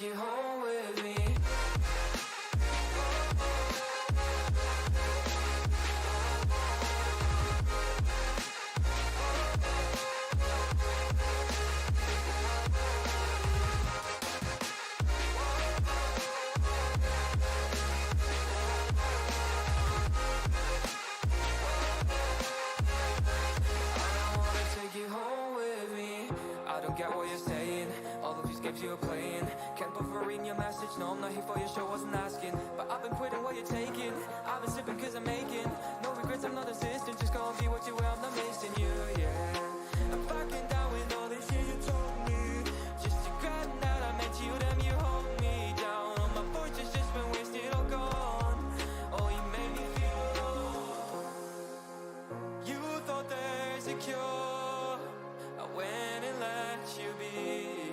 take you home with me. You're playing, can't bother reading your message. No, I'm not here for your show, wasn't asking. But I've been quitting what you're taking. I've been sipping cause I'm making no regrets, I'm not assistant. Just go and be what you were, I'm not missing you, yeah. I'm backing down with all this shit you told me. Just to grab that I met you, damn you hold me down. All my fortune's just been wasted or gone. Oh, you made me feel alone. You thought there's a cure, I went and let you be.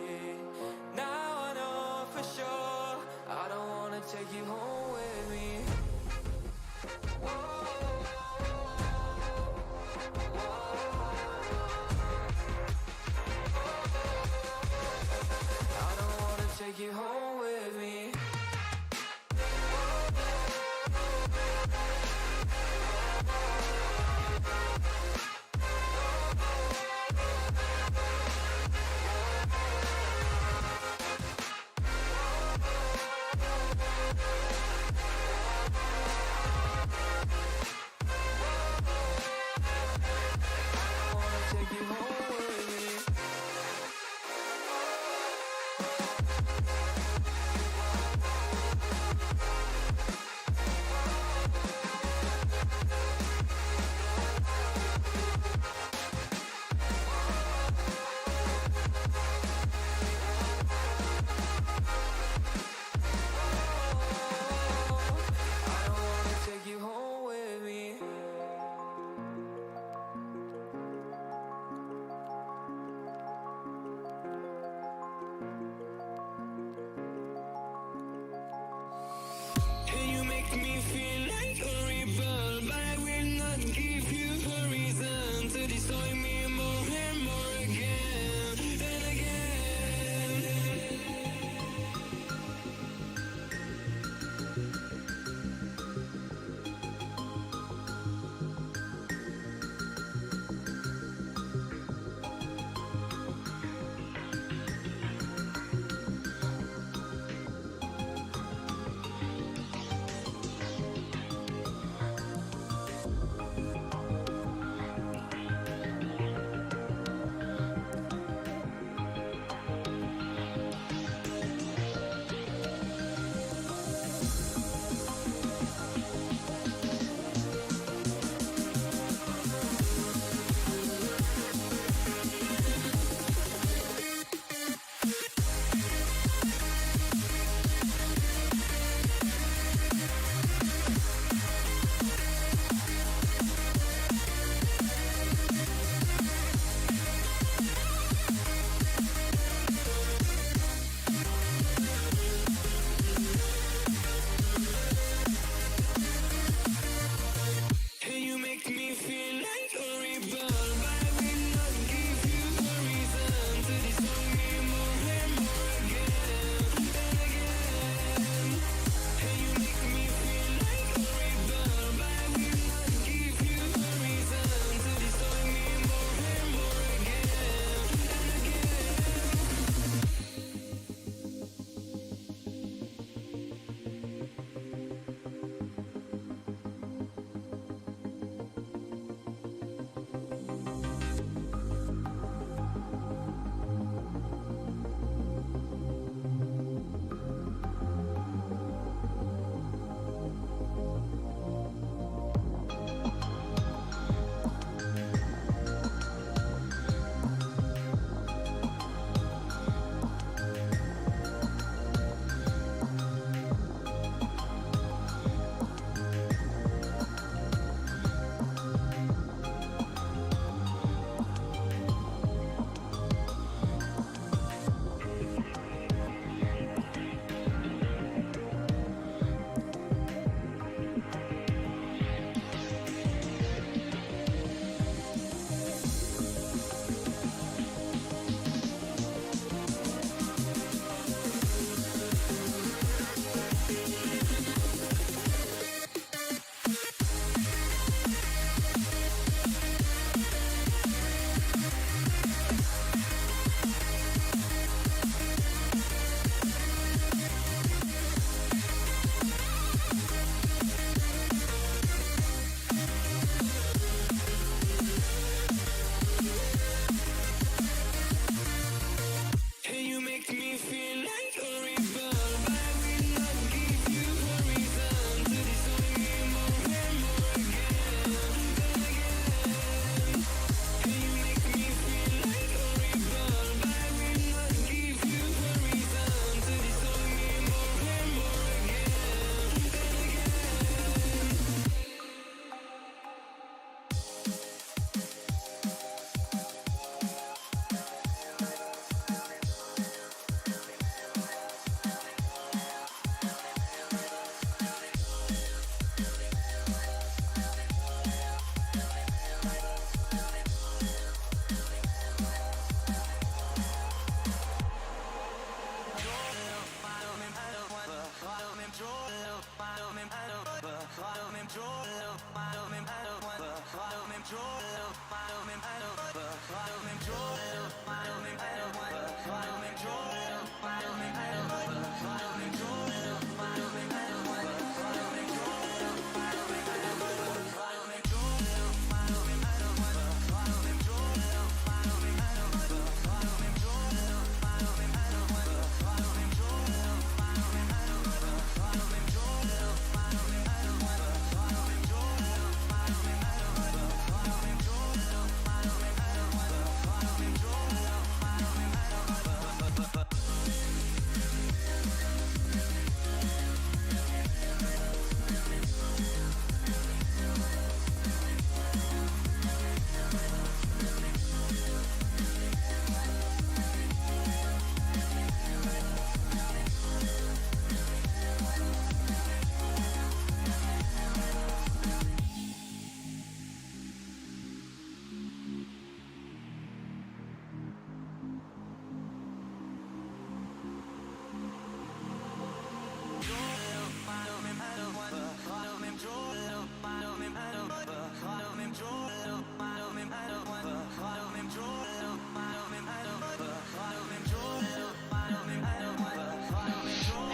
Now I know for sure I don't wanna take you home with me. Whoa.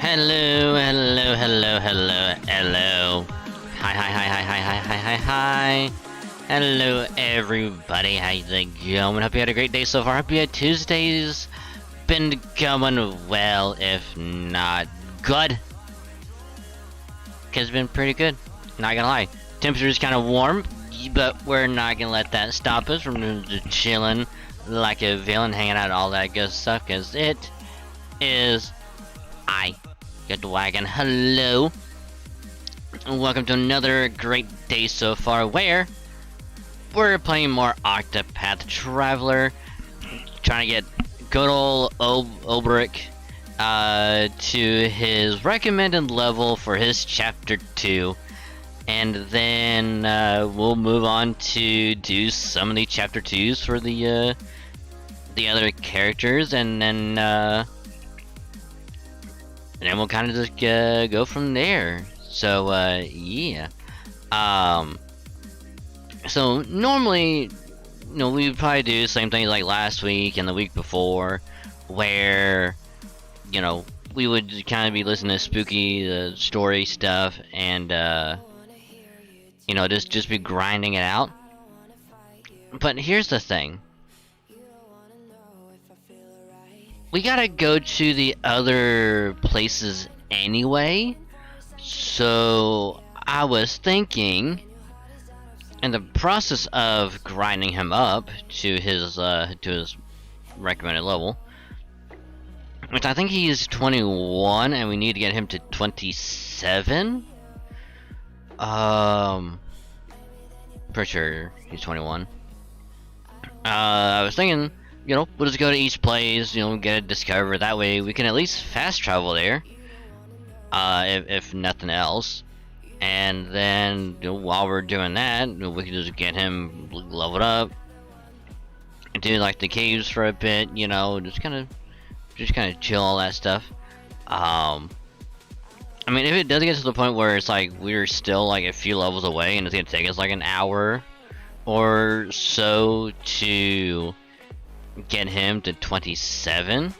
Hello, hello, hello, hello, hello. Hi. Hello, everybody. How's it going? Hope you had a great day so far. Hope your Tuesday's been going well, if not good. Cause it's been pretty good. Not gonna lie. Temperature's kind of warm, but we're not gonna let that stop us from just chilling like a villain, hanging out, all that good stuff. Cause it is I get the wagon. Hello, and welcome to another great day so far, where we're playing more Octopath Traveler, trying to get good old Olberic to his recommended level for his chapter 2, and then we'll move on to do some of the chapter 2s for the other characters, and then we'll kind of just go from there. So yeah. So normally, we would probably do the same things like last week and the week before, where we would kind of be listening to spooky story stuff and just be grinding it out. But here's the thing. We gotta go to the other places anyway, so I was thinking, in the process of grinding him up to his recommended level, which I think he's 21, and we need to get him to 27. Pretty sure he's 21. I was thinking, we'll just go to each place, get it discovered. That way we can at least fast travel there, if nothing else. And then while we're doing that, we can just get him leveled up, do like the caves for a bit, just kind of chill, all that stuff. I mean, if it does get to the point where it's like we're still like a few levels away and it's gonna take us like an hour or so to get him to 27,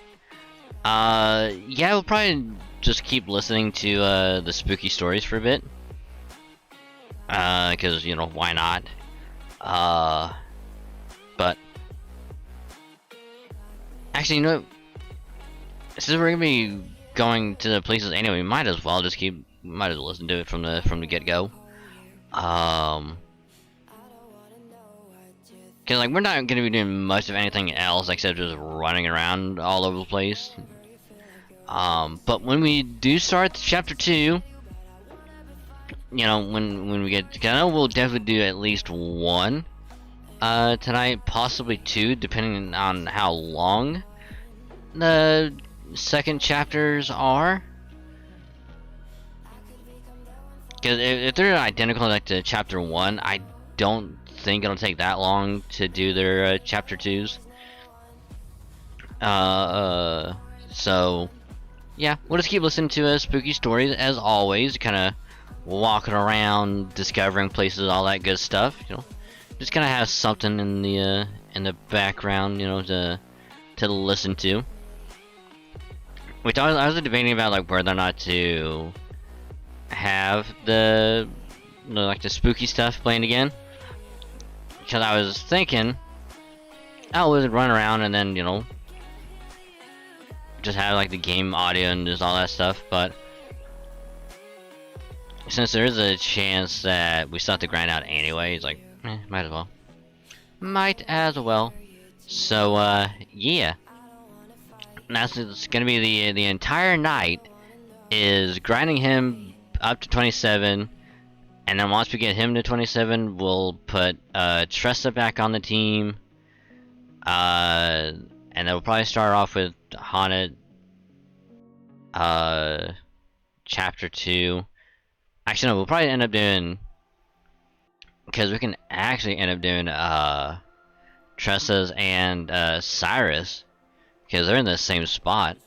yeah, we'll probably just keep listening to the spooky stories for a bit, because why not. But actually, since we're gonna be going to the places anyway, we might as well listen to it from the get-go. Cause like we're not gonna be doing much of anything else except just running around all over the place. But when we do start chapter 2, when we get, cause I know we'll definitely do at least one tonight, possibly 2, depending on how long the second chapters are. Because if they're identical like to chapter 1, I don't think it'll take that long to do their chapter 2s. So yeah, we'll just keep listening to spooky stories as always, kind of walking around, discovering places, all that good stuff. Just kind of have something in the background, to listen to. Which I was debating about like whether or not to have the like the spooky stuff playing again, because I was thinking I would run around and then just have like the game audio and just all that stuff. But since there is a chance that we still have to grind out anyway, it's like might as well. So yeah. Now it's gonna be the entire night is grinding him up to 27, and then once we get him to 27, we'll put Tressa back on the team, and then we'll probably start off with Haunted chapter 2. Actually no, we'll probably end up doing, because we can actually end up doing Tressa's and Cyrus, because they're in the same spot,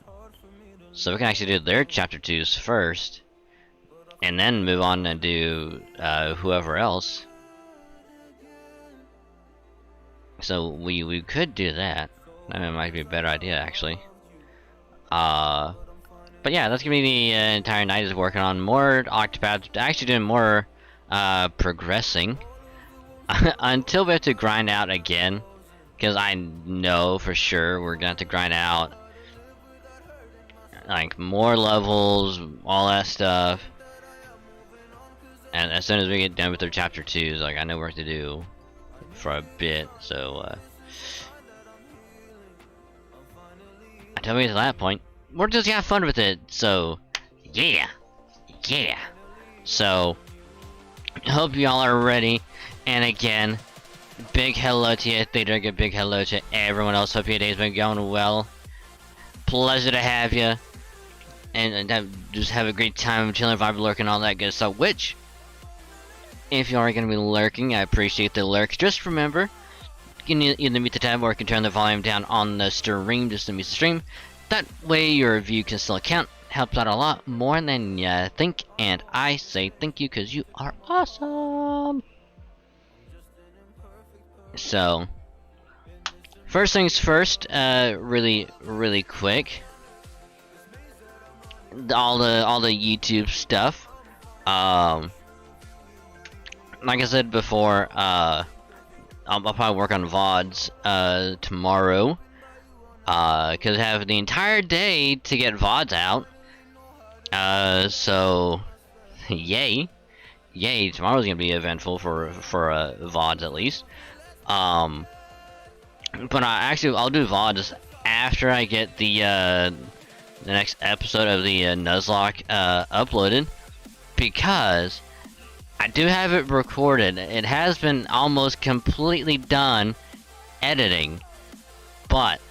so we can actually do their chapter 2s first, and then move on and do whoever else. So we could do that. That might be a better idea, actually. But But yeah, that's gonna be the entire night is working on more Octopath, actually doing more progressing until we have to grind out again, because I know for sure we're gonna have to grind out like more levels, all that stuff. And as soon as we get done with our chapter 2s, like I know work to do for a bit, so until we get to that point, we're just gonna have fun with it. So yeah. So hope y'all are ready. And again, big hello to you, Theodric, big hello to everyone else. Hope your day's been going well. Pleasure to have you. And just have a great time chilling, vibe, lurking, all that good stuff. Which, if you are going to be lurking, I appreciate the lurk. Just remember, you can either mute the tab or you can turn the volume down on the stream just to mute the stream. That way your review can still count. Helps out a lot more than you think. And I say thank you because you are awesome. So, first things first, really quick. All the YouTube stuff. Like I said before, I'll probably work on VODs tomorrow. Cause I have the entire day to get VODs out. So yay. Tomorrow's gonna be eventful for VODs at least. But I'll do VODs after I get the next episode of the Nuzlocke uploaded, because I do have it recorded. It has been almost completely done editing, but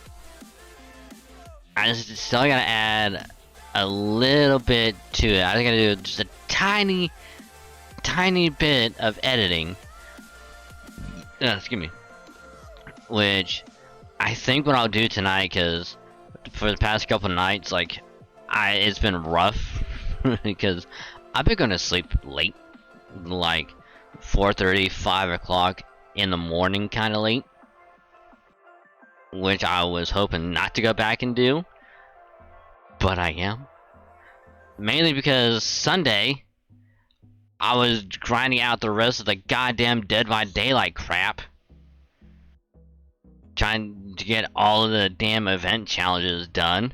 I still gotta add a little bit to it. I think I gotta do just a tiny bit of editing. Excuse me. Which I think what I'll do tonight, because for the past couple nights, like, it's been rough because I've been going to sleep late, like 4:30, 5 o'clock in the morning, kind of late, which I was hoping not to go back and do, but I am. Mainly because Sunday, I was grinding out the rest of the goddamn Dead by Daylight crap, trying to get all of the damn event challenges done.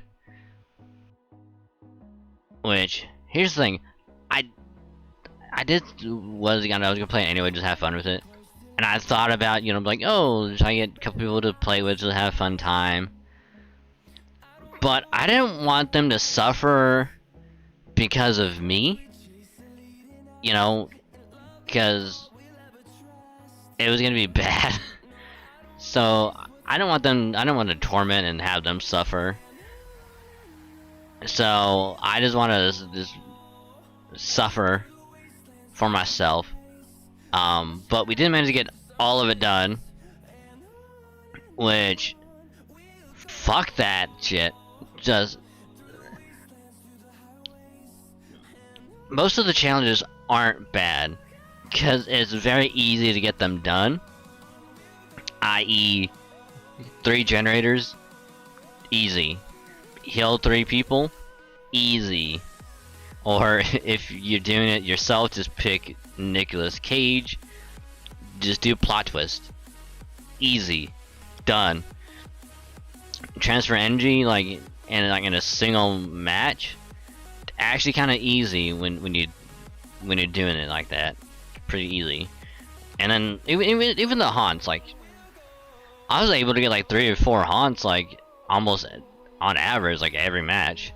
Which, here's the thing, I was gonna play it anyway, just have fun with it. And I thought about, like, oh, try to get a couple people to play with, just have a fun time. But I didn't want them to suffer because of me. Because it was gonna be bad. So I don't want to torment and have them suffer. So I just want to just suffer for myself. But we did manage to get all of it done, which, fuck that shit. Just, most of the challenges aren't bad, because it's very easy to get them done. I.e., 3 generators, easy. Heal 3 people, easy. Or if you're doing it yourself, just pick Nicolas Cage, just do plot twist, easy, done. Transfer energy, like in a single match, actually kind of easy when you're doing it like that, pretty easy. And then even the haunts, like, I was able to get like 3 or 4 haunts, like, almost on average, like, every match.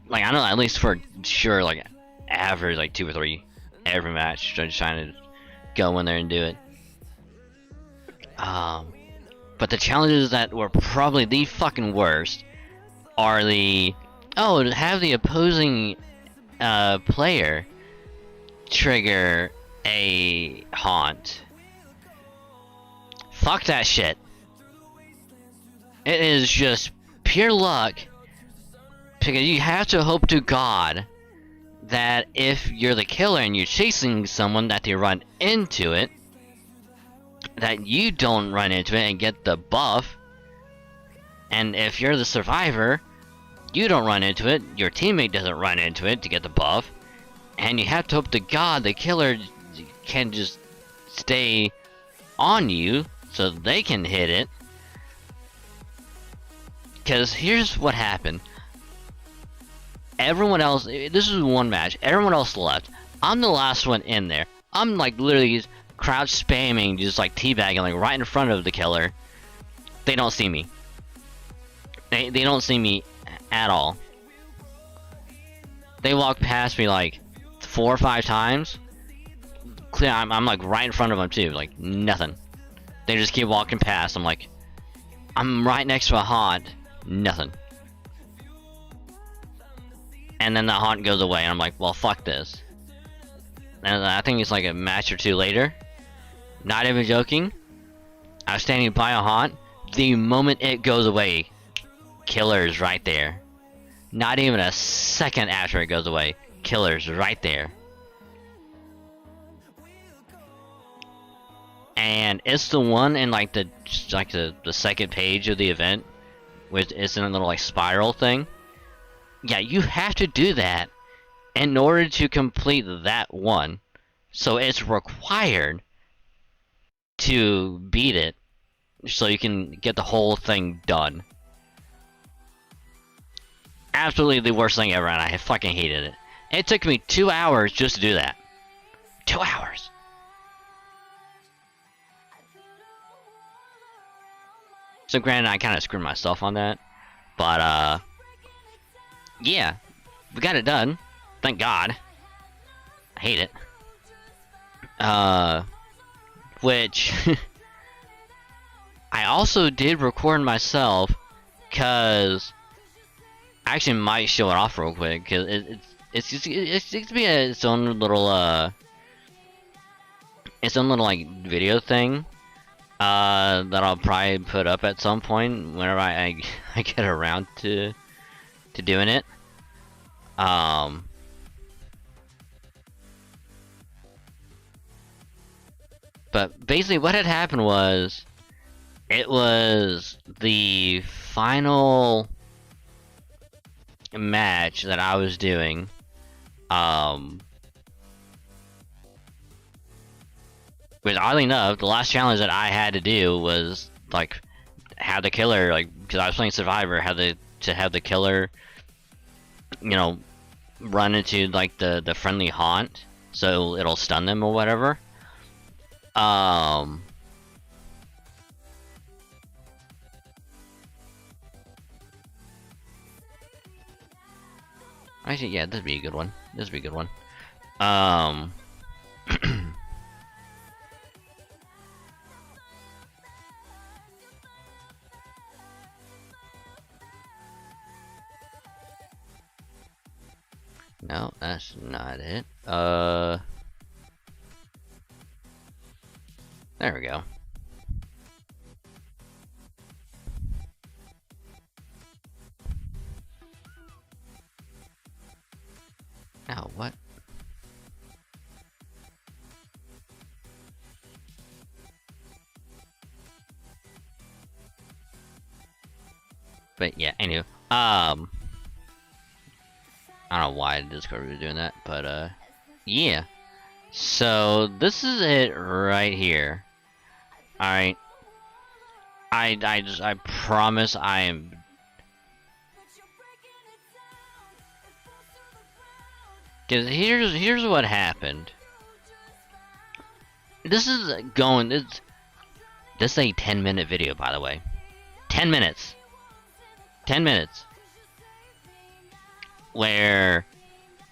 Like, I know at least for sure, like, average, like, 2 or 3 every match. Just trying to go in there and do it. But the challenges that were probably the fucking worst are to have the opposing player trigger a haunt. Fuck that shit. It is just pure luck, because you have to hope to God that if you're the killer and you're chasing someone, that they run into it, that you don't run into it and get the buff. And if you're the survivor, You don't run into it, your teammate doesn't run into it to get the buff, and you have to hope to God the killer can just stay on you so they can hit it. Because here's what happened. Everyone else, this is one match, everyone else left. I'm the last one in there. I'm like literally crouch spamming, just like teabagging, like right in front of the killer. They don't see me. They don't see me at all. They walk past me like 4 or 5 times. Clear, I'm like right in front of them too, like nothing. They just keep walking past. I'm like, I'm right next to a haunt, nothing. And then the haunt goes away, and I'm like, well, fuck this. And I think it's like a match or two later. Not even joking. I was standing by a haunt. The moment it goes away, killer's right there. Not even a second after it goes away, killer's right there. And it's the one in like the second page of the event, which is in a little like spiral thing. Yeah, you have to do that in order to complete that one. So it's required to beat it so you can get the whole thing done. Absolutely the worst thing ever, and I fucking hated it. It took me 2 hours just to do that. 2 hours. So granted, I kind of screwed myself on that, but yeah, we got it done. Thank God. I hate it. Which I also did record myself, cause I actually might show it off real quick, cause it's to be its own little like video thing. That I'll probably put up at some point whenever I get around to doing it. But basically what had happened was, it was the final match that I was doing. But oddly enough, the last challenge that I had to do was like have the killer, like, because I was playing Survivor, to have the killer, you know, run into like the friendly haunt, so it'll stun them or whatever. Actually, yeah, this would be a good one. This would be a good one. No, that's not it. There we go. Now, what? But yeah, anyway, I don't know why Discord was doing that, but yeah. So this is it right here. All right. I promise I am. Cause here's what happened. This is going. This is a 10-minute video, by the way. 10 minutes. 10 minutes. Where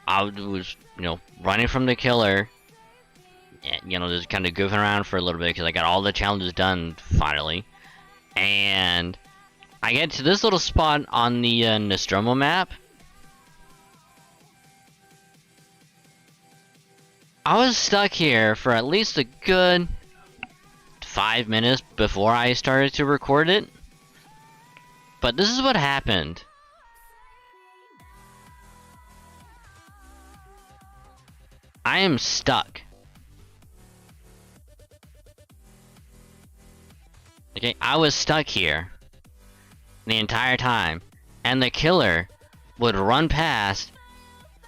I was, you know, running from the killer, and, you know, just kind of goofing around for a little bit because I got all the challenges done finally, and I get to this little spot on the Nostromo map. I was stuck here for at least a good 5 minutes before I started to record it, but this is what happened. I am stuck. Okay, I was stuck here the entire time, and the killer would run past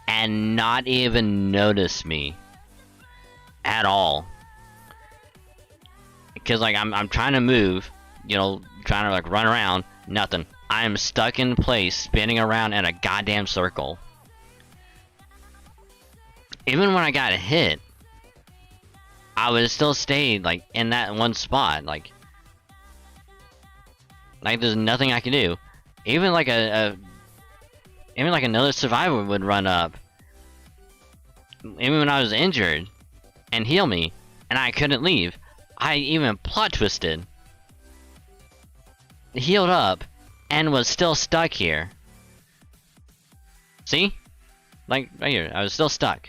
and not even notice me at all. Because like I'm trying to move, you know, trying to like run around, nothing. I am stuck in place, spinning around in a goddamn circle. Even when I got hit, I would still stay like in that one spot. Like there's nothing I can do. Even like even like another survivor would run up, even when I was injured, and heal me, and I couldn't leave. I even plot twisted, healed up, and was still stuck here. See? Like right here, I was still stuck.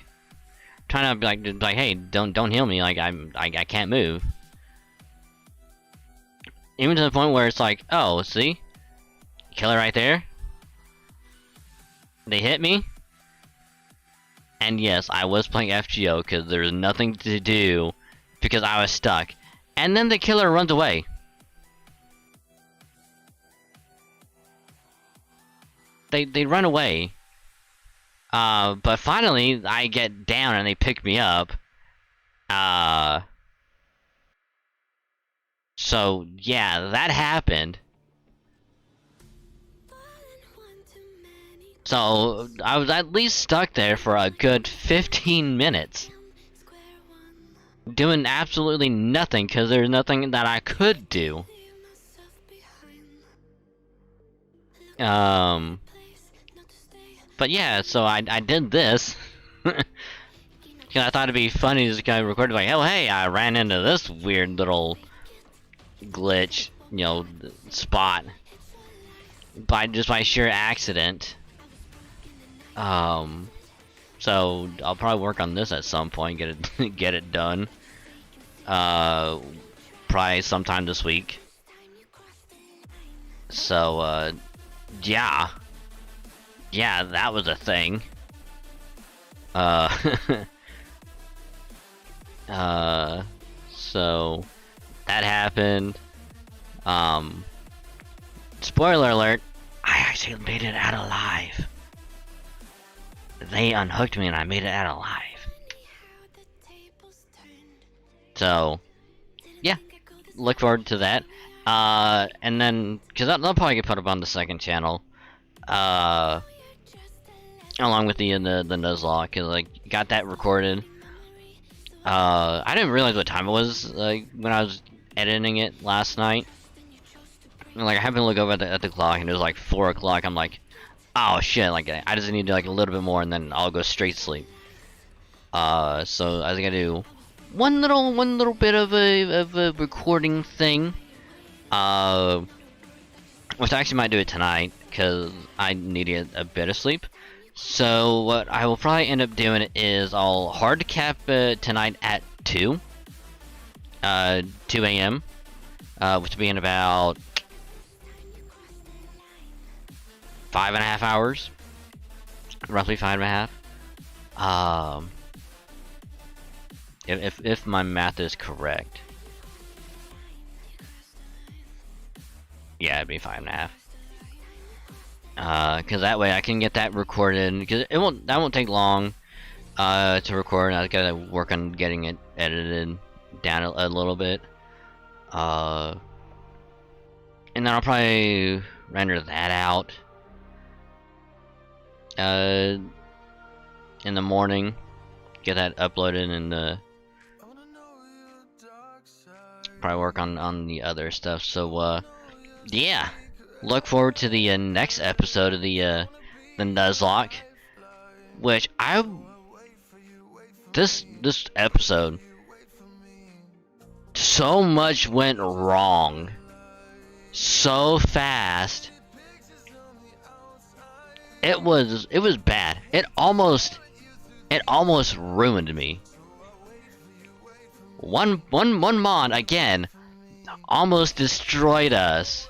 Trying to be like, hey, don't heal me. Like I can't move. Even to the point where it's like, oh, see, killer right there. They hit me, and yes, I was playing FGO because there's nothing to do because I was stuck. And then the killer runs away. They run away. But finally, I get down and they pick me up. So yeah, that happened. So I was at least stuck there for a good 15 minutes. Doing absolutely nothing because there's nothing that I could do. But yeah, so I did this. Cause I thought it'd be funny to kind of record like, oh hey, I ran into this weird little glitch, you know, spot just by sheer accident. So I'll probably work on this at some point, get it done. Probably sometime this week. So yeah, that was a thing. So that happened. Spoiler alert, I actually made it out alive. They unhooked me and I made it out alive. So, yeah, look forward to that. And then, because that'll probably get put up on the second channel. Along with the Nuzlocke, cause like got that recorded. I didn't realize what time it was like when I was editing it last night. And, like I happened to look over at the clock and it was like 4 o'clock. I'm like, oh shit! Like I just need to like a little bit more and then I'll go straight to sleep. So I was gonna do one little bit of a recording thing. Which I actually might do it tonight because I need to get a bit of sleep. So what I will probably end up doing is I'll hard cap tonight at 2 a.m. Which will be in about 5.5 hours, roughly 5.5. If my math is correct, yeah, it'd be 5.5. Cause that way I can get that recorded. Cause that won't take long, to record. I gotta work on getting it edited down a little bit. And then I'll probably render that out. In the morning, get that uploaded and probably work on the other stuff. So yeah, look forward to the next episode of the Nuzlocke, which this episode, so much went wrong so fast. It was bad. It almost ruined me. One mod again almost destroyed us.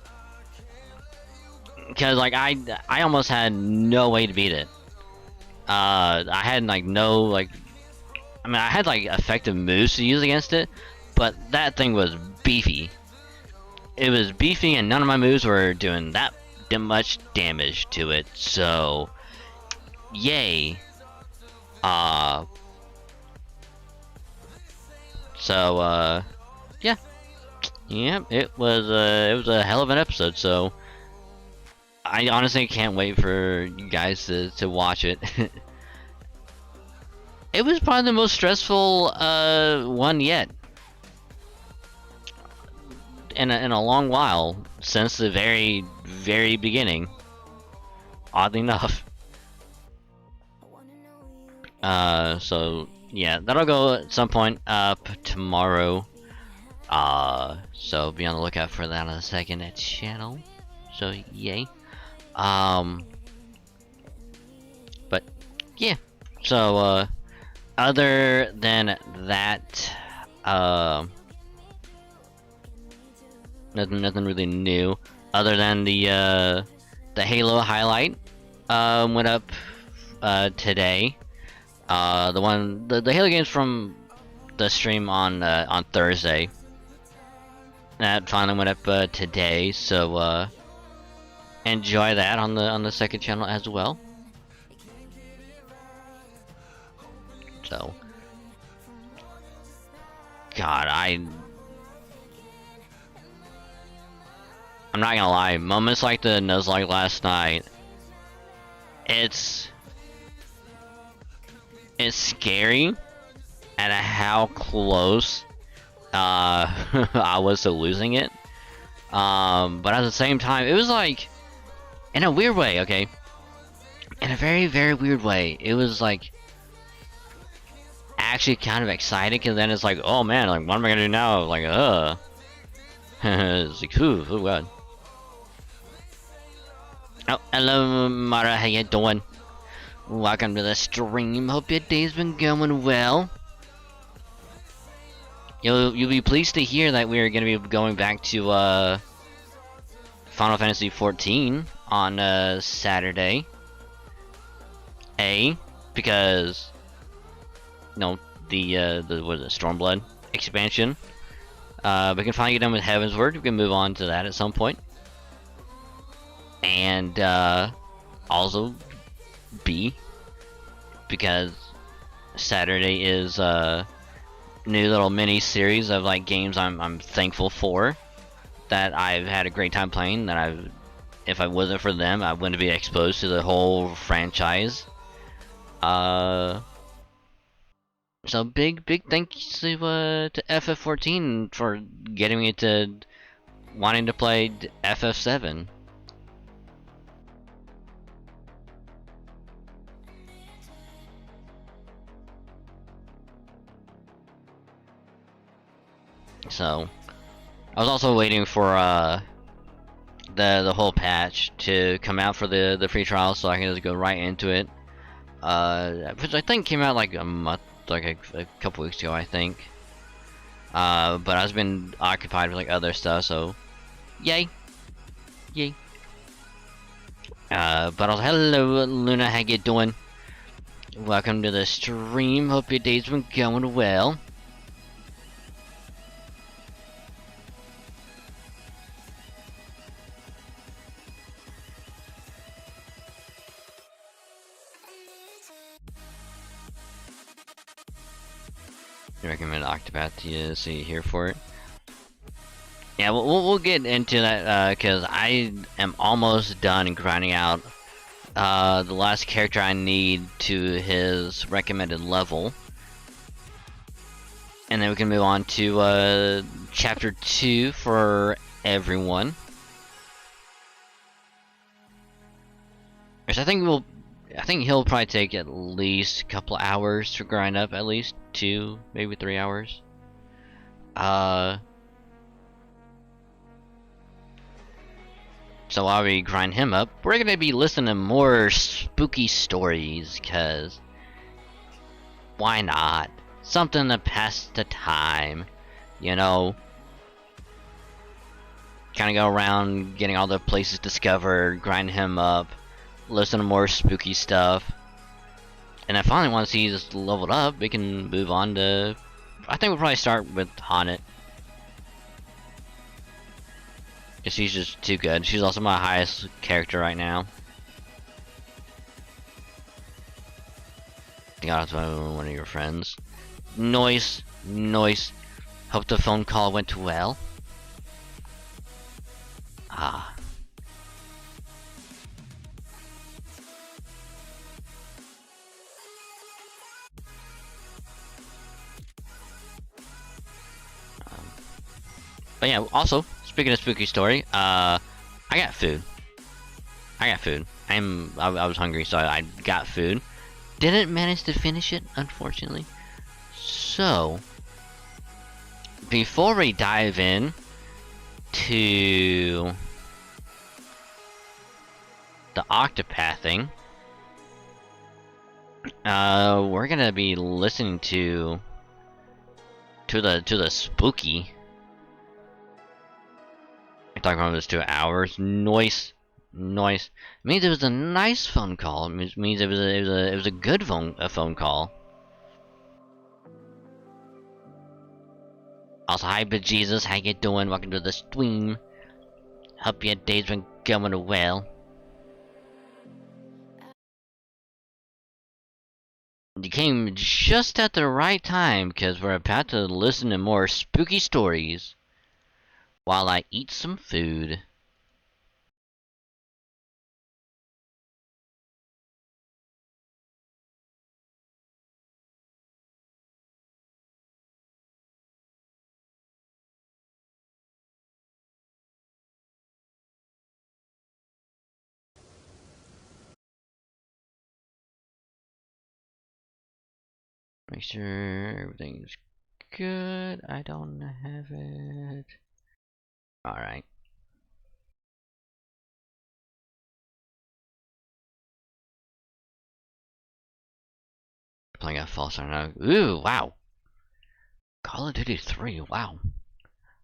Cause like I almost had no way to beat it. I had like no like, I mean I had like effective moves to use against it, but that thing was beefy. It was beefy and none of my moves were doing that much damage to it. So yay. Uh, yeah. Yeah, it was a hell of an episode, so I honestly can't wait for you guys to watch it. It was probably the most stressful one yet in a long while, since the very beginning, oddly enough. So yeah, that'll go at some point up tomorrow. So be on the lookout for that on the second channel. So yay. But yeah. So other than that, nothing really new. Other than the Halo highlight went up today. The Halo games from the stream on Thursday. That finally went up today, so enjoy that on the second channel as well. So, God, I'm not gonna lie. Moments like the Nuzlocke last night, it's scary at how close I was to losing it. But at the same time, it was like, in a weird way, okay? In a very weird way. It was like actually kind of exciting, because then it's like, oh man, like what am I gonna do now? Like, it's like, oh god. Oh, hello Mara, how you doing? Welcome to the stream. Hope your day's been going well. You'll be pleased to hear that we're gonna be going back to Final Fantasy XIV on Saturday. Because the what is it, Stormblood expansion. We can finally get done with Heavensward. We can move on to that at some point. And also B, because Saturday is new little mini series of like games I'm thankful for, that I've had a great time playing, that if I wasn't for them, I wouldn't be exposed to the whole franchise. So big thanks to FF14 for getting me to wanting to play FF7. So I was also waiting for the whole patch to come out for the free trial, so I can just go right into it. Which I think came out like a month, like a couple weeks ago, I think. But I've been occupied with like other stuff, so yay. But also, hello Luna, how you doing? Welcome to the stream. Hope your day's been going well. I recommend Octopath to see here for it. Yeah, we'll get into that because I am almost done grinding out the last character I need to his recommended level, and then we can move on to chapter 2 for everyone. Which I think he'll probably take at least a couple hours to grind up, at least 2, maybe 3 hours. So while we grind him up, we're gonna be listening to more spooky stories, cause why not? Something to pass the time, you know? Kinda go around getting all the places discovered, grind him up, listen to more spooky stuff. And then finally, once he's leveled up, we can move on to... I think we'll probably start with Haunted. Because she's just too good. She's also my highest character right now. got off by one of your friends. Noise, noise. Hope the phone call went well. Ah. But yeah, also, speaking of spooky story, I got food. I was hungry, so I got food. Didn't manage to finish it, unfortunately. So, before we dive in to the octopathing, we're gonna be listening to the spooky. I'm talking about this 2 hours. Noise. It means it was a nice phone call. It means it was a good phone call. Also, hi, bejesus, how you doing? Welcome to the stream. Hope your day's been going well. You came just at the right time, because we're about to listen to more spooky stories while I eat some food. Make sure everything's good. I don't have it. Alright. Playing a false start now. Ooh, wow. Call of Duty 3, wow.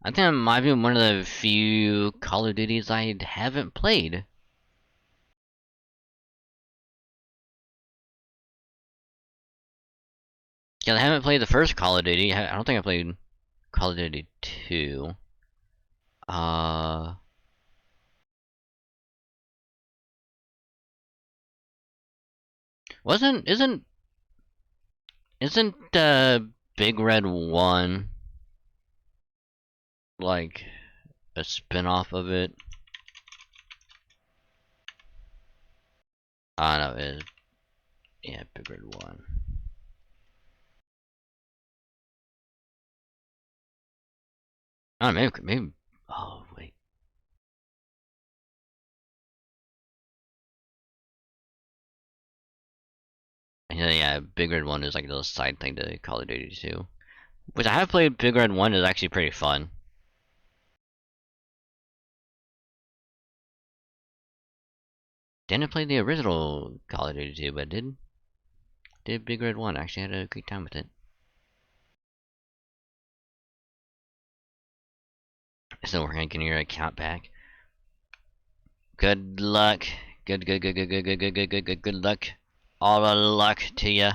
I think it might be one of the few Call of Duties I haven't played. Yeah, I haven't played the first Call of Duty. I don't think I played Call of Duty 2. Isn't Big Red 1 like a spin-off of it? No, it is. Yeah, Big Red 1. Oh, maybe. Oh, wait. Yeah, Big Red 1 is like a little side thing to Call of Duty 2. Which I have played. Big Red 1 is actually pretty fun. Didn't play the original Call of Duty 2, but did Big Red 1. Actually had a great time with it. So we're gonna get your account back. Good luck. Good luck. All the luck to ya.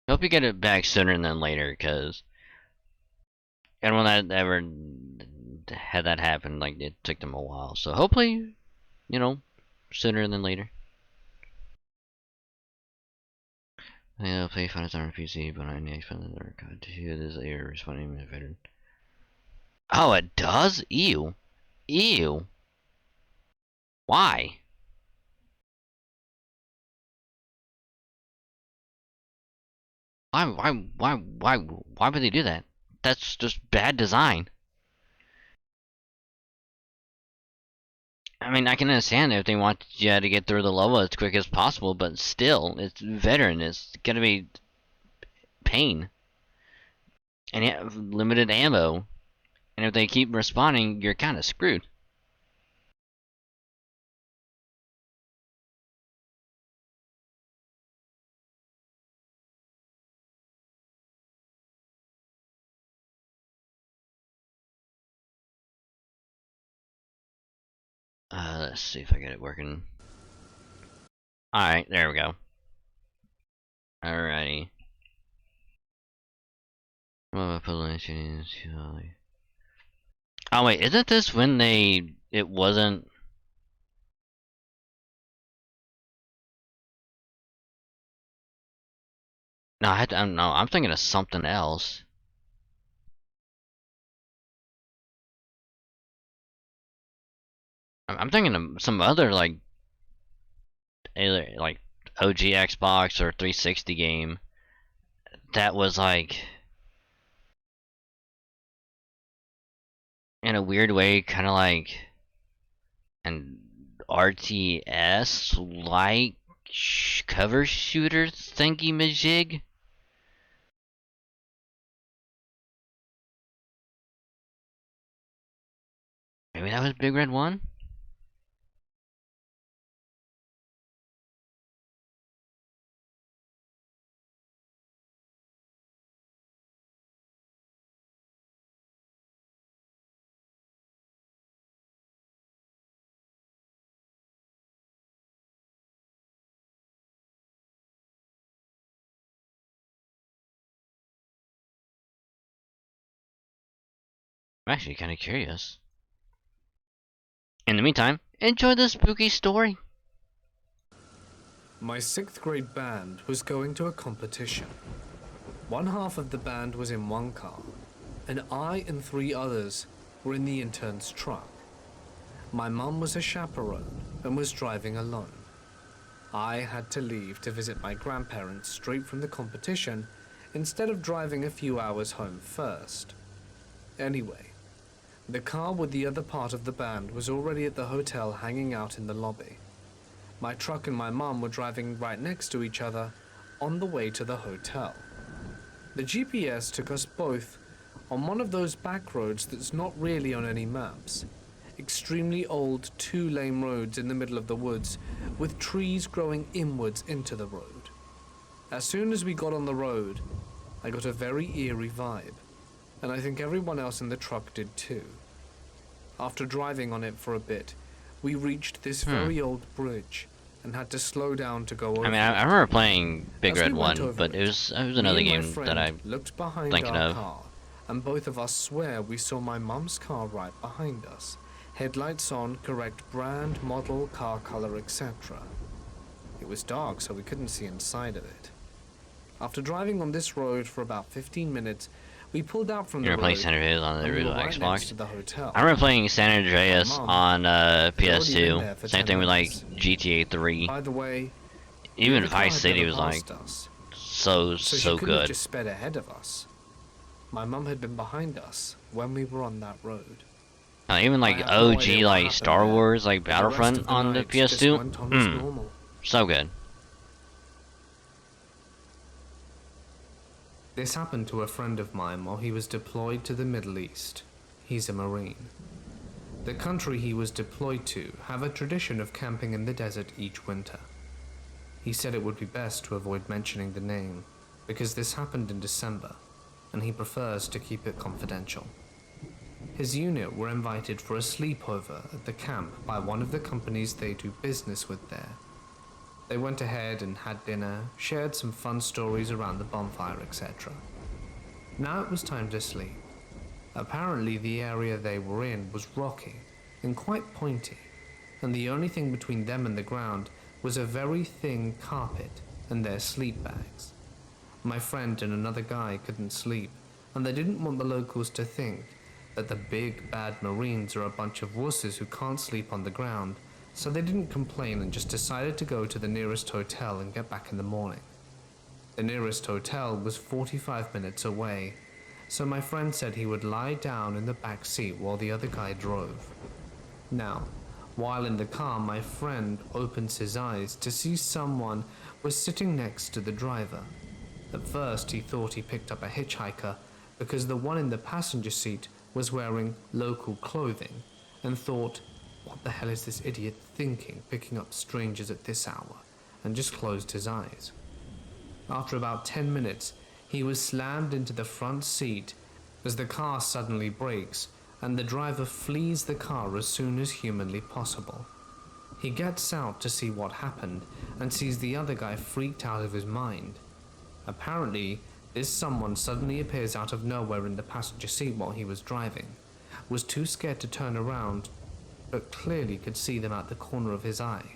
Hope you get it back sooner than later, cause anyone that ever had that happen, like, it took them a while. So hopefully, you know, sooner than later. Yeah, play Final on PC, but I need to find the record to hear this error responding to veteran. Oh, it does? Ew. Ew. Why? Why would they do that? That's just bad design. I mean, I can understand if they want you to get through the level as quick as possible, but still, it's veteran. It's gonna be pain. And you have limited ammo. And if they keep respawning, you're kind of screwed. Let's see if I get it working. Alright, there we go. Alrighty. Oh wait, isn't this when it wasn't... No, I don't know. I'm thinking of something else. I'm thinking of some other either like OG Xbox or 360 game that was like in a weird way kind of like an RTS like cover shooter thingy majig. Maybe that was Big Red 1? I'm actually kind of curious. In the meantime, enjoy the spooky story. My 6th grade band was going to a competition. One half of the band was in one car, and I and 3 others were in the intern's truck. My mum was a chaperone and was driving alone. I had to leave to visit my grandparents straight from the competition instead of driving a few hours home first. Anyway, the car with the other part of the band was already at the hotel hanging out in the lobby. My truck and my mum were driving right next to each other on the way to the hotel. The GPS took us both on one of those back roads that's not really on any maps. Extremely old 2-lane roads in the middle of the woods with trees growing inwards into the road. As soon as we got on the road, I got a very eerie vibe, and I think everyone else in the truck did too. After driving on it for a bit, we reached this very old bridge and had to slow down to go over. I mean, I remember playing Big As Red we went 1, over but it was another me and my game friend that I'm looked behind thinking our of. car, and both of us swear we saw my mum's car right behind us. Headlights on, correct brand, model, car color, etc. It was dark, so we couldn't see inside of it. After driving on this road for about 15 minutes, we pulled out from You the remember playing road San Andreas on the and we were original right next Xbox? to the hotel. I remember playing San Andreas My mum on already been there PS2. for Same 10 thing with like minutes. GTA 3. By the way, Even the car Vice had City never was like passed us, so so she couldn't have good. just sped ahead of us. My mum had been behind us when we were on that road. Even like I have no OG idea what like happened Star there, Wars like but the rest Battlefront of the on the night just PS2. went on as normal. So good. This happened to a friend of mine while he was deployed to the Middle East. He's a Marine. The country he was deployed to have a tradition of camping in the desert each winter. He said it would be best to avoid mentioning the name because this happened in December and he prefers to keep it confidential. His unit were invited for a sleepover at the camp by one of the companies they do business with there. They went ahead and had dinner, shared some fun stories around the bonfire, etc. Now it was time to sleep. Apparently the area they were in was rocky and quite pointy, and the only thing between them and the ground was a very thin carpet and their sleep bags. My friend and another guy couldn't sleep, and they didn't want the locals to think that the big bad Marines are a bunch of wusses who can't sleep on the ground, so they didn't complain and just decided to go to the nearest hotel and get back in the morning. The nearest hotel was 45 minutes away, so my friend said he would lie down in the back seat while the other guy drove. Now, while in the car, my friend opens his eyes to see someone was sitting next to the driver. At first, he thought he picked up a hitchhiker because the one in the passenger seat was wearing local clothing and thought, what the hell is this idiot thinking picking up strangers at this hour, and just closed his eyes. After about 10 minutes, he was slammed into the front seat as the car suddenly brakes and the driver flees the car as soon as humanly possible. He gets out to see what happened and sees the other guy freaked out of his mind. Apparently, this someone suddenly appears out of nowhere in the passenger seat while he was driving, was too scared to turn around, but clearly could see them out the corner of his eye,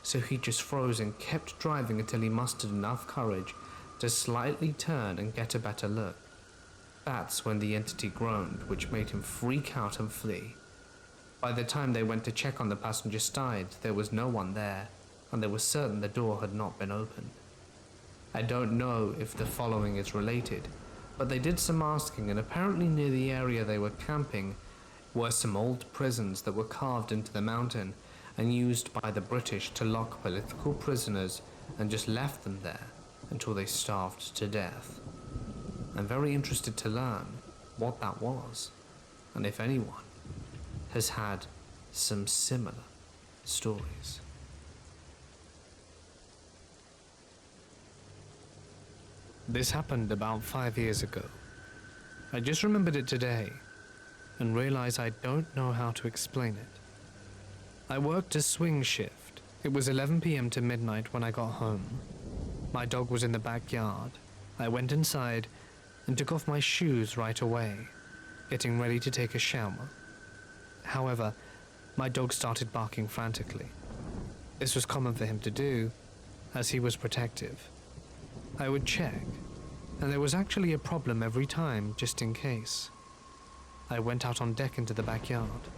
so he just froze and kept driving until he mustered enough courage to slightly turn and get a better look. That's when the entity groaned, which made him freak out and flee. By the time they went to check on the passenger side, there was no one there, and they were certain the door had not been opened. I don't know if the following is related, but they did some asking, and apparently near the area they were camping were some old prisons that were carved into the mountain and used by the British to lock political prisoners, and just left them there until they starved to death. I'm very interested to learn what that was, and if anyone has had some similar stories. This happened about 5 years ago. I just remembered it today and realized I don't know how to explain it. I worked a swing shift. It was 11 p.m. to midnight when I got home. My dog was in the backyard. I went inside and took off my shoes right away, getting ready to take a shower. However, my dog started barking frantically. This was common for him to do, as he was protective. I would check, and there was actually a problem every time, just in case. I went out on deck into the backyard.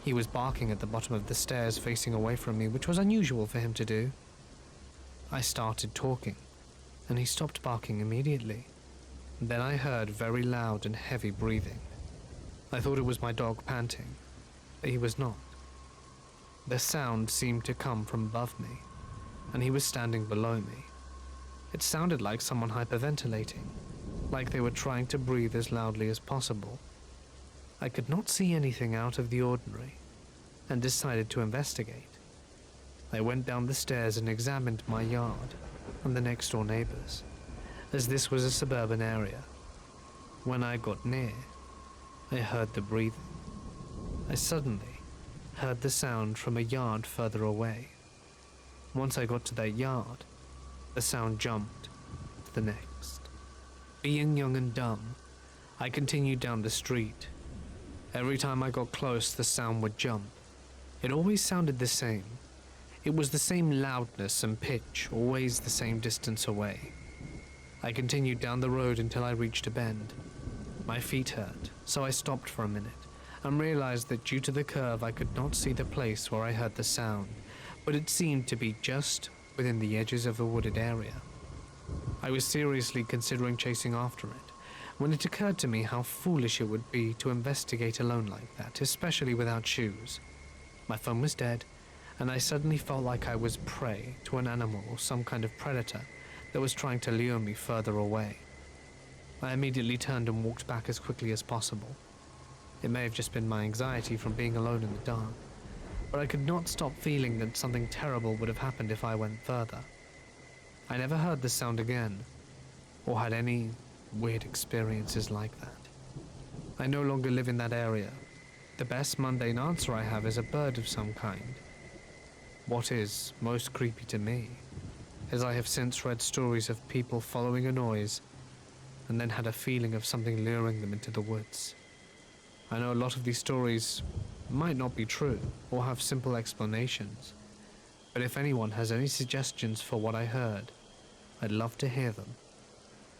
He was barking at the bottom of the stairs facing away from me, which was unusual for him to do. I started talking, and he stopped barking immediately. Then I heard very loud and heavy breathing. I thought it was my dog panting, but he was not. The sound seemed to come from above me, and he was standing below me. It sounded like someone hyperventilating, like they were trying to breathe as loudly as possible. I could not see anything out of the ordinary, and decided to investigate. I went down the stairs and examined my yard and the next door neighbors, as this was a suburban area. When I got near, I heard the breathing. I suddenly heard the sound from a yard further away. Once I got to that yard, the sound jumped to the next. Being young and dumb, I continued down the street. Every time I got close, the sound would jump. It always sounded the same. It was the same loudness and pitch, always the same distance away. I continued down the road until I reached a bend. My feet hurt, so I stopped for a minute and realized that due to the curve I could not see the place where I heard the sound, but it seemed to be just within the edges of a wooded area. I was seriously considering chasing after it, when it occurred to me how foolish it would be to investigate alone like that, especially without shoes. My phone was dead, and I suddenly felt like I was prey to an animal or some kind of predator that was trying to lure me further away. I immediately turned and walked back as quickly as possible. It may have just been my anxiety from being alone in the dark, but I could not stop feeling that something terrible would have happened if I went further. I never heard the sound again, or had any weird experiences like that. I no longer live in that area. The best mundane answer I have is a bird of some kind. What is most creepy to me is I have since read stories of people following a noise and then had a feeling of something luring them into the woods. I know a lot of these stories might not be true or have simple explanations, but if anyone has any suggestions for what I heard, I'd love to hear them.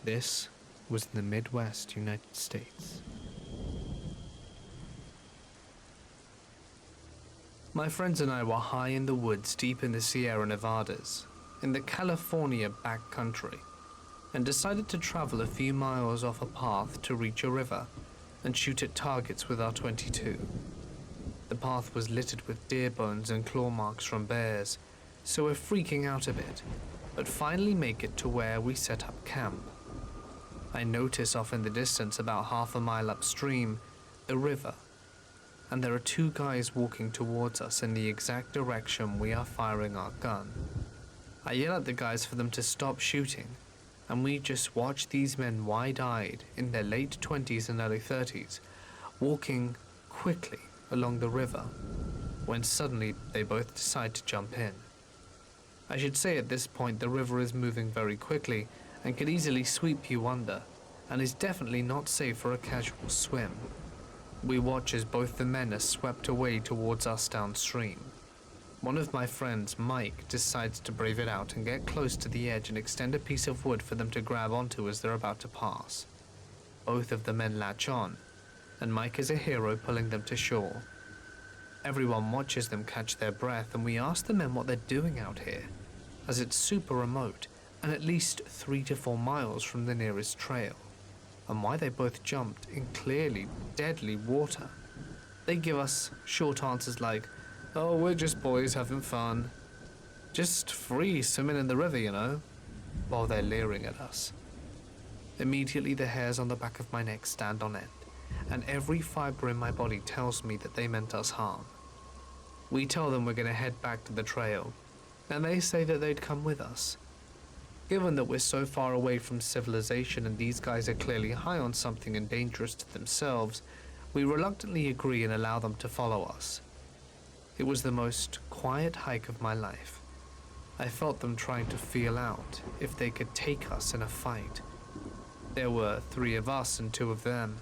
This was in the Midwest United States. My friends and I were high in the woods deep in the Sierra Nevadas, in the California backcountry, and decided to travel a few miles off a path to reach a river and shoot at targets with our .22. The path was littered with deer bones and claw marks from bears, so we're freaking out a bit, but finally make it to where we set up camp. I notice off in the distance, about half a mile upstream, the river, and there are two guys walking towards us in the exact direction we are firing our gun. I yell at the guys for them to stop shooting, and we just watch these men wide-eyed, in their late 20s and early 30s, walking quickly along the river, when suddenly they both decide to jump in. I should say at this point the river is moving very quickly and could easily sweep you under, and is definitely not safe for a casual swim. We watch as both the men are swept away towards us downstream. One of my friends, Mike, decides to brave it out and get close to the edge and extend a piece of wood for them to grab onto as they're about to pass. Both of the men latch on, and Mike is a hero pulling them to shore. Everyone watches them catch their breath, and we ask the men what they're doing out here, as it's super remote and at least 3 to 4 miles from the nearest trail, and why they both jumped in clearly deadly water. They give us short answers like, "Oh, we're just boys having fun. Just free swimming in the river, you know," while they're leering at us. Immediately the hairs on the back of my neck stand on end, and every fiber in my body tells me that they meant us harm. We tell them we're going to head back to the trail, and they say that they'd come with us. Given that we're so far away from civilization and these guys are clearly high on something and dangerous to themselves, we reluctantly agree and allow them to follow us. It was the most quiet hike of my life. I felt them trying to feel out if they could take us in a fight. There were 3 of us and 2 of them.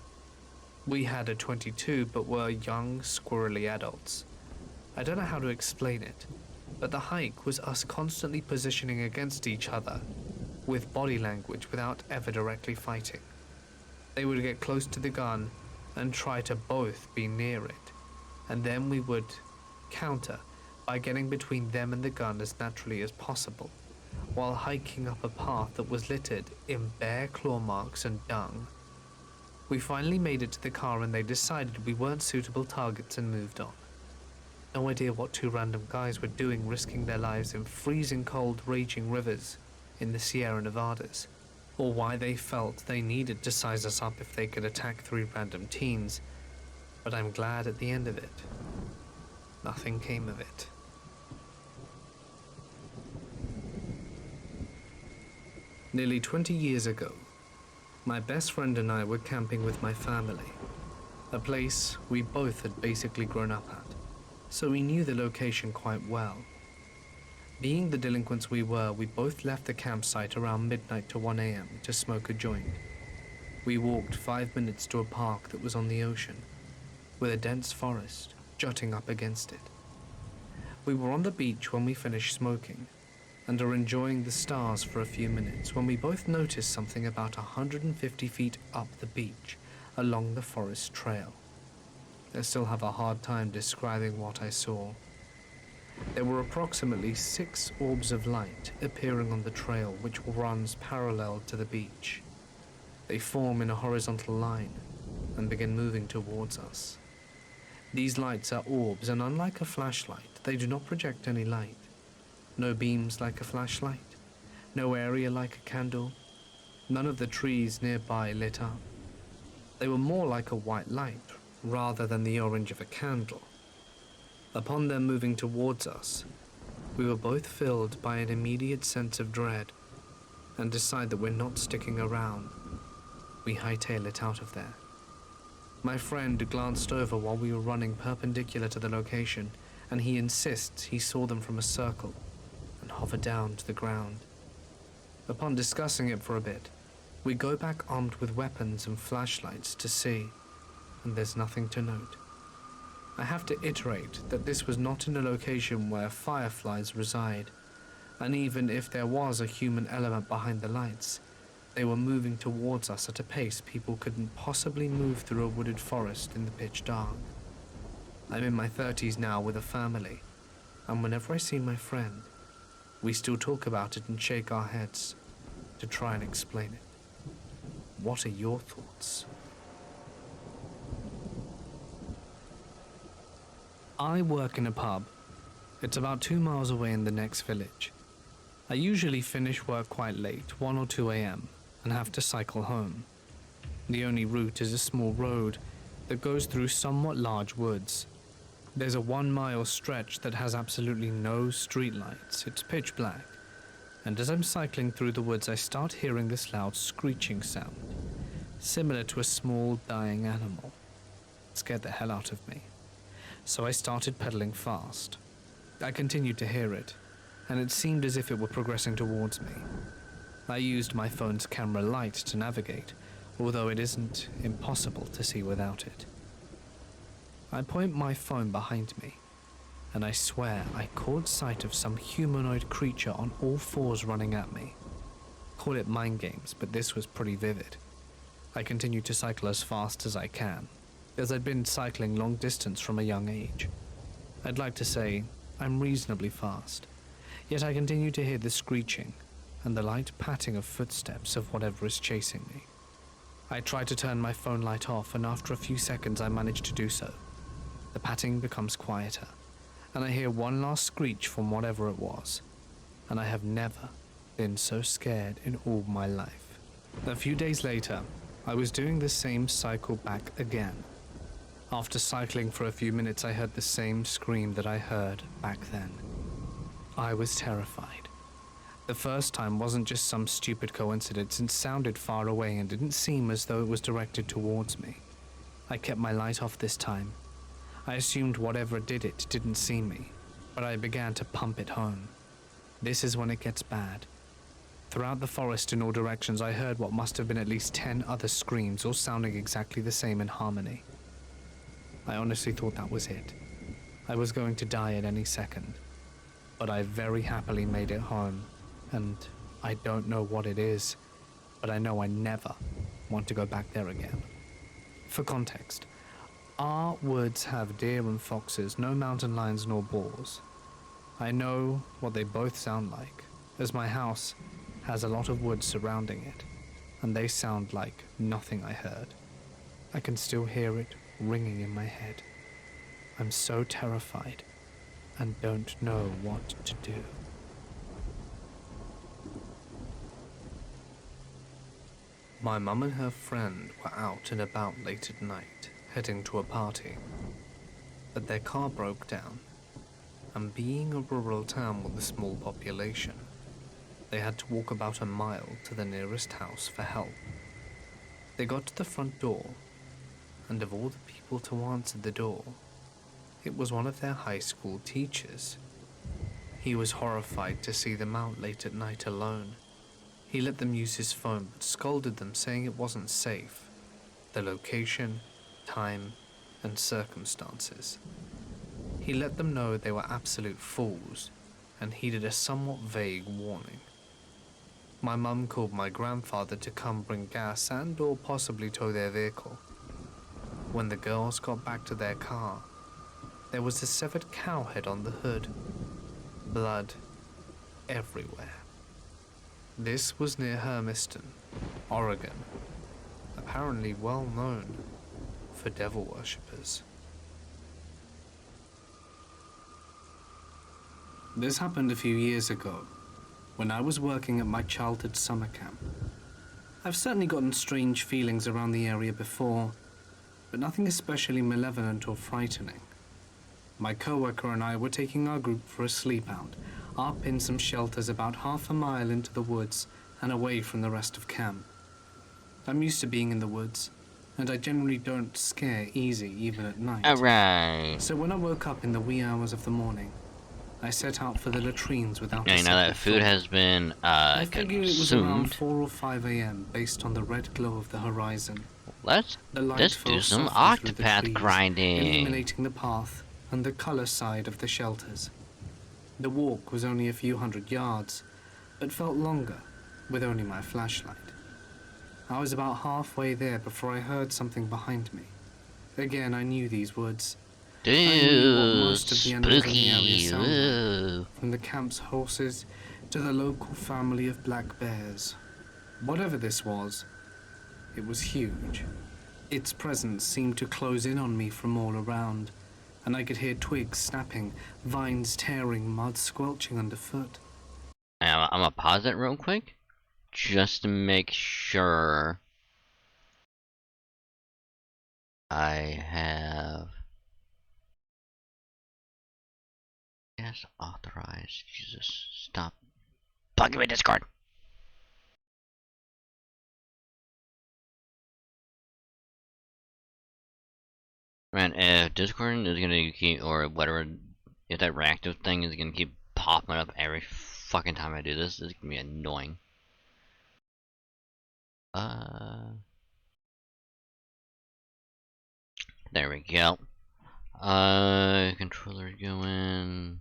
We had a .22 but were young, squirrely adults. I don't know how to explain it, but the hike was us constantly positioning against each other with body language without ever directly fighting. They would get close to the gun and try to both be near it, and then we would counter by getting between them and the gun as naturally as possible, while hiking up a path that was littered in bare claw marks and dung. We finally made it to the car and they decided we weren't suitable targets and moved on. No idea what 2 random guys were doing risking their lives in freezing cold raging rivers in the Sierra Nevadas, or why they felt they needed to size us up if they could attack 3 random teens, but I'm glad at the end of it, nothing came of it. Nearly 20 years ago, my best friend and I were camping with my family, a place we both had basically grown up at, so we knew the location quite well. Being the delinquents we were, we both left the campsite around midnight to 1 a.m. to smoke a joint. We walked 5 minutes to a park that was on the ocean, with a dense forest jutting up against it. We were on the beach when we finished smoking, and are enjoying the stars for a few minutes when we both noticed something about 150 feet up the beach along the forest trail. I still have a hard time describing what I saw. There were approximately 6 orbs of light appearing on the trail which runs parallel to the beach. They form in a horizontal line and begin moving towards us. These lights are orbs, and unlike a flashlight, they do not project any light. No beams like a flashlight, no area like a candle, none of the trees nearby lit up. They were more like a white light rather than the orange of a candle. Upon them moving towards us, we were both filled by an immediate sense of dread and decide that we're not sticking around. We hightail it out of there. My friend glanced over while we were running perpendicular to the location, and he insists he saw them from a circle and hover down to the ground. Upon discussing it for a bit, we go back armed with weapons and flashlights to see, and there's nothing to note. I have to iterate that this was not in a location where fireflies reside, and even if there was a human element behind the lights, they were moving towards us at a pace people couldn't possibly move through a wooded forest in the pitch dark. I'm in my 30s now with a family, and whenever I see my friend, we still talk about it and shake our heads to try and explain it. What are your thoughts? I work in a pub. It's about 2 miles away in the next village. I usually finish work quite late, 1 or 2 a.m., and have to cycle home. The only route is a small road that goes through somewhat large woods. There's a 1-mile stretch that has absolutely no streetlights. It's pitch black, and as I'm cycling through the woods, I start hearing this loud screeching sound, similar to a small dying animal. It scared the hell out of me, so I started pedaling fast. I continued to hear it, and it seemed as if it were progressing towards me. I used my phone's camera light to navigate, although it isn't impossible to see without it. I point my phone behind me, and I swear I caught sight of some humanoid creature on all fours running at me. Call it mind games, but this was pretty vivid. I continued to cycle as fast as I can, as I'd been cycling long distance from a young age. I'd like to say I'm reasonably fast, yet I continue to hear the screeching and the light patting of footsteps of whatever is chasing me. I try to turn my phone light off, and after a few seconds I manage to do so. The patting becomes quieter, and I hear one last screech from whatever it was, and I have never been so scared in all my life. A few days later, I was doing the same cycle back again. After cycling for a few minutes, I heard the same scream that I heard back then. I was terrified. The first time wasn't just some stupid coincidence. It sounded far away and didn't seem as though it was directed towards me. I kept my light off this time. I assumed whatever did it didn't see me, but I began to pump it home. This is when it gets bad. Throughout the forest in all directions, I heard what must have been at least 10 other screams, all sounding exactly the same in harmony. I honestly thought that was it. I was going to die at any second, but I very happily made it home, and I don't know what it is, but I know I never want to go back there again. For context, our woods have deer and foxes, no mountain lions nor boars. I know what they both sound like, as my house has a lot of woods surrounding it, and they sound like nothing I heard. I can still hear it ringing in my head. I'm so terrified and don't know what to do. My mum and her friend were out and about late at night, heading to a party. But their car broke down, and being a rural town with a small population, they had to walk about a mile to the nearest house for help. They got to the front door, and of all the people to answer the door, it was one of their high school teachers. He was horrified to see them out late at night alone. He let them use his phone, but scolded them, saying it wasn't safe. The location, time, and circumstances. He let them know they were absolute fools, and heeded a somewhat vague warning. My mum called my grandfather to come bring gas and or possibly tow their vehicle. When the girls got back to their car, there was a severed cow head on the hood. Blood everywhere. This was near Hermiston, Oregon, apparently well known for devil worshippers. This happened a few years ago, when I was working at my childhood summer camp. I've certainly gotten strange feelings around the area before, but nothing especially malevolent or frightening. My coworker and I were taking our group for a sleep out, up in some shelters about half a mile into the woods and away from the rest of camp. I'm used to being in the woods, and I generally don't scare easy even at night. Alright. So when I woke up in the wee hours of the morning, I set out for the latrines without a Okay, now that second food thought. has been I figured it was around consumed, 4 or 5 a.m. based on the red glow of the horizon. let's The light do fell some softly through the octopath trees, grinding. illuminating the path and the color side of the shelters. The walk was only a few hundred yards, but felt longer with only my flashlight. I was about halfway there before I heard something behind me. Again, I knew these woods. I knew what Dude, most of the animals in the area spooky. sound like, Ooh. from the camp's horses to the local family of black bears. Whatever this was, it was huge. Its presence seemed to close in on me from all around, and I could hear twigs snapping, vines tearing, mud squelching underfoot. Now, I'm gonna pause it real quick, just to make sure I have... Yes, authorized. Jesus, stop bugging me, Discord. Man, if Discord is gonna keep, or whatever, if that reactive thing is gonna keep popping up every fucking time I do this, it's gonna be annoying. There we go. Controller going.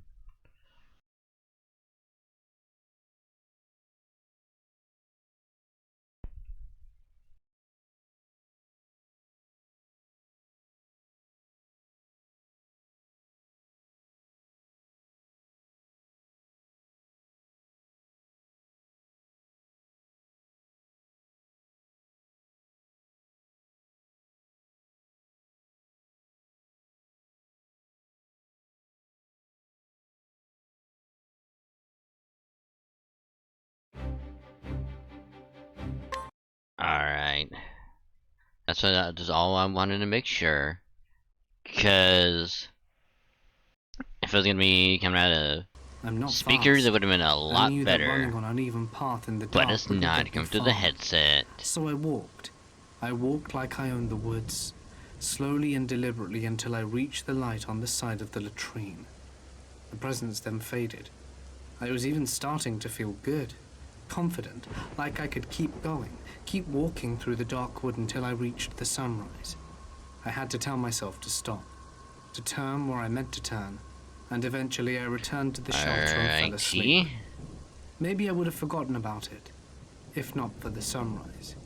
Alright. That's all I wanted to make sure. Cause if it was gonna be coming out of speakers, it would have been a lot better. On uneven path in the But dark it's not coming through the headset. So I walked. I walked like I owned the woods, slowly and deliberately until I reached the light on the side of the latrine. The presence then faded. I was even starting to feel good, confident, like I could keep going, keep walking through the dark wood until I reached the sunrise. I had to tell myself to stop, to turn where I meant to turn, and eventually I returned to the shelter and fell asleep. Maybe I would have forgotten about it, if not for the sunrise.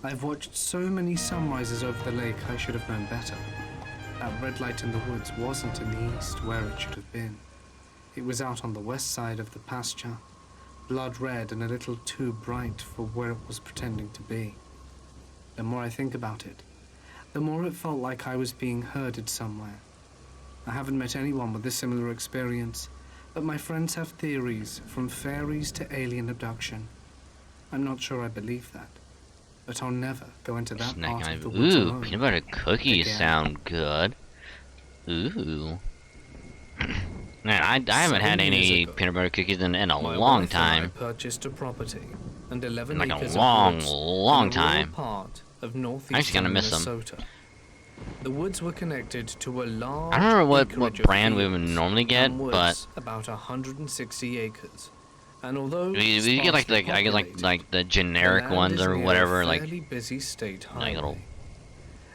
I've watched so many sunrises over the lake, I should have known better. That red light in the woods wasn't in the east where it should have been. It was out on the west side of the pasture, blood red and a little too bright for where it was pretending to be. The more I think about it, the more it felt like I was being herded somewhere. I haven't met anyone with a similar experience, but my friends have theories from fairies to alien abduction. I'm not sure I believe that, but I'll never go into that part of the woods alone. Ooh, peanut butter cookies Again. sound good. Ooh. Man, I haven't had any peanut butter cookies in a long time. I purchased a property and 11 Like a acres long, of woods long in a rural time. part of I'm northeastern actually gonna miss 'em. Minnesota. The woods were connected to a large I don't remember what acreage of brand we would fields normally get, and woods, but about 160 acres. And although we get like sparsely I get populated, like the the generic land ones is or near a whatever, like fairly busy state like little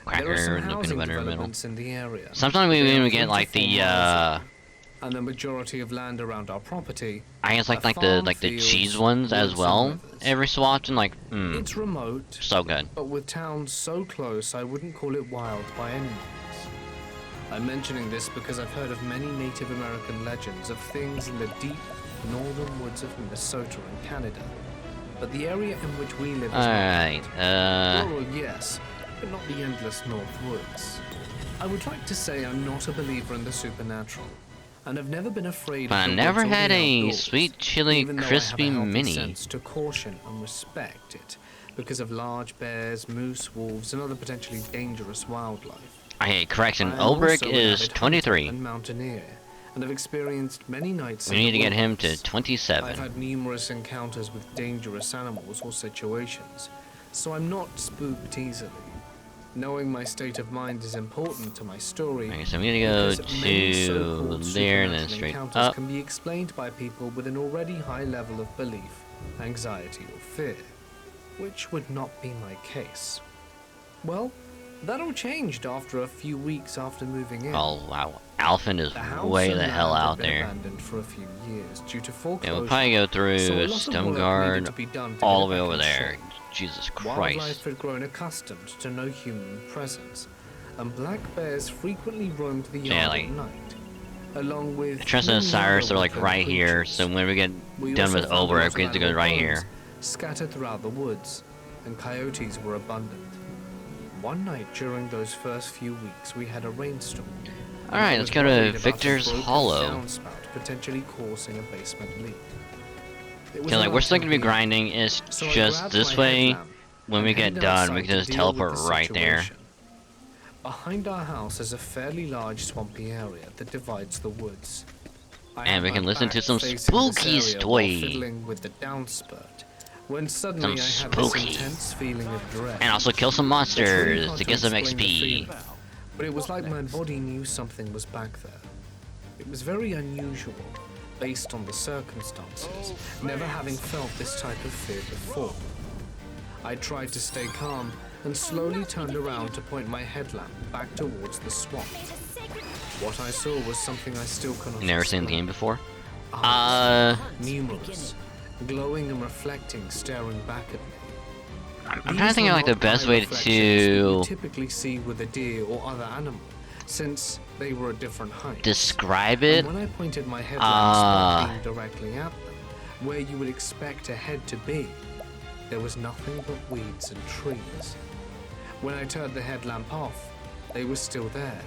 highway. There are some cracker and the housing peanut butter in the middle. developments in the area. Sometimes we They are even get 3 to like 4 the miles away, and the majority of land around our property I guess like are the farm cheese fields, ones as woods, well. and rivers. Every so often, like It's remote, so good. but with towns so close, I wouldn't call it wild by any means. I'm mentioning this because I've heard of many Native American legends of things in the deep northern woods of Minnesota and Canada. But the area in which we live is Alright, not rural, yes, but not the endless north woods. I would like to say I'm not a believer in the supernatural, and I've never been afraid but I of the never woods or had the a outdoors, sweet chili even though I have crispy a healthy mini. sense to caution and respect it because of large bears, moose, wolves, and other potentially dangerous wildlife. Okay, correction. I am Olberic also an is avid hunter 23. and mountaineer, and have experienced many nights We in need the to get him to wilderness. I've 27. had numerous encounters with dangerous animals or situations, so I'm not spooked easily. Knowing my state of mind is important to my story. Okay, so I'm gonna go because many to so-called there and then supernatural straight encounters up. can be explained by people with an already high level of belief, anxiety, or fear, which would not be my case. Well, that all changed after a few weeks after moving in. Oh wow, Alphen is The house way and the land hell had out been there. abandoned for a few years due to foreclosure. Yeah, we'll probably go through so a lot of Stone work Guard needed to be done to all get the it way back over in there. shape. Jesus Wildlife Christ. had grown accustomed to no human presence, and black bears frequently roamed the Yeah, yard like, at night, along with Tressa and many Cyrus other are like woodland right here, creatures. so when we get We done also with found a lot Olberic, of we have to go animal right bones here. scattered throughout the woods, and coyotes were abundant. One night during those first few weeks, we had a rainstorm. and Alright, I let's was go to worried about a Victor's broken Hollow. downspout potentially causing a basement leak. It was Okay, like around we're still gonna be 10 p.m., grinding, it's so I just grabbed this my way. headlamp When and we get headed done, outside we to can just deal with teleport the right there. situation. Behind our house is a fairly large swampy area that divides the woods. I And had we my can listen to back some facing this spooky area while story. fiddling with the downspurt, when suddenly Some I had this spooky. intense feeling of dread. And also kill some It's really monsters hard to get some explain the XP. feeling, but it was like my body knew something was back there. It was very unusual, based on the circumstances, never having felt this type of fear before. I tried to stay calm and slowly turned around to point my headlamp back towards the swamp. What I saw was something I still cannot Never seen the explain. game before. Numerous, glowing and reflecting, staring back at me. I'm trying to think of like the best way You to typically see with a deer or other animal, since they were at different heights. describe it. And when I pointed my headlamp beam directly at them, where you would expect a head to be, there was nothing but weeds and trees. When I turned the headlamp off, they were still there,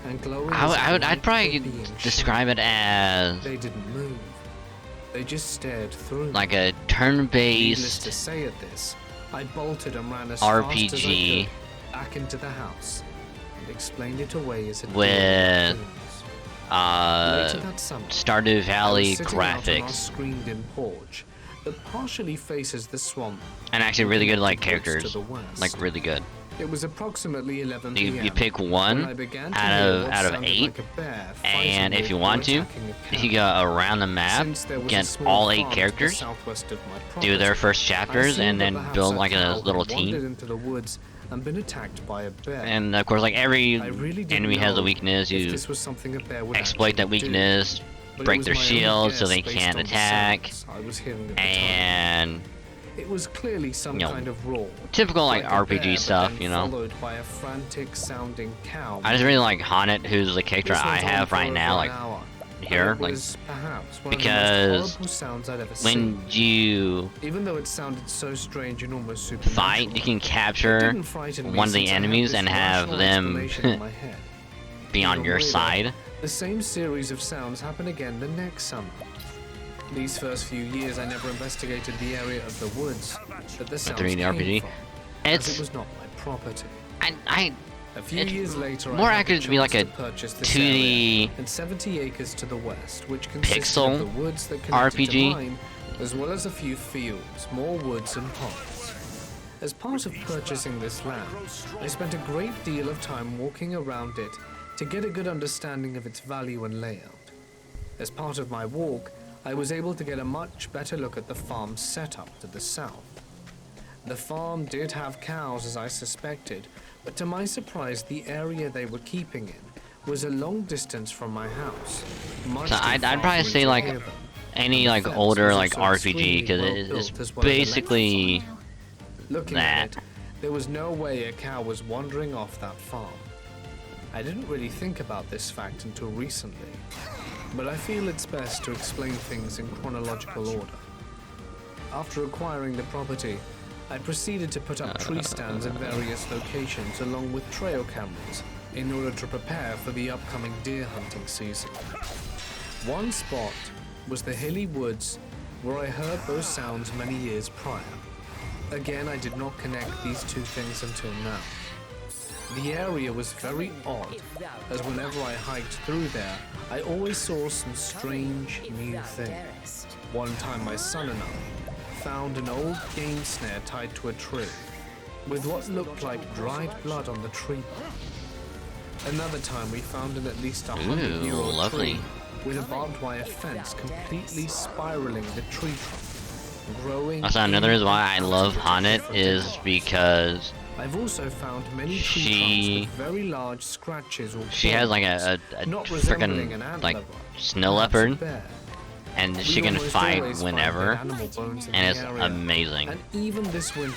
and glowing. I'd probably describe it as They didn't move. They just stared through. like a Needless to turn-based say at this, I bolted and ran as fast as I RPG could back into the house and explained it away as it with Later that summer, Stardew I Valley was sitting out on our graphics screened-in porch that partially faces the swamp. and actually really good like Close to characters, the west. like really good. It was approximately 11 You p.m. pick when one I began to out hear of what out of sounded 8, like a bear and fighting if you with want or to, attacking a cow. you go around the map, Since there was a get small all 8 farm to the characters, southwest of my do their property, first I chapters, assumed and that then perhaps build a like cow a had little wandered team. into the woods and been attacked by a bear. And of course, like every I really didn't enemy has a know weakness. if You this was something a bear would exploit that actually do, weakness, but it break was their my own shields so guess they based can't on the attack, sounds I was hearing at the time. and It was clearly some you know, kind of roar. typical like Like a RPG bear, but stuff, then you know. Followed by a frantic sounding cow. I just really like Haunted, who's the character This I went on have for right over now, an like hour, here, and it like was perhaps one of the because most horrible sounds I'd ever seen. when you Even though it sounded so strange and almost fight, supernatural, you can it capture didn't frighten me one of the since I had enemies this and have rational them explanation in my head. be on Even your later, side. The same series of sounds happened again the next summer. These first few years, I never investigated the area of the woods that the sounds 3D came RPG. from, as It's it was not my property. I A few it's years later, more I had accurate the to be like chance a to purchase this 2D area and 70 acres to the west, which consisted pixel of the woods that connected RPG. to mine, as well as a few fields, more woods and ponds. As part of purchasing this land, I spent a great deal of time walking around it to get a good understanding of its value and layout. As part of my walk, I was able to get a much better look at the farm's setup to the south. The farm did have cows, as I suspected, but to my surprise, the area they were keeping in was a long distance from my house. much So too I'd far probably for me say to like hear them. any And the like fence older was like also RPG, because extremely it's well-built as well as basically Looking that. at it, there was no way a cow was wandering off that farm. I didn't really think about this fact until recently, but I feel it's best to explain things in chronological order. After acquiring the property, I proceeded to put up tree stands in various locations along with trail cameras in order to prepare for the upcoming deer hunting season. One spot was the hilly woods where I heard those sounds many years prior. Again, I did not connect these two things until now. The area was very odd, as whenever I hiked through there, I always saw some strange new things. One time my son and I found an old game snare tied to a tree, with what looked like dried blood on the tree bark. Another time we found an at least 100-year-old lovely. tree with a barbed wire fence completely spiraling the tree trunk, growing. that's another reason why I love Haunted is because I've also found many tree she- trunks with very large scratches or she has like a not resembling an freaking antler like bone, snow perhaps a leopard, bear. and We she can almost fight always find whenever, dead animal bones in and the it's area. amazing. And even this winter,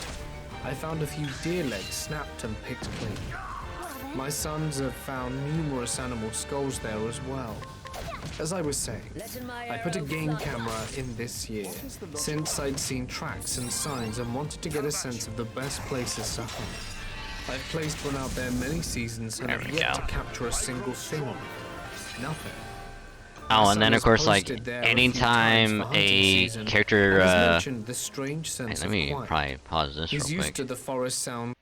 I found a few deer legs snapped and picked clean. My sons have found numerous animal skulls there as well. As I was saying, I put a game camera in this year, since I'd seen tracks and signs and wanted to get a sense of the best places to hunt. I've placed one out there many seasons and There have we yet go. to capture a single thing on it. Nothing. Oh, My and then son of has course, like posted there a few anytime times for hunting a season, character, and has mentioned the strange hey, sense let of me quiet. probably pause this He's real used quick. to the forest sound.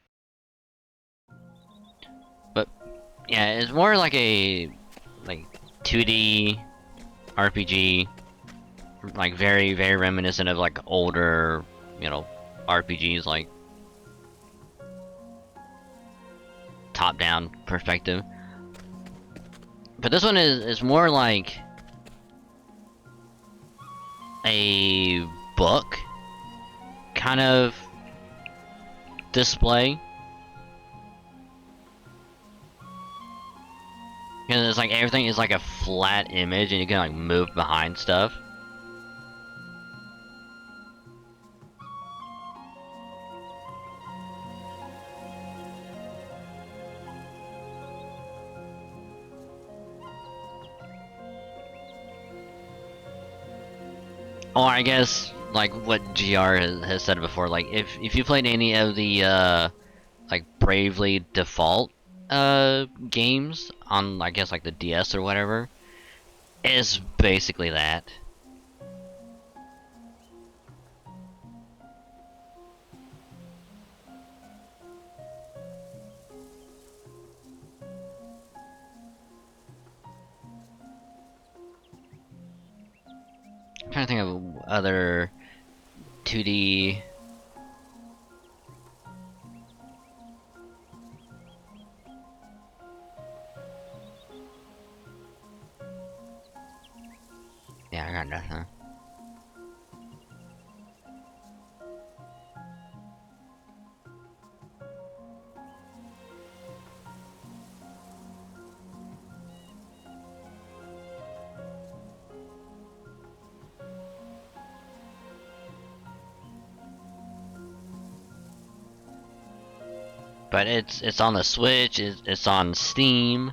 But yeah, it's more like a 2D RPG, like very reminiscent of like older, you know, RPGs, like top-down perspective. But this one is more like a book kind of display. Because it's like everything is like a flat image and you can like move behind stuff. Or I guess, like what GR has said before, like if you played any of the like Bravely Default games on, I guess, like the DS or whatever, it's basically that. I'm trying to think of other 2D. Yeah, I got nothing. But it's on the Switch. It's on Steam.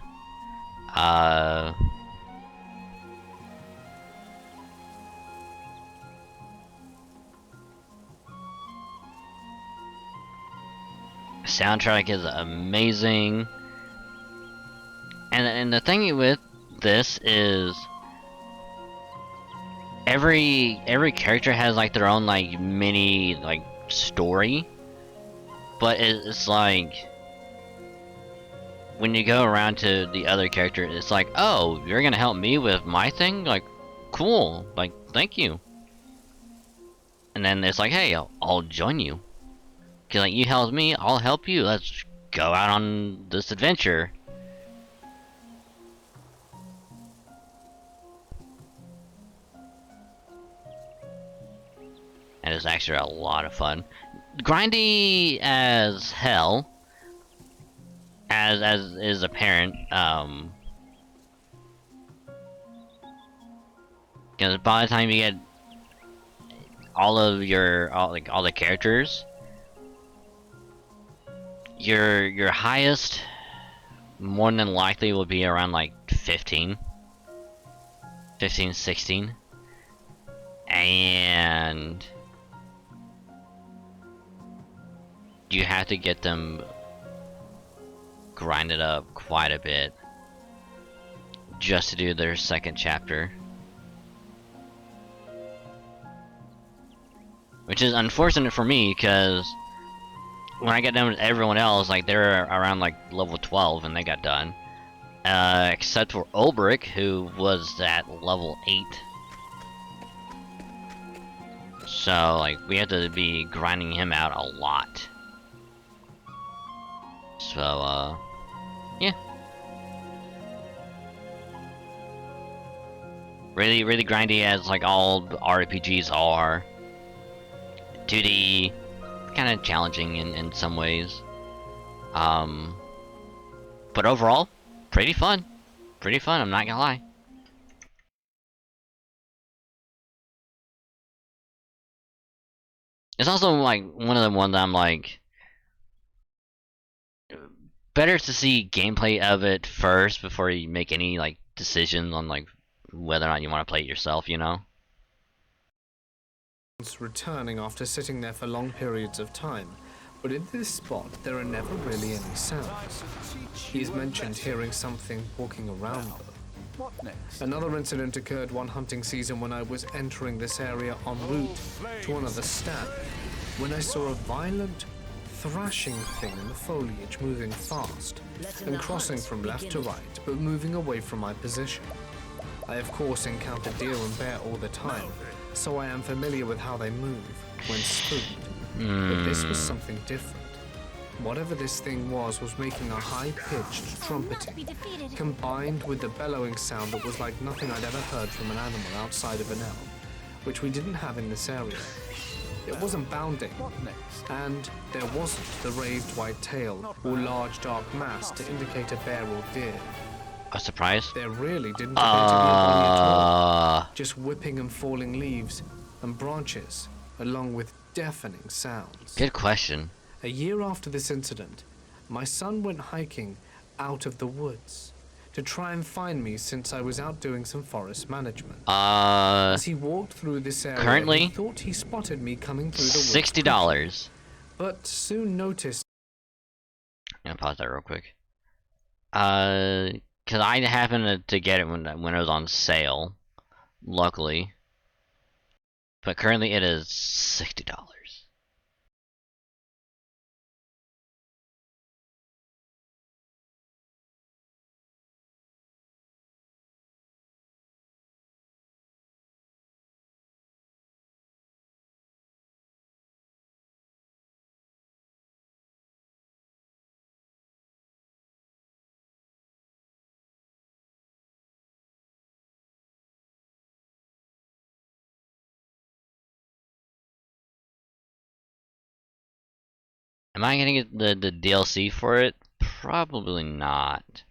Soundtrack is amazing. And the thing with this is every character has like their own like mini like story. But it's like when you go around to the other character, it's like, oh, you're gonna help me with my thing? Like, cool. Like, thank you. And then it's like, hey, I'll join you. Cause like you helped me, I'll help you. Let's go out on this adventure. And it's actually a lot of fun. Grindy as hell, as is apparent. Because by the time you get all of your all the characters, your highest more than likely will be around like 15, 16, and you have to get them grinded up quite a bit just to do their second chapter. Which is unfortunate for me, because when I got done with everyone else, like they're around like level 12 and they got done. Except for Olberic, who was at level 8. So like we have to be grinding him out a lot. So, yeah. Really, really grindy as like all RPGs are. 2D, kind of challenging in some ways. But overall, pretty fun. Pretty fun, I'm not gonna lie. It's also like one of the ones I'm like, better to see gameplay of it first before you make any like decisions on like whether or not you want to play it yourself, you know? Returning after sitting there for long periods of time, but in this spot there are never really any sounds. He's mentioned hearing something walking around though. What next? Another incident occurred one hunting season when I was entering this area en route to another stab, when I saw a violent thrashing thing in the foliage moving fast and crossing from left to right, but moving away from my position. I of course encounter deer and bear all the time, so I am familiar with how they move when spooked. But this was something different. Whatever this thing was making a high-pitched trumpeting, combined with the bellowing sound that was like nothing I'd ever heard from an animal outside of an elm, which we didn't have in this area. It wasn't bounding, and there wasn't the raised white tail or large dark mass to indicate a bear or deer. A surprise? There really didn't appear to be a bully at all. Uh, Just whipping and falling leaves and branches, along with deafening sounds. Good question. A year after this incident, my son went hiking out of the woods to try and find me since I was out doing some forest management. As he walked through this area, currently, he thought he spotted me coming through the woods. $60. But soon noticed. I'm gonna pause that real quick. Cause I happened to get it when it was on sale, luckily. But currently it is $60. Am I gonna get the DLC for it? Probably not.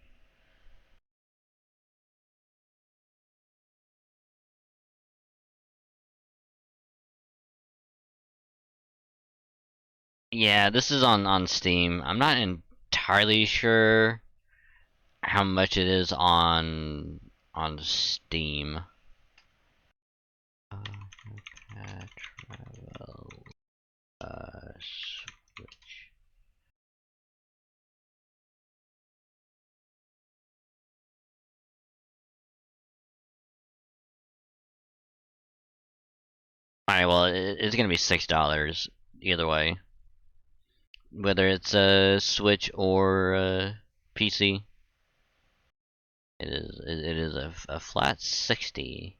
Yeah, this is on Steam. I'm not entirely sure how much it is on Steam. Switch. Alright, well, it's gonna be $6 either way. Whether it's a Switch or a PC. It is a flat 60.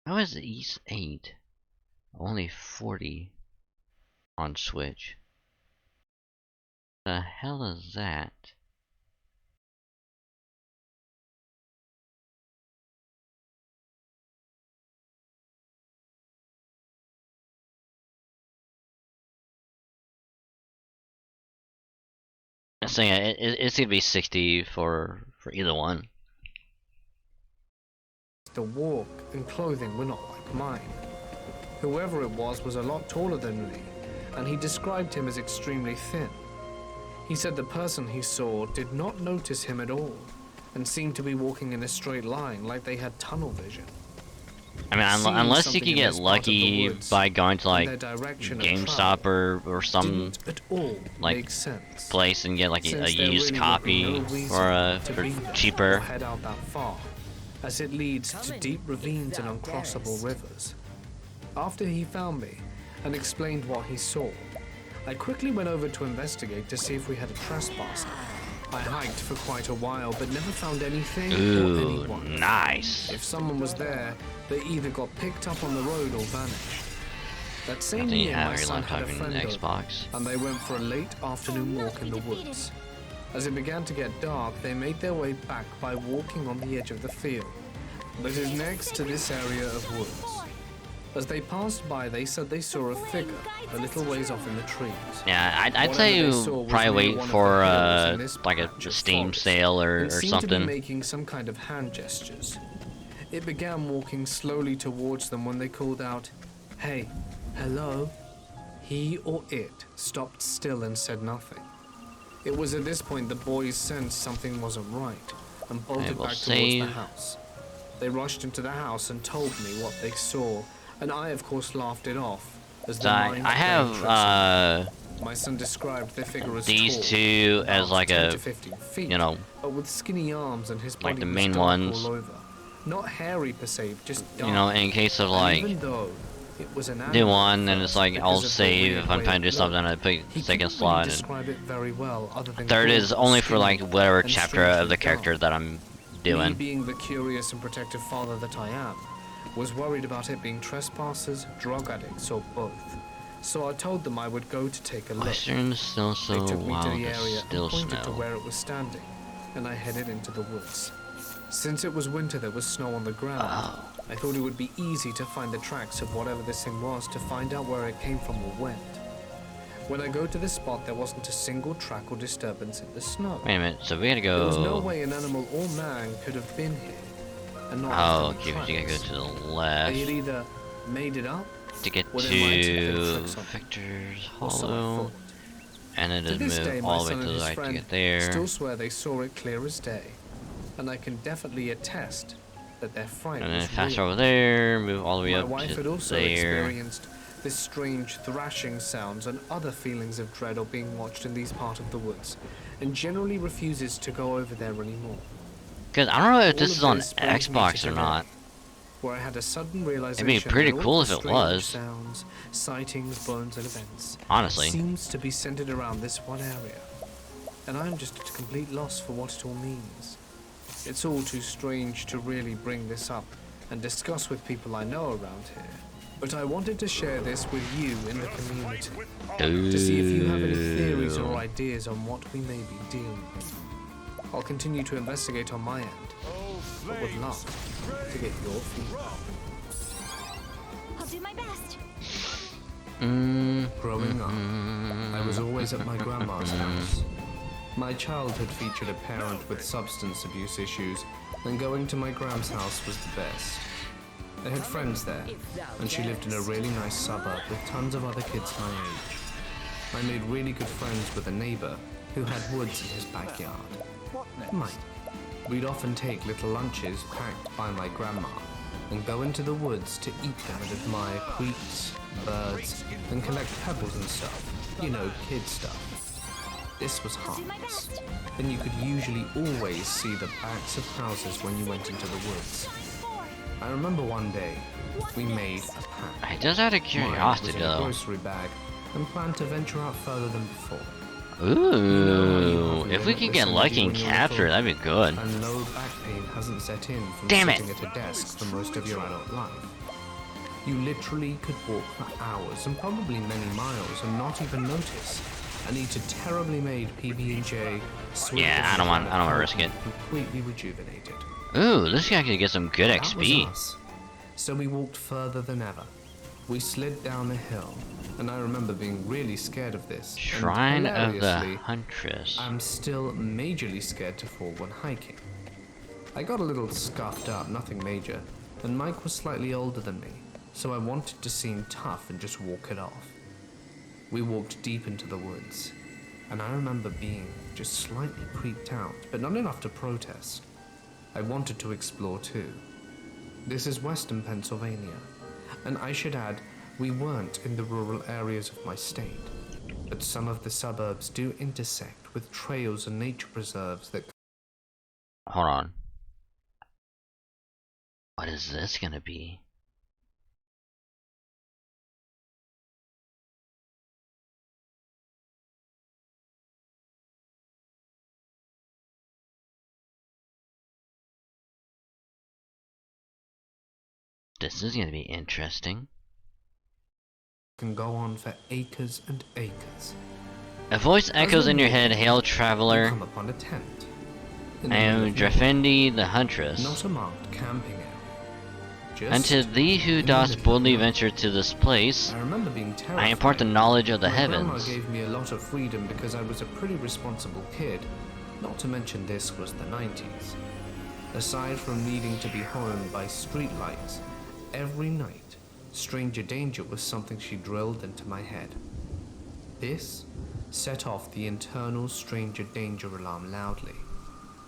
How is East 8 only 40 on Switch? The hell is that? So yeah, it's gonna be 60 for either one. The walk and clothing were not like mine. Whoever it was a lot taller than me, and he described him as extremely thin. He said the person he saw did not notice him at all, and seemed to be walking in a straight line like they had tunnel vision. I mean, unless you can get lucky by going to like GameStop or some like place and get like a used copy for cheaper. Head out that far, as it leads to deep ravines and uncrossable rivers. After he found me and explained what he saw, I quickly went over to investigate to see if we had a trespasser. I hiked for quite a while, but never found anything or anyone. Nice. If someone was there, they either got picked up on the road or vanished. That same year, my son had a friend over, and they went for a late afternoon walk in the woods. As it began to get dark, they made their way back by walking on the edge of the field that is next to this area of woods. As they passed by, they said they saw a figure a little ways off in the trees. Yeah, I'd say you probably wait for like a Steam sale or something. something. To be making some kind of hand gestures. It began walking slowly towards them when they called out, "Hey, hello." He or it stopped still and said nothing. It was at this point the boys sensed something wasn't right and bolted back towards the house. They rushed into the house and told me what they saw, and I of course laughed it off. As the I have my son described the figure as these tall, two as like a, 15 feet, you know, but with skinny arms and his body like the was main dark ones. all over. Not hairy per se, just dark. You know, in case of like do one, and it's like I'll save if I'm trying to do something. I pick second slot, and third is only for like whatever chapter of the character that I'm doing. Me, being the curious and protective father that I am, was worried about it being trespassers, drug addicts, or both. So I told them I would go to take a look. Western's still so they took me wild. to the area Still and pointed snow. to where it was standing, and I headed into the woods. Since it was winter, there was snow on the ground. Oh. I thought it would be easy to find the tracks of whatever this thing was to find out where it came from or went. When I go to the spot, there wasn't a single track or disturbance in the snow. Wait a minute, so we gotta go... There was no way an animal or man could have been here. And not Oh, left any okay, but you gotta go tracks. to the They had left either made it up, to get or they might have played to tricks on me, Victor's or so I Hollow. thought. And then To just this day, move my all the way son to and the his right to friend get there. still swear they saw it clear as day, and I can definitely attest that their fright And then was fast real. over there, move all the way My up wife to had also there. experienced this strange thrashing sounds and other feelings of dread of being watched in these parts of the woods, and generally refuses to go over there anymore. Because I don't know if All this of is on this brings me to Xbox or today, not. where I had a sudden realization It'd be pretty that all cool the if it strange was. sounds, sightings, bones, and events Honestly. seems to be centered around this one area, and I'm just at a complete loss for what it all means. It's all too strange to really bring this up and discuss with people I know around here, but I wanted to share this with you in the community to see if you have any theories or ideas on what we may be dealing with. I'll continue to investigate on my end, but would love to get your feedback. I'll do my best. Growing up, I was always at my grandma's house. My childhood featured a parent with substance abuse issues, and going to my gram's house was the best. I had friends there, and she lived in a really nice suburb with tons of other kids my age. I made really good friends with a neighbor who had woods in his backyard. Mike. We'd often take little lunches packed by my grandma and go into the woods to eat them and admire creeks, birds, and collect pebbles and stuff. You know, kid stuff. This was harmless, and you could usually always see the backs of houses when you went into the woods. I remember one day, we made a pact. Just out of Mine curiosity was in a though. grocery bag and planned to venture out further than before. Ooh, if we can get lucky and capture, that'd be good. And low back pain hasn't set in from Damn it. sitting at a desk for most of your adult life. You literally could walk for hours and probably many miles and not even notice. And eat a terribly made PB&J. Yeah, I don't want to risk it. Completely rejuvenated. Ooh, this guy could get some good That was XP. us. So we walked further than ever. We slid down a hill, and I remember being really scared of this. and Shrine of the hilariously, Huntress. I'm still majorly scared to fall when hiking. I got a little scuffed up, nothing major, and Mike was slightly older than me, so I wanted to seem tough and just walk it off. We walked deep into the woods, and I remember being just slightly creeped out, but not enough to protest. I wanted to explore too. This is western Pennsylvania, and I should add, we weren't in the rural areas of my state, but some of the suburbs do intersect with trails and nature preserves that... Hold on. What is this gonna be? This is gonna be interesting. can go on for acres and acres. A voice echoes in your head, "Hail, You traveler. come upon a tent. In I the middle am of nowhere. Drafendi the Huntress. Not a marked camping area. Just Unto thee who in the dost middle of boldly nowhere. venture to this place, I remember being terrified. I impart the knowledge of the My grandma heavens." gave me a lot of freedom because I was a pretty responsible kid. Not to mention this was the 90s. Aside from needing to be home by streetlights, every night, stranger danger was something she drilled into my head. This set off the internal stranger danger alarm loudly,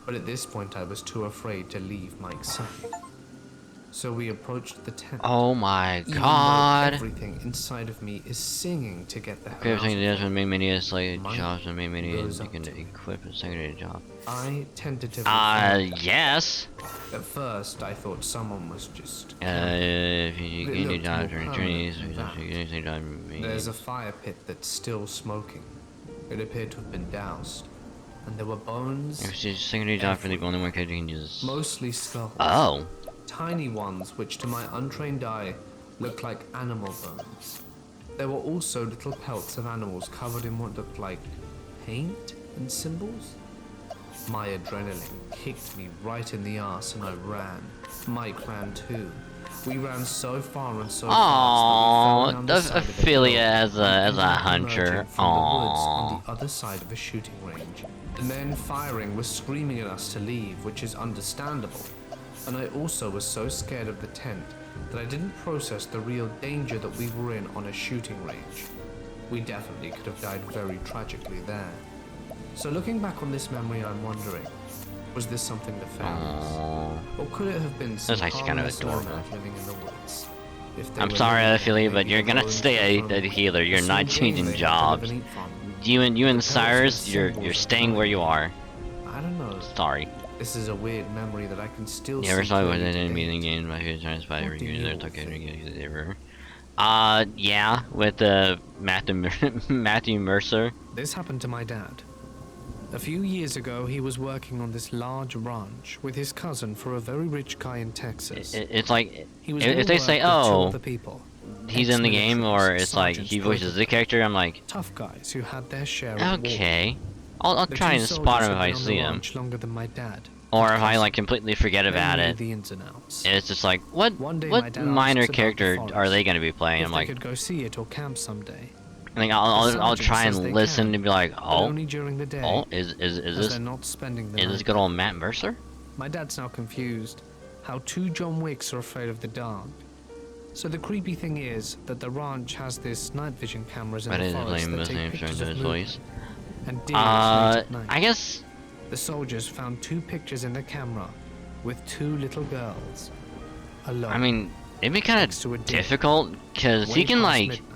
but at this point I was too afraid to leave Mike's side. So we approached the tent. Oh my Even though god. everything inside of me is singing to get the hell Okay, out everything of does here. with main menu is like Mike jobs and main menu goes you up can to me. equip a secondary job. I tentatively followed. Yes. At first, I thought someone was just... If you It get any looked jobs more or permanent trees, than that. you can say job. There's a fire pit that's still smoking. It appeared to have been doused. And there were bones, If it's a secondary job for the only one code you can use. mostly skulls. Oh. Tiny ones which to my untrained eye looked like animal bones. There were also little pelts of animals covered in what looked like paint and symbols. My adrenaline kicked me right in the arse and I ran. Mike ran too. We ran so far and so Aww, fast that we fell down the side of a Ophelia hill as and a ended up hunter. emerging from the woods on Aww. the other side of a shooting range. The men firing were screaming at us to leave, which is understandable. And I also was so scared of the tent that I didn't process the real danger that we were in on a shooting range. We definitely could have died very tragically there. So looking back on this memory, I'm wondering, was this something nefarious? Aww. Or could it have been some That's actually kind of harmless adorable. nomad living in the woods? If they I'm were sorry, living in Ophelia, but maybe you're the gonna lone stay Hill a healer. You're Some not game changing they had to jobs. live and eat from. You and The Cyrus, pellets you're with symbols staying of where you are. I don't know. Sorry. This is a weird memory that I can still You ever see saw what clearly an enemy today. in the game by who's trying to spy What do you every yeah, with Matthew Mercer. This happened to my dad. A few years ago, he was working on this large ranch with his cousin for a very rich guy in Texas. It's like He was if gonna they work say, with two "Oh, other people, he's in the game," or ex-militaries, it's like sergeants, he both voices of the them. character, I'm like, Tough guys who had their share of war. okay, I'll The try two and spot soldiers him if had I been on see the him, ranch longer than my dad. or if I like completely forget They about knew it. the ins and outs. It's just like, what One day my what dad minor asks about the character forest, are they gonna be playing? if I'm they like, could go see it or camp someday. I think The I'll sergeant try says they and listen can, and be like, but oh, only during the day, oh, is as this they're not spending the is this night. good old Matt Mercer? My dad's now confused. How two John Wicks are afraid of the dark. So the creepy thing is that the ranch has this night vision cameras in But the it is forest lame, that this take name pictures showing of his voice. movement and deer late at night. I guess The soldiers found two pictures in the camera with two little girls alone. I mean it'd be kind next to a of deer, difficult because way he can past like midnight.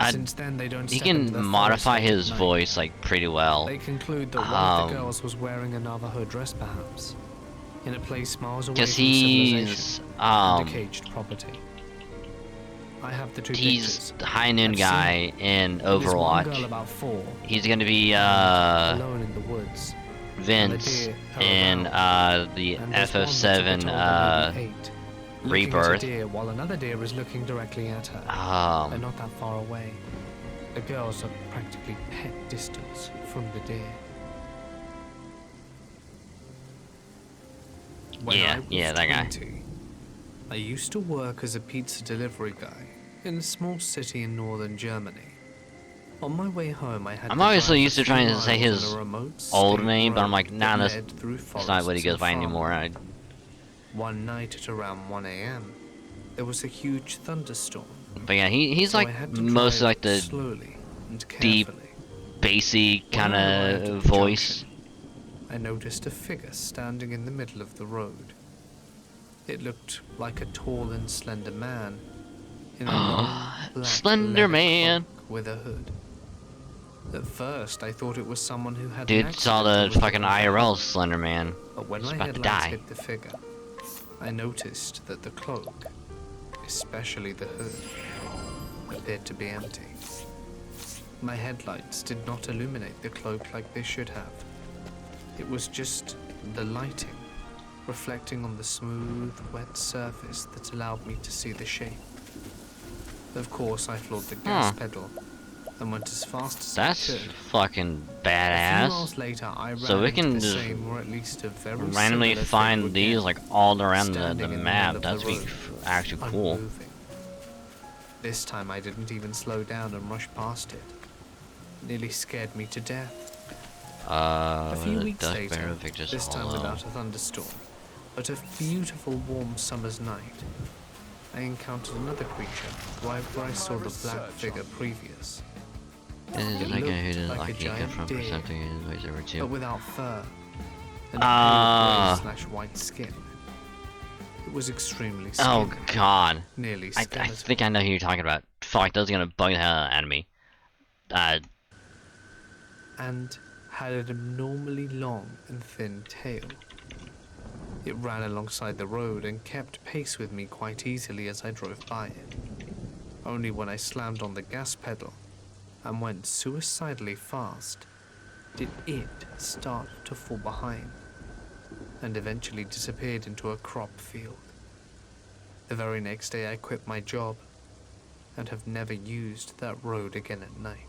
I- Since then they don't he step into the can forest modify late at his night. voice like pretty well. They conclude that one of the Um, girls was wearing a Navajo dress, perhaps, in a place miles away Because from he's civilization and a caged property. I have the two he's pictures. the high noon I've seen guy it. in There's one girl Overwatch. about 4, He's gonna be alone in the woods. Vince deer are in around. the And there's one that's FF7 a bit older, maybe 8, looking Rebirth. at a deer while another deer is looking directly at her. They're not that far away. The girls are practically pet distance from the deer. When Yeah, I was yeah, that guy. 20, I used to work as a pizza delivery guy in a small city in northern Germany. On my way home, I had I'm to obviously drive a used to few trying to say miles his on a remote old state name, but I'm road like, nah, that that's led through not what he forests goes and by anymore. farmland. One night at around 1 a.m., there was a huge thunderstorm. But yeah, he's So I like had to mostly drive like the slowly and deep, carefully. bassy When kind I arrived at of the voice. junction, I noticed a figure standing in the middle of the road. It looked like a tall and slender man in a long black Slender leather man. cloak with a hood. At first, I thought it was someone who had an Dude saw accident the and was fucking looking back. IRL Slender Man. But when He's my about to headlights die. hit the figure, I noticed that the cloak, especially the hood, appeared to be empty. My headlights did not illuminate the cloak like they should have. It was just the lighting reflecting on the smooth, wet surface that allowed me to see the shape. Of course, I floored the gas pedal and went as fast as That's I could. fucking A few badass. miles later, I ran So we into can the just same, or at least a very Randomly similar find figure these again, like all around the standing in the map. middle of That's the road, actually cool. unmoving. This time I didn't even slow down and rush past it. It nearly scared me to death. A few weeks Duck later, Barrel Pictures this time Hollow. without a thunderstorm, but a beautiful warm summer's night, I encountered another creature right where I saw the black figure previous, This is It like a looked who doesn't like a like it giant from deer, something in ways over but two. without fur, and Ah. pale gray/white skin. It was extremely Oh skinny, god. nearly I skeletal. think I know who you're talking about. Fuck, that's gonna bug the hell out of me. And had an abnormally long and thin tail. It ran alongside the road and kept pace with me quite easily as I drove by it. Only when I slammed on the gas pedal and went suicidally fast did it start to fall behind and eventually disappeared into a crop field. The very next day I quit my job and have never used that road again at night.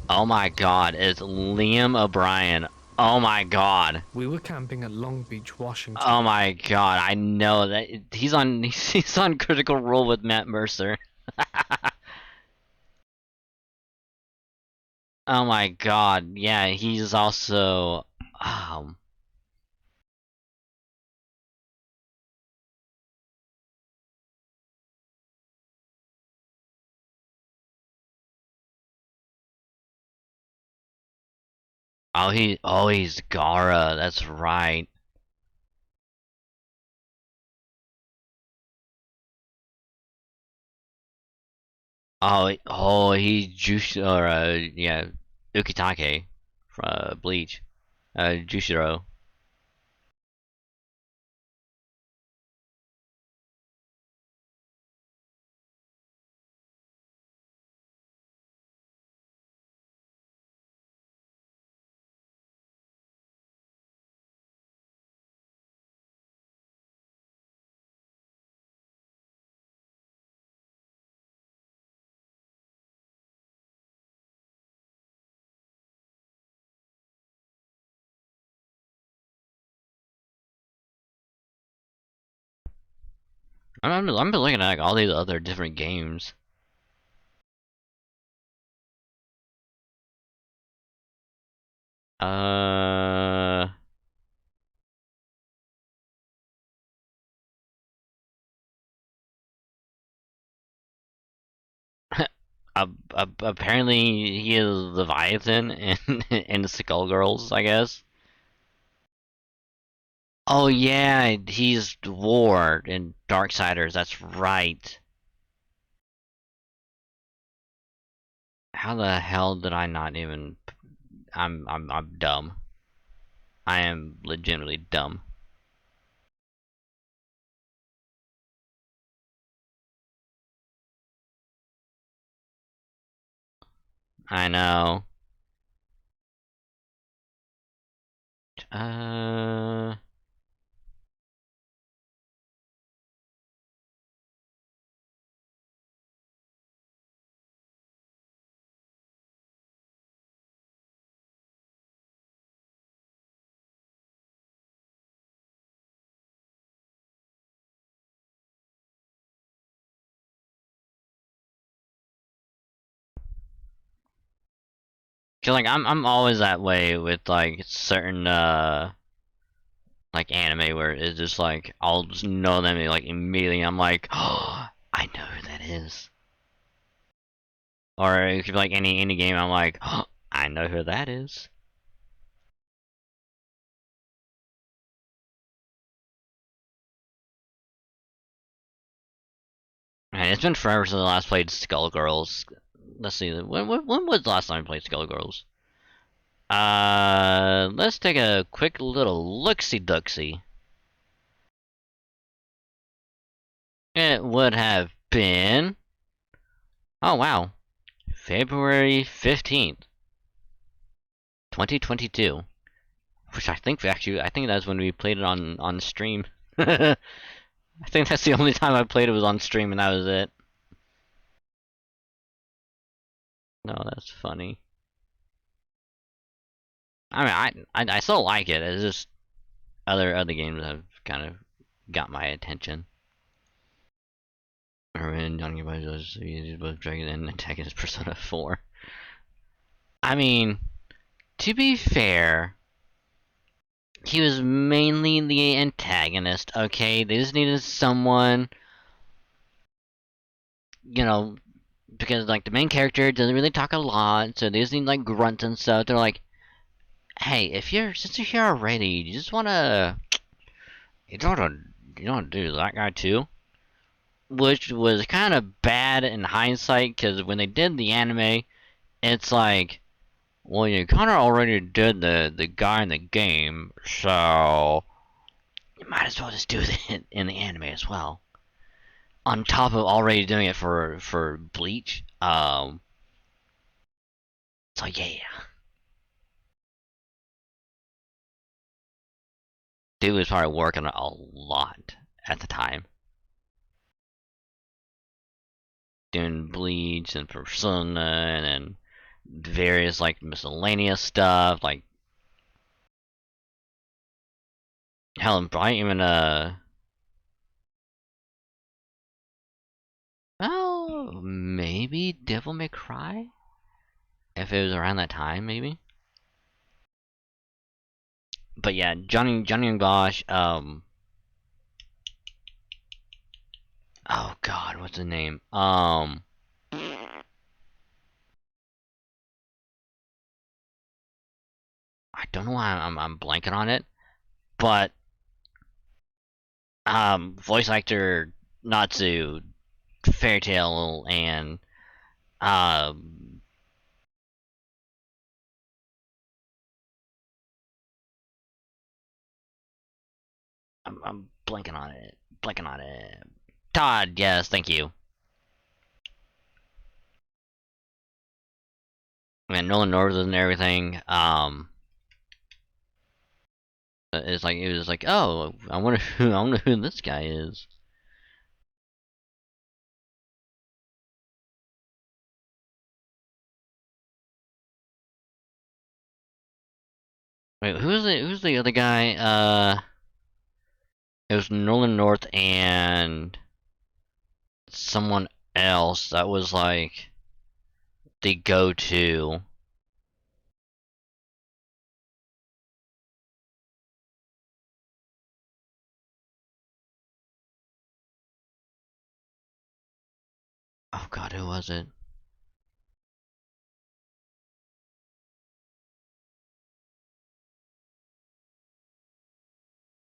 Oh my god, it's Liam O'Brien Oh my god. We were camping at Long Beach, Washington. Oh my god, I know that he's on he's on Critical Role with Matt Mercer. Oh my god, yeah, he's also he's Gara, that's right. He's yeah, Ukitake from Bleach. Jushiro. I'm looking at like all these other different games. Uh, apparently he is Leviathan in Skullgirls, I guess. Oh yeah, he's Ward in Darksiders. That's right. How the hell did I not even? I'm dumb. I am legitimately dumb. I know. Uh. Cause like I'm always that way with like certain like anime where it's just like I'll just know them like immediately. I'm like, oh, I know who that is. Or it could be like any game. I'm like, oh, I know who that is. Man, it's been forever since I last played Skullgirls. Let's see, when was the last time I played Skullgirls? Let's take a quick little look-see-ducksy. It would have been, oh wow, February 15th, 2022. Which I think I think that's when we played it on stream. I think that's the only time I played it was on stream, and that was it. No, that's funny. I mean, I still like it. It's just other games have kind of got my attention. Or when Johnny was both Dragon and Antagonist Persona 4. I mean, to be fair, he was mainly the antagonist, okay? They just needed someone, you know, because like the main character doesn't really talk a lot, so they just need like grunts and stuff. They're like, hey, since you're here already, you just wanna you don't wanna do that guy too? Which was kind of bad in hindsight, because when they did the anime, it's like, well, you kind of already did the guy in the game, so you might as well just do it in the anime as well. On top of already doing it for Bleach, so yeah, dude was probably working a lot at the time, doing Bleach and Persona and then various like miscellaneous stuff, like Hell, and probably even oh, maybe Devil May Cry, if it was around that time, maybe. But yeah, Johnny and Bosch. Oh God, what's the name? I don't know why I'm blanking on it, but voice actor Natsu, Fairy Tail, and um, I'm blanking on it. Todd, yes, thank you. And Nolan North and everything. It's like it was like, oh, I wonder who this guy is. Wait, who's the other guy? It was Nolan North and someone else that was like the go-to. Oh God, who was it?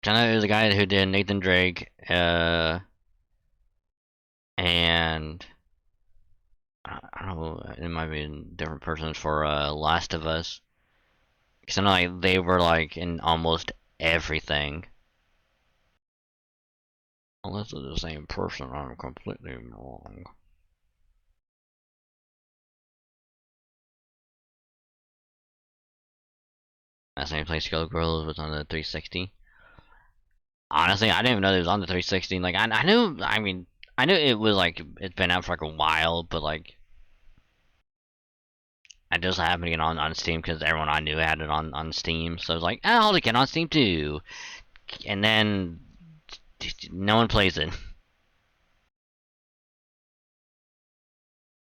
I know it was the guy who did Nathan Drake, and I don't know, it might be different persons for Last of Us. Cause I know like they were like in almost everything. Unless it's the same person, I'm completely wrong. That same place Skull Girls was on the 360. Honestly, I didn't even know it was on the 360. Like, I knew, I mean, I knew it was like, it's been out for like a while, but like, I just happened to get on Steam because everyone I knew had it on Steam. So I was like, oh, I'll get on Steam too. And then, no one plays it.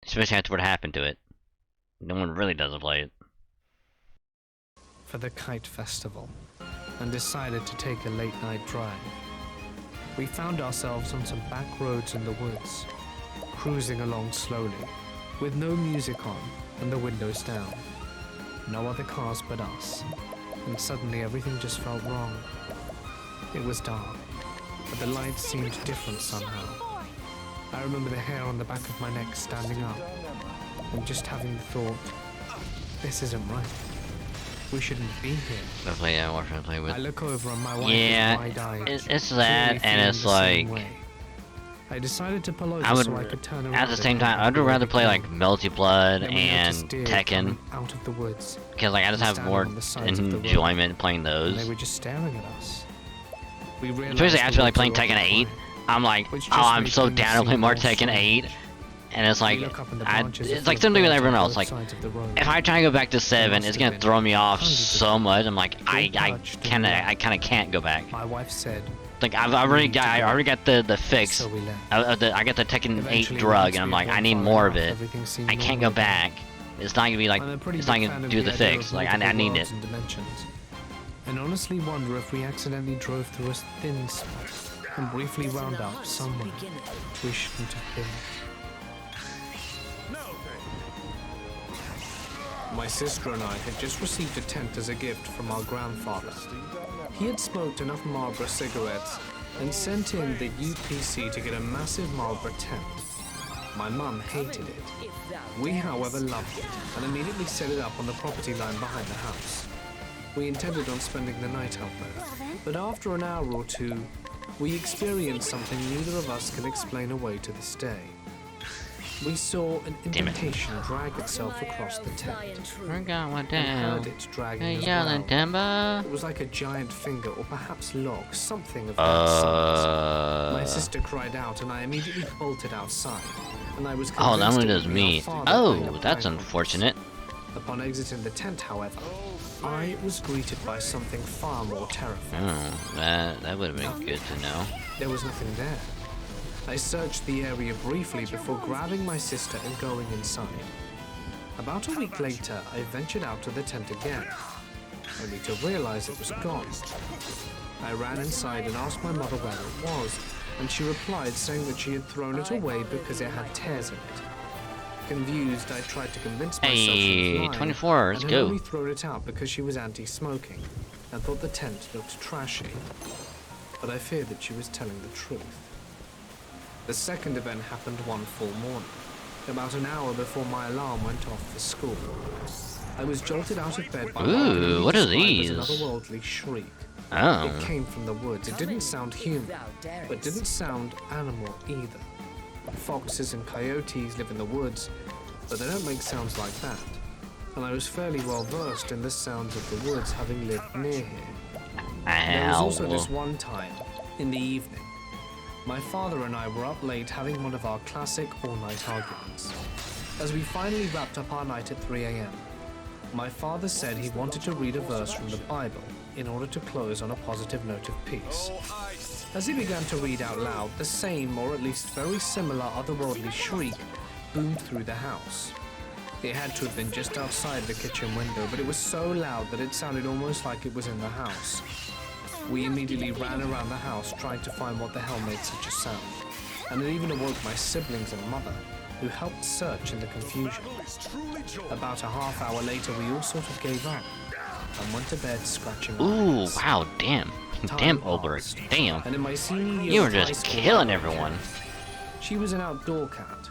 Especially after what happened to it. No one really doesn't play it. For the kite festival, and decided to take a late night drive. We found ourselves on some back roads in the woods, cruising along slowly, with no music on and the windows down. No other cars but us, and suddenly everything just felt wrong. It was dark, but the lights seemed different somehow. I remember the hair on the back of my neck standing up, and just having the thought, this isn't right. We shouldn't be here. Definitely, yeah, watch me play with. I look over and my wife Yeah, is wide-eyed, it's that, and it's like, I decided to pull over I would, so I could turn around at the same time, I'd rather play like Melty Blood and Tekken, out of the woods, because like I just have more enjoyment playing and they those. were just staring at us. We realized Especially the after like woods playing were Tekken 8, occupied. I'm like, Which oh, just I'm made so things down to seem play more more Tekken strange. 8, and it's like, We look up in the branches it's of like the something with birds on everyone else. both Like, sides of the road. if I try to go back to 7, must it's have gonna been throw me off hundreds of so them. much. I'm like, I perched in kind the of can't go back. My wife said, Like I already got the fix. so we left. I got the Tekken 8 Eventually, drug, once and I'm we like, had I need gone more far of enough, it. everything seemed I can't normal go again. back. It's not gonna be like, I'm a pretty it's not big fan gonna of do the idea fix. of Like I multiple need it. worlds and dimensions. And honestly wonder if we accidentally drove through a thin spot and briefly wound up somewhere we shouldn't have been. My sister and I had just received a tent as a gift from our grandfather. He had smoked enough Marlboro cigarettes and sent in the UPC to get a massive Marlboro tent. My mum hated it. We, however, loved it and immediately set it up on the property line behind the house. We intended on spending the night out there, but after an hour or two, we experienced something neither of us can explain away to this day. We saw an Damn it. indentation drag itself across the tent We're going and down. heard it dragging Hey, as yelling well. timber. It was like a giant finger or perhaps log, something of that size. My sister cried out and I immediately bolted outside. And I was Oh, that convinced one it does would be our me. father Oh, playing a that's prank on us. unfortunate. Upon exiting the tent, however, I was greeted by something far more terrifying. Oh, that would have been good to know. There was nothing there. I searched the area briefly before grabbing my sister and going inside. About a week later, I ventured out to the tent again, only to realize it was gone. I ran inside and asked my mother where it was, and she replied saying that she had thrown it away because it had tears in it. Confused, I tried to convince myself she was lying, 24, let's and had go. only thrown it out because she was anti-smoking and thought the tent looked trashy. But I feared that she was telling the truth. The second event happened one full morning, about an hour before my alarm went off for school. I was jolted out of bed by Ooh, what are these? an otherworldly shriek. Oh. It came from the woods. It didn't sound human, but didn't sound animal either. Foxes and coyotes live in the woods, but they don't make sounds like that. And I was fairly well versed in the sounds of the woods, having lived near here. There was also this one time, in the evening. My father and I were up late having one of our classic all-night arguments. As we finally wrapped up our night at 3 a.m., my father said he wanted to read a verse from the Bible in order to close on a positive note of peace. As he began to read out loud, the same, or at least very similar, otherworldly shriek boomed through the house. It had to have been just outside the kitchen window, but it was so loud that it sounded almost like it was in the house. We immediately ran around the house trying to find what the hell made such a sound, and it even awoke my siblings and mother, who helped search in the confusion. About a half hour later, we all sort of gave up and went to bed scratching our Ooh, heads. wow, damn. Damn, Olberic. Damn. And in my senior year You were of high just school, killing everyone. she was an outdoor cat,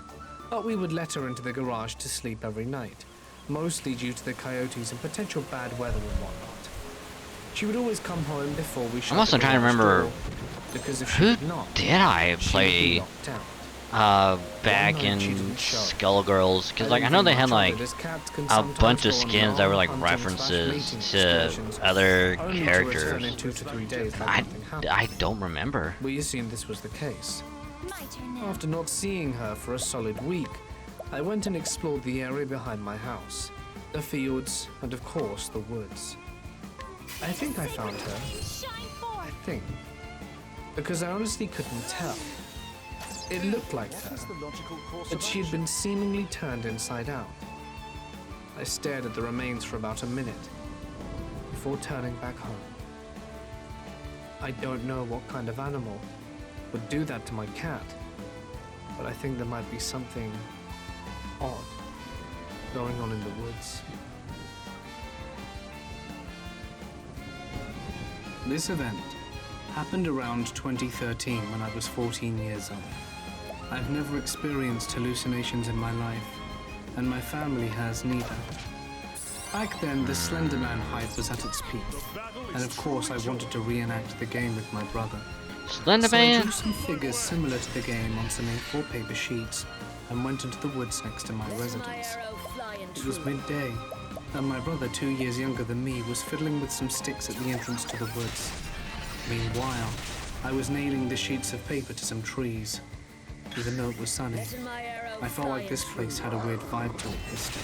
but we would let her into the garage to sleep every night, mostly due to the coyotes and potential bad weather and whatnot. She would always come home before we shut I'm also the trying to garage remember door, because if she who did not, did I she would be play locked out. back One night she in didn't show. Skullgirls? Because like I know they had like a bunch of skins that were like references to other characters. I don't remember. We assumed this was the case. My turn now. After not seeing her for a solid week, I went and explored the area behind my house, the fields, and of course the woods. I think I found her. Shine I forth. think. Because I honestly couldn't tell. It looked like her, but she had been seemingly turned inside out. I stared at the remains for about a minute before turning back home. I don't know what kind of animal would do that to my cat, but I think there might be something odd going on in the woods. This event happened around 2013 when I was 14 years old. I've never experienced hallucinations in my life, and my family has neither. Back then, the Slender Man hype was at its peak, and of course I wanted to reenact the game with my brother. Slender So I Man? drew some figures similar to the game on some A4 paper sheets and went into the woods next to my residence. It was midday, and my brother, 2 years younger than me, was fiddling with some sticks at the entrance to the woods. Meanwhile, I was nailing the sheets of paper to some trees. Even though it was sunny, I felt like this place had a weird vibe to it this day.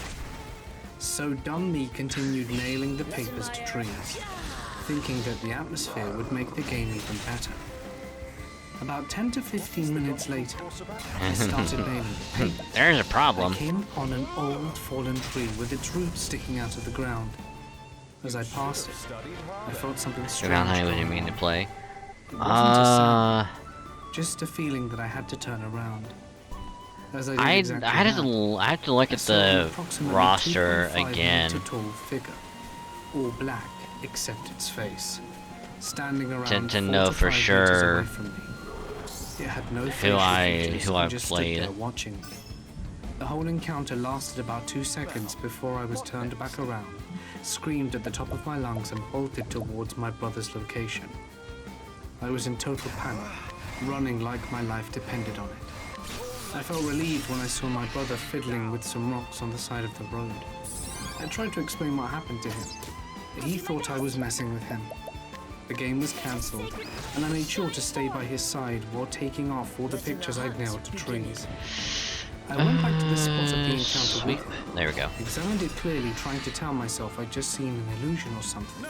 So dumb me continued nailing the papers to trees, thinking that the atmosphere would make the game even better. About 10 to 15 minutes later, I started nailing the papers. There's a I problem. came upon an old fallen tree with its roots sticking out of the ground. As I passed it, I felt something strange. Around how going you mean to on. play? It wasn't a sound, just a feeling that I had to turn around. As I did exactly I had that, I have to look I at saw an the approximately roster 2.5 again. meter tall figure, all black except its face, standing around To 4 know to for 5 meters sure away from me. It had no facial features who and I just played. stood there watching me. The whole encounter lasted about 2 seconds before I was turned back around, screamed at the top of my lungs, and bolted towards my brother's location. I was in total panic, running like my life depended on it. I felt relieved when I saw my brother fiddling with some rocks on the side of the road. I tried to explain what happened to him, but he thought I was messing with him. The game was cancelled, and I made sure to stay by his side while taking off all the pictures I'd nailed to trees. I went back to the spot of the encounter Sweep. with her, There we go. examined it clearly, trying to tell myself I'd just seen an illusion or something,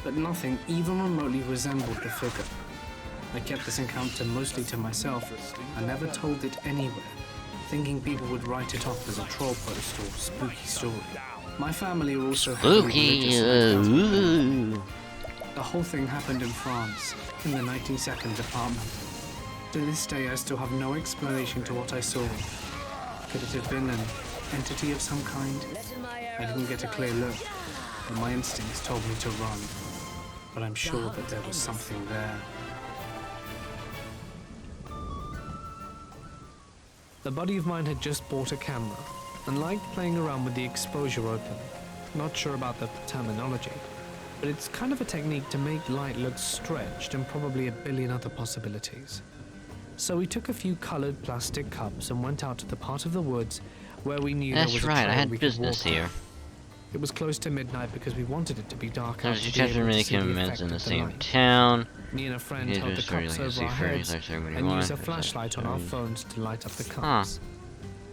but nothing even remotely resembled the figure. I kept this encounter mostly to myself. I never told it anywhere, thinking people would write it off as a troll post or spooky story. My family are also heavily Spooky. religious and Ooh. the whole thing happened in France, in the 92nd department. To this day, I still have no explanation to what I saw. Could it have been an entity of some kind? I didn't get a clear look, but my instincts told me to run. But I'm sure that there was something there. A buddy of mine had just bought a camera and liked playing around with the exposure open. Not sure about the terminology, but it's kind of a technique to make light look stretched and probably a billion other possibilities. So we took a few colored plastic cups and went out to the part of the woods where we knew there was That's a right, I trail had we could business walk on. here. It was close to midnight because we wanted it to be dark out There's to two be able chapter to many see the commitments effect in the of the same light. town. Me and a friend Here's held the your story, cups like, over our see furry, heads like, ceremony and one, used a there's flashlight on our ceremony. phones to light up the cups.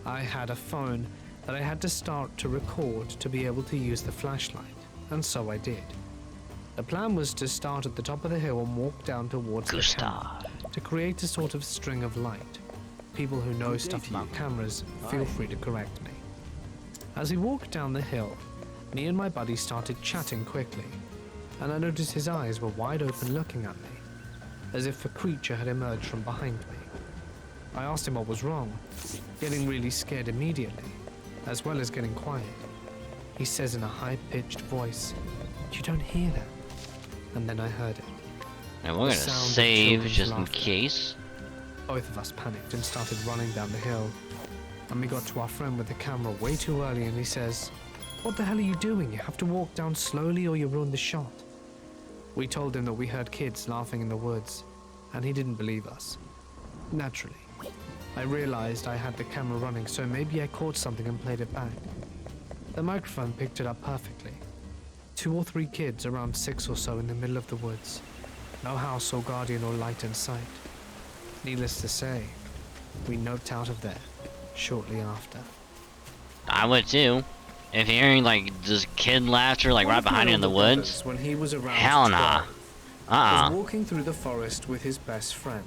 I had a phone that I had to start to record to be able to use the flashlight, and so I did. The plan was to start at the top of the hill and walk down towards the camera to create a sort of string of light. People who know stuff about cameras, feel free to correct me. As we walked down the hill, me and my buddy started chatting quickly, and I noticed his eyes were wide open looking at me, as if a creature had emerged from behind me. I asked him what was wrong, getting really scared immediately, as well as getting quiet. He says in a high-pitched voice, "You don't hear that?" And then I heard it. And we're gonna sound of save children's just in laughter. case. Both of us panicked and started running down the hill. And we got to our friend with the camera way too early and he says, "What the hell are you doing? You have to walk down slowly or you ruin the shot." We told him that we heard kids laughing in the woods, and he didn't believe us. Naturally, I realized I had the camera running, so maybe I caught something and played it back. The microphone picked it up perfectly. 2 or 3 kids around 6 or so in the middle of the woods. No house or guardian or light in sight. Needless to say, we noped out of there shortly after. I would too. If hearing like this kid laughter like right behind you in the woods, When he was around hell nah. 12, was walking through the forest with his best friend.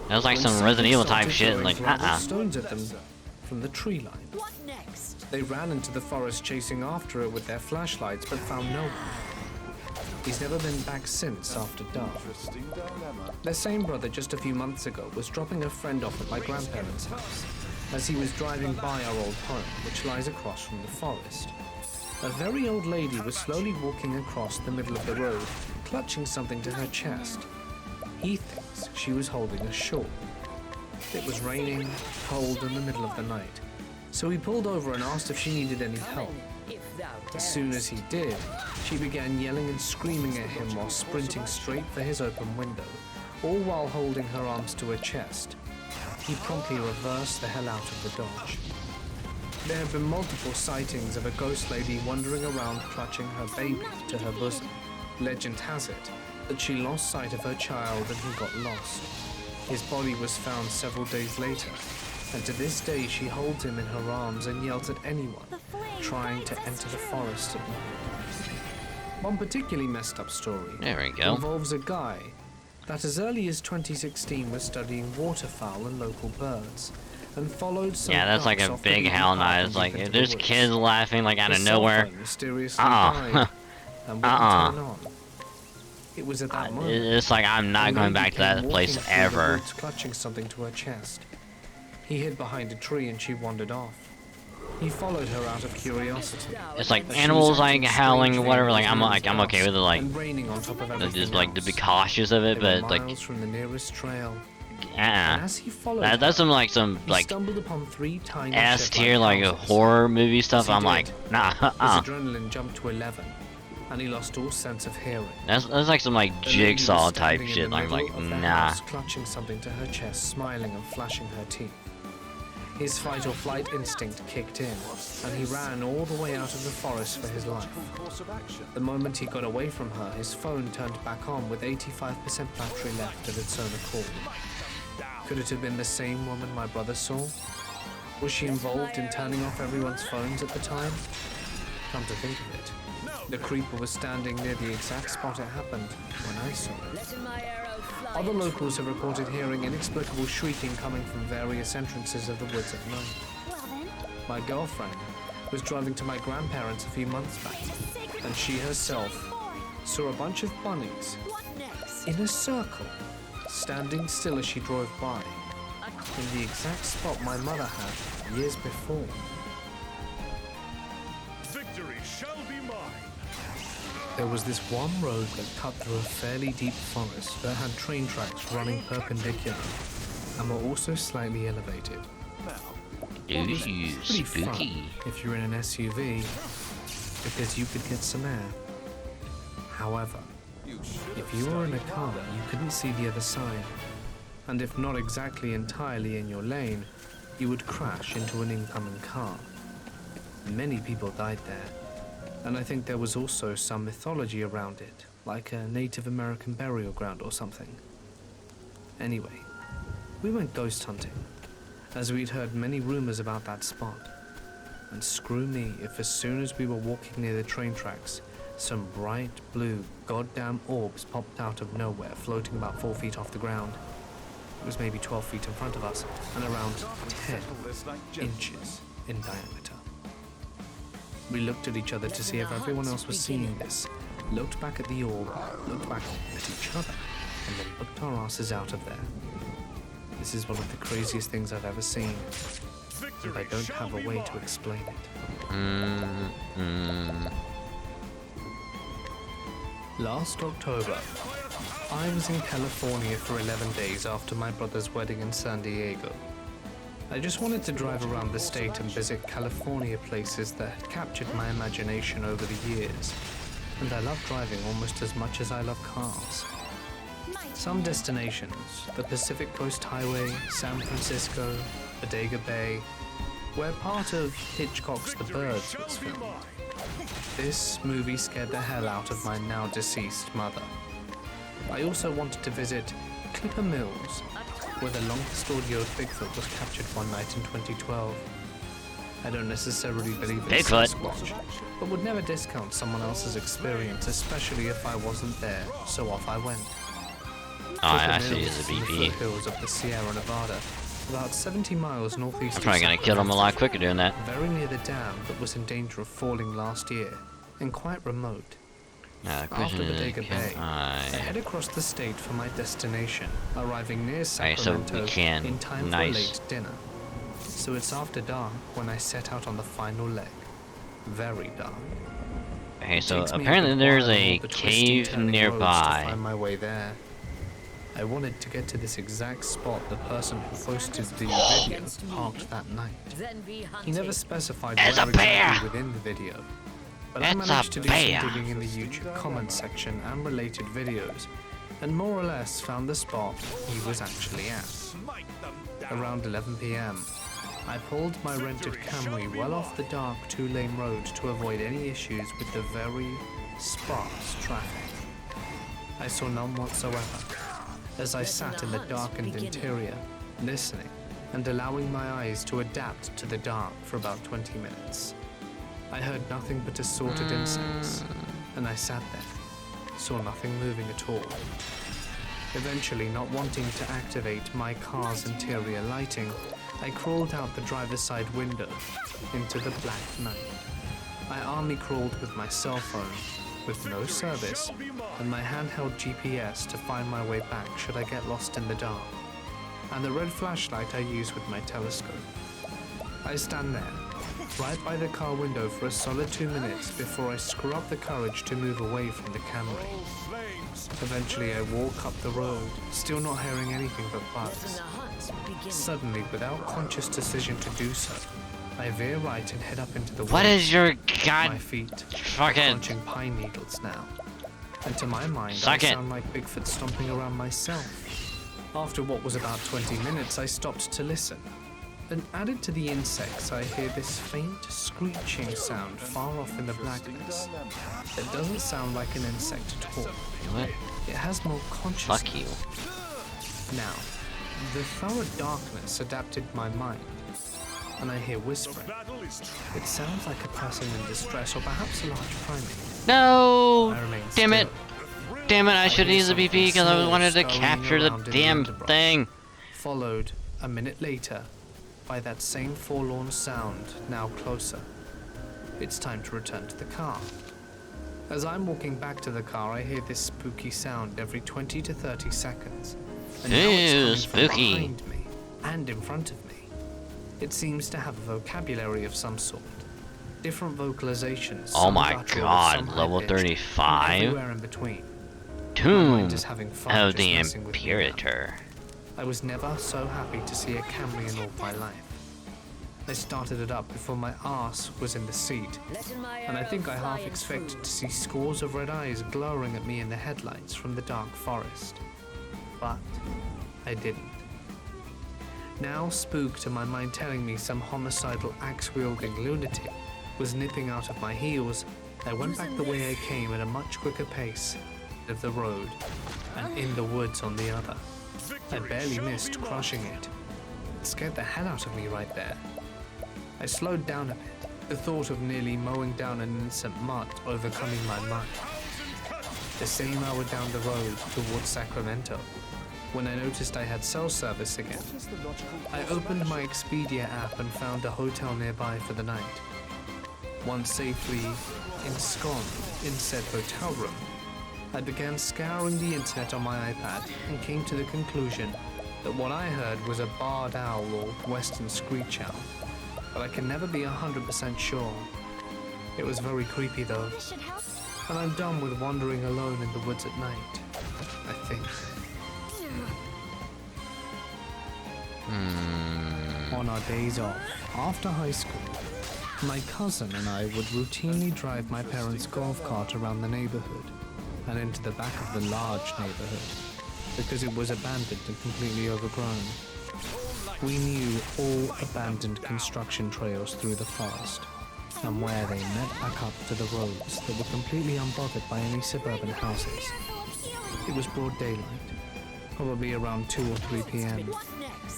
That was like when some something Resident Evil type started shit. throwing Like flying stones at them from the tree line. What next? They ran into the forest chasing after it with their flashlights, but found no one. He's never been back since after dark. Their same brother just a few months ago was dropping a friend off at my grandparents' house as he was driving by our old home, which lies across from the forest. A very old lady was slowly walking across the middle of the road, clutching something to her chest. He thinks she was holding a shawl. It was raining, cold in the middle of the night, so he pulled over and asked if she needed any help. As soon as he did, she began yelling and screaming at him while sprinting straight for his open window, all while holding her arms to her chest. He promptly reversed the hell out of the Dodge. There have been multiple sightings of a ghost lady wandering around clutching her baby to her bosom. Legend has it that she lost sight of her child and he got lost. His body was found several days later, and to this day she holds him in her arms and yells at anyone trying to enter the forest at night. One particularly messed up story there we go. involves a guy that as early as 2016 was studying waterfowl and local birds and followed some Yeah, that's like ducks a off the big beaten hell path no. and It's like deep into there's the woods. kids laughing like out His of cell nowhere. phone mysteriously Uh-uh. died and wouldn't turn on. It was at that moment It's like I'm not a going lady back to came that place walking through the ever. woods, clutching something to her chest. He hid behind a tree and she wandered off. He followed her out of curiosity. It's like As she was animals like acting howling or strangely whatever. in Like his I'm man's okay house with it. Like and raining on top of everything just like to be else. cautious of it, They were but like miles from the nearest trail. And as he followed That's her, some like he like stumbled upon 3 tiny S tier shed-like like houses. horror movie As stuff. he I'm did, like nah. His adrenaline jumped to 11, and he lost all sense of hearing. That's like some like The lady was jigsaw type standing in shit. the I'm like middle of the nah. house, clutching something to her chest, smiling and flashing her teeth. His fight or flight instinct kicked in, and he ran all the way out of the forest for his life. The moment he got away from her, his phone turned back on with 85% battery left of its own accord. Could it have been the same woman my brother saw? Was she involved in turning off everyone's phones at the time? Come to think of it, the creeper was standing near the exact spot it happened when I saw it. Other locals have reported hearing inexplicable shrieking coming from various entrances of the woods at night. Well then, My girlfriend was driving to my grandparents a few months back, and she herself saw a bunch of bunnies what next? in a circle, standing still as she drove by, in the exact spot my mother had years before. Victory shall be mine. There was this one road that cut through a fairly deep forest that had train tracks running perpendicular and were also slightly elevated. Ooh, Pretty fun spooky. if you're in an SUV, because you could get some air. However, if you were in a car, you couldn't see the other side, and if not exactly entirely in your lane, you would crash into an incoming car. Many people died there, and I think there was also some mythology around it, like a Native American burial ground or something. Anyway, we went ghost hunting, as we'd heard many rumors about that spot. And screw me if as soon as we were walking near the train tracks, some bright blue goddamn orbs popped out of nowhere, floating about 4 feet off the ground. It was maybe 12 feet in front of us and around 10 inches in diameter. We looked at each other to see if everyone else was seeing this, looked back at the orb, looked back at each other, and then booked our asses out of there. This is one of the craziest things I've ever seen, and I don't have a way to explain it. Last October, I was in California for 11 days after my brother's wedding in San Diego. I just wanted to drive around the state and visit California places that had captured my imagination over the years, and I love driving almost as much as I love cars. Some destinations, the Pacific Coast Highway, San Francisco, Bodega Bay, where part of Hitchcock's The Birds was filmed. This movie scared the hell out of my now deceased mother. I also wanted to visit Clipper Mills, where the longest audio of Bigfoot was captured one night in 2012. I don't necessarily believe in Bigfoot. Sasquatch, but would never discount someone else's experience, especially if I wasn't there, so off I went. Oh, I Clipper see Mills it's a in the BP. foothills of the Sierra Nevada, about 70 miles northeast I'm of probably gonna kill him a lot Sacramento, quicker doing that. very near the dam that was in danger of falling last year, and quite remote. Question After is, Bodega Bay, can I I... head across the state for my destination, arriving near Alright, so we Sacramento can. in time Nice. for a late dinner. So it's after dark when I set out on the final leg. Very dark. Okay, so Takes me apparently good there's while on a all the twisty, cave turning roads to nearby. find my way there. I wanted to get to this exact spot the person who posted the video parked that night. He never specified It's where a bear! exactly within the video, but I It's a managed to do bear! some digging in the YouTube comments section and related videos, and more or less found the spot he was actually at. Around 11 p.m., I pulled my rented Camry well off the dark two-lane road to avoid any issues with the very sparse traffic. I saw none whatsoever, as I sat in the darkened interior, listening and allowing my eyes to adapt to the dark for about 20 minutes. I heard nothing but assorted insects, and I sat there, saw nothing moving at all. Eventually, not wanting to activate my car's interior lighting, I crawled out the driver's side window into the black night. I army crawled with my cell phone, with no service, and my handheld GPS to find my way back should I get lost in the dark, and the red flashlight I use with my telescope. I stand there, right by the car window for a solid 2 minutes before I screw up the courage to move away from the Camry. Eventually I walk up the road, still not hearing anything but bugs. Suddenly, without conscious decision to do so, I veer right and head up into the What woods. is your My god feet are fucking... crunching pine needles now. And to my mind, Suck I it. sound like Bigfoot stomping around myself. After what was about 20 minutes, I stopped to listen. And added to the insects, I hear this faint screeching sound far off in the blackness. It doesn't sound like an insect at all. What? It has more consciousness. Fuck you. Now, the thorough darkness adapted my mind. and I hear The whispering. battle is It sounds like a person in distress or perhaps a large primate. No! I remain Damn it! still, Damn it, I should hear use the something BP because I small wanted to scurrying capture the around in the damn underbrush. thing. followed a minute later by that same forlorn sound, now closer. It's time to return to the car. As I'm walking back to the car, I hear this spooky sound every 20 to 30 seconds. And now it's Ew, coming spooky. from behind me and in front of me. It seems to have a vocabulary of some sort. Different vocalizations. Oh some my guttural, god, some level high-pitched, and 35? everywhere in between. Tomb is having fun of just the messing with me now. Imperator. I was never so happy to see a Camry in all my life. I started it up before my arse was in the seat, and I think I half expected to see scores of red eyes glowering at me in the headlights from the dark forest. But I didn't. Now spooked to my mind telling me some homicidal axe-wielding lunatic was nipping out of my heels, I went back the way I came at a much quicker pace of the road and in the woods on the other. I barely missed crushing it. It scared the hell out of me right there. I slowed down a bit, the thought of nearly mowing down an innocent mutt overcoming my mind. The same hour down the road towards Sacramento, when I noticed I had cell service again. I opened my Expedia app and found a hotel nearby for the night. Once safely ensconced in said hotel room, I began scouring the internet on my iPad and came to the conclusion that what I heard was a barred owl or western screech owl, but I can never be 100% sure. It was very creepy though, This should help. and I'm done with wandering alone in the woods at night, I think. On our days off, after high school, my cousin and I would routinely drive my parents' golf cart around the neighborhood and into the back of the large neighborhood because it was abandoned and completely overgrown. We knew all abandoned construction trails through the forest and where they met back up to the roads that were completely unbothered by any suburban houses. It was broad daylight, probably around 2 or 3 p.m.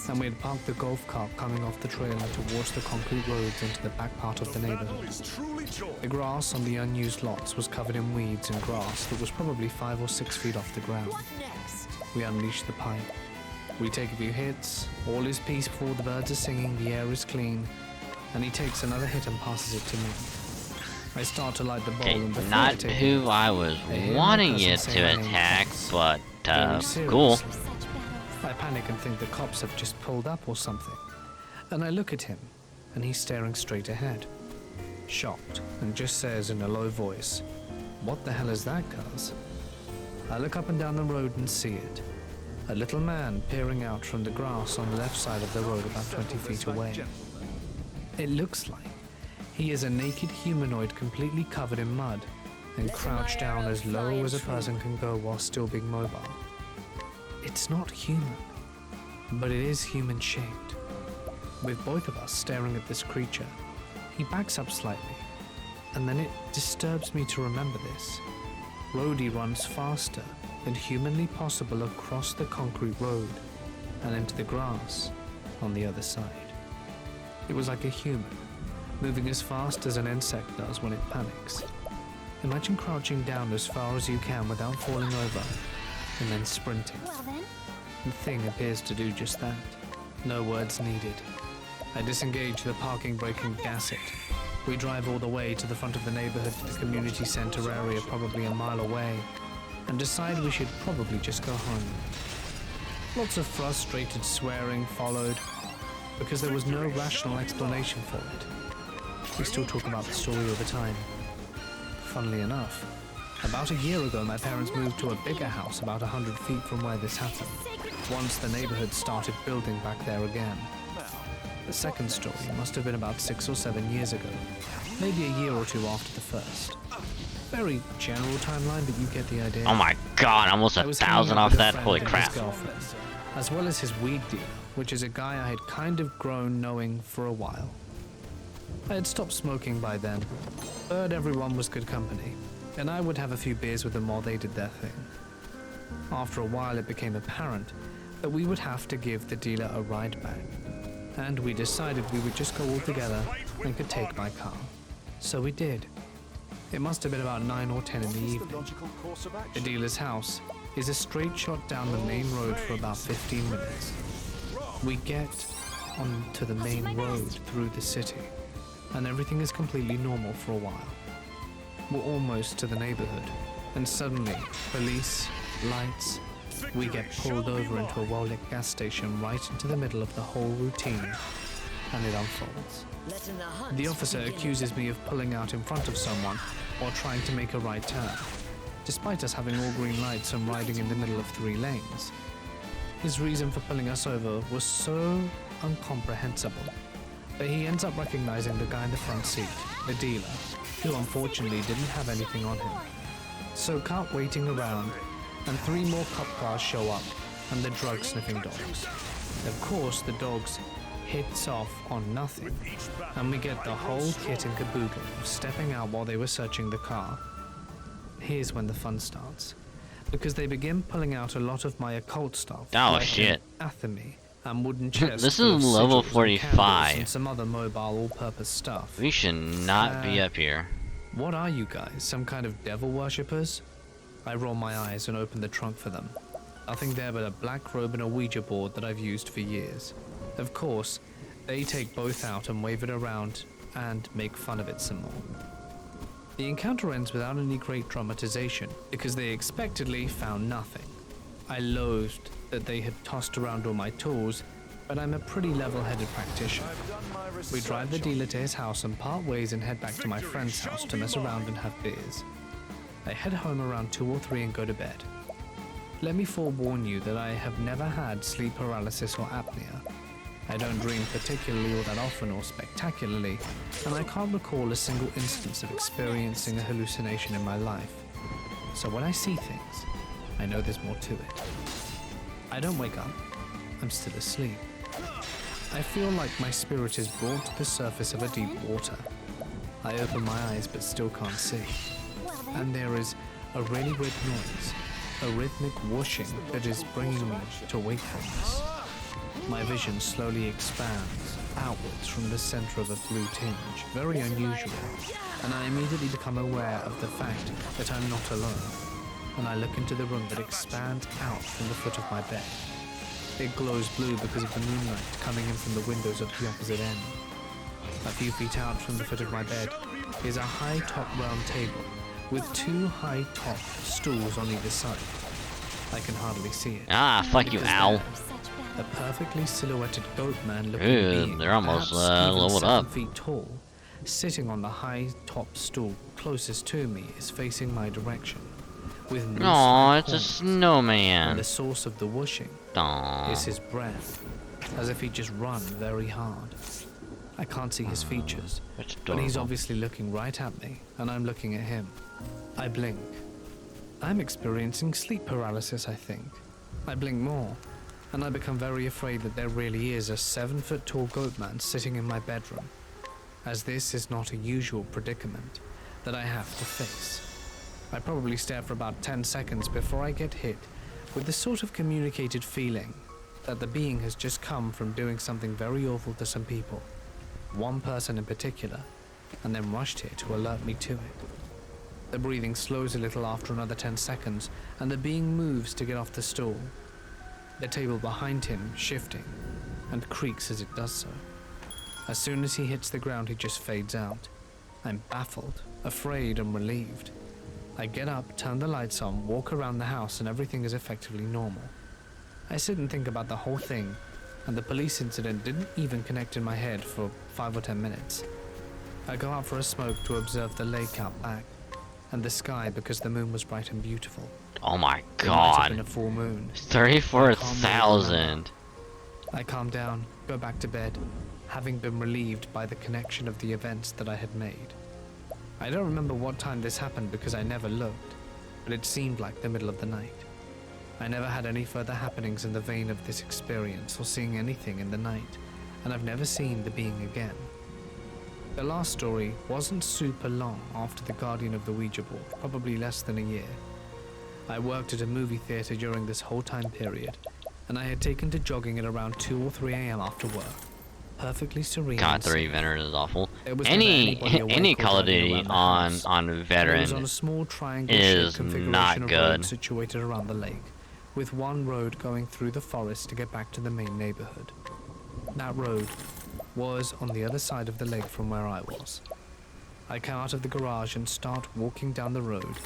and we had parked the golf cart coming off the trail and towards the concrete roads into the back part of the neighborhood. is truly joy. The grass on the unused lots was covered in weeds and grass that was probably 5 or 6 feet off the ground. We unleashed the pipe. We take a few hits, all is peaceful, the birds are singing, the air is clean, and he takes another hit and passes it to me. I start to light the bowl Okay, and before I not take who it, I was I hear my wanting cousin you say to my name attack, twice. but Very serious. cool. Such battles. I panic and think the cops have just pulled up or something. And I look at him, and he's staring straight ahead, shocked, and just says in a low voice, "What the hell is that, cuz?" I look up and down the road and see it. A little man peering out from the grass on the left side of the road about 20 feet away. It looks like he is a naked humanoid completely covered in mud and crouched down as low as a person can go while still being mobile. It's not human, but it is human-shaped. With both of us staring at this creature, he backs up slightly, and then it disturbs me to remember this. Rhodey runs faster than humanly possible across the concrete road and into the grass on the other side. It was like a human, moving as fast as an insect does when it panics. Imagine crouching down as far as you can without falling over, and then sprinting. Well then, The thing appears to do just that. No words needed. I disengage the parking brake and gas it. We drive all the way to the front of the neighborhood to the community center area probably a mile away and decide we should probably just go home. Lots of frustrated swearing followed because there was no rational explanation for it. We still talk about the story over time. Funnily enough, about a year ago my parents moved to a bigger house about 100 feet from where this happened, once the neighborhood started building back there again. The second story must have been about 6 or 7 years ago, maybe a year or two after the first. Very general timeline, but you get the idea. Oh my god, almost I 1,000 hanging out off with a that? friend Holy and crap. his girlfriend, as well as his weed dealer, which is a guy I had kind of grown knowing for a while. I had stopped smoking by then, but everyone was good company, and I would have a few beers with them while they did their thing. After a while it became apparent that we would have to give the dealer a ride back, and we decided we would just go all together and could take my car. So we did. It must have been about 9 or 10 in the evening. The dealer's house is a straight shot down the main road for about 15 minutes. We get onto the main road through the city, and everything is completely normal for a while. We're almost to the neighborhood, and suddenly, police, lights, we get pulled over into a well-lit gas station right into the middle of the whole routine, and it unfolds. The officer accuses me of pulling out in front of someone or trying to make a right turn, despite us having all green lights and riding in the middle of 3 lanes. His reason for pulling us over was so incomprehensible, but he ends up recognizing the guy in the front seat, the dealer, who unfortunately didn't have anything on him. So cart waiting around, and 3 more cop cars show up, and the drug-sniffing dogs. Of course, the dogs hits off on nothing, and we get the whole kit and caboodle of stepping out while they were searching the car. Here's when the fun starts, because they begin pulling out a lot of my occult stuff. Oh, like shit. Athame and wooden chests. This full of is level sigils and 45. candles and some other mobile all-purpose stuff. We should not be up here. What are you guys, some kind of devil worshippers? I roll my eyes and open the trunk for them. Nothing there but a black robe and a Ouija board that I've used for years. Of course, they take both out and wave it around and make fun of it some more. The encounter ends without any great dramatization, because they expectedly found nothing. I loathed that they had tossed around all my tools, but I'm a pretty level-headed practitioner. We drive the dealer to his house and part ways and head back to my friend's house to mess around and have beers. I head home around 2 or 3 and go to bed. Let me forewarn you that I have never had sleep paralysis or apnea. I don't dream particularly all that often or spectacularly, and I can't recall a single instance of experiencing a hallucination in my life. So when I see things, I know there's more to it. I don't wake up. I'm still asleep. I feel like my spirit is brought to the surface of a deep water. I open my eyes but still can't see. And there is a really weird noise, a rhythmic whooshing that is bringing me to wakefulness. My vision slowly expands outwards from the center of a blue tinge, very unusual, and I immediately become aware of the fact that I'm not alone, and I look into the room that expands out from the foot of my bed. It glows blue because of the moonlight coming in from the windows at the opposite end. A few feet out from the foot of my bed is a high-top round table with 2 high-top stools on either side. I can hardly see it. Ah, fuck you, owl. A perfectly silhouetted goat man looking Ew, being, they're almost perhaps even leveled 7 up. feet tall, sitting on the high top stool closest to me is facing my direction, with moose-like Aw, it's a horns, snowman. and the source of the whooshing Aw. is his breath, as if he just run very hard. I can't see his features, That's but he's adorable. obviously looking right at me, and I'm looking at him. I blink. I'm experiencing sleep paralysis, I think. I blink more, and I become very afraid that there really is a 7-foot-tall goat man sitting in my bedroom, as this is not a usual predicament that I have to face. I probably stare for about 10 seconds before I get hit with the sort of communicated feeling that the being has just come from doing something very awful to some people, one person in particular, and then rushed here to alert me to it. The breathing slows a little after another 10 seconds, and the being moves to get off the stool. The table behind him shifting, and creaks as it does so. As soon as he hits the ground, he just fades out. I'm baffled, afraid, and relieved. I get up, turn the lights on, walk around the house, and everything is effectively normal. I sit and think about the whole thing, and the police incident didn't even connect in my head for 5 or 10 minutes. I go out for a smoke to observe the lake out back, and the sky because the moon was bright and beautiful. Oh my It might have been god. a full moon. 34,000. I calm down, go back to bed, having been relieved by the connection of the events that I had made. I don't remember what time this happened because I never looked, but it seemed like the middle of the night. I never had any further happenings in the vein of this experience or seeing anything in the night, and I've never seen the being again. The last story wasn't super long after the Guardian of the Ouija board, probably less than a year. I worked at a movie theater during this whole time period, and I had taken to jogging at around 2 or 3 a.m. after work. perfectly serene. God, and 3 safe. veteran is awful. There was never anybody awake Any or Call of driving Duty around the on house. on It was on veteran a small triangle is configuration not of good. road situated around the lake, with one road going through the forest to get back to the main neighborhood. That road was on the other side of the lake from where I was. I come out of the garage and start walking down the road,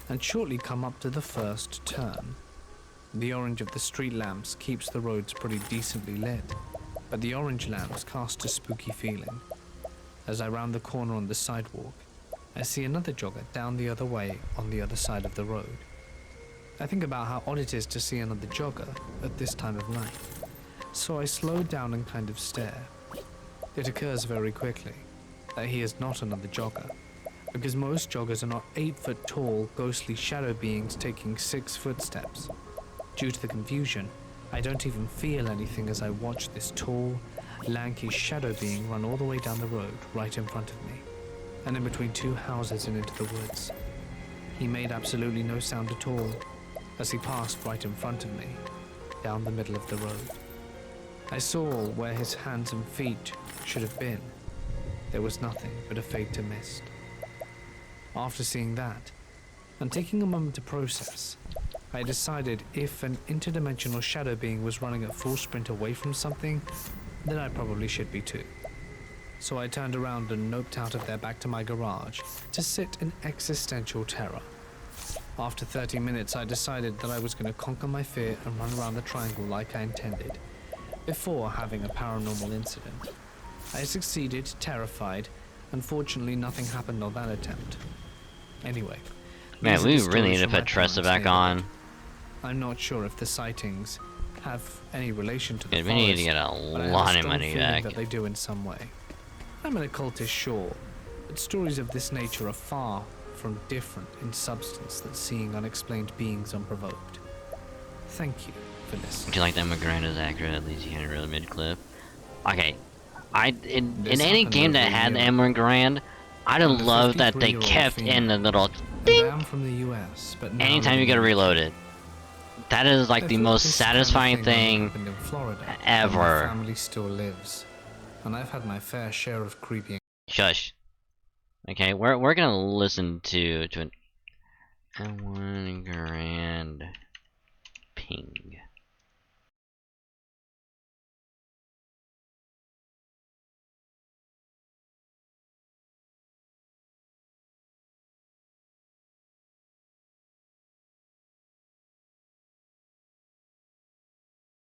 and shortly come up to the first turn. The orange of the street lamps keeps the roads pretty decently lit, but the orange lamps cast a spooky feeling. As I round the corner on the sidewalk, I see another jogger down the other way on the other side of the road. I think about how odd it is to see another jogger at this time of night, so I slow down and kind of stare. It occurs very quickly that he is not another jogger, because most joggers are not 8-foot tall, ghostly shadow beings taking 6 footsteps. Due to the confusion, I don't even feel anything as I watch this tall, lanky shadow being run all the way down the road right in front of me, and in between 2 houses and into the woods. He made absolutely no sound at all as he passed right in front of me, down the middle of the road. I saw where his hands and feet should have been. There was nothing but a fade to mist. After seeing that, and taking a moment to process, I decided if an interdimensional shadow being was running at full sprint away from something, then I probably should be too. So I turned around and noped out of there back to my garage to sit in existential terror. After 30 minutes, I decided that I was going to conquer my fear and run around the triangle like I intended, before having a paranormal incident. I succeeded, terrified. Unfortunately, nothing happened on that attempt. Anyway, Man, these are we the really need stories to from my put Tressa parents' back on. neighborhood. I'm not sure if the sightings have any relation to the Yeah, we forest, need to get a but I have lot of strong money feeling back. that they do in some way. I'm an occultist, sure, but stories of this nature are far from different in substance than seeing unexplained beings unprovoked. Thank you for listening. Would you like that McGrand is accurate? At least he had a real mid clip. Okay, in This any happened game that over a had year Emmer Grand, I'd I'm a love that they 53-year-old kept in female. the little And I ding am from the US, but now anytime you living gotta in- reload it. That is like I the thought most this kind of satisfying only thing happened in Florida, where ever. My family still lives, and I've had my fair share of creepy. Shush. Okay, we're gonna listen to an Emmer Grand ping.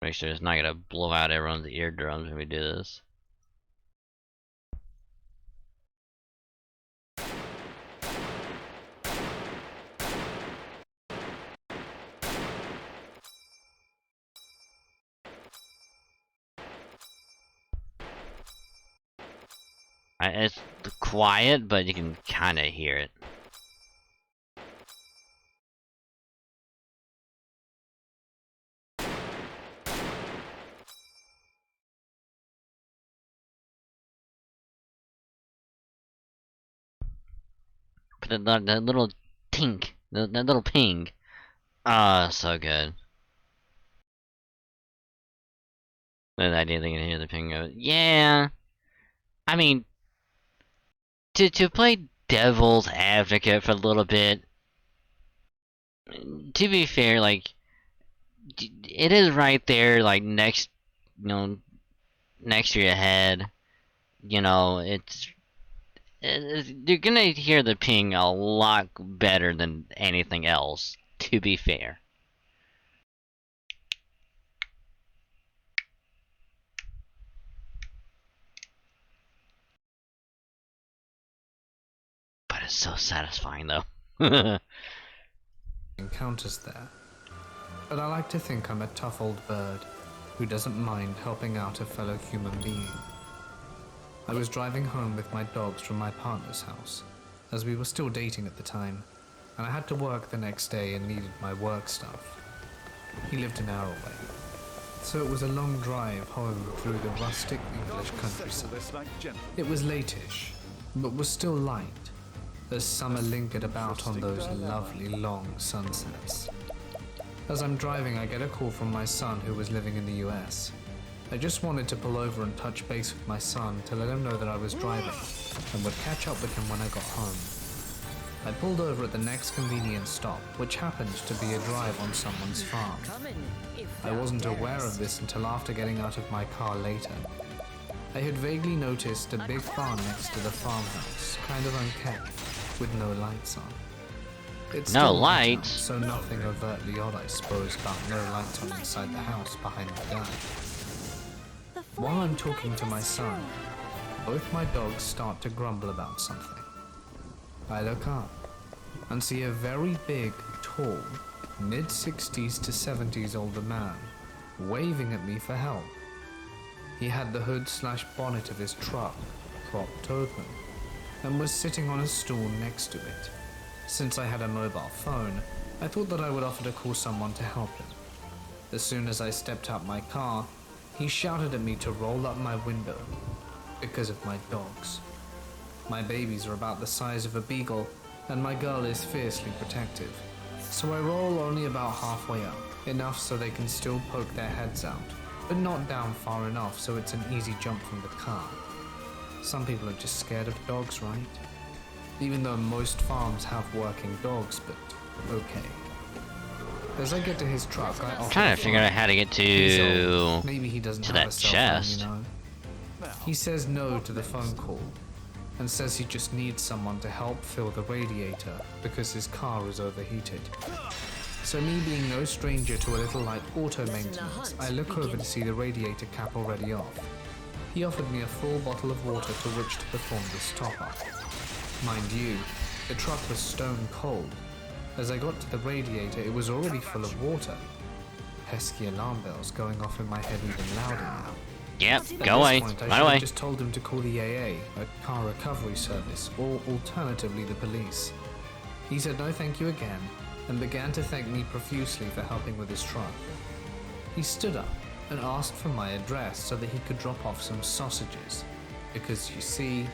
Make sure it's not gonna blow out everyone's eardrums when we do this. It's quiet, but you can kind of hear it. But that little tink, that little ping. Ah, so good. The idea they can hear the ping go, yeah. I mean, to play devil's advocate for a little bit, to be fair, like, it is right there, like, next, next to your head. You know, you're gonna hear the ping a lot better than anything else, to be fair. But it's so satisfying, though. Encounters there, but I like to think I'm a tough old bird who doesn't mind helping out a fellow human being. I was driving home with my dogs from my partner's house, as we were still dating at the time, and I had to work the next day and needed my work stuff. He lived an hour away, so it was a long drive home through the rustic English countryside. It was late-ish, but was still light, as summer lingered about on those lovely long sunsets. As I'm driving, I get a call from my son who was living in the US. I just wanted to pull over and touch base with my son to let him know that I was driving and would catch up with him when I got home. I pulled over at the next convenient stop, which happened to be a drive on someone's farm. I wasn't aware of this until after getting out of my car later. I had vaguely noticed a big barn next to the farmhouse, kind of unkept, with no lights on. It's No still nighttime, lights? so nothing overtly odd, I suppose, about no lights on inside the house behind the guy. While I'm talking to my son, both my dogs start to grumble about something. I look up and see a very big, tall, mid-60s to 70s older man waving at me for help. He had the hood/bonnet of his truck propped open and was sitting on a stool next to it. Since I had a mobile phone, I thought that I would offer to call someone to help him. As soon as I stepped out my car, he shouted at me to roll up my window because of my dogs. My babies are about the size of a beagle, and my girl is fiercely protective. So I roll only about halfway up, enough so they can still poke their heads out, but not down far enough so it's an easy jump from the car. Some people are just scared of dogs, right? Even though most farms have working dogs, but okay. As I get to his truck, I offer Trying to to figure out how to get He's to old. Maybe he doesn't to have that a cell chest. phone, you know? He says no to the phone call and says he just needs someone to help fill the radiator because his car is overheated. So me being no stranger to a little light auto maintenance, I look over to see the radiator cap already off. He offered me a full bottle of water to which to perform this top-up. Mind you, the truck was stone cold. As I got to the radiator, it was already full of water. Pesky alarm bells going off in my head even louder now. Yep, At go away. this point, I Run should have away. just told him to call the AA, a car recovery service, or alternatively the police. He said no thank you again, and began to thank me profusely for helping with his truck. He stood up and asked for my address so that he could drop off some sausages, because you see,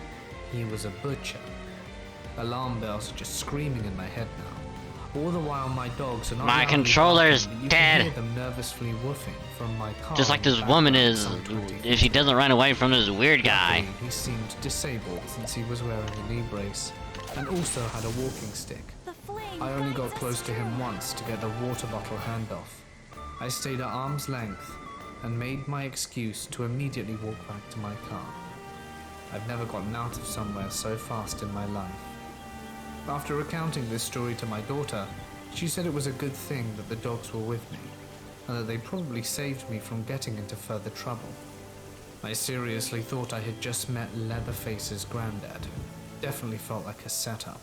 he was a butcher. Alarm bells are just screaming in my head now. All the while my dogs are not My loudly controller's barking, but you dead. can hear them nervously woofing from my car. Just like in the this woman background is some 20 if she feet doesn't run away from this weird guy. Luckily, he seemed disabled since he was wearing a knee brace and also had a walking stick. I only got close to him once to get the water bottle handoff. I stayed at arm's length and made my excuse to immediately walk back to my car. I've never gotten out of somewhere so fast in my life. After recounting this story to my daughter, she said it was a good thing that the dogs were with me, and that they probably saved me from getting into further trouble. I seriously thought I had just met Leatherface's granddad. Definitely felt like a setup.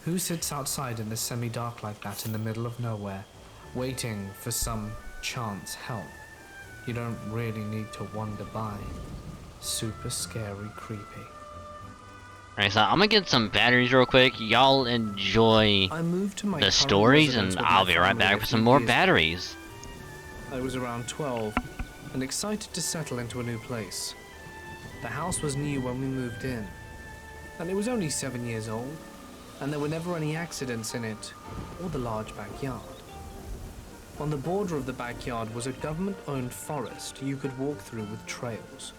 Who sits outside in the semi-dark like that in the middle of nowhere, waiting for some chance help? You don't really need to wander by. Super scary, creepy. Alright, so I'm gonna get some batteries real quick. Y'all enjoy I moved to my the current stories, residence and with I'll my be right family back a with few some more years ago. batteries. I was around 12 and excited to settle into a new place. The house was new when we moved in, and it was only 7 years old, and there were never any accidents in it or the large backyard. On the border of the backyard was a government-owned forest you could walk through with trails.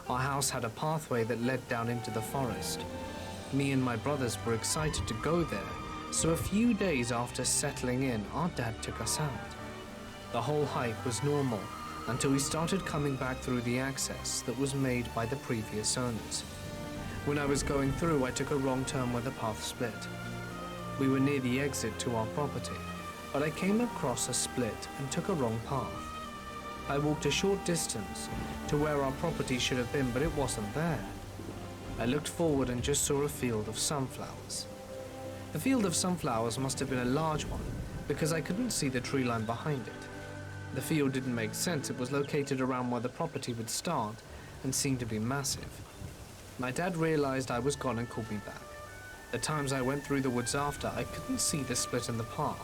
Our house had a pathway that led down into the forest. Me and my brothers were excited to go there, so a few days after settling in, our dad took us out. The whole hike was normal until we started coming back through the access that was made by the previous owners. When I was going through, I took a wrong turn where the path split. We were near the exit to our property, but I came across a split and took a wrong path. I walked a short distance to where our property should have been, but it wasn't there. I looked forward and just saw a field of sunflowers. The field of sunflowers must have been a large one because I couldn't see the tree line behind it. The field didn't make sense. It was located around where the property would start and seemed to be massive. My dad realized I was gone and called me back. The times I went through the woods after, I couldn't see the split in the path.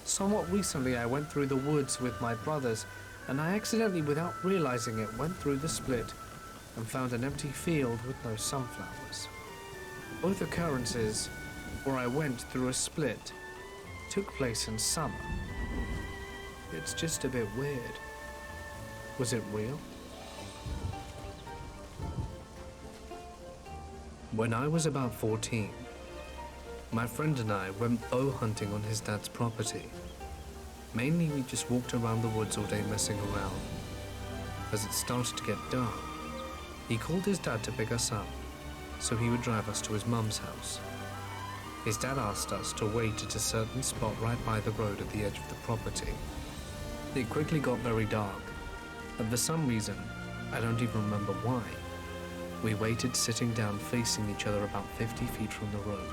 Somewhat recently, I went through the woods with my brothers, and I accidentally, without realizing it, went through the split and found an empty field with no sunflowers. Both occurrences, where I went through a split, took place in summer. It's just a bit weird. Was it real? When I was about 14, my friend and I went bow hunting on his dad's property. Mainly we just walked around the woods all day messing around. As it started to get dark, he called his dad to pick us up, so he would drive us to his mum's house. His dad asked us to wait at a certain spot right by the road at the edge of the property. It quickly got very dark, and for some reason, I don't even remember why, we waited sitting down facing each other about 50 feet from the road,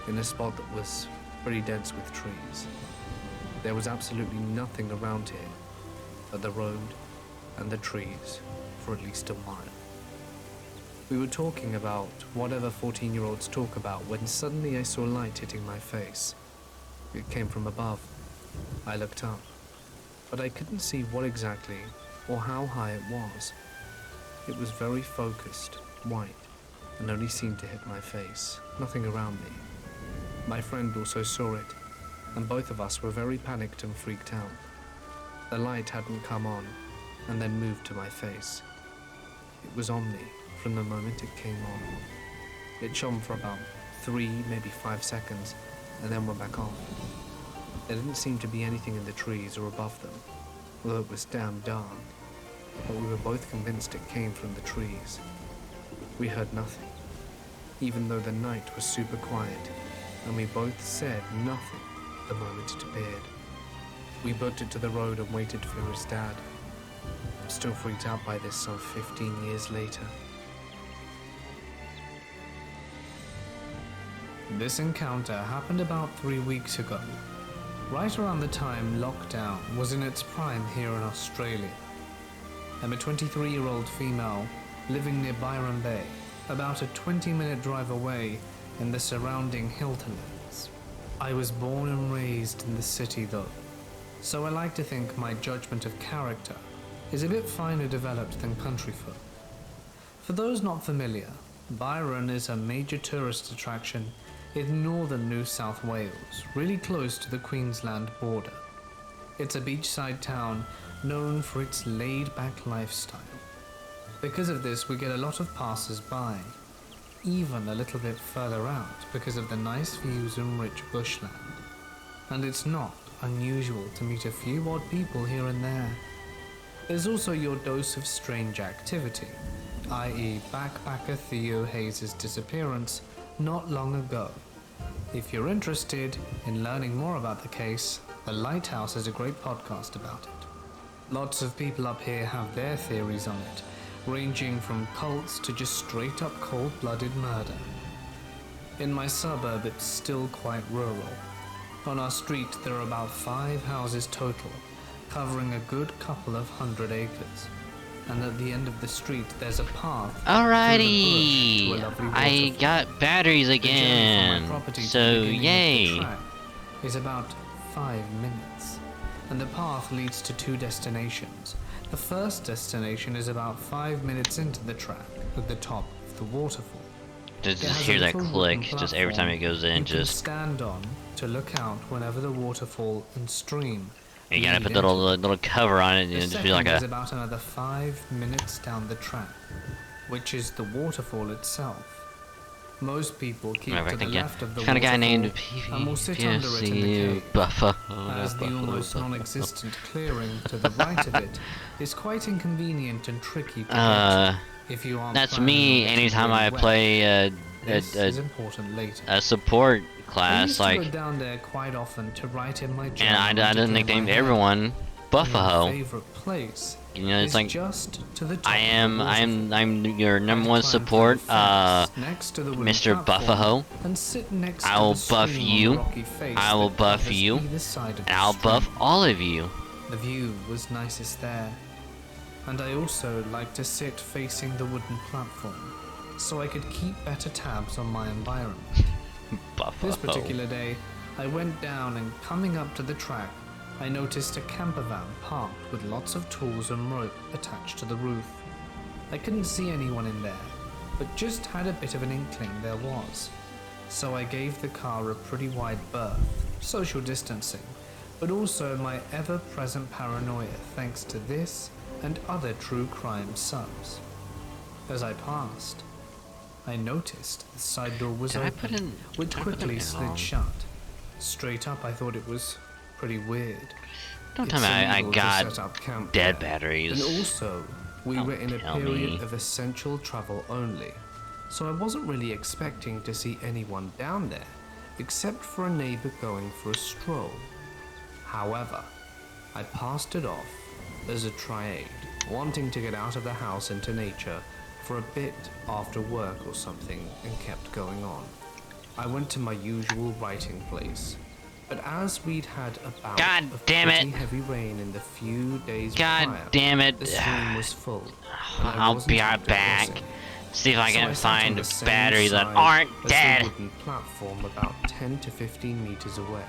in a spot that was pretty dense with trees. There was absolutely nothing around here but the road and the trees for at least a mile. We were talking about whatever 14-year-olds talk about when suddenly I saw light hitting my face. It came from above. I looked up, but I couldn't see what exactly or how high it was. It was very focused, white, and only seemed to hit my face, nothing around me. My friend also saw it, and both of us were very panicked and freaked out. The light hadn't come on, and then moved to my face. It was on me from the moment it came on. It shone for about 3, maybe 5 seconds, and then went back off. There didn't seem to be anything in the trees or above them, although it was damn dark, but we were both convinced it came from the trees. We heard nothing, even though the night was super quiet, and we both said nothing the moment it appeared. We booked it to the road and waited for his dad. I'm still freaked out by this some 15 years later. This encounter happened about 3 weeks ago, right around the time lockdown was in its prime here in Australia. I'm a 23-year-old female living near Byron Bay, about a 20-minute drive away in the surrounding hinterlands. I was born and raised in the city though, so I like to think my judgment of character is a bit finer developed than country folk. For those not familiar, Byron is a major tourist attraction in northern New South Wales, really close to the Queensland border. It's a beachside town known for its laid-back lifestyle. Because of this, we get a lot of passers-by, even a little bit further out because of the nice views and rich bushland. And it's not unusual to meet a few odd people here and there. There's also your dose of strange activity, i.e. backpacker Theo Hayes' disappearance not long ago. If you're interested in learning more about the case, The Lighthouse is a great podcast about it. Lots of people up here have their theories on it, ranging from cults to just straight up cold-blooded murder. In my suburb, it's still quite rural. On our street, there are about 5 houses total, covering a good couple of 100 acres. And at the end of the street, there's a path. Alrighty, I got batteries again. So yay! Is about 5 minutes, and the path leads to 2 destinations. The first destination is about 5 minutes into the track, at the top of the waterfall. Just hear that click, just every time it goes in, you can just stand on to look out whenever the waterfall and stream. you gotta put the little cover on it and The just be like second is a. about another 5 minutes down the track, which is the waterfall itself. Most people keep Whatever, I to the think left of the kind of guy named waterfall and will sit under it in the PFC cave, Buffer. as the almost non-existent clearing to the right of it is quite inconvenient and tricky to get to if you aren't That's planning me on getting anytime really I wet. play This is important later. a support I class, used to like, go down there quite often to write in my journal and I to didn't clear nickname my head. everyone My Buffaho. favorite place You know, it's is like just to the top I of the am waterfall. I'm your I'd number 1 climb through support, the fence next to the wooden Mr. platform Buffaho. and sit next I to will the buff stream on you, the rocky face I will that buff covers you, either side of and the I'll buff stream. all of you. The view was nicest there, and I also like to sit facing the wooden platform, so I could keep better tabs on my environment. Buffaho. This particular day, I went down and coming up to the track, I noticed a camper van parked with lots of tools and rope attached to the roof. I couldn't see anyone in there, but just had a bit of an inkling there was. So I gave the car a pretty wide berth, social distancing, but also my ever-present paranoia thanks to this and other true crime subs. As I passed, I noticed the side door was Did I open, put in- which did I put them quickly in slid wrong? shut. Straight up, I thought it was pretty weird. Don't It's tell me I illegal to got set up camp dead there. batteries. And also, we Don't were in a tell period me. of essential travel only, so I wasn't really expecting to see anyone down there, except for a neighbor going for a stroll. However, I passed it off as a triade, wanting to get out of the house into nature for a bit after work or something, and kept going on. I went to my usual writing place, but as we'd had a bout God of damn it. pretty heavy rain in the few days God prior, damn it. the stream was full. and I I'll wasn't be out right to back. cross it. See if I So can sat on find the same batteries that side aren't as the dead. wooden platform about 10 to 15 meters away.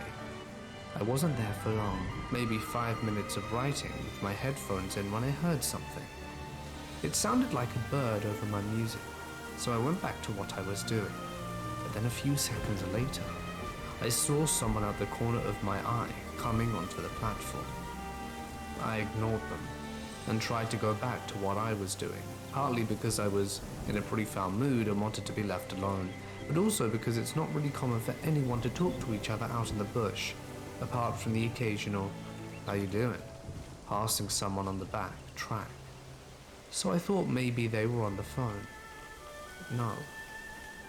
I wasn't there for long, maybe 5 minutes of writing with my headphones in when I heard something. It sounded like a bird over my music, so I went back to what I was doing. But then a few seconds later, I saw someone out the corner of my eye coming onto the platform. I ignored them and tried to go back to what I was doing, partly because I was in a pretty foul mood and wanted to be left alone, but also because it's not really common for anyone to talk to each other out in the bush, apart from the occasional, "How you doing?" passing someone on the back track. So I thought maybe they were on the phone. No.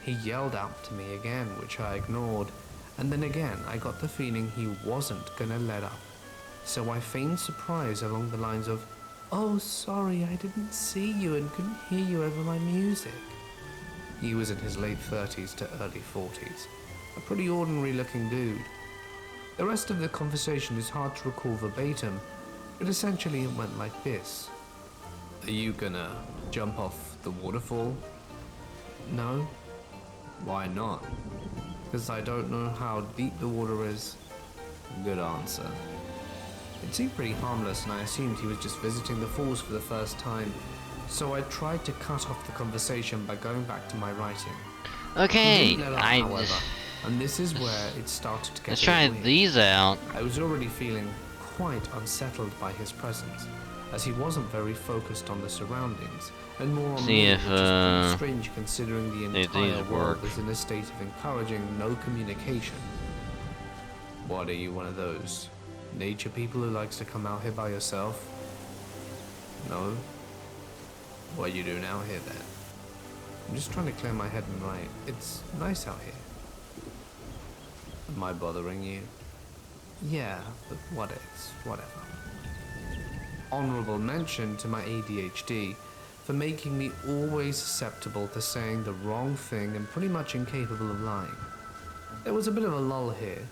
He yelled out to me again, which I ignored, and then again I got the feeling he wasn't gonna let up. So I feigned surprise along the lines of, "Oh, sorry, I didn't see you and couldn't hear you over my music." He was in his late 30s to early 40s, a pretty ordinary looking dude. The rest of the conversation is hard to recall verbatim, but essentially it went like this. "Are you gonna jump off the waterfall?" "No." "Why not?" "Because I don't know how deep the water is." "Good answer." It seemed pretty harmless, and I assumed he was just visiting the falls for the first time, so I tried to cut off the conversation by going back to my writing. Okay, He didn't let up, however, and this is where it started to get let's a try bit weird. these out. I was already feeling quite unsettled by his presence, as he wasn't very focused on the surroundings, and more on See me, if, which is pretty strange considering the if these entire world work. is in a state of encouraging no communication. "What, are you one of those nature people who likes to come out here by yourself?" "No." "What are you doing out here then?" "I'm just trying to clear my head and write. It's nice out here." "Am I bothering you?" "Yeah, but whatever." Honorable mention to my ADHD for making me always susceptible to saying the wrong thing and pretty much incapable of lying. There was a bit of a lull here,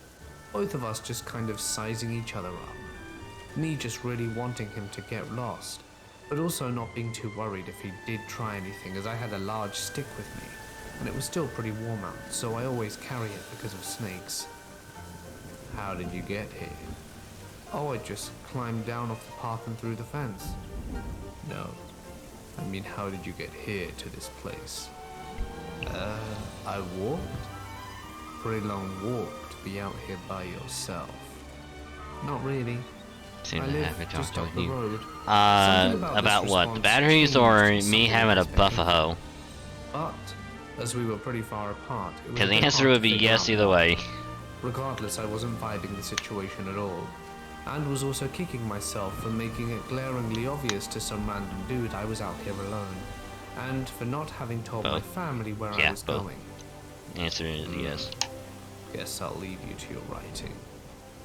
both of us just kind of sizing each other up. Me just really wanting him to get lost, but also not being too worried if he did try anything, as I had a large stick with me, and it was still pretty warm out, so I always carry it because of snakes. "How did you get here?" "Oh, I just climbed down off the path and through the fence." "No. I mean, how did you get here to this place?" I walked. Pretty long walk to be out here by yourself." "Not really. Seem I to live have a just talk up with the you. road." Something About this what? The response batteries or changed me something having a unexpected. buffalo? But, as we were pretty far apart, it was Because a the bit answer hard would to be figure yes out either why. way. Regardless, I wasn't vibing the situation at all, and was also kicking myself for making it glaringly obvious to some random dude I was out here alone, and for not having told my Both. family where I Yeah, was both. going. Answer is yes. Guess I'll leave you to your writing.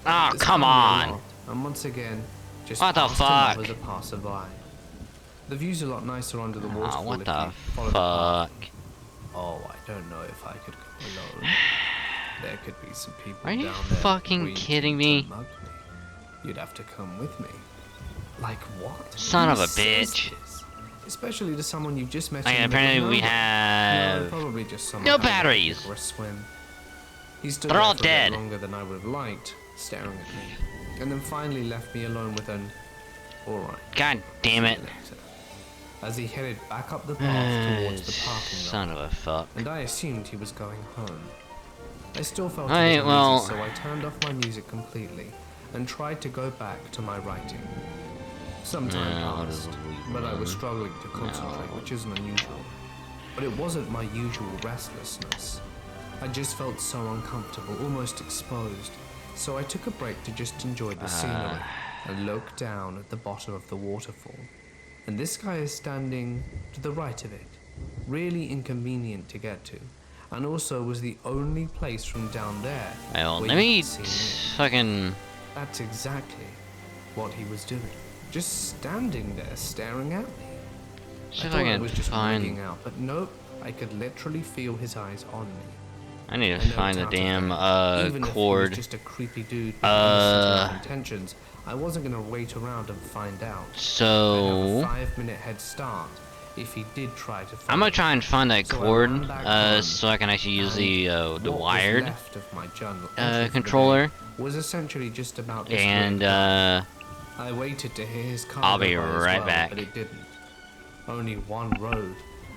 Oh, This come found me a on! lot, and once again, just What the asked him fuck? up as a passerby. The view's a lot nicer under the Oh, waterfall what if the you follow the path. fuck? Oh, I don't know if I could go alone. There could be some people Are you down there fucking waiting kidding to me? mug me. You'd have to come with me. Like what? Son Who of a says bitch. this? Especially to someone you've just met Okay, in the middle of apparently we nowhere. No, have... probably just someone no having a batteries. picnic or a swim. He stood They're there all for a dead. bit longer than I would have liked, staring at me, and then finally left me alone with an "all right." God damn it. As he headed back up the path towards the parking lot, Son of a fuck. and I assumed he was going home. I still felt Alright, a bit well- uneasy, so I turned off my music completely and tried to go back to my writing. Some time I'll passed, just leave but I was alone. struggling to concentrate, No. which isn't unusual. but it wasn't my usual restlessness. I just felt so uncomfortable, almost exposed, so I took a break to just enjoy the scenery and look down at the bottom of the waterfall. And this guy is standing to the right of it, really inconvenient to get to, and also was the only place from down there. Well, where let you me could see me. fucking. That's exactly what he was doing. Just standing there staring at me. See I if thought I I can was just find. wigging out, but nope, I could literally feel his eyes on me. I need I to know find the doubt of damn that. Even if he cord. was just a creepy dude with innocent intentions, I wasn't gonna wait around and find out. I'd have a So 5-minute head start if he did try to find I'm gonna try and find that So I cord, ran back home, so I can actually use the what was wired left of my journal entry for the controller, day was essentially just about this and weird guy. I waited to hear his car I'll go be by as right well, back. but it didn't. Only one road,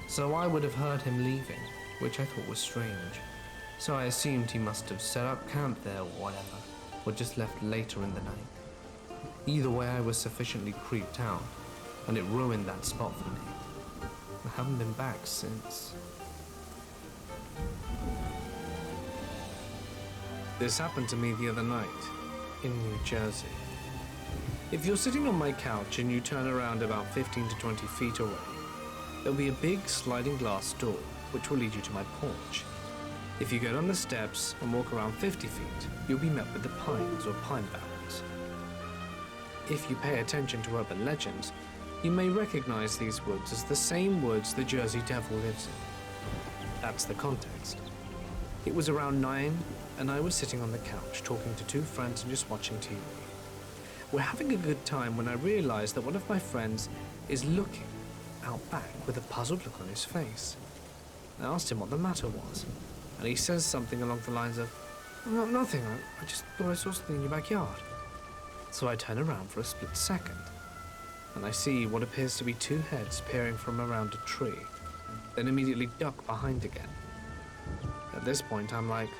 so I would have heard him leaving, which I thought was strange. So I assumed he must have set up camp there or whatever, or just left later in the night. Either way, I was sufficiently creeped out, and it ruined that spot for me. I haven't been back since. This happened to me the other night, in New Jersey. If you're sitting on my couch and you turn around about 15 to 20 feet away, there'll be a big sliding glass door, which will lead you to my porch. If you go down the steps and walk around 50 feet, you'll be met with the pines or pine barrens. If you pay attention to urban legends, you may recognize these woods as the same woods the Jersey Devil lives in. That's the context. It was around 9, and I was sitting on the couch talking to 2 friends and just watching TV. We're having a good time when I realized that one of my friends is looking out back with a puzzled look on his face. I asked him what the matter was, and he says something along the lines of, "No, nothing, I just thought I saw something in your backyard." So I turn around for a split second, and I see what appears to be 2 heads peering from around a tree, then immediately duck behind again. At this point, I'm like,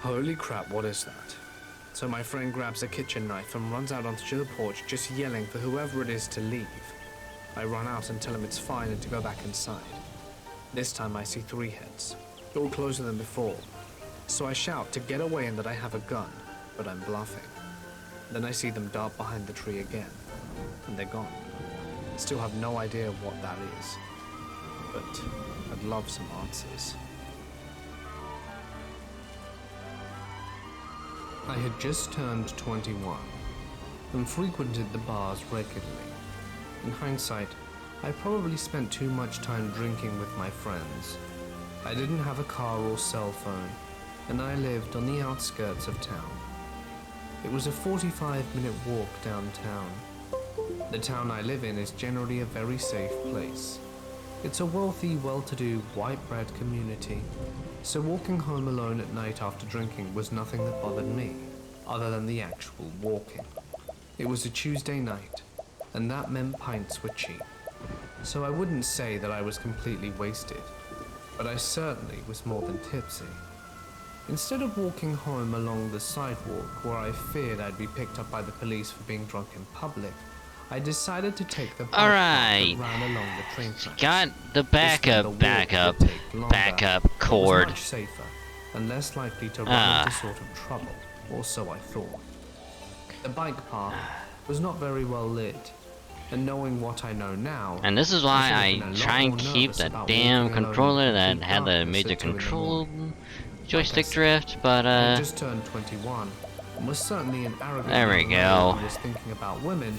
holy crap, what is that? So my friend grabs a kitchen knife and runs out onto the porch, just yelling for whoever it is to leave. I run out and tell him it's fine and to go back inside. This time I see 3 heads, all closer than before. So I shout to get away and that I have a gun, but I'm bluffing. Then I see them dart behind the tree again, and they're gone. I still have no idea what that is, but I'd love some answers. I had just turned 21 and frequented the bars regularly. In hindsight, I probably spent too much time drinking with my friends. I didn't have a car or cell phone, and I lived on the outskirts of town. It was a 45-minute walk downtown. The town I live in is generally a very safe place. It's a wealthy, well-to-do, white-bread community, so walking home alone at night after drinking was nothing that bothered me, other than the actual walking. It was a Tuesday night, and that meant pints were cheap. So I wouldn't say that I was completely wasted, but I certainly was more than tipsy. Instead of walking home along the sidewalk where I feared I'd be picked up by the police for being drunk in public, I decided to take the bike path that ran along the train tracks. got the This meant the walk would take longer, but cord. was much safer and less likely to run into sort of trouble, or so I thought. The bike path was not very well lit, and knowing what I know now, And this is why I I should've been a lot try and more keep nervous that about damn walking alone controller in that complete had the darkness major at 2 in the control morning. joystick Like I said, drift, but I had just turned 21 and was certainly an arrogant There we young man go. who was thinking about women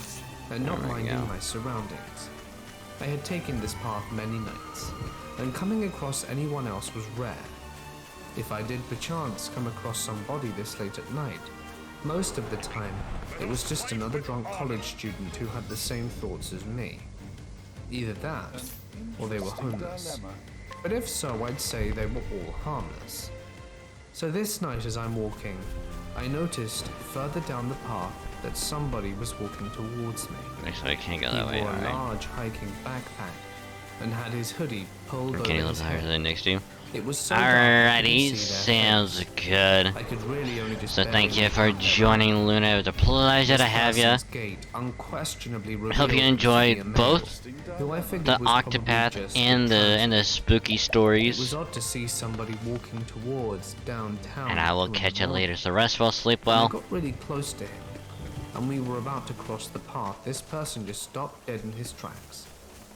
and not There we minding go. my surroundings. I had taken this path many nights, and coming across anyone else was rare. If I did perchance come across somebody this late at night, most of the time it was just another drunk college student who had the same thoughts as me. Either that, or they were homeless. But if so, I'd say they were all harmless. So this night as I'm walking, I noticed further down the path that somebody was walking towards me. actually I can't go He that way. wore a Alright. large hiking backpack and had his hoodie pulled over Can you his live higher head. than next to you? It was so dark I couldn't Alrighty, see their sounds face. good. I could really only just So thank barely you for make out their joining, Luna. It was a pleasure to This have you. person's gait unquestionably I hope you revealed enjoyed to be a both male, who I figured the was probably Octopath just and the spooky It was stories. odd to see somebody walking towards downtown. And I will through a catch you mall. later. So rest well, sleep When I well. got really close to him, and we were about to cross the path. This person just stopped dead in his tracks,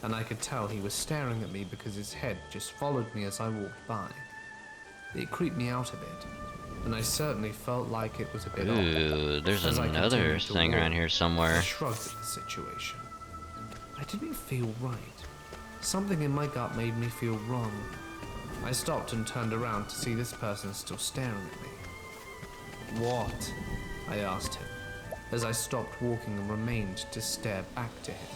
and I could tell he was staring at me because his head just followed me as I walked by. It creeped me out a bit, and I certainly felt like it was a bit odd. Ooh, there's As I another continued to thing walk, around here I somewhere. shrugged at the situation. I didn't feel right. Something in my gut made me feel wrong. I stopped and turned around to see this person still staring at me. What? I asked him, as I stopped walking and remained to stare back to him.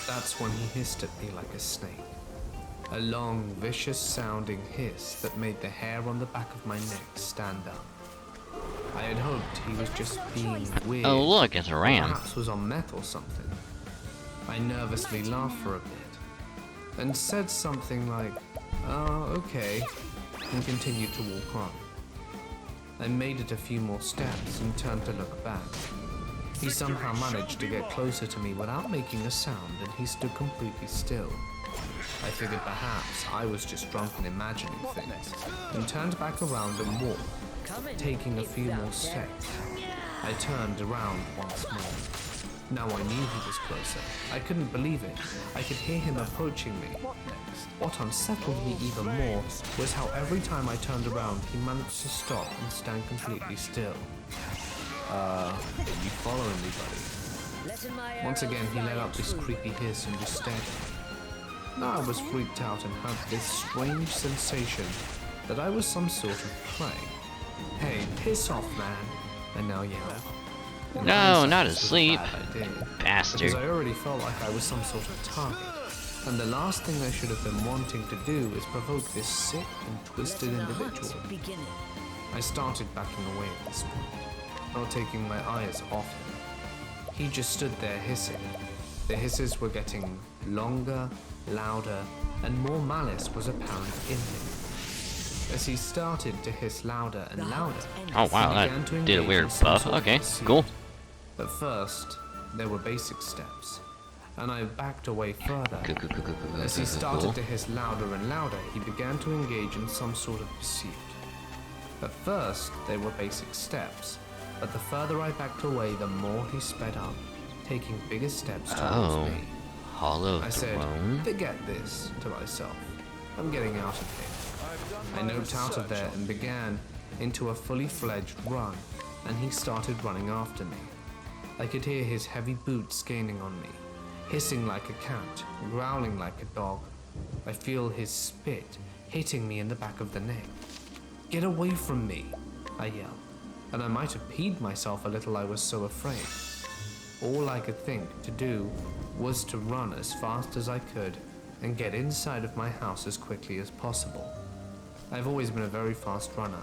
That's when he hissed at me like a snake. A long, vicious sounding hiss that made the hair on the back of my neck stand up. I had hoped he was just being weird. Oh look, it's a or ram. perhaps was on meth or something. I nervously laughed for a bit and said something like, "Oh, okay," and continued to walk on. I made it a few more steps and turned to look back. He somehow managed to get closer to me without making a sound, and he stood completely still. I figured perhaps I was just drunk and imagining things, and turned back around and walked, taking a few more steps. I turned around once more. Now I knew he was closer. I couldn't believe it. I could hear him approaching me. What unsettled me even more was how every time I turned around, he managed to stop and stand completely still. Are you following me, buddy? Once again, he let out this creepy hiss and just stared at me. Now I was freaked out and had this strange sensation that I was some sort of prey. Hey, piss off, man! I now yelled. In No, hindsight, not this was a asleep. bad idea, Bastard. because I already felt like I was some sort of target. And the last thing I should have been wanting to do is provoke this sick and twisted individual. I started backing away at this point, not taking my eyes off him. He just stood there hissing. The hisses were getting longer, louder, and more malice was apparent in him. As he started to hiss louder and louder, Oh wow, he began that to did a engage weird in some buff. sort of Okay, pursuit. cool. At first, there were basic steps, and I backed away further. As he started to hiss louder and louder, he began to engage in some sort of pursuit. At first, they were basic steps, but the further I backed away, the more he sped up, taking bigger steps towards Oh, me. Hollow I said, Throne. "Forget this," to myself. I'm getting out of here. I noped out of there and began into a fully fledged run, and he started running after me. I could hear his heavy boots gaining on me, hissing like a cat, growling like a dog. I feel his spit hitting me in the back of the neck. "Get away from me," I yelled, and I might have peed myself a little, I was so afraid. All I could think to do was to run as fast as I could and get inside of my house as quickly as possible. I've always been a very fast runner,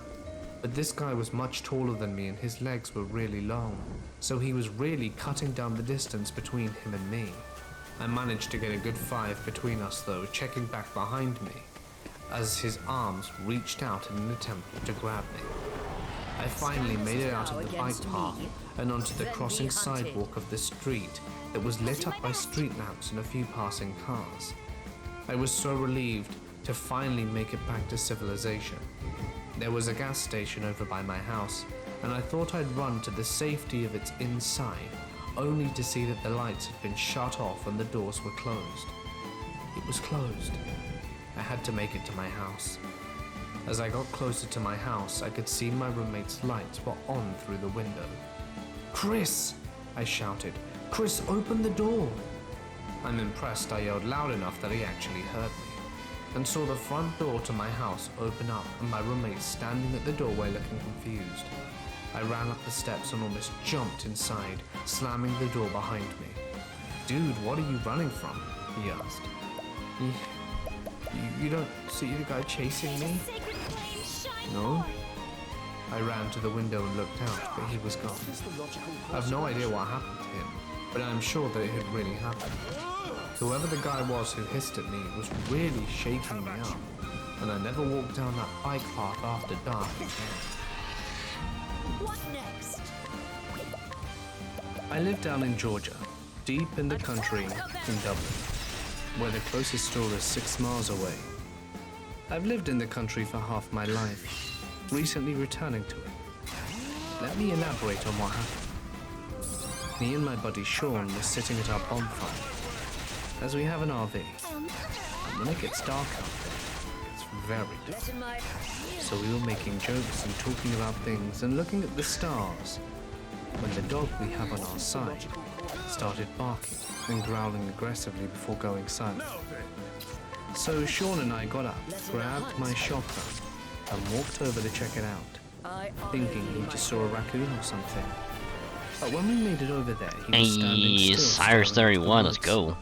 but this guy was much taller than me and his legs were really long, so he was really cutting down the distance between him and me. I managed to get a good 5 between us though, checking back behind me, as his arms reached out in an attempt to grab me. I finally made it out of the bike path and onto the crossing sidewalk of the street that was lit up by street lamps and a few passing cars. I was so relieved to finally make it back to civilization. There was a gas station over by my house, and I thought I'd run to the safety of its inside, only to see that the lights had been shut off and the doors were closed. It was closed. I had to make it to my house. As I got closer to my house, I could see my roommate's lights were on through the window. "Chris!" I shouted. "Chris, open the door!" I'm impressed I yelled loud enough that he actually heard me, and saw the front door to my house open up and my roommate standing at the doorway looking confused. I ran up the steps and almost jumped inside, slamming the door behind me. "Dude, what are you running from?" he asked. You don't see the guy chasing me?" "No." I ran to the window and looked out, but he was gone. I have no idea what happened to him, but I'm sure that it had really happened. Whoever the guy was who hissed at me was really shaking me up, and I never walked down that bike path after dark again. What next? I live down in Georgia, deep in the country in Dublin, where the closest store is 6 miles away. I've lived in the country for half my life, recently returning to it. Let me elaborate on what happened. Me and my buddy Sean were sitting at our bonfire, as we have an RV. And when it gets dark out there, it's very dark. So we were making jokes and talking about things and looking at the stars, when the dog we have on our side started barking and growling aggressively before going silent. So Sean and I got up, grabbed my shotgun, and walked over to check it out, thinking he just saw a raccoon or something. But when we made it over there, he was standing Hey, still. Cyrus staring at the 31, let's woods. go.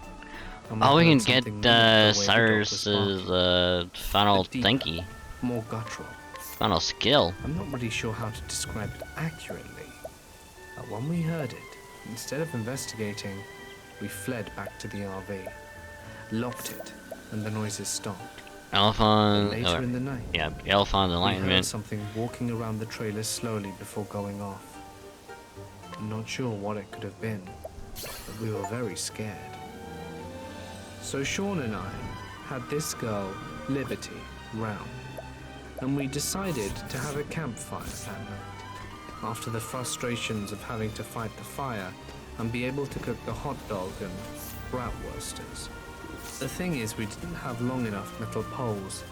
And Oh, we heard can something get move the way the dog was Cyrus's barking. final A deeper, thingy, more guttural. final skill. I'm not really sure how to describe it accurately, but when we heard it, instead of investigating, we fled back to the RV, locked it, and the noises stopped. And Elephant, later or, in the night, yeah, Elephant we heard Enlightenment. something walking around the trailer slowly before going off. I'm not sure what it could have been, but we were very scared. So Sean and I had this girl, Liberty, round, and we decided to have a campfire that night. After the frustrations of having to fight the fire and be able to cook the hot dog and bratwursters. The thing is, we didn't have long enough metal poles.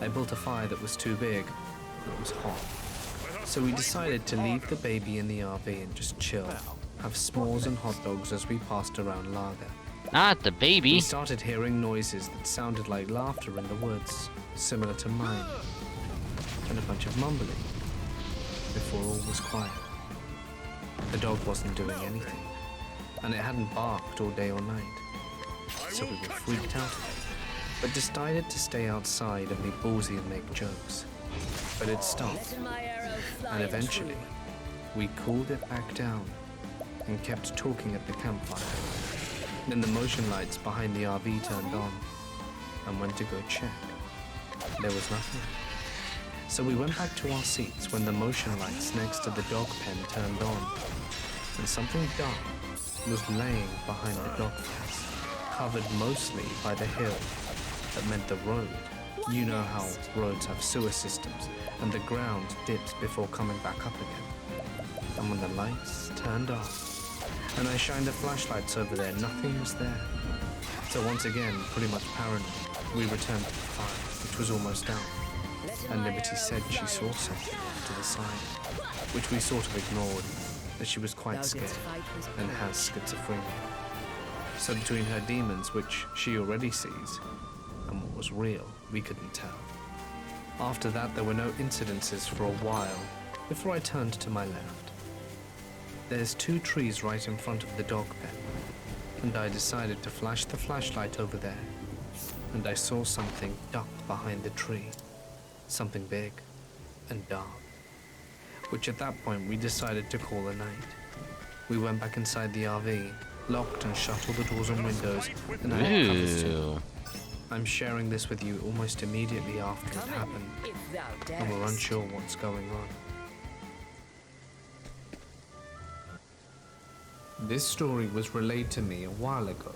I built a fire that was too big, and it was hot. So we decided to leave the baby in the RV and just chill, have s'mores and hot dogs as we passed around lager. Not the We baby. started hearing noises that sounded like laughter in the woods, similar to mine, and a bunch of mumbling, before all was quiet. The dog wasn't doing anything, and it hadn't barked all day or night, so we were freaked out of it, but decided to stay outside and be ballsy and make jokes. But it stopped, and eventually, we cooled it back down and kept talking at the campfire. Then the motion lights behind the RV turned on, and went to go check. There was nothing. So we went back to our seats when the motion lights next to the dog pen turned on, and something dark was laying behind the dog fence, covered mostly by the hill that meant the road. You know how roads have sewer systems, and the ground dips before coming back up again. And when the lights turned off, and I shined the flashlights over there, nothing was there. So once again, pretty much paranoid, we returned to the fire, which was almost out. And Liberty said she saw something to the side, which we sort of ignored, as she was quite scared and has schizophrenia. So between her demons, which she already sees, and what was real, we couldn't tell. After that, there were no incidences for a while, before I turned to my left. There's 2 trees right in front of the dog pen, and I decided to flash the flashlight over there, and I saw something duck behind the tree. Something big and dark, which at that point we decided to call a night. We went back inside the RV, locked and shut all the doors and windows, and I had covers too. Ooh. I'm sharing this with you almost immediately after it happened, and we're unsure what's going on. This story was relayed to me a while ago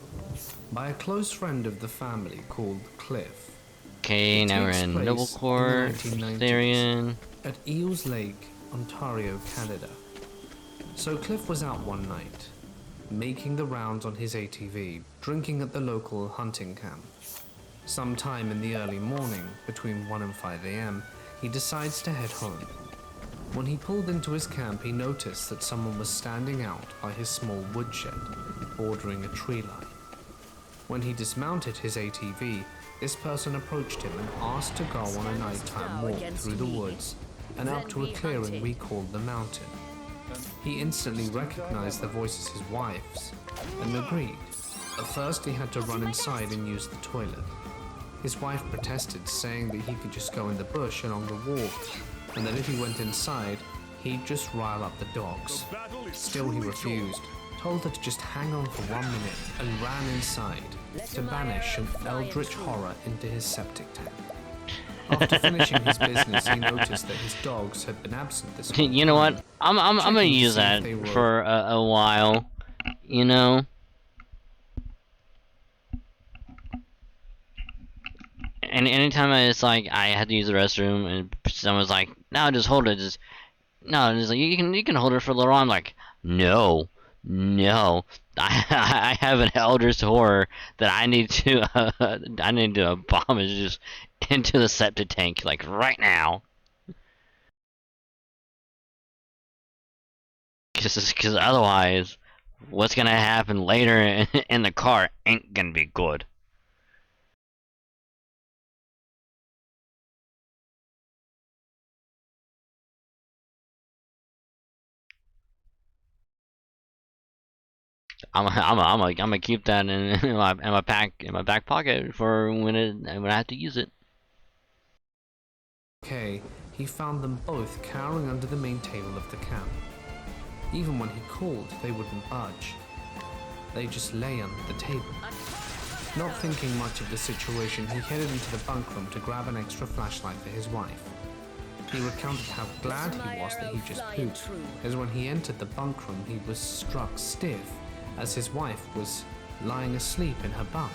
by a close friend of the family called Cliff. Okay, It now we're takes in place Noble in the Court, 1990s. Therian. At Eels Lake, Ontario, Canada. So Cliff was out one night, making the rounds on his ATV, drinking at the local hunting camp. Sometime in the early morning, between 1 and 5 a.m., he decides to head home. When he pulled into his camp, he noticed that someone was standing out by his small woodshed, bordering a tree line. When he dismounted his ATV, this person approached him and asked to go on a nighttime walk through the woods and up to a clearing we called the mountain. He instantly recognized the voice as his wife's and agreed. At first he had to run inside and use the toilet. His wife protested, saying that he could just go in the bush along the walk, and that if he went inside, he'd just rile up the dogs. Still he refused, told her to just hang on for 1 minute, and ran inside to banish an eldritch horror into his septic tank. After finishing his business, he noticed that his dogs had been absent this whole You know time. what? I'm gonna Checking to use see if that they were- for a while. You know. And anytime I had to use the restroom and someone's like, no, just hold it, no, it's like you can hold it for a little while. I'm like, no, I have an Elder's horror that I need to bomb it just into the septic tank like right now. Because otherwise, what's gonna happen later in the car ain't gonna be good. I'm gonna keep that in my back pocket for when I have to use it. Okay, he found them both cowering under the main table of the camp. Even when he called, they wouldn't budge. They just lay under the table. Not thinking much of the situation, he headed into the bunk room to grab an extra flashlight for his wife. He recounted how glad he was that he just pooped, as when he entered the bunk room he was struck stiff as his wife was lying asleep in her bunk.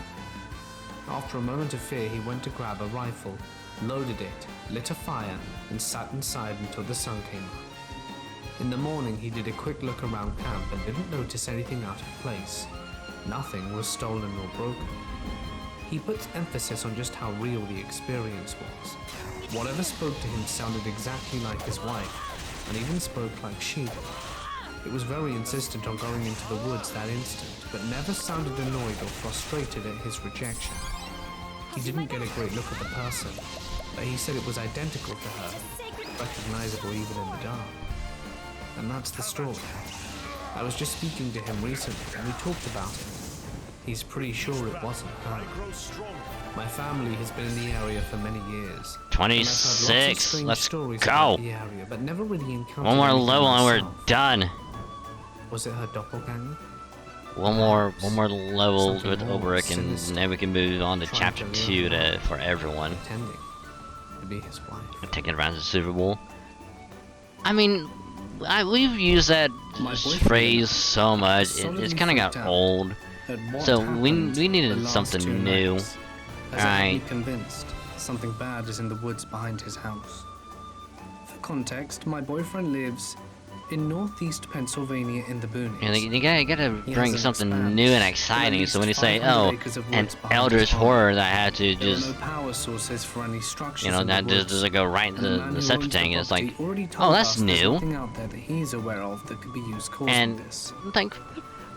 After a moment of fear, he went to grab a rifle, loaded it, lit a fire, and sat inside until the sun came up. In the morning, he did a quick look around camp and didn't notice anything out of place. Nothing was stolen or broken. He put emphasis on just how real the experience was. Whatever spoke to him sounded exactly like his wife, and even spoke like she. It was very insistent on going into the woods that instant, but never sounded annoyed or frustrated at his rejection. He didn't get a great look at the person, but he said it was identical to her, recognizable even in the dark. And that's the story. I was just speaking to him recently, and we talked about it. He's pretty sure it wasn't her. My family has been in the area for many years. 26. Let's go. About the area, but never really encountered One more anything level and we're myself. done. Was it her doppelganger? One more level Something with more Olberic, and sinister. then we can move on to Trying chapter to 2 realize. for everyone. Pretending to be his wife. Taking around the Super Bowl. I mean, we've used that My boyfriend phrase so much. It's solidly kind of got freaked out old. At what So we happened needed the last something 2 new. nights, as I Right. am convinced something bad is in the woods behind his house. For context, my boyfriend lives in northeast Pennsylvania in the boonies. You know, you gotta He bring has an something expanse new and of exciting. at So when you least say, 500 "Oh, acres of an woods behind Elder's his home, horror," that I had to there are just, no power sources for any structures you know, in the that woods. doesn't go right And the into man the who septic owns the tank. It's like, property already oh, told that's us there's new. nothing out there that he's aware of that could be used causing And this. like,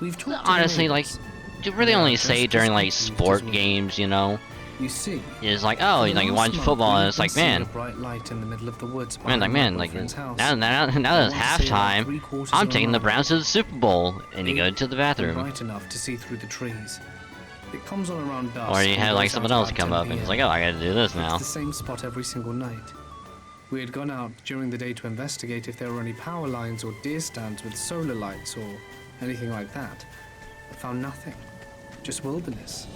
We've talked to honestly, like, neighbors. you really They are only just say as during like confused as sport we. games, you know. You see, It's like, oh, for you the know, you last watch month, football, and we've it's been like, seeing man, a bright light in the middle of the woods man, like, behind man, my like, boyfriend's house. now that it's I want to say about halftime, 3/4 I'm of a taking the mile. Browns to the Super Bowl, and you go Big to the and bathroom. bright enough to see through the trees. It comes on around dusk. Or you and have like goes someone out else about come 10 up and it's PM. like, oh, I gotta do this now. It's the same spot every single night. We had gone out during the day to investigate if there were any power lines or deer stands with solar lights or anything like that. I found nothing. Just wilderness.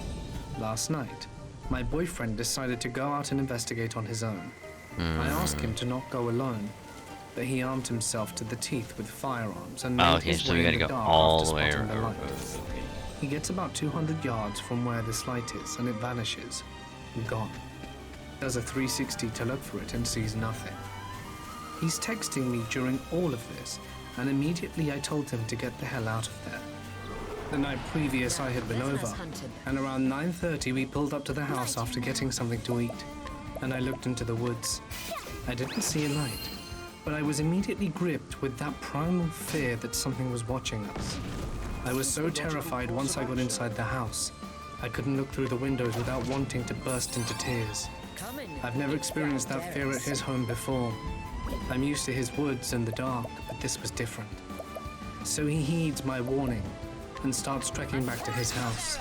Last night, my boyfriend decided to go out and investigate on his own. I asked him to not go alone, but he armed himself to the teeth with firearms and made Oh, okay, his so way we in gotta the go dark all after the way spotting the around. light. He gets about 200 yards from where this light is, and it vanishes. Gone. Does a 360 to look for it and sees nothing. He's texting me during all of this, and immediately I told him to get the hell out of there. The night previous I had been over, and around 9:30 we pulled up to the house after getting something to eat, and I looked into the woods. I didn't see a light, but I was immediately gripped with that primal fear that something was watching us. I was so terrified once I got inside the house. I couldn't look through the windows without wanting to burst into tears. I've never experienced that fear at his home before. I'm used to his woods and the dark, but this was different. So he heeds my warning and starts trekking back to his house.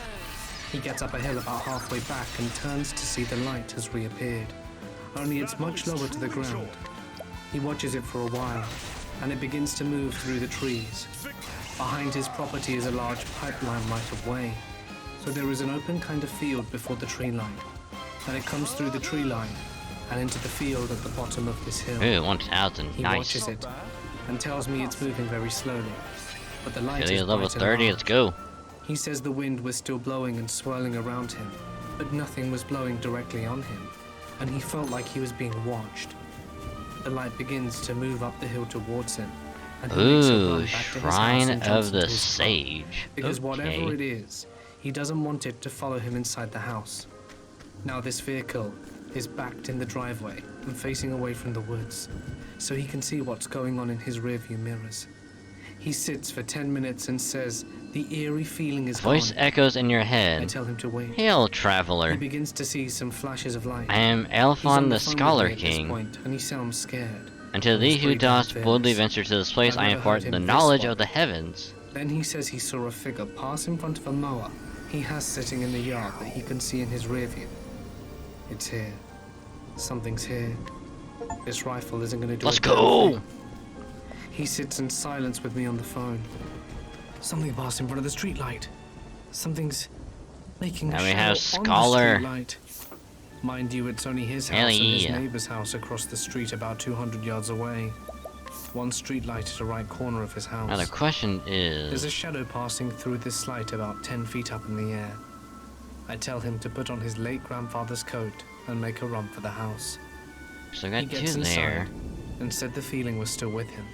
He gets up a hill about halfway back and turns to see the light has reappeared, only it's much lower to the ground. He watches it for a while, and it begins to move through the trees. Behind his property is a large pipeline right of way, so there is an open kind of field before the tree line, and it comes through the tree line, and into the field at the bottom of this hill. Ooh, 1000. He Nice. watches it and tells me it's moving very slowly, but the light Okay, is level bright and 30. large. Let's go. He says the wind was still blowing and swirling around him, but nothing was blowing directly on him, and he felt like he was being watched. The light begins to move up the hill towards him, and he makes a run Ooh, back to his house Shrine and jumps of the into his car. Sage. Because whatever it Okay. is, he doesn't want it to follow him inside the house. Now this vehicle is backed in the driveway and facing away from the woods, so he can see what's going on in his rearview mirrors. He sits for 10 minutes and says, the eerie feeling is Voice gone. echoes in your I head. tell him to wait. Hail, He traveler. begins to see some flashes of light. I am He's on Elfon the phone with Scholar me at this King. point, and he sounds scared. And to thee who brave and dost boldly fearless. venture to this place, I've I never impart heard the him this knowledge far. of the heavens. Then he says he saw a figure pass in front of a mower he has sitting in the yard that he can see in his rear view. It's here. Something's here. This rifle isn't going to do Let's a damn go! thing. He sits in silence with me on the phone. Something passed in front of the streetlight. Something's making a Now we shadow have on Scholar. the streetlight. Mind you, it's only his Hell house and his yeah. neighbor's house across the street about 200 yards away. One streetlight at the right corner of his house. Now the question There's a is... shadow passing through this light about 10 feet up in the air. I tell him to put on his late grandfather's coat and make a run for the house. So I He got gets two there. inside and said the feeling was still with him.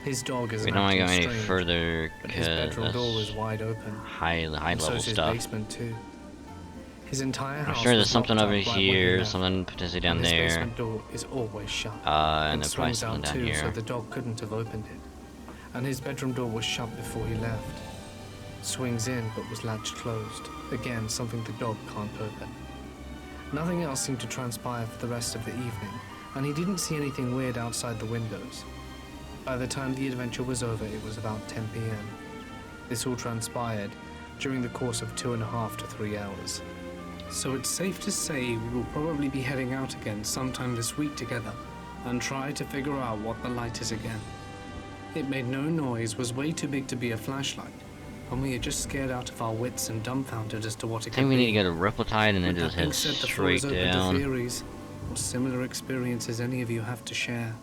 His dog is We don't want to go acting any strange, further but his because bedroom door was that's wide open. high And so level is his stuff. basement too. His entire I'm house sure there's was something locked over up right when he here, left, something potentially down and his there. basement door is always shut. And It there's probably swings something out down too, so here. the dog couldn't have opened it. And his bedroom door was shut before he left. Swings in, but was latched closed. Again, something the dog can't open. Nothing else seemed to transpire for the rest of the evening, and he didn't see anything weird outside the windows. By the time the adventure was over, it was about 10 p.m. This all transpired during the course of 2.5 to 3 hours. So it's safe to say we will probably be heading out again sometime this week together and try to figure out what the light is again. It made no noise, was way too big to be a flashlight, and we are just scared out of our wits and dumbfounded as to what it I could think we be. need to go to Ripple-Tide and then With just that being head said, the floor is straight open to down. theories or similar experiences any of you have to share.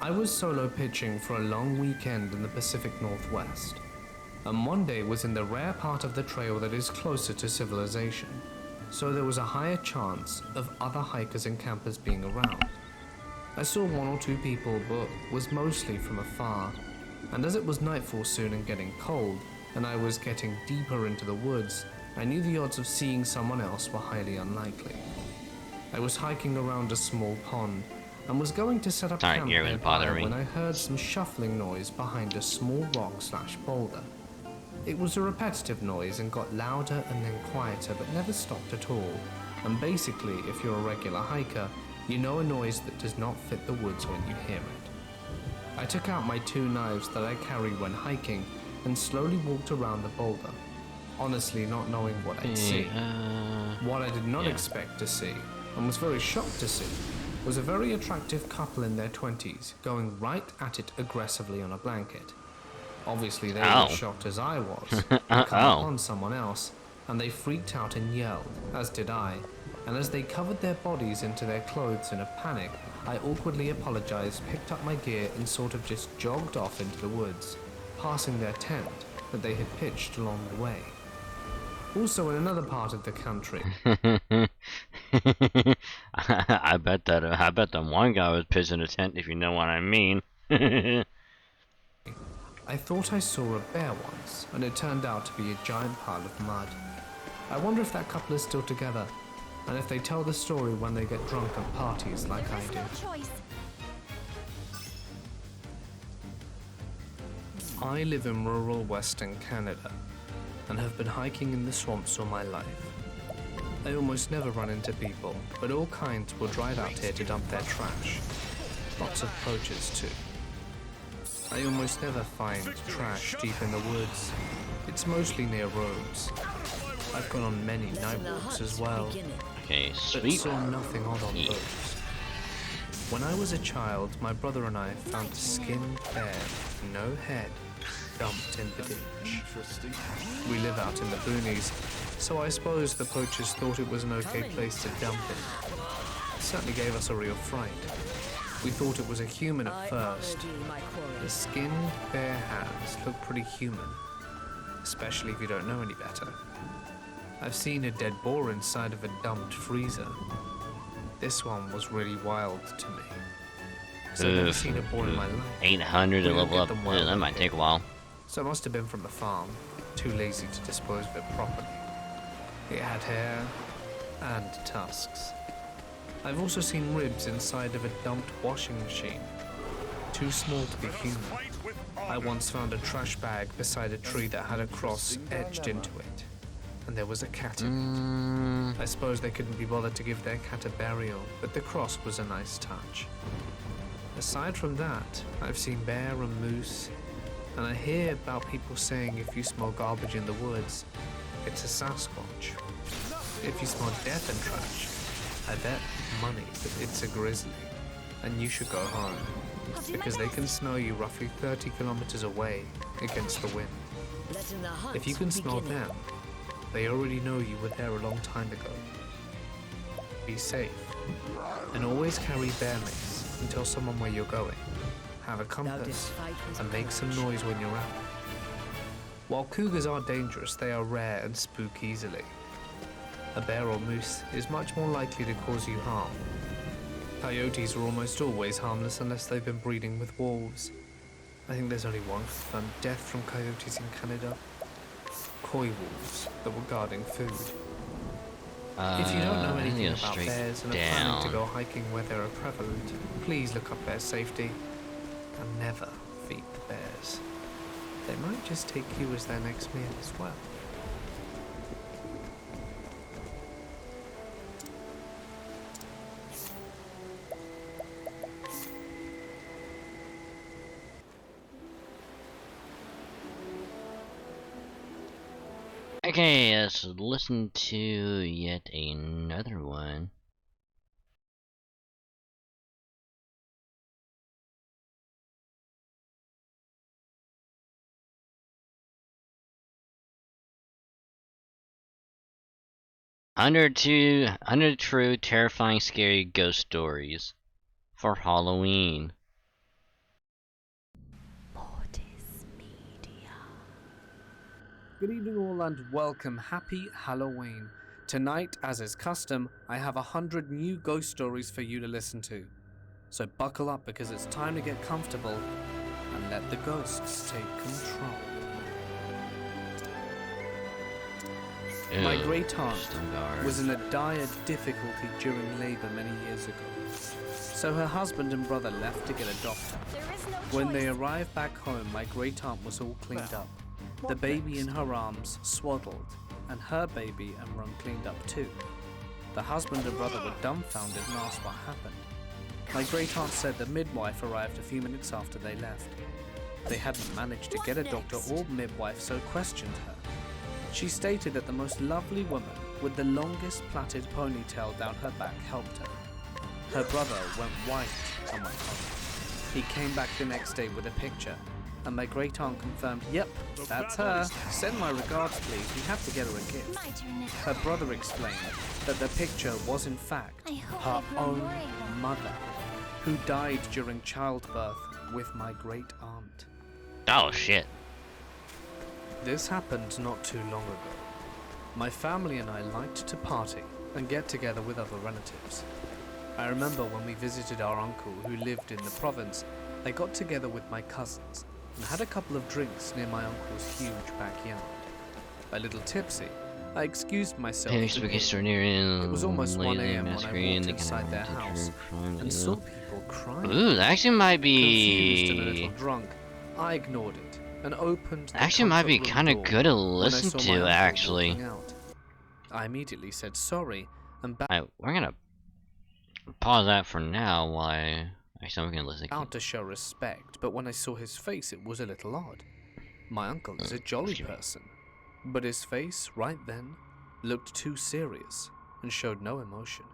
I was solo pitching for a long weekend in the Pacific Northwest, and one day was in the rare part of the trail that is closer to civilization, so there was a higher chance of other hikers and campers being around. I saw 1 or 2 people, but was mostly from afar, and as it was nightfall soon and getting cold, and I was getting deeper into the woods, I knew the odds of seeing someone else were highly unlikely. I was hiking around a small pond, and was going to set up Sorry, camp you're gonna nearby bother me. when I heard some shuffling noise behind a small rock/boulder. It was a repetitive noise and got louder and then quieter, but never stopped at all. And basically, if you're a regular hiker, you know a noise that does not fit the woods when you hear it. I took out my 2 knives that I carry when hiking and slowly walked around the boulder, honestly not knowing what I'd see. What I did not yeah. expect to see, and was very shocked to see, was a very attractive couple in their 20s going right at it aggressively on a blanket. Obviously they were Ow. as shocked as I was. I come Ow. upon someone else, and they freaked out and yelled, as did I, and as they covered their bodies into their clothes in a panic, I awkwardly apologized, picked up my gear, and sort of just jogged off into the woods, passing their tent that they had pitched along the way. Also in another part of the country, I bet that one guy was pitching a tent, if you know what I mean. I thought I saw a bear once, and it turned out to be a giant pile of mud. I wonder if that couple is still together, and if they tell the story when they get drunk at parties like I do. Choice. I live in rural Western Canada, and have been hiking in the swamps all my life. I almost never run into people, but all kinds will drive out here to dump their trash. Lots of poachers too. I almost never find trash deep in the woods. It's mostly near roads. I've gone on many night walks as well, Okay, but sweet. saw nothing odd on those. When I was a child, my brother and I found a skinned bear with no head dumped in the ditch. We live out in the boonies, so I suppose the poachers thought it was an okay place to dump it. It certainly gave us a real fright. We thought it was a human at first. The skinned, bare hands look pretty human, especially if you don't know any better. I've seen a dead boar inside of a dumped freezer. This one was really wild to me. So I've never seen a boar in my life. 800 to We don't level get up. them wild That up might here. take a while. So it must have been from the farm, too lazy to dispose of it properly. It had hair and tusks. I've also seen ribs inside of a dumped washing machine, too small to be human. I once found a trash bag beside a tree that had a cross etched into it, and there was a cat in it. I suppose they couldn't be bothered to give their cat a burial, but the cross was a nice touch. Aside from that, I've seen bear and moose, and I hear about people saying if you smell garbage in the woods, it's a Sasquatch. If you smell death and trash, I bet money that it's a grizzly, and you should go home, because they can smell you roughly 30 kilometers away against the wind. If you can smell them, they already know you were there a long time ago. Be safe, and always carry bear mace and tell someone where you're going. Have a compass, and make some noise when you're out. While cougars are dangerous, they are rare and spook easily. A bear or moose is much more likely to cause you harm. Coyotes are almost always harmless unless they've been breeding with wolves. I think there's only one confirmed death from coyotes in Canada. Coy wolves that were guarding food. If you don't know I anything need to about straight bears and are planning to go hiking where they are prevalent, please look up bear safety and never feed the bears. They might just take you as their next meal as well. Okay, let's listen to yet another one. Hundred true, terrifying, scary ghost stories for Halloween. Good evening all and welcome. Happy Halloween. Tonight, as is custom, I have 100 new ghost stories for you to listen to. So buckle up because it's time to get comfortable and let the ghosts take control. My Ew, great aunt still guard. was in a dire difficulty during labor many years ago. So her husband and brother left to get a doctor. When they arrived back home, my great aunt was all cleaned up. The baby in her arms swaddled, and her baby and room cleaned up too. The husband and brother were dumbfounded and asked what happened. My great aunt said the midwife arrived a few minutes after they left. They hadn't managed to get a doctor or midwife, so questioned her. She stated that the most lovely woman with the longest plaited ponytail down her back helped her. Her brother went white and went home. He came back the next day with a picture, and my great aunt confirmed, "Yep, that's her. Send my regards, please. We have to get her a gift." My turn now. Her brother explained that the picture was in fact I hope her I've grown own more able. mother, who died during childbirth with my great aunt. Oh shit. This happened not too long ago. My family and I liked to party and get together with other relatives. I remember when we visited our uncle who lived in the province, I got together with my cousins and had a couple of drinks near my uncle's huge backyard. A little tipsy, I excused myself. Penny to spaghetti him. store near It was almost 1 Lately a.m. when I masquerading, walked they inside can their have house crime, and saw people crying. Ooh, that actually might Confused and a be. little drunk, I ignored it and opened the Actually, might be comfort room kind of door good to when I listen saw my to. uncle Actually, walking out. I immediately said sorry and alright, we're gonna pause that for now. Why? Actually, I'm gonna listen. out to show respect, but when I saw his face, it was a little odd. My uncle is a jolly person, but his face right then looked too serious and showed no emotion.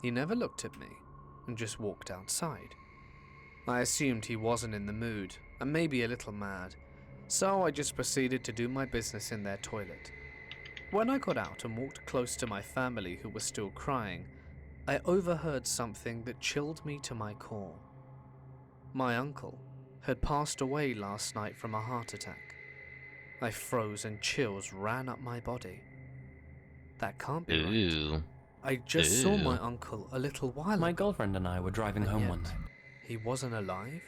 He never looked at me and just walked outside. I assumed he wasn't in the mood and maybe a little mad, So I just proceeded to do my business in their toilet. When I got out and walked close to my family who were still crying, I overheard something that chilled me to my core. My uncle had passed away last night from a heart attack. I froze and chills ran up my body. That can't be right. Ooh. I just saw my Ooh. uncle a little while My ago. girlfriend and I were driving And home yet, one night. he wasn't alive?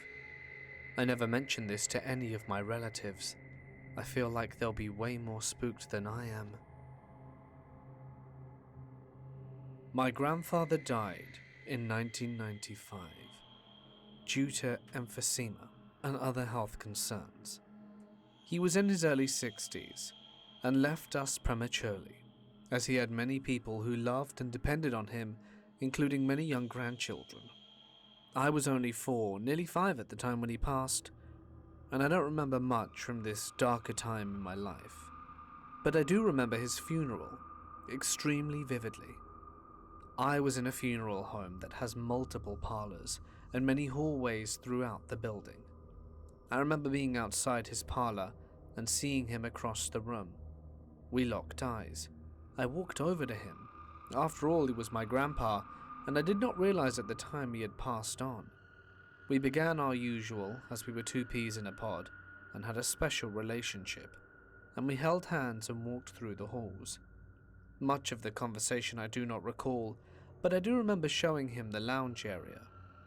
I never mentioned this to any of my relatives. I feel like they'll be way more spooked than I am. My grandfather died in 1995 due to emphysema and other health concerns. He was in his early 60s and left us prematurely, as he had many people who loved and depended on him, including many young grandchildren. I was only 4, nearly 5 at the time when he passed, and I don't remember much from this darker time in my life. But I do remember his funeral extremely vividly. I was in a funeral home that has multiple parlors and many hallways throughout the building. I remember being outside his parlor and seeing him across the room. We locked eyes. I walked over to him. After all, he was my grandpa, and I did not realize at the time he had passed on. We began our usual, as we were 2 peas in a pod, and had a special relationship, and we held hands and walked through the halls. Much of the conversation I do not recall, but I do remember showing him the lounge area,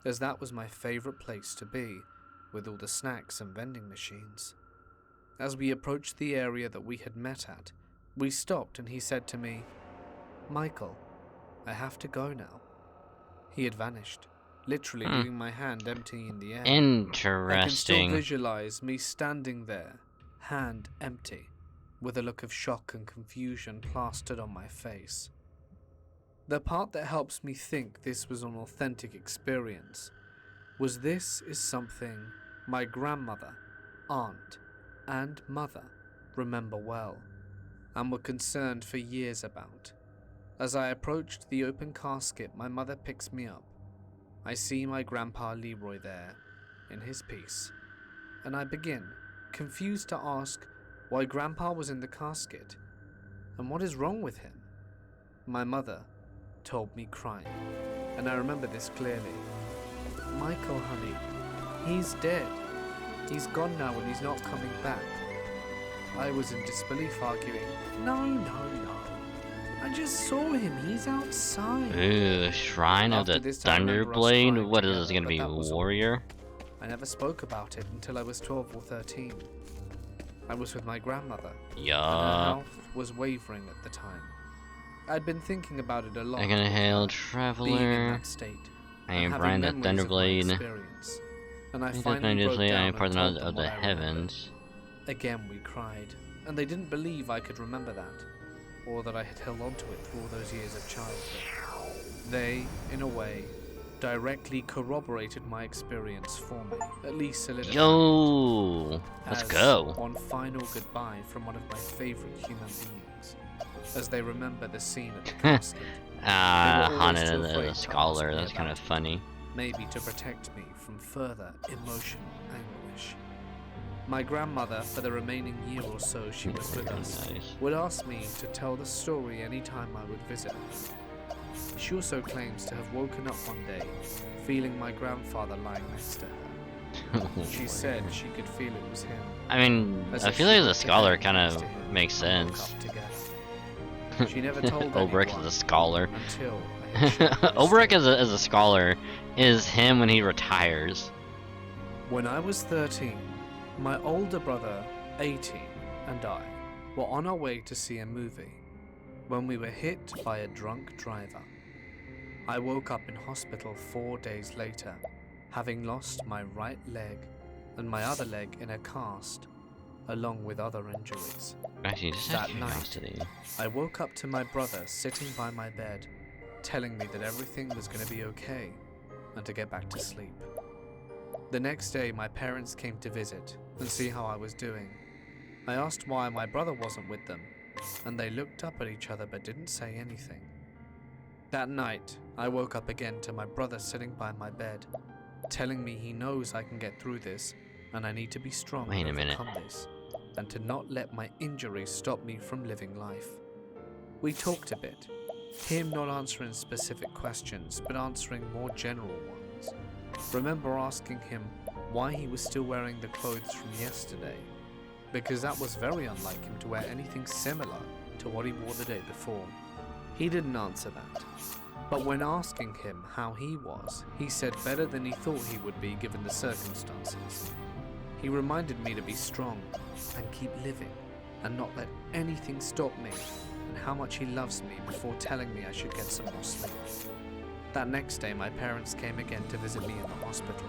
as that was my favorite place to be, with all the snacks and vending machines. As we approached the area that we had met at, we stopped and he said to me, "Michael, I have to go now." He had vanished, literally leaving my hand empty in the air. I can still Interesting. visualize me standing there, hand empty, with a look of shock and confusion plastered on my face. The part that helps me think this was an authentic experience was this is something my grandmother, aunt, and mother remember well, and were concerned for years about. As I approached the open casket, my mother picks me up. I see my grandpa Leroy there, in his piece, and I begin, confused to ask why grandpa was in the casket, and what is wrong with him. My mother told me crying, and I remember this clearly. "Michael, honey, he's dead. He's gone now and he's not coming back." I was in disbelief, arguing, "No, I just saw him. He's outside." Ooh, Shrine of the After this, I remember us Thunderblade? crying What is together, this gonna but be, that was all. Warrior? I never spoke about it until I was 12 or 13. I was with my grandmother, and her Yup. health was wavering at the time. I'd been thinking about it a lot. I'm gonna hail being in Traveler. that state, I and am having Brian the memories of my Thunderblade. experience. And I I finally broke down am and part told of them the what I remembered. heavens. Again we cried, and they didn't believe I could remember that, or that I had held on to it through all those years of childhood. They, in a way, directly corroborated my experience for me, at least solidified Yo! Let's as go. one final goodbye from one of my favorite human beings, as they remember the scene at the casket, They were always Haunted too as afraid a to scholar. ask me That's kind of about funny. maybe to protect me from further emotional anguish. My grandmother, for the remaining year or so she was with us, Nice. would ask me to tell the story any time I would visit her. She also claims to have woken up one day, feeling my grandfather lying next to her. She said she could feel it was him. I mean, as I if feel she like the went to scholar bed kind next of to him makes and woke sense. up together. She never told Olberic anyone is a scholar. until I had shared her Olberic story. as a scholar is him when he retires. When I was 13, my older brother, 18, and I were on our way to see a movie when we were hit by a drunk driver. I woke up in hospital 4 days later, having lost my right leg and my other leg in a cast, along with other injuries. Actually, just out That of night, curiosity. I woke up to my brother sitting by my bed, telling me that everything was going to be okay and to get back to sleep. The next day, my parents came to visit and see how I was doing. I asked why my brother wasn't with them, and they looked up at each other but didn't say anything. That night, I woke up again to my brother sitting by my bed, telling me he knows I can get through this and I need to be strong Wait a and minute. overcome this. and to not let my injury stop me from living life. We talked a bit, him not answering specific questions, but answering more general ones. Remember asking him why he was still wearing the clothes from yesterday, because that was very unlike him to wear anything similar to what he wore the day before. He didn't answer that, but when asking him how he was, he said better than he thought he would be given the circumstances. He reminded me to be strong and keep living and not let anything stop me, and how much he loves me before telling me I should get some more sleep. That next day my parents came again to visit me in the hospital,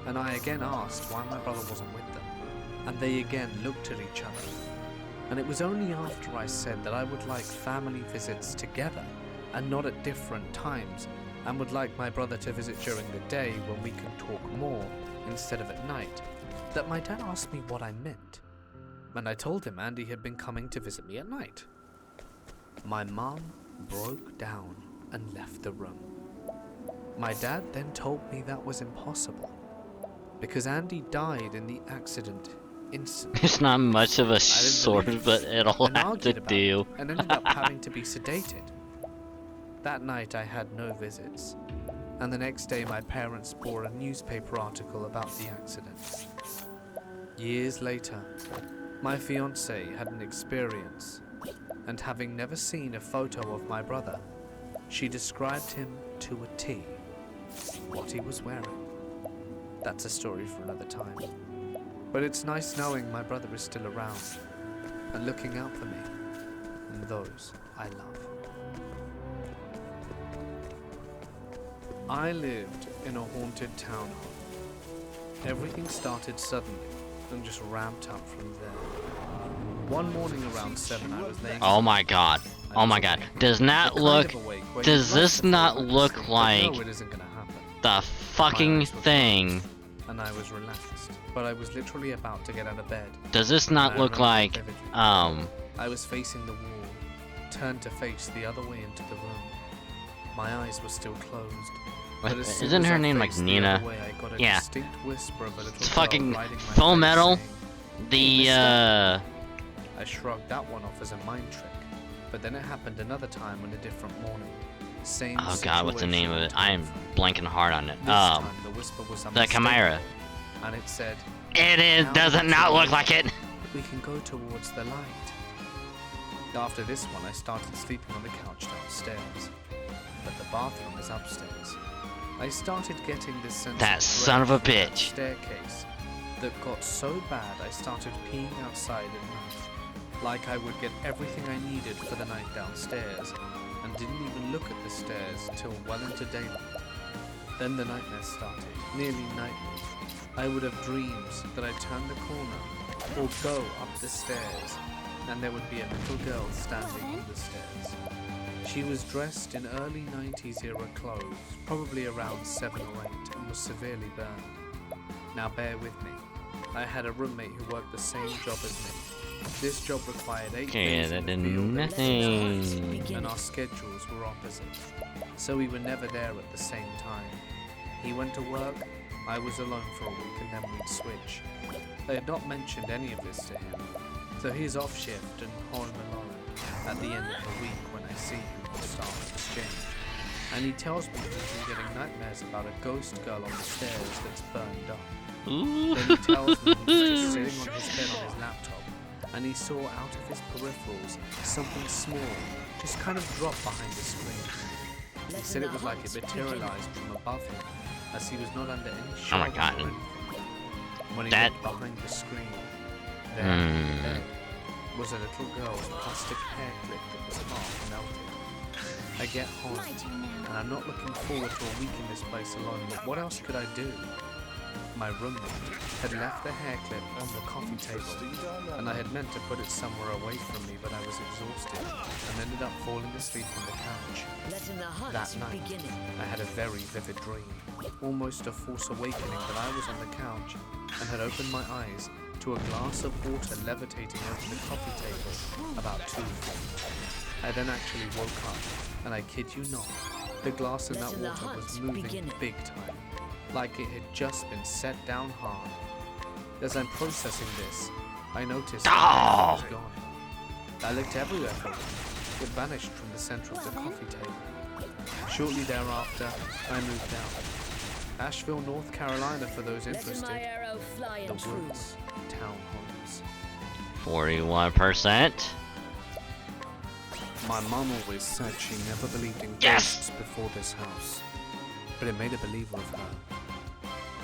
and I again asked why my brother wasn't with them, and they again looked at each other. And it was only after I said that I would like family visits together and not at different times, and would like my brother to visit during the day when we can talk more instead of at night, that my dad asked me what I meant. And I told him Andy had been coming to visit me at night. My mom broke down and left the room. My dad then told me that was impossible, because Andy died in the accident instantly. It's not much of a sword, but it'll And have to argued about do. it, and ended up having to be sedated. That night I had no visits, and the next day my parents bore a newspaper article about the accident. Years later, my fiancée had an experience, and having never seen a photo of my brother, she described him to a T, what he was wearing. That's a story for another time. But it's nice knowing my brother is still around and looking out for me and those I love. I lived in a haunted town hall. Everything started suddenly and just ramped up from there. One morning around 7 I was laying... Oh my god. Oh my god. Does not look... Does this not look like No, it isn't gonna happen. the fucking thing? And I was relaxed, but I was literally about to get out of bed. Does this not look like, I was facing the wall, turned to face the other way into the room. My eyes were still closed. But as soon isn't as her I name like faced the Nina? other way, I got a Yeah. distinct whisper of a little It's girl fucking riding my Full face Metal. saying, The, I shrugged that one off as a mind trick, but then it happened another time on a different morning. Same oh god, what's the name of it? situation, I am blanking hard on it. This time the whisper was the unmistakable, Chimera. and it said, It is, "Now does it that's not the look way. like it? We can go towards the light." After this one, I started sleeping on the couch downstairs, but the bathroom is upstairs. I started getting this sense That of son of a dread from that bitch. staircase that got so bad I started peeing outside at night, like I would get everything I needed for the night downstairs, and didn't even look at the stairs till well into daylight. Then the nightmares started, nearly nightly. I would have dreams that I turned the corner or go up the stairs, and there would be a little girl standing on the stairs. She was dressed in early 90s era clothes, probably around 7 or 8, and was severely burned. Now bear with me. I had a roommate who worked the same job as me. This job required 8 Okay, days that in the did field every nothing. and our schedules were opposite, so we were never there at the same time. He went to work, I was alone for a week, and then we'd switch. I had not mentioned any of this to him, so he's off shift and home alone at the end of the week when I see him for staff exchange. And he tells me he's been getting nightmares about a ghost girl on the stairs that's burned up. Ooh. Then he tells me he was just sitting on his bed on his laptop, and he saw out of his peripherals something small just kind of drop behind the screen. He said it was like it materialized from above him, as he was not under any Oh my shadow god. or anything. When he That- looked behind the screen, there in the bed was a little girl's plastic hair clip that was half melted. I get home, and I'm not looking forward to a week in this place alone, but what else could I do? My roommate had left the hair clip on the coffee table, and I had meant to put it somewhere away from me, but I was exhausted and ended up falling asleep on the couch. Letting the hunt That night, begin. I had a very vivid dream, almost a force awakening, that I was on the couch and had opened my eyes to a glass of water levitating over the coffee table about 2 feet. I then actually woke up, and I kid you not, the glass in that Letting the water was hunt moving begin. big time, like it had just been set down hard. As I'm processing this, I noticed Oh! it was gone. I looked everywhere for it. It vanished from the center of the coffee table. Shortly thereafter, I moved out. Asheville, North Carolina, for those Letting interested. my arrow fly The true. Woods Townhomes. 41%. My mom always said she never believed in Yes! ghosts before this house, but it made a believer of her.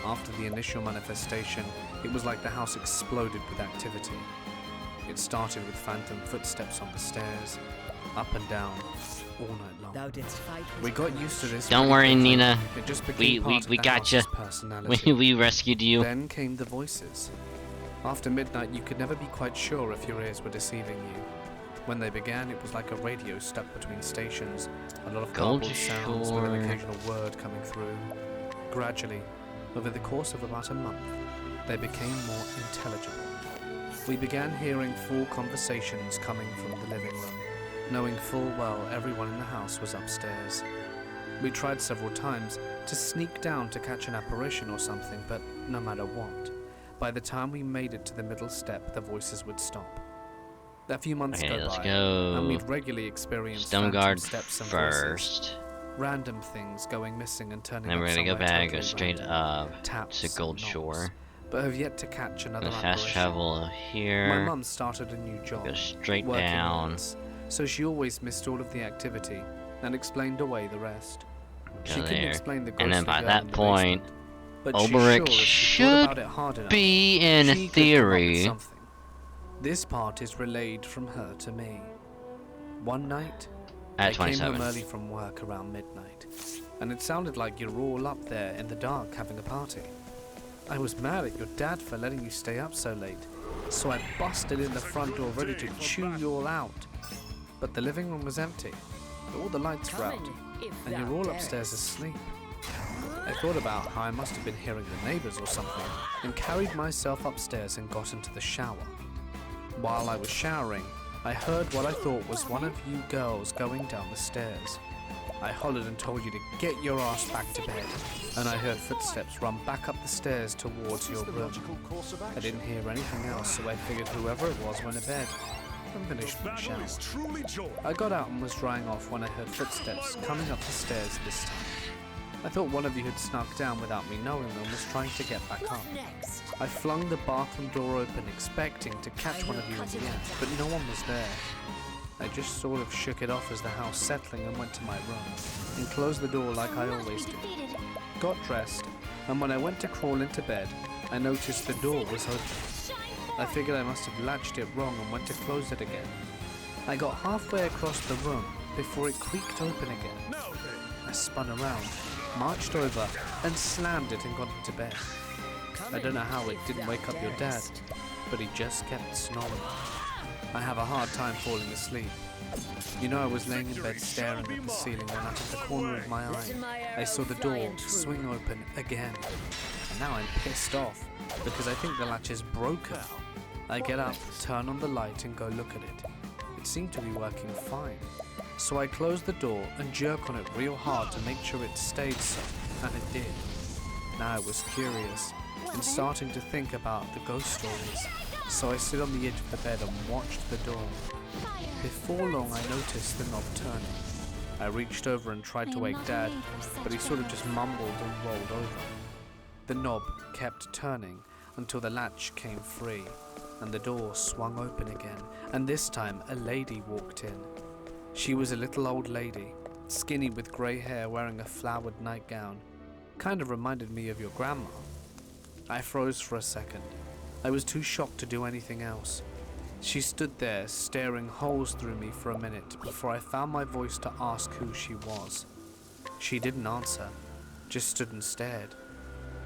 After the initial manifestation, it was like the house exploded with activity. It started with phantom footsteps on the stairs, up and down, all night long. Thou didst fight with We got courage. used to this. Don't pretty worry, quickly. Nina. It just We became part of the gotcha. house's personality. We rescued you. Then came the voices. After midnight, you could never be quite sure if your ears were deceiving you. When they began, it was like a radio stuck between stations, a lot of Gold garbled sounds with an Shore. occasional word coming through. Gradually, over the course of about a month, they became more intelligible. We began hearing full conversations coming from the living room, knowing full well everyone in the house was upstairs. We tried several times to sneak down to catch an apparition or something, but no matter what, by the time we made it to the middle step, the voices would stop. A few months Okay, go let's by, go. and we'd regularly experience Stone phantom Guard steps and voices, first. random things going missing and turning Then up we're gonna go somewhere back, go totally straight random. up Taps to Gold and knocks, Shore. but have yet to catch another Gonna fast apparition. travel My here. mum started a new job, Go straight working down. nights, so she always missed all of the activity and explained away the rest. She Go couldn't there. explain the And then ghostly by girl that in the point, basement, but she's Olberic sure if she thought should about it hard enough, be in she could come up with theory. something. This part is relayed from her to me. One night, At I came 27. home early from work around midnight, and it sounded like you were all up there in the dark having a party. I was mad at your dad for letting you stay up so late, so I busted in the front door ready to chew you all out. But the living room was empty, all the lights were out, Come in, if and thou you're all darest. upstairs asleep. I thought about how I must have been hearing the neighbors or something, and carried myself upstairs and got into the shower. While I was showering, I heard what I thought was one of you girls going down the stairs. I hollered and told you to get your ass back to bed, and I heard footsteps run back up the stairs towards your room. I didn't hear anything else, so I figured whoever it was went to bed and finished my shower. Battle is truly joy. I got out and was drying off when I heard footsteps coming up the stairs this time. I thought one of you had snuck down without me knowing and was trying to get back up. What next? I flung the bathroom door open, expecting to catch one of you in the act, but no one was there. I just sort of shook it off as the house settling and went to my room, and closed the door like I always do. Got dressed, and when I went to crawl into bed, I noticed the door was open. I figured I must have latched it wrong and went to close it again. I got halfway across the room before it creaked open again. Now then, I spun around, marched over, and slammed it and got into bed. Come I don't in, know how it if didn't thou wake up your dad, darest. but he just kept snoring. I have a hard time falling asleep. You know, I was laying in bed staring at the ceiling when out of the corner of my eye, Letting my I arrow saw the fly door and true. swing open again. And now I'm pissed off because I think the latch is broken. I get up, turn on the light and go look at it. It seemed to be working fine. So I close the door and jerk on it real hard to make sure it stayed so, and it did. Now I was curious and starting to think about the ghost stories, so I sit on the edge of the bed and watched the door. Before long I noticed the knob turning. I reached over and tried to wake Dad, but he sort of just mumbled and rolled over. The knob kept turning until the latch came free, and the door swung open again, and this time a lady walked in. She was a little old lady, skinny with grey hair, wearing a flowered nightgown. Kind of reminded me of your grandma. I froze for a second. I was too shocked to do anything else. She stood there, staring holes through me for a minute before I found my voice to ask who she was. She didn't answer, just stood and stared.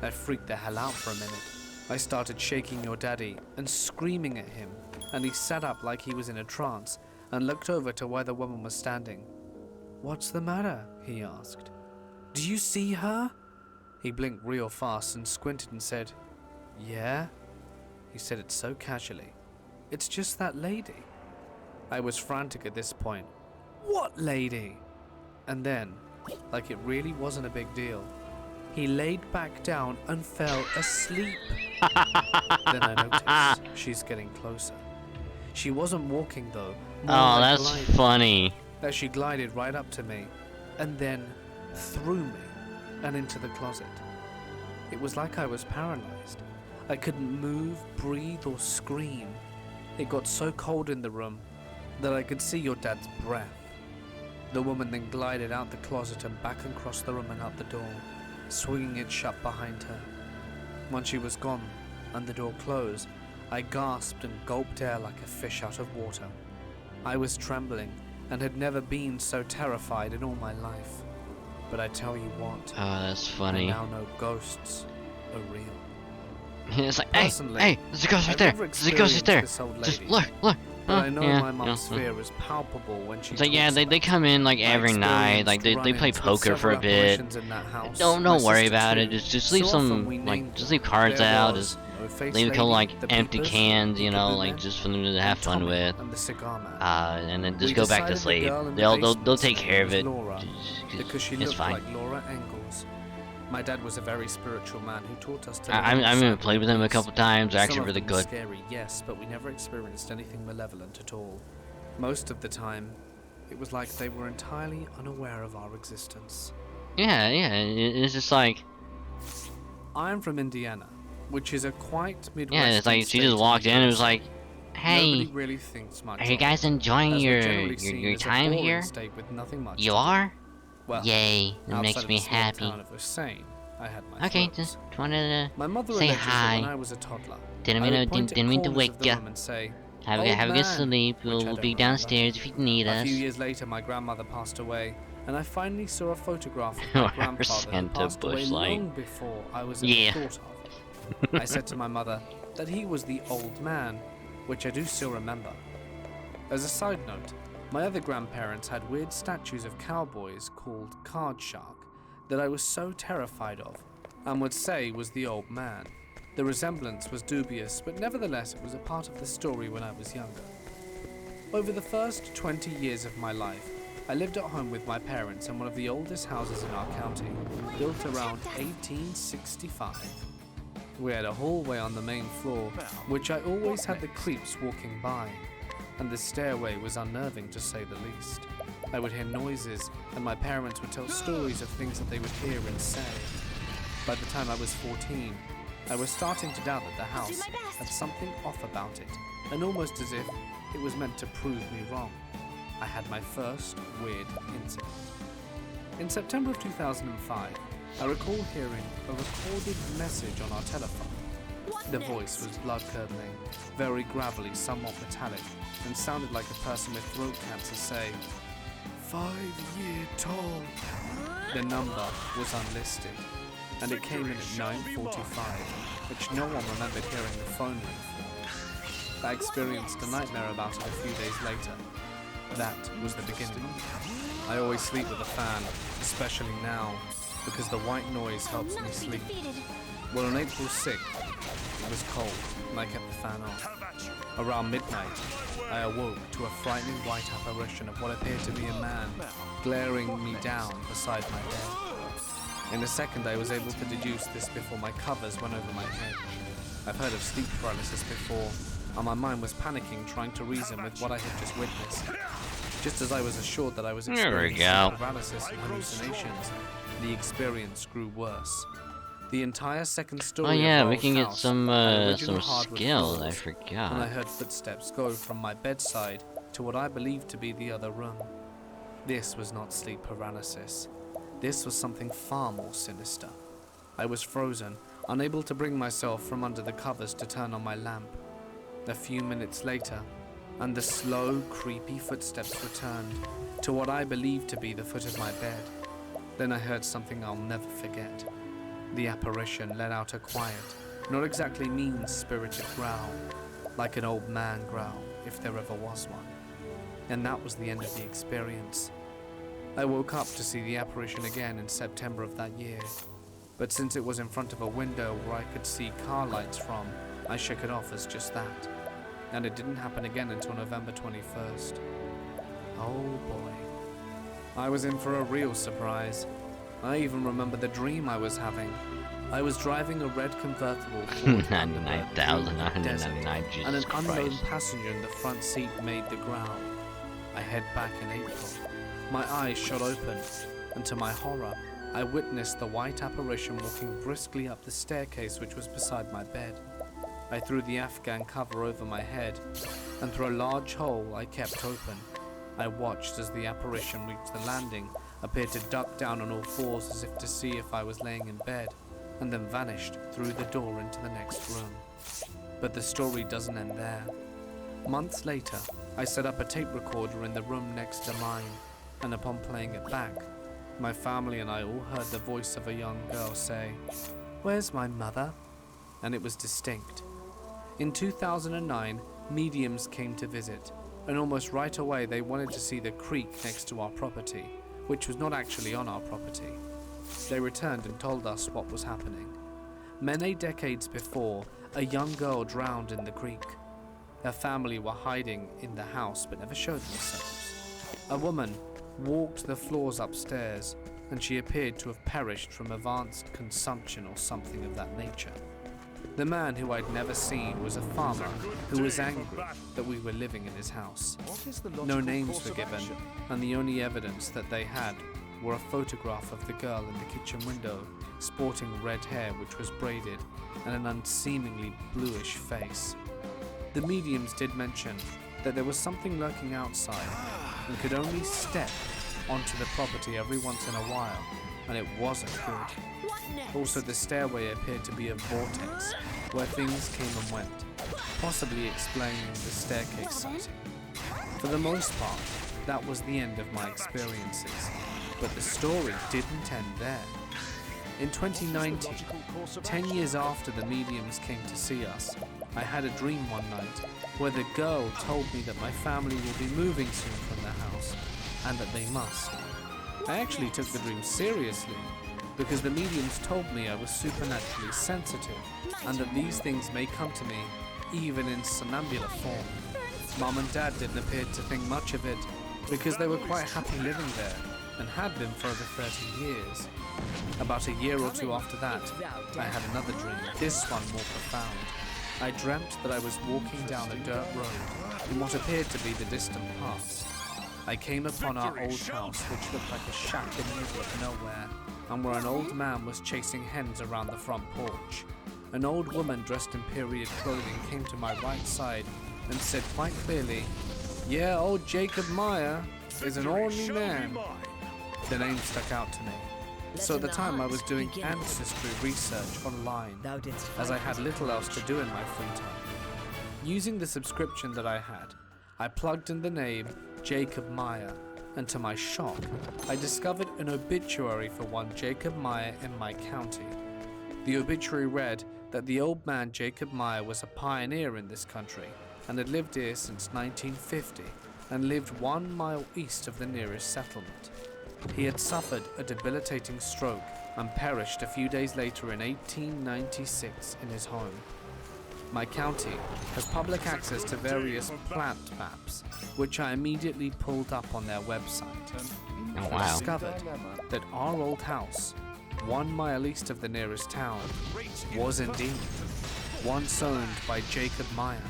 I freaked the hell out for a minute. I started shaking your daddy and screaming at him, and he sat up like he was in a trance and looked over to where the woman was standing. "What's the matter?" he asked. "Do you see her?" He blinked real fast and squinted and said, "Yeah?" He said it so casually. "It's just that lady." I was frantic at this point. "What lady?" And then, like it really wasn't a big deal, he laid back down and fell asleep. Then I noticed She's getting closer. She wasn't walking though. More Oh, like that's gliding. funny. As she glided right up to me, and then through me and into the closet. It was like I was paralyzed. I couldn't move, breathe, or scream. It got so cold in the room that I could see your dad's breath. The woman then glided out the closet and back across the room and out the door, swinging it shut behind her. Once she was gone and the door closed, I gasped and gulped air like a fish out of water. I was trembling and had never been so terrified in all my life. But I tell you what, Oh, that's I funny. now know ghosts are real. It's like, hey, Personally, hey, there's a ghost right I've there. never There's a ghost right there. experienced this old Just lady, look. But I know yeah, my mom's yeah. fear is palpable when she It's like, yeah, talks they about come in like I every night, like they experienced play run-ins with poker for a several bit. apparitions in that house. Don't My worry sister about too. it. Just leave So often some we like named just them. leave cards There out. was Just No-Face leave a couple Lady, like the empty Peepers, cans, the you know, Kaboom like Men, just for them to have and fun Tommy with. and the Cigar Man. And then just We go back to decided the sleep. girl in the They'll basement's take name care of was it. Laura, because she It's looked fine. like Laura Ingalls. My dad was a very spiritual man who taught us to live I've inside even the played with them a peace. couple times. They're actually Some of really them were good. scary, yes, but we never experienced anything malevolent at all. Most of the time, it was like they were entirely unaware of our existence. Yeah. It's just like, I am from Indiana, which is a quite Midwestern yeah, it's like she state just in the walked in and was USA. like, hey, Nobody really thinks much are you of guys it, enjoying as we're your generally seen as a time boring here? state with nothing much You to do. are? Well, Yay, that outside makes of me the small happy. town of Hussein, I had my Okay, throats. just wanted My mother say alleges that when hi. I was a toddler, Didn't I mean would to point didn't at mean to corners wake of the ya. room and say, Have "Old a good man," sleep. which I We'll don't be remember. downstairs if you need A us. few years later, my grandmother passed away, and I finally saw a photograph of Or my grandfather who Santa passed away Bush light. long before I was ever Yeah. thought of. I said to my mother that he was the old man, which I do still remember. As a side note, my other grandparents had weird statues of cowboys called Card Shark that I was so terrified of, and would say was the old man. The resemblance was dubious, but nevertheless it was a part of the story when I was younger. Over the first 20 years of my life, I lived at home with my parents in one of the oldest houses in our county, built around 1865. We had a hallway on the main floor, which I always had the creeps walking by, and the stairway was unnerving to say the least. I would hear noises, and my parents would tell stories of things that they would hear and say. By the time I was 14, I was starting to doubt that the house had something off about it, and almost as if it was meant to prove me wrong. I had my first weird incident. In September of 2005, I recall hearing a recorded message on our telephone. The voice was blood-curdling, very gravelly, somewhat metallic, and sounded like a person with throat cancer saying, 5-year tall. The number was unlisted, and it came in at 9:45, which no one remembered hearing the phone ring for. I experienced a nightmare about it a few days later. That was the beginning. I always sleep with a fan, especially now, because the white noise helps me sleep. Well, on April 6th, it was cold, and I kept the fan on. Around midnight, I awoke to a frightening white apparition of what appeared to be a man, glaring me down beside my bed. In a second, I was able to deduce this before my covers went over my head. I've heard of sleep paralysis before, and my mind was panicking trying to reason with what I had just witnessed. Just as I was assured that I was There we experiencing go. sleep paralysis and hallucinations, the experience grew worse. The entire second story Oh yeah, of we our can get house some had original hardwood skills. I floors, and I forgot. heard footsteps go from my bedside to what I believed to be the other room. This was not sleep paralysis. This was something far more sinister. I was frozen, unable to bring myself from under the covers to turn on my lamp. A few minutes later, and the slow, creepy footsteps returned to what I believed to be the foot of my bed. Then I heard something I'll never forget. The apparition let out a quiet, not exactly mean-spirited growl, like an old man growl, if there ever was one. And that was the end of the experience. I woke up to see the apparition again in September of that year, but since it was in front of a window where I could see car lights from, I shook it off as just that. And it didn't happen again until November 21st. Oh boy. I was in for a real surprise. I even remember the dream I was having. I was driving a red convertible Ford Thunderbird through the desert, 99,999, and an Jesus unknown Christ. passenger in the front seat made the ground. I head back in April. My eyes shot open, and to my horror, I witnessed the white apparition walking briskly up the staircase which was beside my bed. I threw the Afghan cover over my head, and through a large hole I kept open. I watched as the apparition reached the landing, appeared to duck down on all fours as if to see if I was laying in bed, and then vanished through the door into the next room. But the story doesn't end there. Months later, I set up a tape recorder in the room next to mine, and upon playing it back, my family and I all heard the voice of a young girl say, "Where's my mother?" And it was distinct. In 2009, mediums came to visit, and almost right away they wanted to see the creek next to our property, which was not actually on our property. They returned and told us what was happening. Many decades before, a young girl drowned in the creek. Her family were hiding in the house but never showed themselves. A woman walked the floors upstairs, and she appeared to have perished from advanced consumption or something of that nature. The man, who I'd never seen, was a farmer who was angry that we were living in his house. No names were given, and the only evidence that they had were a photograph of the girl in the kitchen window, sporting red hair which was braided, and an unseemingly bluish face. The mediums did mention that there was something lurking outside and could only step onto the property every once in a while, and it wasn't good. What next? Also, the stairway appeared to be a vortex where things came and went, possibly explaining the staircase sighting. For the most part, that was the end of my experiences, but the story didn't end there. In 2019, 10 years after the mediums came to see us, I had a dream one night where the girl told me that my family will be moving soon from their house, and that they must. I actually took the dream seriously, because the mediums told me I was supernaturally sensitive, and that these things may come to me even in somnambular form. Mom and Dad didn't appear to think much of it, because they were quite happy living there, and had been for over 30 years. About a year or two after that, I had another dream, this one more profound. I dreamt that I was walking down a dirt road in what appeared to be the distant past. I came upon our old house, which looked like a shack in the middle of nowhere, and where an old man was chasing hens around the front porch. An old woman dressed in period clothing came to my right side and said quite clearly, "Yeah, old Jacob Meyer is an ordinary man." The name stuck out to me. So at the time I was doing ancestry research online, as I had little else to do in my free time. Using the subscription that I had, I plugged in the name Jacob Meyer, and to my shock, I discovered an obituary for one Jacob Meyer in my county. The obituary read that the old man Jacob Meyer was a pioneer in this country and had lived here since 1950 and lived 1 mile east of the nearest settlement. He had suffered a debilitating stroke and perished a few days later in 1896 in his home. My county has public access to various plant maps, which I immediately pulled up on their website. Oh, I wow. discovered that our old house, 1 mile east of the nearest town, was indeed once owned by Jacob Meyer.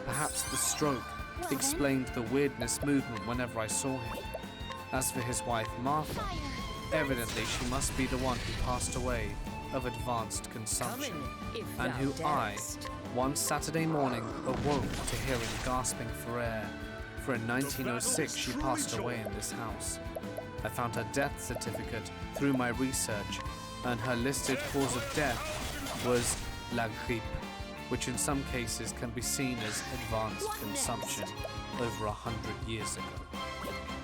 Perhaps the stroke explained the weirdness movement whenever I saw him. As for his wife Martha, evidently she must be the one who passed away of advanced consumption, and who I, one Saturday morning, awoke to hearing gasping for air, for in 1906 she passed away in this house. I found her death certificate through my research, and her listed cause of death was la grippe, which in some cases can be seen as advanced consumption over 100 years ago.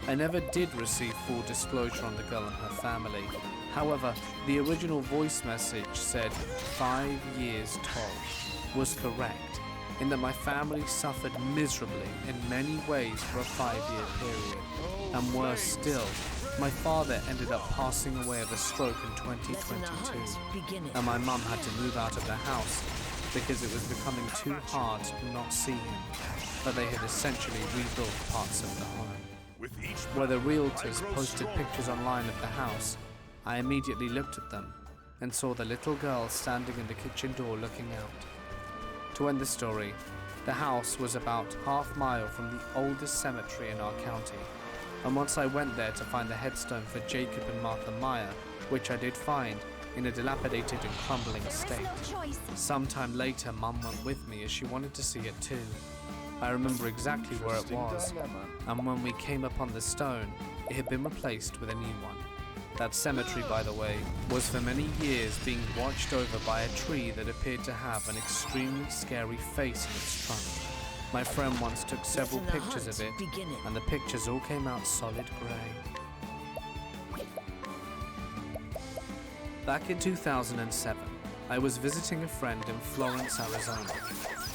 I never did receive full disclosure on the girl and her family. However, the original voice message said 5 years toll was correct, in that my family suffered miserably in many ways for a 5-year period. And worse still, my father ended up passing away of a stroke in 2022, and my mum had to move out of the house because it was becoming too hard to not see him, but they had essentially rebuilt parts of the home. Where the realtors posted pictures online of the house, I immediately looked at them, and saw the little girl standing in the kitchen door looking out. To end the story, the house was about half-mile from the oldest cemetery in our county, and once I went there to find the headstone for Jacob and Martha Meyer, which I did find in a dilapidated and crumbling state. Sometime later, Mum went with me as she wanted to see it too. I remember exactly where it was, and when we came upon the stone, it had been replaced with a new one. That cemetery, by the way, was for many years being watched over by a tree that appeared to have an extremely scary face in its trunk. My friend once took several pictures of it, and the pictures all came out solid grey. Back in 2007, I was visiting a friend in Florence, Arizona.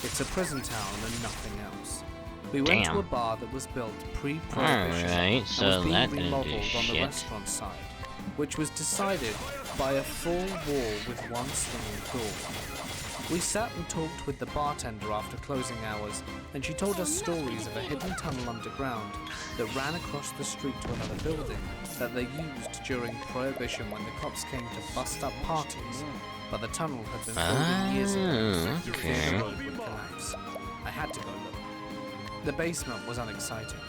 It's a prison town and nothing else. We went to a bar that was built pre-prohibition and was being remodeled on the restaurant side, which was decided by a full wall with one swinging door. We sat and talked with the bartender after closing hours, and she told us stories of a hidden tunnel underground that ran across the street to another building that they used during Prohibition when the cops came to bust up parties, but the tunnel had been filled in years ago before the road would collapse. I had to go look. The basement was unexciting,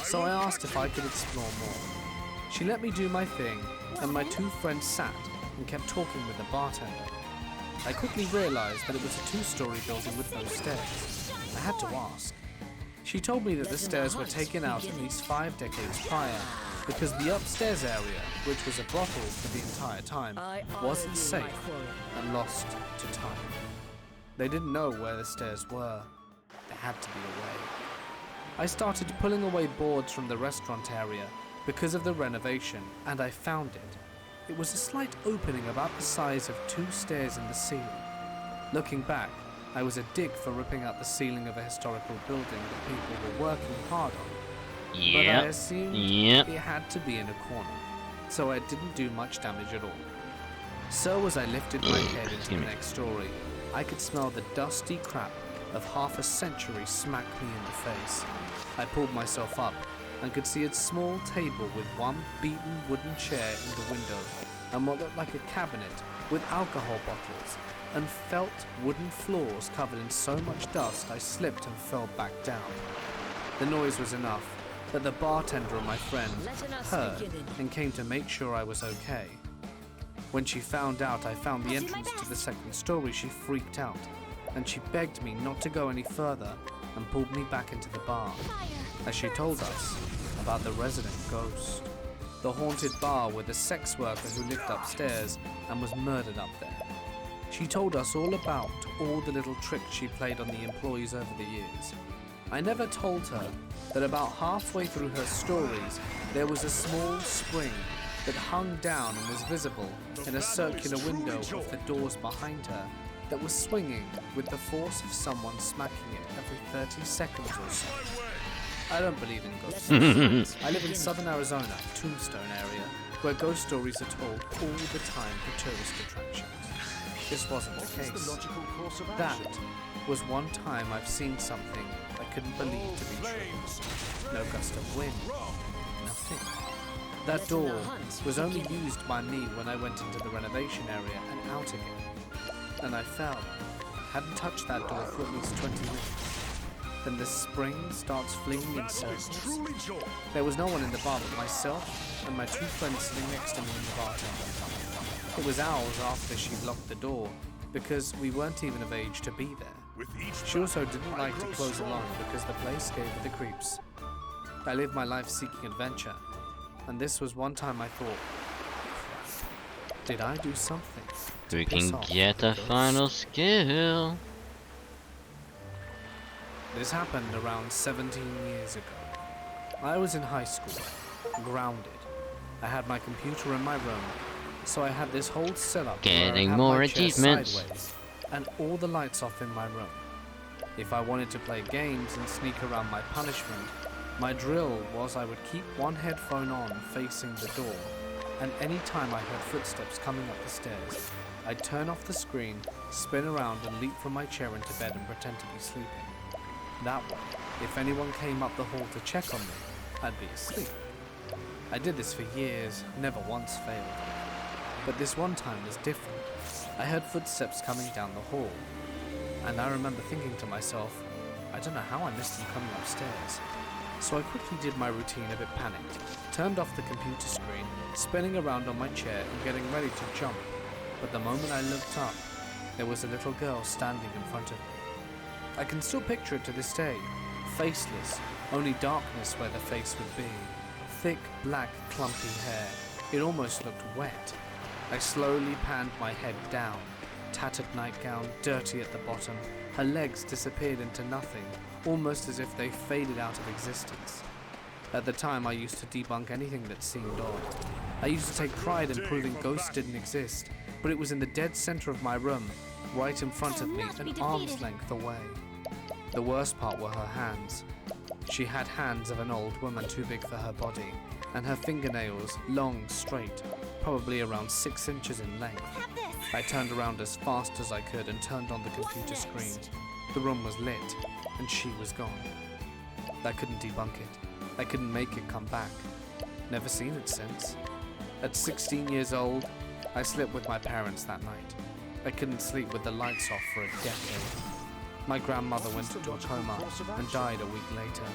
so I asked if I could explore more. She let me do my thing, and my two friends sat and kept talking with the bartender. I quickly realized that it was a two-story building with no stairs. I had to ask. She told me that the stairs were taken out at least 5 decades prior because the upstairs area, which was a brothel for the entire time, wasn't safe and lost to time. They didn't know where the stairs were. There had to be a way. I started pulling away boards from the restaurant area because of the renovation, and I found it. It was a slight opening about the size of 2 stairs in the ceiling. Looking back, I was a dick for ripping out the ceiling of a historical building that people were working hard on. But I assumed it had to be in a corner, so I didn't do much damage at all. So as I lifted my head into the next story, I could smell the dusty crap of half a century smack me in the face. I pulled myself up and could see a small table with one beaten wooden chair in the window and what looked like a cabinet with alcohol bottles and felt wooden floors covered in so much dust I slipped and fell back down. The noise was enough that the bartender and my friend heard and came to make sure I was okay. When she found out I found the entrance to the second story, she freaked out and she begged me not to go any further and pulled me back into the bar, as she told us about the resident ghost, the haunted bar with a sex worker who lived upstairs and was murdered up there. She told us all about all the little tricks she played on the employees over the years. I never told her that about halfway through her stories there was a small spring that hung down and was visible in a circular window of the doors behind her that was swinging with the force of someone smacking it every 30 seconds or so. I don't believe in ghosts. I live in southern Arizona, Tombstone area, where ghost stories are told all the time for tourist attractions. This wasn't the case. That was one time I've seen something I couldn't believe to be true. No gust of wind. Nothing. That door was only used by me when I went into the renovation area and out again. And I fell. Hadn't touched that door for at least 20 minutes. Then the spring starts flinging in circles. There was no one in the bar but myself and my 2 friends sitting next to me in the bartender. It was hours after she locked the door because we weren't even of age to be there. She also didn't like to close alone because the place gave her the creeps. I lived my life seeking adventure, and this was one time I thought, did I do something? We can get a final skill. This happened around 17 years ago. I was in high school, grounded. I had my computer in my room, so I had this whole setup Getting where I had more my chair achievements. sideways and all the lights off in my room. If I wanted to play games and sneak around my punishment, my drill was I would keep one headphone on facing the door, and any time I heard footsteps coming up the stairs, I'd turn off the screen, spin around and leap from my chair into bed and pretend to be sleeping. That way, if anyone came up the hall to check on me, I'd be asleep. I did this for years, never once failed. But this one time was different. I heard footsteps coming down the hall, and I remember thinking to myself, I don't know how I missed them coming upstairs. So I quickly did my routine a bit panicked, turned off the computer screen, spinning around on my chair and getting ready to jump. But the moment I looked up, there was a little girl standing in front of me. I can still picture it to this day. Faceless, only darkness where the face would be. Thick, black, clumpy hair. It almost looked wet. I slowly panned my head down. Tattered nightgown, dirty at the bottom. Her legs disappeared into nothing, almost as if they faded out of existence. At the time, I used to debunk anything that seemed odd. I used to take pride in proving ghosts didn't exist, but it was in the dead center of my room, right in front of me, an arm's length away. The worst part were her hands. She had hands of an old woman too big for her body, and her fingernails, long, straight, probably around 6 inches in length. I turned around as fast as I could and turned on the computer screen. The room was lit, and she was gone. I couldn't debunk it. I couldn't make it come back. Never seen it since. At 16 years old, I slept with my parents that night. I couldn't sleep with the lights off for a decade. My grandmother went into a coma and died a week later.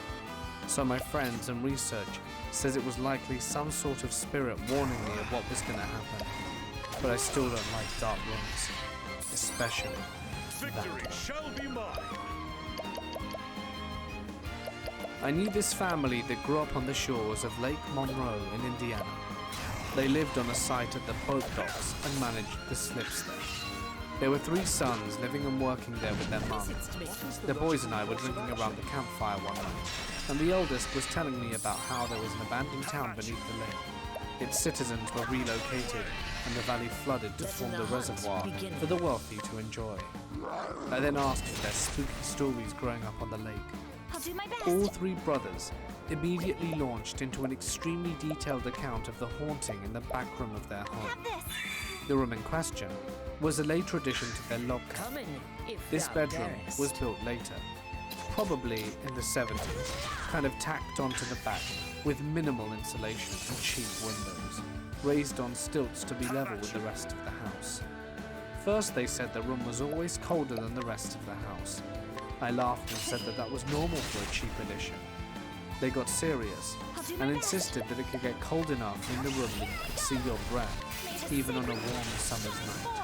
So my friends and research says it was likely some sort of spirit warning me of what was going to happen. But I still don't like dark rooms, especially Victory that. shall be mine. I knew this family that grew up on the shores of Lake Monroe in Indiana. They lived on a site at the boat docks and managed the slips there. There were 3 sons living and working there with their mum. The boys and I were drinking around the campfire one night, and the eldest was telling me about how there was an abandoned town beneath the lake. Its citizens were relocated, and the valley flooded to form the reservoir for the wealthy to enjoy. I then asked for their spooky stories growing up on the lake. I'll do my best. All 3 brothers immediately launched into an extremely detailed account of the haunting in the back room of their home. Have this. The room in question was a later addition to their log cabin. This bedroom was built later, probably in the 70s, kind of tacked onto the back with minimal insulation and cheap windows, raised on stilts to be level with the rest of the house. First they said the room was always colder than the rest of the house. I laughed and said that that was normal for a cheap edition. They got serious and insisted that it could get cold enough in the room that you could see your breath, even on a warm summer's night.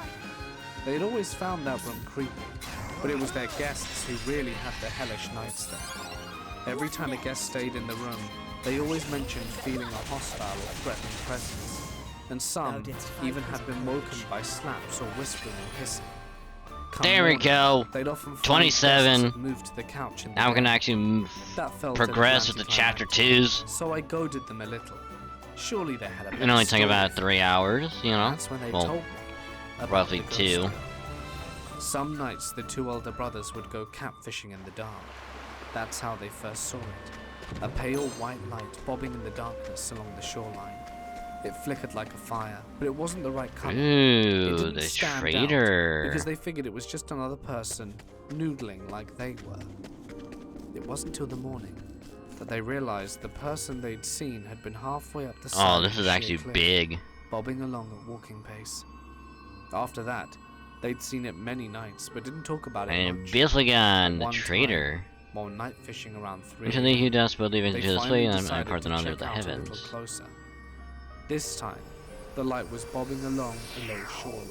They had always found that room creepy, but it was their guests who really had the hellish nights there. Every time a guest stayed in the room, they always mentioned feeling a hostile or threatening presence, and some even had been woken by slaps or whispering or hissing. Come There we morning, go. they'd often find 27. guests had moved to the couch in the Now we're bed. gonna actually That felt progress an with the chapter anticlimax. 2s. So I goaded them a little. Surely they had a It better only took story. about 3 hours, you know? That's when they Well, told me about roughly the ghost 2. story. Some nights the 2 older brothers would go catfishing in the dark. That's how they first saw it. A pale white light bobbing in the darkness along the shoreline. It flickered like a fire, but it wasn't the right color. It Ooh, didn't the stand out traitor. because they figured it was just another person noodling like they were. It wasn't till the morning that they realized the person they'd seen had been halfway up the side Oh, of this the is sheer actually cliff, big. bobbing along at walking pace. After that, they'd seen it many nights, but didn't talk about it And much. Billigan, the One traitor. While night fishing around 3 Into the who does believe they into the finally sway and decided part to the under check the out a little heavens. closer. This time, the light was bobbing along a low shoreline,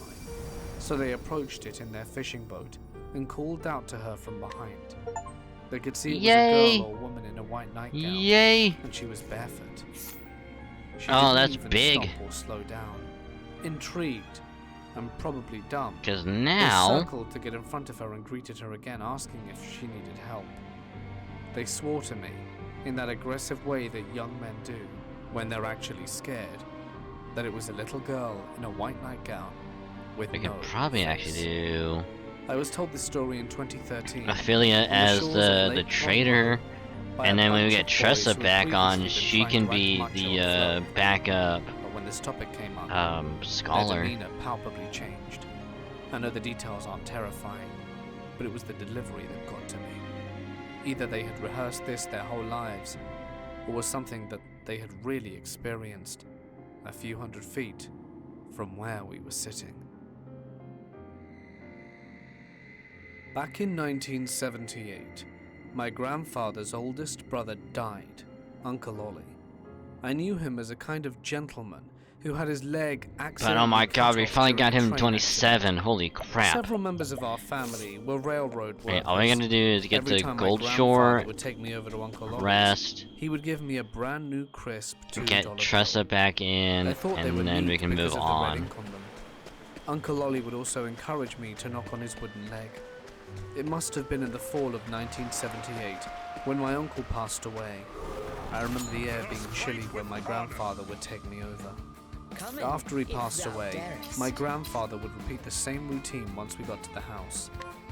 so they approached it in their fishing boat and called out to her from behind. They could see it was Yay! a girl or woman in a white nightgown, Yay! and she was barefoot. She Oh, didn't that's even big. stop or slow down. Intrigued and probably dumb, Because they now, circled to get in front of her and greeted her again, asking if she needed help. They swore to me, in that aggressive way that young men do when they're actually scared, that it was a little girl in a white nightgown with we no could probably face. actually do I was told this story in 2013. affiliate on the as shores of the Lake traitor, Monroe by and a then when we bunch get of boys Tressa who had back on, previously she been can trying to be act macho the and flow. backup But when this topic came up, their scholar. demeanor palpably changed. I know the details aren't terrifying, but it was the delivery that got to me. Either they had rehearsed this their whole lives, or was something that they had really experienced a few hundred feet from where we were sitting. Back in 1978, my grandfather's oldest brother died, Uncle Ollie. I knew him as a kind of gentleman who had his leg accidentally But oh my god, cut we off finally got during a him train 27. accident. Holy crap. Several members of our family were railroad workers. Okay, all we gotta do is get Every the time my Gold grandfather Shore, would take me over to Uncle Ollie's, rest, he would give me a brand new crisp $2 get Tressa back in, I thought they were and then we neat can because move of the red on. ink on them. Uncle Ollie would also encourage me to knock on his wooden leg. It must have been in the fall of 1978 when my uncle passed away. I remember the air being chilly when my grandfather would take me over. After he passed away, my grandfather would repeat the same routine once we got to the house.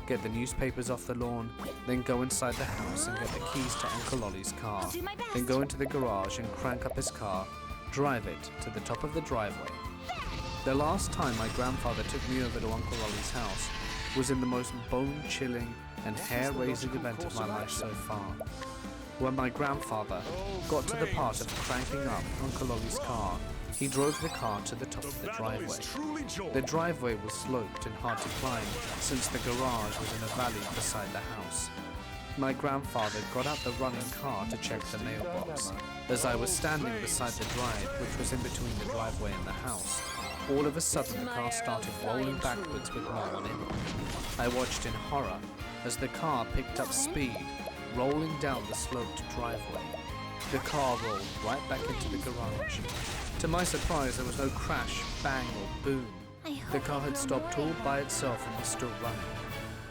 Get the newspapers off the lawn, then go inside the house and get the keys to Uncle Ollie's car. Then go into the garage and crank up his car, drive it to the top of the driveway. The last time my grandfather took me over to Uncle Ollie's house was in the most bone-chilling and hair-raising event of my life so far. When my grandfather got to the part of cranking up Uncle Ollie's car, he drove the car to the top of the driveway. The driveway was sloped and hard to climb since the garage was in a valley beside the house. My grandfather got out the running car to check the mailbox. As I was standing beside the drive, which was in between the driveway and the house, all of a sudden the car started rolling backwards with no one in it. I watched in horror as the car picked up speed, rolling down the sloped driveway. The car rolled right back into the garage. To my surprise, there was no crash, bang, or boom. The car had stopped all by itself and was still running.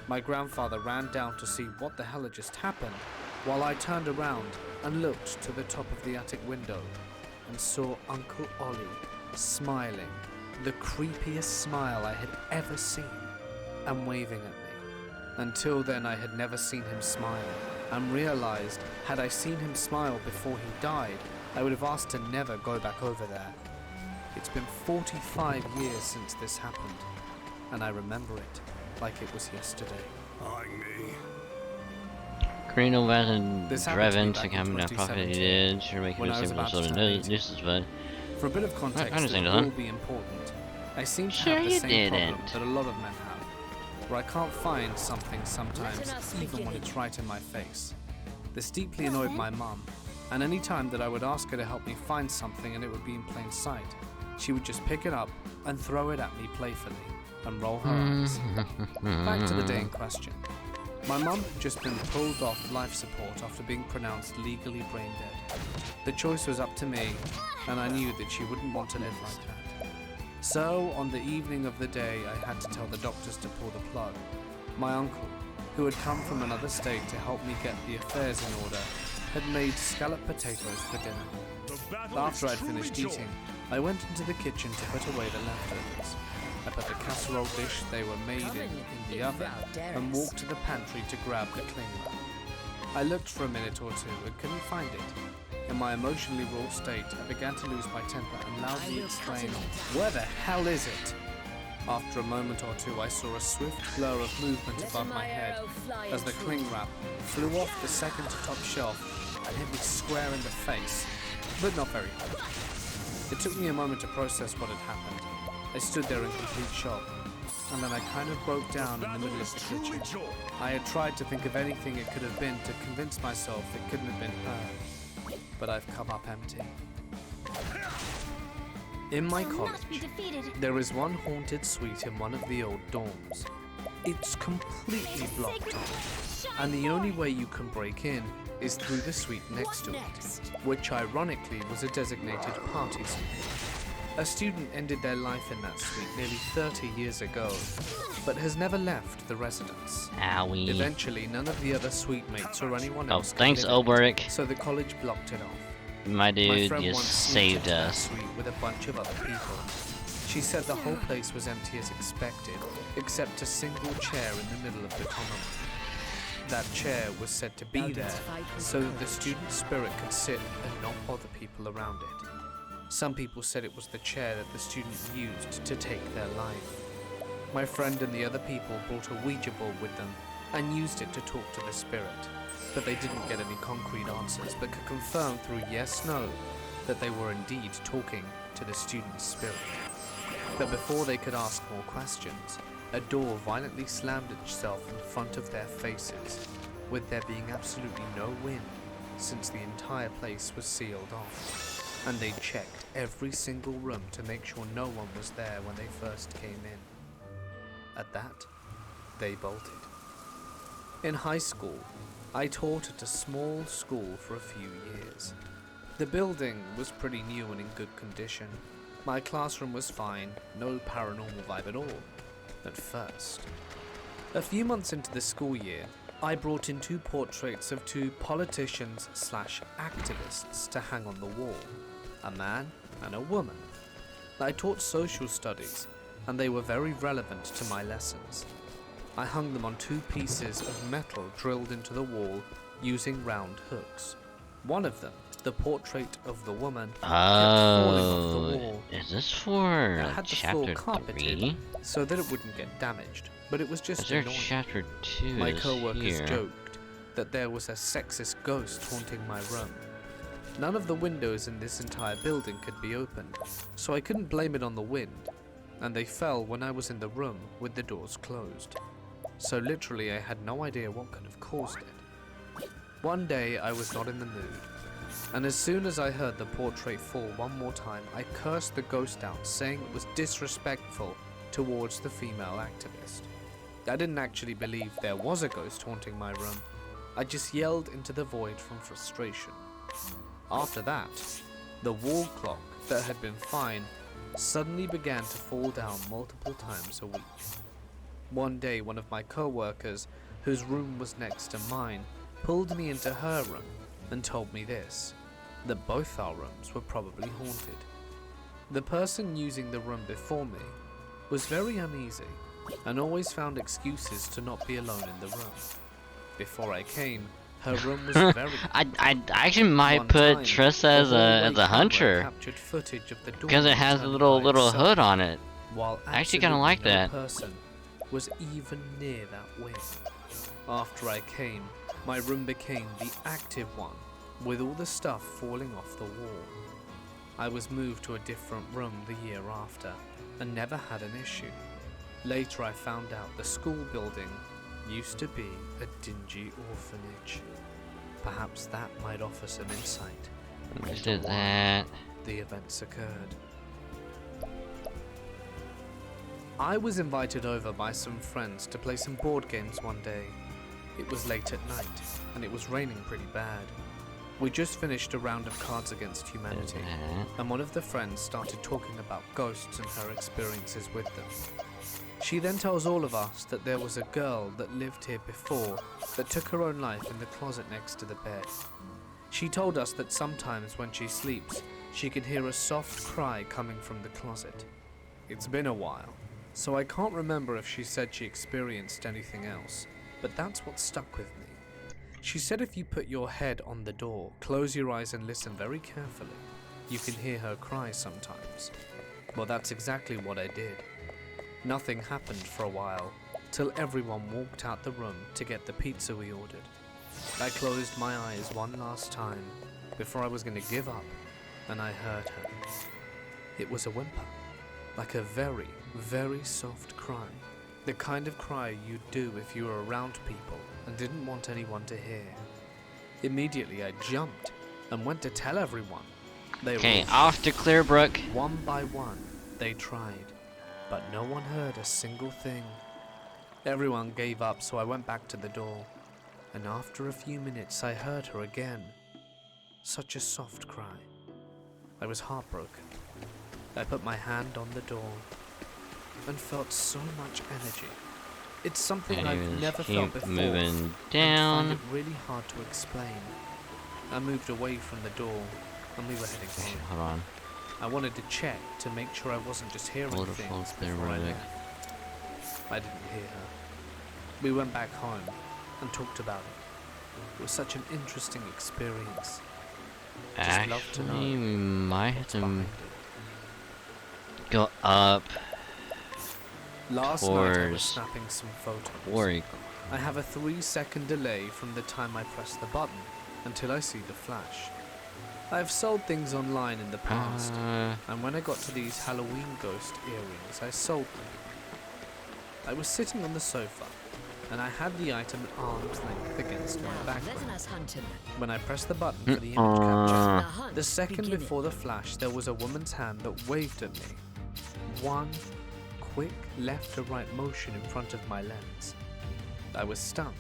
My grandfather ran down to see what the hell had just happened, while I turned around and looked to the top of the attic window and saw Uncle Ollie smiling, the creepiest smile I had ever seen, and waving at me. Until then, I had never seen him smile, and realized had I seen him smile before he died, I would have asked to never go back over there. It's been 45 years since this happened, and I remember it like it was yesterday. Karina wasn't This happened to me driven back to in come down property 2017, did. Sure, make when it I was simple about sort to of turn 18. nuisance, but For a bit of context, this understand will that. be important. I seem to Sure have the you same problem didn't. that a lot of men have, where I can't find something sometimes, even when it's right in my face. This deeply annoyed my mum, and any time that I would ask her to help me find something and it would be in plain sight, she would just pick it up and throw it at me playfully and roll her eyes. Back to the day in question. My mum had just been pulled off life support after being pronounced legally brain dead. The choice was up to me, and I knew that she wouldn't want to live like that. So, on the evening of the day, I had to tell the doctors to pull the plug. My uncle, who had come from another state to help me get the affairs in order, had made scalloped potatoes for dinner. After I'd finished eating, I went into the kitchen to put away the leftovers. I put the casserole dish they were made in the oven and walked to the pantry to grab the cling wrap. I looked for a minute or two and couldn't find it. In my emotionally raw state, I began to lose my temper and loudly exclaimed, "Where the hell is it?" After a moment or two, I saw a swift blur of movement above my head as the cling wrap flew off the second to top shelf and hit me square in the face, but not very hard. It took me a moment to process what had happened. I stood there in complete shock, and then I kind of broke down in the middle of the kitchen. I had tried to think of anything it could have been to convince myself it couldn't have been her, but I've come up empty. In my college, there is one haunted suite in one of the old dorms. It's completely blocked off, and the only way you can break in is through the suite next to it, which ironically was a designated party suite. A student ended their life in that suite nearly 30 years ago, but has never left the residence. Owie. Eventually, none of the other suite mates or anyone Oh, else could thanks, live in it, Olberic. so the college blocked it off. My My dude friend just once sneaked saved into that us. suite with a bunch of other people. She said the whole place was empty as expected, except a single chair in the middle of the common room. That chair was said to be there so that the student spirit could sit and not bother people around it. Some people said it was the chair that the student used to take their life. My friend and the other people brought a Ouija board with them and used it to talk to the spirit, but they didn't get any concrete answers but could confirm through yes/no that they were indeed talking to the student's spirit. But before they could ask more questions, a door violently slammed itself in front of their faces, with there being absolutely no wind since the entire place was sealed off. And they checked every single room to make sure no one was there when they first came in. At that, they bolted. In high school, I taught at a small school for a few years. The building was pretty new and in good condition. My classroom was fine, no paranormal vibe at all, at first. A few months into the school year, I brought in 2 portraits of 2 politicians/activists to hang on the wall, a man and a woman. I taught social studies, and they were very relevant to my lessons. I hung them on 2 pieces of metal drilled into the wall using round hooks. One of them, the portrait of the woman, kept falling off the wall. Is this for I had the floor chapter carpeted 3? so that it wouldn't get damaged, but it was just Is there annoying. chapter 2 My is co-workers here? joked that there was a sexist ghost haunting my room. None of the windows in this entire building could be opened, so I couldn't blame it on the wind, and they fell when I was in the room with the doors closed. So literally I had no idea what could have caused it. One day I was not in the mood, and as soon as I heard the portrait fall one more time, I cursed the ghost out, saying it was disrespectful towards the female activist. I didn't actually believe there was a ghost haunting my room. I just yelled into the void from frustration. After that, the wall clock that had been fine suddenly began to fall down multiple times a week. One day, one of my co-workers, whose room was next to mine, pulled me into her room and told me this, that both our rooms were probably haunted. The person using the room before me was very uneasy and always found excuses to not be alone in the room. Before I came, her room was very... I actually might One put time, Trissa the as hallway a camera hunter captured footage of the door because it has a turning little by itself, hood on it. while I actually kinda like absolutely no that. person was even near that wing. After I came, my room became the active one, with all the stuff falling off the wall. I was moved to a different room the year after, and never had an issue. Later I found out the school building used to be a dingy orphanage. Perhaps that might offer some insight What into is why that? the events occurred. I was invited over by some friends to play some board games one day. It was late at night, and it was raining pretty bad. We just finished a round of Cards Against Humanity, and one of the friends started talking about ghosts and her experiences with them. She then tells all of us that there was a girl that lived here before that took her own life in the closet next to the bed. She told us that sometimes when she sleeps, she can hear a soft cry coming from the closet. It's been a while, so I can't remember if she said she experienced anything else, but that's what stuck with me. She said if you put your head on the door, close your eyes and listen very carefully, you can hear her cry sometimes. Well, that's exactly what I did. Nothing happened for a while, till everyone walked out the room to get the pizza we ordered. I closed my eyes one last time before I was going to give up, and I heard her. It was a whimper, like a very, very soft cry. The kind of cry you'd do if you were around people and didn't want anyone to hear. Immediately I jumped and went to tell everyone. They Okay, ran. off to Clearbrook. One by one, they tried, but no one heard a single thing. Everyone gave up, so I went back to the door, and after a few minutes I heard her again. Such a soft cry. I was heartbroken. I put my hand on the door and felt so much energy. It's something And I've never felt before. moving And down. find it really hard to explain. I moved away from the door, and we were heading home. Hold on. I wanted to check to make sure I wasn't just hearing Hold it, things hold there, before I Roderick. left. I didn't hear her. We went back home and talked about it. It was such an interesting experience. Just love to know Actually, we might have what's to behind it. go up Last night I was towards snapping some photos. Warwick. I have a 3-second delay from the time I press the button until I see the flash. I've sold things online in the past, Uh, and when I got to these Halloween ghost earrings, I sold them. I was sitting on the sofa, and I had the item at arm's length against my Let background. us hunt him. When I pressed the button for the image capture, The hunt the second beginneth. before the flash, there was a woman's hand that waved at me. One quick left to right motion in front of my lens. I was stunned.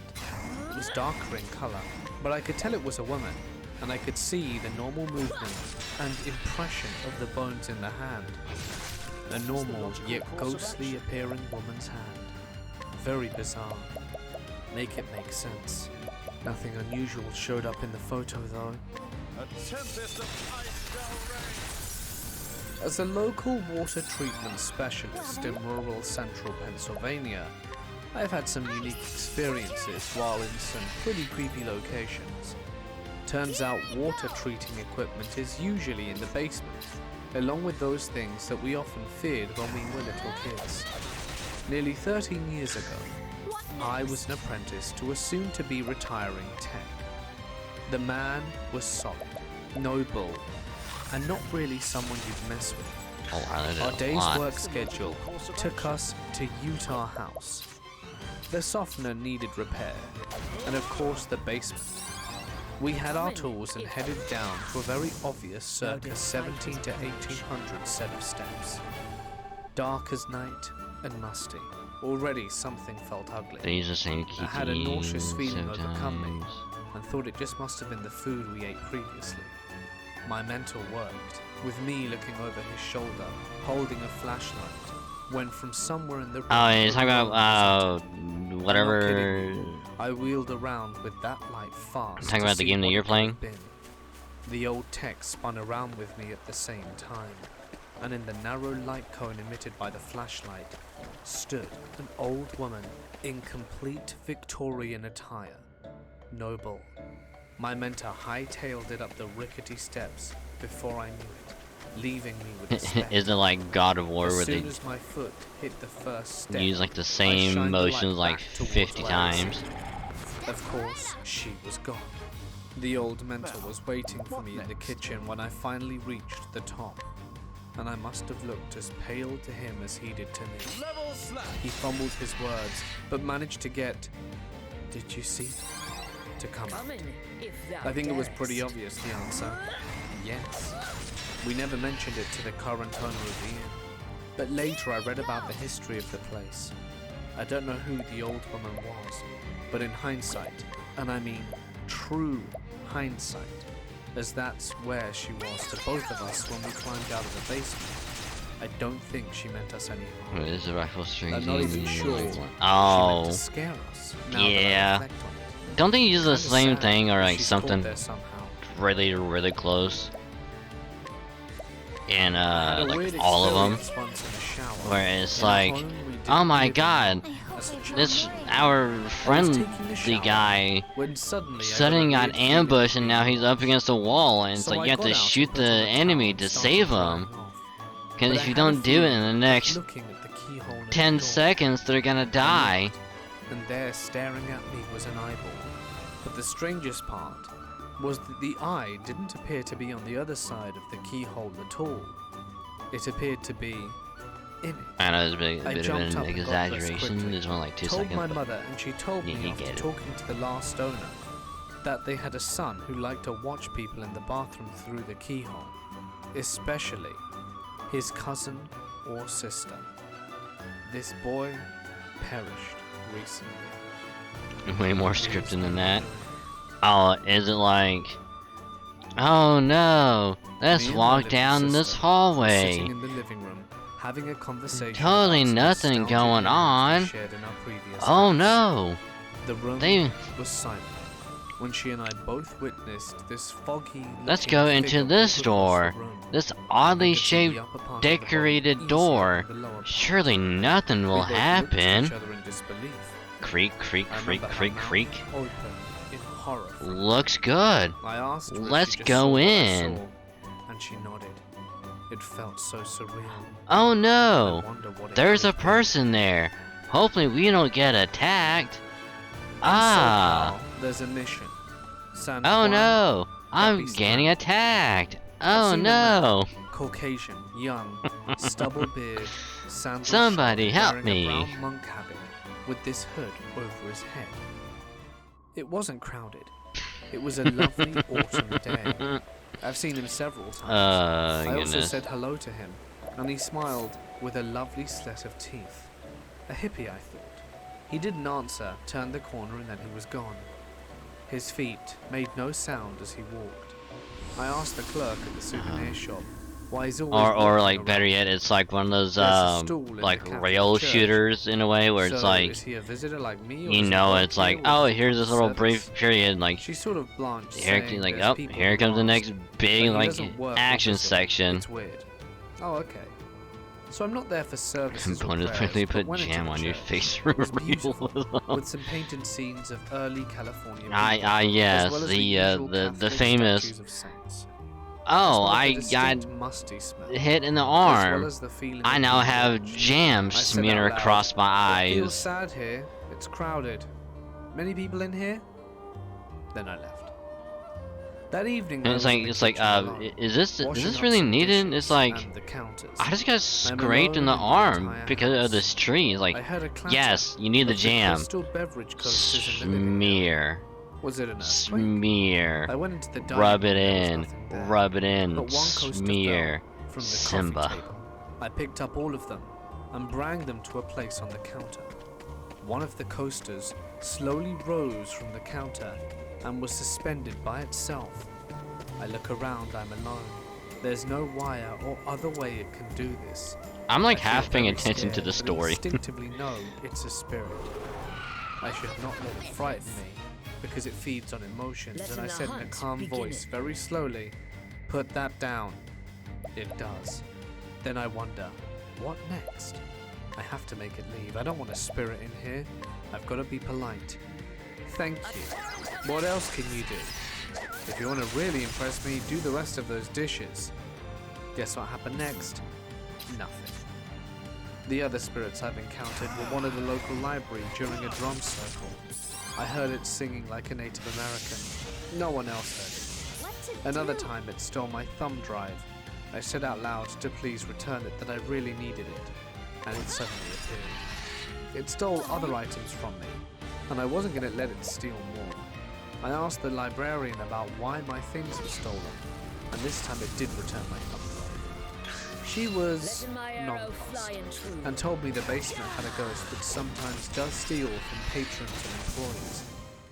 It was darker in color, but I could tell it was a woman, and I could see the normal movement and impression of the bones in the hand. A normal yet ghostly appearing woman's hand. Very bizarre. Make it make sense. Nothing unusual showed up in the photo though. A tempest of ice shall reign. As a local water treatment specialist in rural central Pennsylvania, I've had some unique experiences while in some pretty creepy locations. Turns out water treating equipment is usually in the basement, along with those things that we often feared when we were little kids. Nearly 13 years ago, I was an apprentice to a soon-to-be retiring tech. The man was solid, noble, and not really someone you'd mess with. oh, wow, that is Our a day's lot. work schedule took us to Utah House. The softener needed repair, and of course the basement. We had our tools and headed down to a very obvious circa 17 to 1800 set of steps. Dark as night and musty. Already something felt ugly. They use the same I had a nauseous keys feeling overcome me, sometimes. and thought it just must have been the food we ate previously. My mental worked, with me looking over his shoulder, holding a flashlight, when from somewhere in the room... Oh, you're talking about, I'm not whatever... kidding you. I wheeled around with that light fast. Talking to about the see game that what you're it could have playing? been. The old tech spun around with me at the same time, and in the narrow light cone emitted by the flashlight stood an old woman in complete Victorian attire. Noble. My mentor hightailed it up the rickety steps before I knew it, leaving me with a speck. Isn't it like God of War As where soon they as my foot hit the first step, use like the I same shined the light motions like back towards 50 where I was times? sitting. Of course, she was gone. The old mentor was waiting for me in the kitchen when I finally reached the top, and I must have looked as pale to him as he did to me. Level slash. He fumbled his words, but managed to get, "Did you see?" to come out. Come in, if thou I think it was pretty darest. obvious the answer. Yes. We never mentioned it to the current owner of the inn, but later I read about the history of the place. I don't know who the old woman was, but in hindsight, and I mean true hindsight, as that's where she was to both of us when we climbed out of the basement, I don't think she meant us any harm. Wait, is a rifle string? I'm not even sure she meant Oh, to scare us. Now that I yeah. reflect on it. don't they use the Kinda same sad thing or that like she's something caught there somehow. really, really close? In I had a like weird all of them, experience once in a shower. where it's In a like, home we didn't oh my live in god, as a child. this our friend, taking a the shower guy, When suddenly I suddenly got a got weird feeling ambushed of and now being he's up against a wall and it's So like I you have got to out and shoot put on the a towel enemy and to started save drying him. off. Because But if I you had a don't do it in feeling the that next looking at the keyhole in the 10 door, seconds, they're gonna die. and there staring at me was an eyeball. But the strangest part was that the eye didn't appear to be on the other side of the keyhole at all. It appeared to be in it. I know it's a bit I of jumped an up and got dressed exaggeration. quickly. There's only like 2 Told seconds. my but mother, and she told you me can after get it. talking to the last owner that they had a son who liked to watch people in the bathroom through the keyhole, especially his cousin or sister. This boy perished recently. Way more scripted than that. Oh, is it like, oh no, let's Me and my walk little down this sister hallway. Sitting in the living room, having a conversation. Totally about some nothing nostalgic going memories we on. shared in our previous Oh house. no, The room they. was silent when she and I both witnessed this foggy. Let's looking go figure into move this across door. the room. This I oddly could see the shaped, upper part of the body decorated easier door. than the lower part. Surely nothing We will both looked at happen. each other in disbelief. Creak, creak, I creak, remember her creak, mouth creak. open in horror. Looks good. I asked her if Let's she just go saw what I in. saw, and she nodded. It felt so surreal. Oh I no, wonder what it there's could a be. person there. Hopefully we don't get attacked. Ah, So, pal, there's a mission. San oh Juan, no. I'm getting attacked. Oh no! Caucasian, young, stubble beard, sandals. Somebody help wearing me. a brown monk habit with this hood over his head. It wasn't crowded. It was a lovely autumn day. I've seen him several times. I also Goodness. said hello to him, and he smiled with a lovely set of teeth. A hippie, I thought. He didn't answer, turned the corner, and then he was gone. His feet made no sound as he walked. I asked the clerk at the souvenir shop why he's always Or walking like around. better yet, it's like one of those There's a stool in like the Catholic rail church. shooters in a way where it's So, like, is he a visitor like me, or you does he know, work it's like, here, oh, or does he here's come this to little service? brief period, like She sort of blanched, here, saying like, there's oh, people here who comes the ask, next but big he like doesn't work or action visit. section. It's weird. Oh, okay. So I'm not there for services or Components prayers, they but put when it's jam in on your church, face. it was beautiful, with some painted scenes of early California people, Yes, as well as the usual the Catholic famous. statues of saints. Oh, As well as I the got distinct musty smell, hit in the as arm. well as the feeling I of now being have watched. jam I said smear out loud, across my "It feels eyes. sad here. It's crowded. Many people in here?" Then I left. That evening, And I it's was in like, the it's like, kitchen alone, is this washing up really some needed? dishes It's like, and the counters. I just got scraped in the alone in the arm entire because of house. this tree. It's like, I heard a clatter yes, you need the of jam. crystal beverage coasters in the living room. Smear, Was it an earthquake? smear, I went into the dining rub room, it there was in, nothing there. rub it But in, one coaster smear, fell from the Simba. coffee table. I picked up all of them and brought them to a place on the counter. One of the coasters slowly rose from the counter and was suspended by itself. I look around, I'm alone. There's no wire or other way it can do this. I'm like I feel half paying very attention to scared, the but story. instinctively know it's a spirit. I should not let it frighten me, because it feeds on emotions, and I Letting the said in a hunt calm begin. voice, very slowly, "Put that down." It does. Then I wonder, what next? I have to make it leave. I don't want a spirit in here. I've got to be polite. Thank you. What else can you do? If you want to really impress me, do the rest of those dishes. Guess what happened next? Nothing. The other spirits I've encountered were one at the local library during a drum circle. I heard it singing like a Native American. No one else heard it. Another time it stole my thumb drive. I said out loud to please return it, that I really needed it, and it suddenly appeared. It stole other items from me, and I wasn't going to let it steal more. I asked the librarian about why my things were stolen, and this time it did return my thumb drive. She was Letting my arrow nonplussed, fly and true. and told me the basement had a ghost that sometimes does steal from patrons and employees.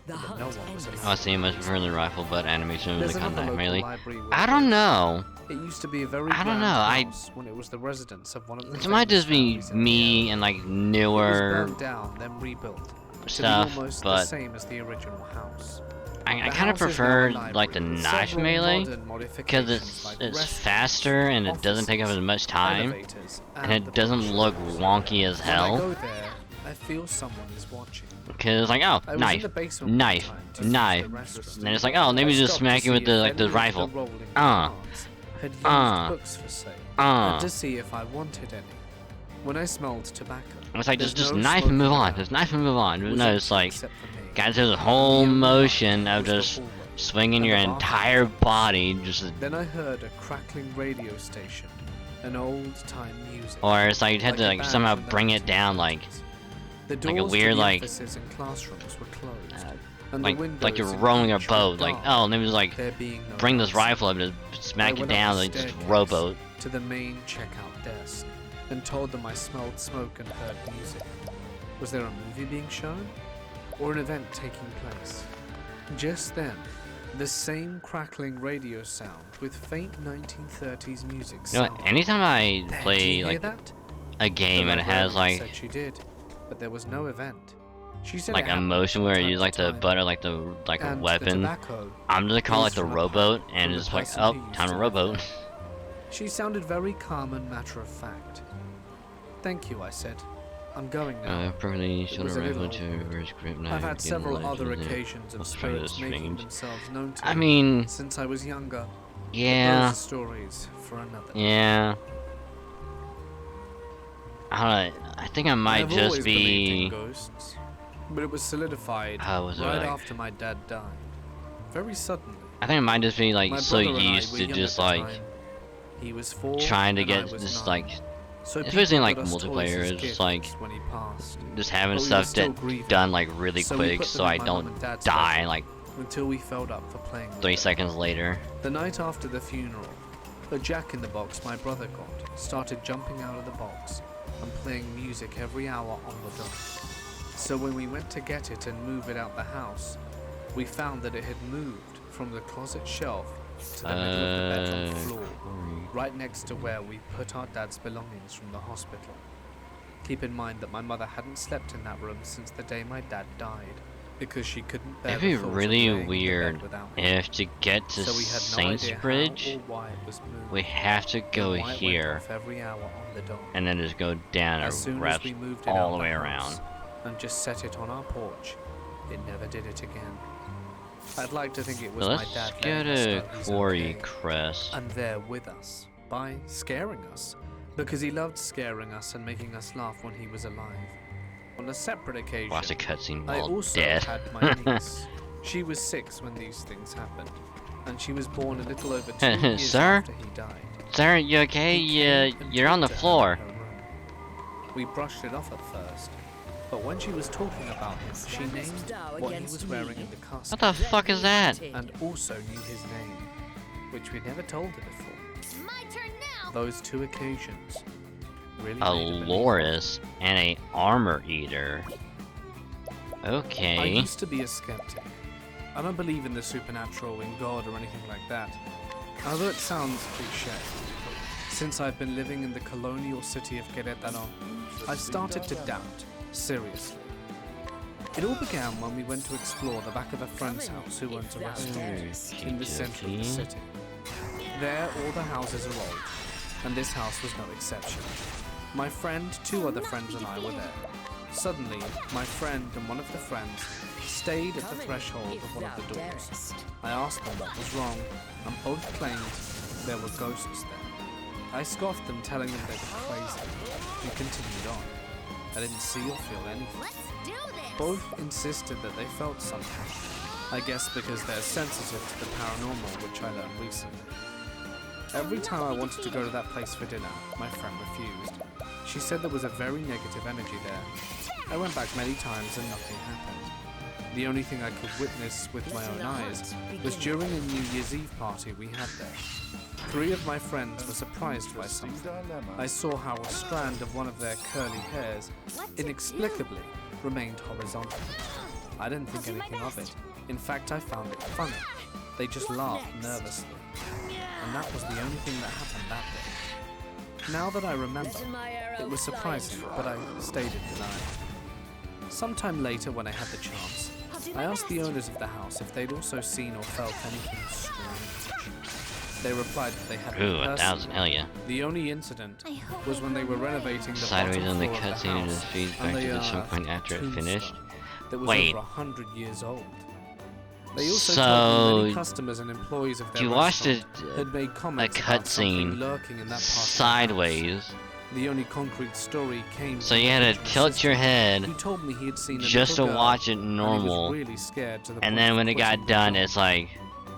The but hunt no one was ends. allowed. I see much prefer the rifle butt animation of There's the another contact local melee. library with I don't know. It used to be a very I don't grand know, house when it was the residence of one of the It might famous just be families in the me area. and like It was newer burned down, then rebuilt to stuff, be almost the but same as the original house. I The kind of house is now a prefer library like the with knife several melee modern because modifications it's like it's restrooms, faster and it doesn't take up as offices, much time elevators, and the it doesn't bookshop. look wonky as When I hell. go there, I feel someone is watching. Because it's like, oh, I was in knife, the basement one knife, time to use knife, the restroom. and then it's like, oh, let me I just stopped smack to you with see the if like the any of rifle. rolling Uh. carts had used Uh. books for sale, Uh. and to see if I wanted any. When I smelled tobacco, It's like there's just no knife and move smoking on, around. just knife and move on. It was No, it's empty like, except for me. guys, there's a The whole only motion light of was the just hallway. swinging and your the bathroom. entire body, just Then I heard a crackling radio station, an old-time music. or it's like you had to a like band somehow from the bring it down, like 1930s. The like a doors weird, to the like, offices and classrooms were closed, uh, and the like windows you're in rolling a each were boat. Like, dark, oh, let me just like there being no bring this lights. rifle up and just I smack you went up down, the like just staircase rowboat. to the main checkout desk and told them I smelled smoke and heard music. Was there a movie being shown? Or an event taking place? Just then, the same crackling radio sound with faint 1930s music You know what? sounded. Anytime I There, do play you hear like that? a game The and it has librarian like said she did, but there was no event. She said like it a happened motion from where time you to like the time, butt or like the like a and the weapon. tobacco I'm just gonna call it like is the from a rowboat pipe and from it's the like, person oh, who used time to to live rowboat. there. She sounded very calm and matter of fact. Thank you, I said. I'm going now. Properly It shoulder was a rifle little to awkward. reverse grip knife. I've had getting several light other in there. occasions of Let's try this spirits making strange. themselves known to I me mean, since I was younger. But yeah, those are stories for another day. yeah. I don't know, I think I might I've just always believed in be. ghosts, but it was solidified How was it right like? after my dad died. Very suddenly. I think it might just be like My so brother and I used were to young just at the like time. He was 4 trying to and I get was this 9. like So especially in people like got us toys multiplayer, as it's just gifts like when he passed. just having But we were stuff still that grieving. done like really So we quick put so them in I my don't mum and dad's die bedroom like until we filled up for playing with 3 them. seconds later. The night after the funeral, a jack-in-the-box my brother got started jumping out of the box and playing music every hour on the dot. So when we went to get it and move it out the house, we found that it had moved from the closet shelf to the middle of the bedroom floor, right next to where we put our dad's belongings from the hospital. Keep in mind that my mother hadn't slept in that room since the day my dad died, because she couldn't bear It'd be the thought of really laying in the bed weird without me. if to get to So we had no Saints idea how Bridge or why it was moved. we have to go and why it went here off every hour on the dot. and then just go down As and soon as wraps we moved it all out the way house around. and just set it on our porch, it never did it again. I'd like to think it was So my let's dad go letting us to know he's Quarry okay Crest. and there with us by scaring us, because he loved scaring us and making us laugh when he was alive. On a separate occasion, Watch the cutscene I while also dead. had my niece. She was 6 when these things happened, and she was born a little over 2 years Sir? after he died. Sir, you okay? He came and You're on the talked to her floor. in her room. We brushed it off at first, but when she was talking about him, she named what he was wearing in the casket. What the fuck is that? And also knew his name, which we'd never told her before. My turn now. Those 2 occasions really A made her believe. Loris and a Armor Eater. I Okay. used to be a skeptic. I don't believe in the supernatural, in God, or anything like that. Although it sounds cliche. Since I've been living in the colonial city of Querétaro, I've started to doubt, seriously. It all began when we went to explore the back of a friend's house who owns a restaurant in the center of the city. There, all the houses are old, and this house was no exception. My friend, 2 other friends, and I were there. Suddenly, my friend and one of the friends stayed at the threshold of one of the doors. I asked them what was wrong, and both claimed there were ghosts there. I scoffed them, telling them they were crazy, and continued on. I didn't see or feel anything. Let's do this. Both insisted that they felt something. I guess because they're sensitive to the paranormal, which I learned recently. Every time I wanted to go to that place for dinner, my friend refused. She said there was a very negative energy there. I went back many times and nothing happened. The only thing I could witness with my own eyes was during a New Year's Eve party we had there. 3 of my friends were surprised by something. I saw how a strand of one of their curly hairs inexplicably remained horizontal. I didn't think anything of it. In fact, I found it funny. They just laughed nervously. And that was the only thing that happened that day. Now that I remember, it was surprising, but I stayed in denial. Sometime later, when I had the chance, I asked the owners of the house if they'd also seen or felt anything strange. They replied that they hadn't Ooh, personally. 1,000, hell yeah. The only incident was when they were renovating the Sideways bottom on the floor of the cutscene and house, it feeds and back to they the some unearthed point a after it tombstone finished. that was Wait. over 100 years old. They also So, told me many customers and employees of their you watched restaurant had made comments about something cutscene lurking in that part of the house. sideways, The only concrete story came so from you my had to original tilt your sister, head who told me he had seen a just to little girl, watch it and he normal, was really scared to the and point then of when it quitting got the done, job. it's like,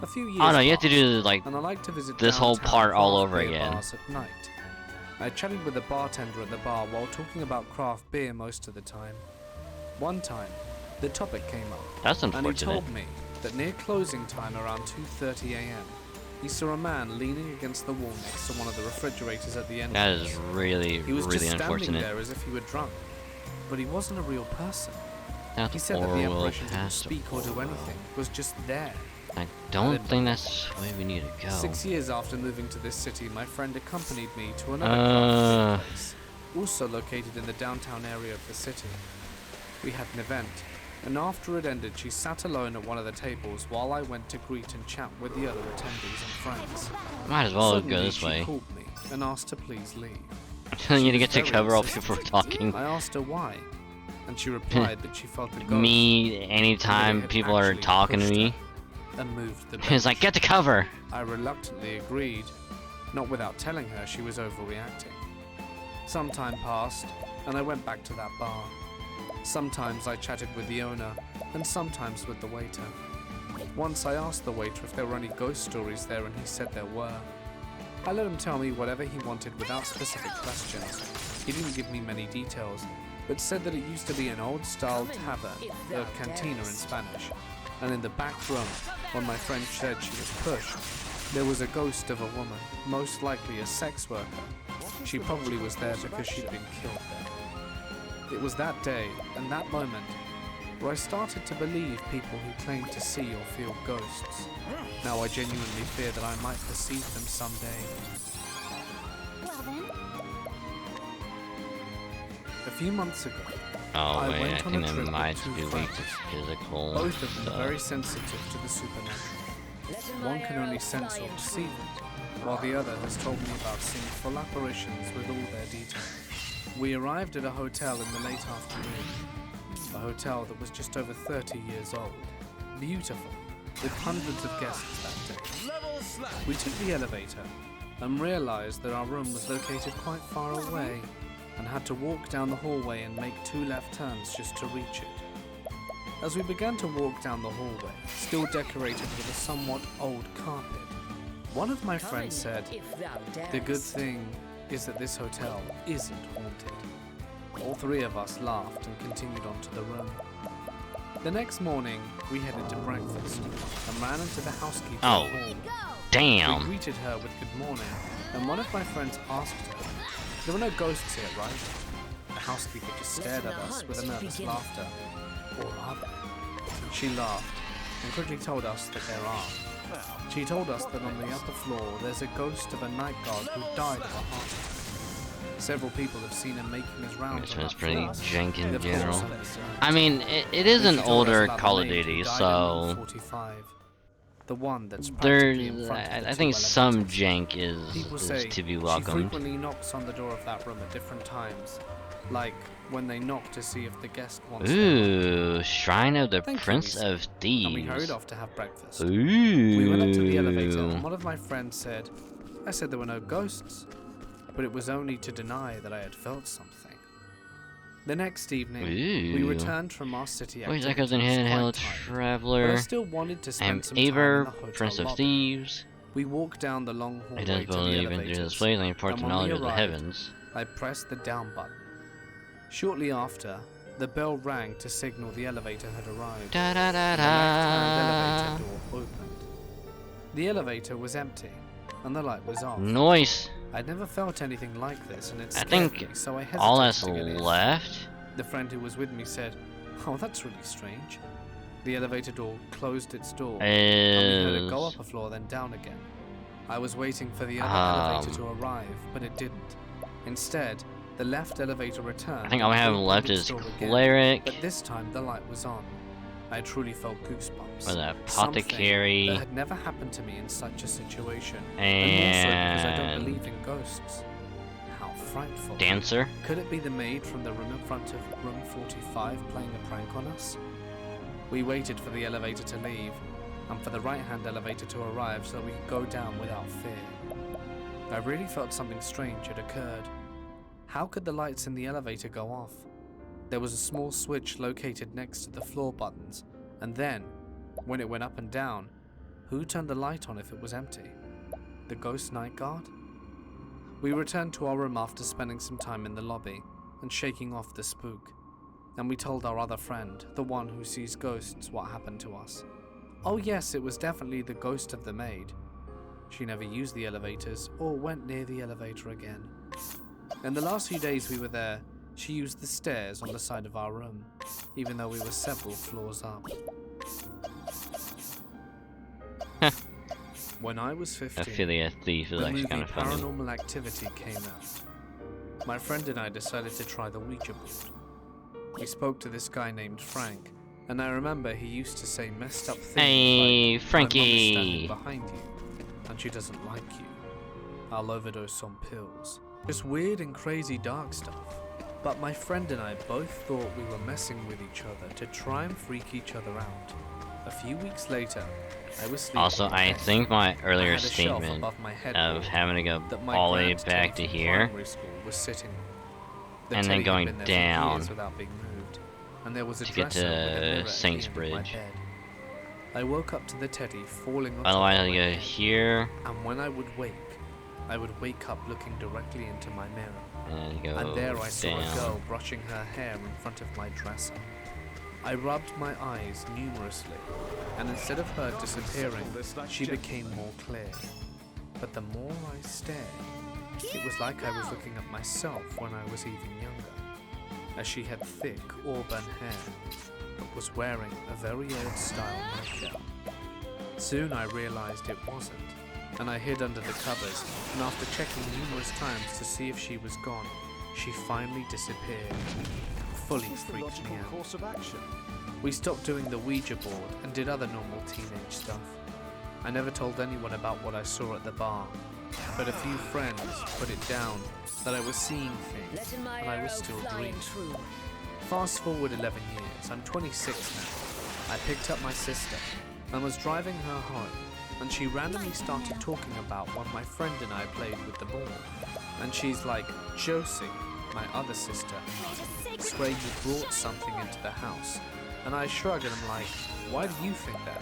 A few years oh no, you have to passed, do like and I like to visit this whole downtown part all craft over beer again. bars at night. I chatted with the bartender at the bar while talking about craft beer most of the time. One time, the topic came up, That's and he unfortunate. told me that near closing time around 2:30 a.m., he saw a man leaning against the wall next to one of the refrigerators at the end. That is really, He was really just standing unfortunate. there as if he were drunk, but he wasn't a real person. Not He said that the Orwell apparition didn't passed speak or do anything, was just there. I don't think that's the way we need to go. 6 years after moving to this city, my friend accompanied me to another Uh. craft beer place, also located in the downtown area of the city. We had an event, and after it ended, she sat alone at one of the tables while I went to greet and chat with the other attendees and friends. Might as well Suddenly, go this she way. called me and asked to please leave. You She to was get to very cover all insistent. people talking. I asked her why, and she replied that she felt a ghost. Me, anytime had people are actually talking to pushed me, her and moved the it's bench. like, get the cover! I reluctantly agreed, not without telling her she was overreacting. Some time passed, and I went back to that bar. Sometimes I chatted with the owner, and sometimes with the waiter. Once I asked the waiter if there were any ghost stories there, and he said there were. I let him tell me whatever he wanted without specific questions. He didn't give me many details, but said that it used to be an old-style tavern, a cantina in Spanish, and in the back room, when my friend said she was pushed, there was a ghost of a woman, most likely a sex worker. She probably was there because she'd been killed there. It was that day, and that moment, where I started to believe people who claim to see or feel ghosts. Now I genuinely fear that I might perceive them someday. Well then, A few months ago, Oh I wait, I went on think a that trip might with two be weak friends. to physical both of them stuff. very sensitive to the supernatural. One can only sense or perceive it, while the other has told me about seeing full apparitions with all their details. We arrived at a hotel in the late afternoon, a hotel that was just over 30 years old, beautiful, with hundreds of guests that day. Level slap. We took the elevator and realized that our room was located quite far away and had to walk down the hallway and make 2 left turns just to reach it. As we began to walk down the hallway, still decorated with a somewhat old carpet, one of my friends said, "The good thing is that this hotel isn't haunted." All 3 of us laughed and continued on to the room. The next morning, we headed to breakfast and ran into the housekeeper Oh. hall. We Damn! greeted her with good morning, and one of my friends asked her, "There were no ghosts here, right?" The housekeeper just stared at us with a nervous laughter. "Or are there?" She laughed and quickly told us that there are. She told us that on the upper floor there's a ghost of a night guard who died of a heart attack. Several people have seen him making his rounds. This on one's that pretty floor. jank in Of course, general. on its own. I mean, it is Then an she told us older about the Call of maid who Duty, died in so 45. The one that's there's, practically in front of the I 2 think some elevators. jank People is say to be she welcomed. frequently knocks on the door of that room at different times, like when they knock to see if the guest wants them. Ooh, Shrine of the Thank you, Prince we said, of And we Thieves. hurried off to have breakfast. Ooh. We went up to the elevator, and one of my friends said, "I said there were no ghosts, but it was only to deny that I had felt something." The next evening, we Ooh. returned from our city Voice activities echoes in quite Handheld tired, but I Traveler. still wanted to I spend am some time in the Aver, hotel Prince of lobby. Thieves. We walked down the long I hallway don't to the believe in through elevators, this place and impart and the when we knowledge of the arrived, heavens. I pressed the down button. Shortly after, the bell rang to signal the elevator had arrived. Da da da The da. left-hand elevator door opened. The elevator was empty, and the light was off. Noise. I'd never felt anything like this, and it I scared think me, so I hesitated all that's to get in. left. The friend who was with me said, "Oh, that's really strange." The elevator door closed its door, and we heard it go Is up a floor, then down again. I was waiting for the other elevator to arrive, but it didn't. Instead, the left elevator returned. I think all we and have opened left its is door again, Cleric but this time the light was on. I truly felt goosebumps. or the Something Apothecary that had never happened to me in such a situation, and more so because I don't and believe in ghosts. How frightful. Dancer. Could it be the maid from the room in front of room 45 playing a prank on us? We waited for the elevator to leave, and for the right-hand elevator to arrive so we could go down without fear. I really felt something strange had occurred. How could the lights in the elevator go off? There was a small switch located next to the floor buttons, and then, when it went up and down, who turned the light on if it was empty? The ghost night guard? We returned to our room after spending some time in the lobby and shaking off the spook, and we told our other friend, the one who sees ghosts, what happened to us. Oh yes, it was definitely the ghost of the maid. She never used the elevators or went near the elevator again. In the last few days we were there, she used the stairs on the side of our room, even though we were several floors up. When I was 15, Affiliate Thief is the actually movie kind of funny. Paranormal Activity came out. My friend and I decided to try the Ouija board. We spoke to this guy named Frank, and I remember he used to say messed up things Hey, like, Frankie. "My mom is standing behind you, and she doesn't like you. I'll overdose on pills." Just weird and crazy dark stuff. But my friend and I both thought we were messing with each other to try and freak each other out. A few weeks later, I was sleeping Also, in I bed. think my I earlier had a shelf statement above my head of having to go that my all the way grandd's back teddy to from here primary school was sitting on. The and then teddy had going been there for down years without being moved, and there was a to get dresser with a mirror to at the Saints end of my Bridge. bed. I woke up to the teddy falling on Otherwise, top I of go my head, here. and when I would wake up looking directly into my mirror. And go And there I saw down. a girl brushing her hair in front of my dresser. I rubbed my eyes numerously, and instead of her disappearing, she became more clear. But the more I stared, it was like I was looking at myself when I was even younger, as she had thick auburn hair, but was wearing a very old style nightgown. Soon I realized it wasn't, and I hid under the covers, and after checking numerous times to see if she was gone, she finally disappeared. Fully What's the freaked me logical out. course of action? We stopped doing the Ouija board and did other normal teenage stuff. I never told anyone about what I saw at the bar, but a few friends put it down that I was seeing things and I was still dreaming. Fast forward 11 years, I'm 26 now. I picked up my sister and was driving her home, and she randomly started talking about when my friend and I played with the ball. And she's like, Josie, my other sister, swear you brought something into the house. And I shrug and I'm like, why do you think that?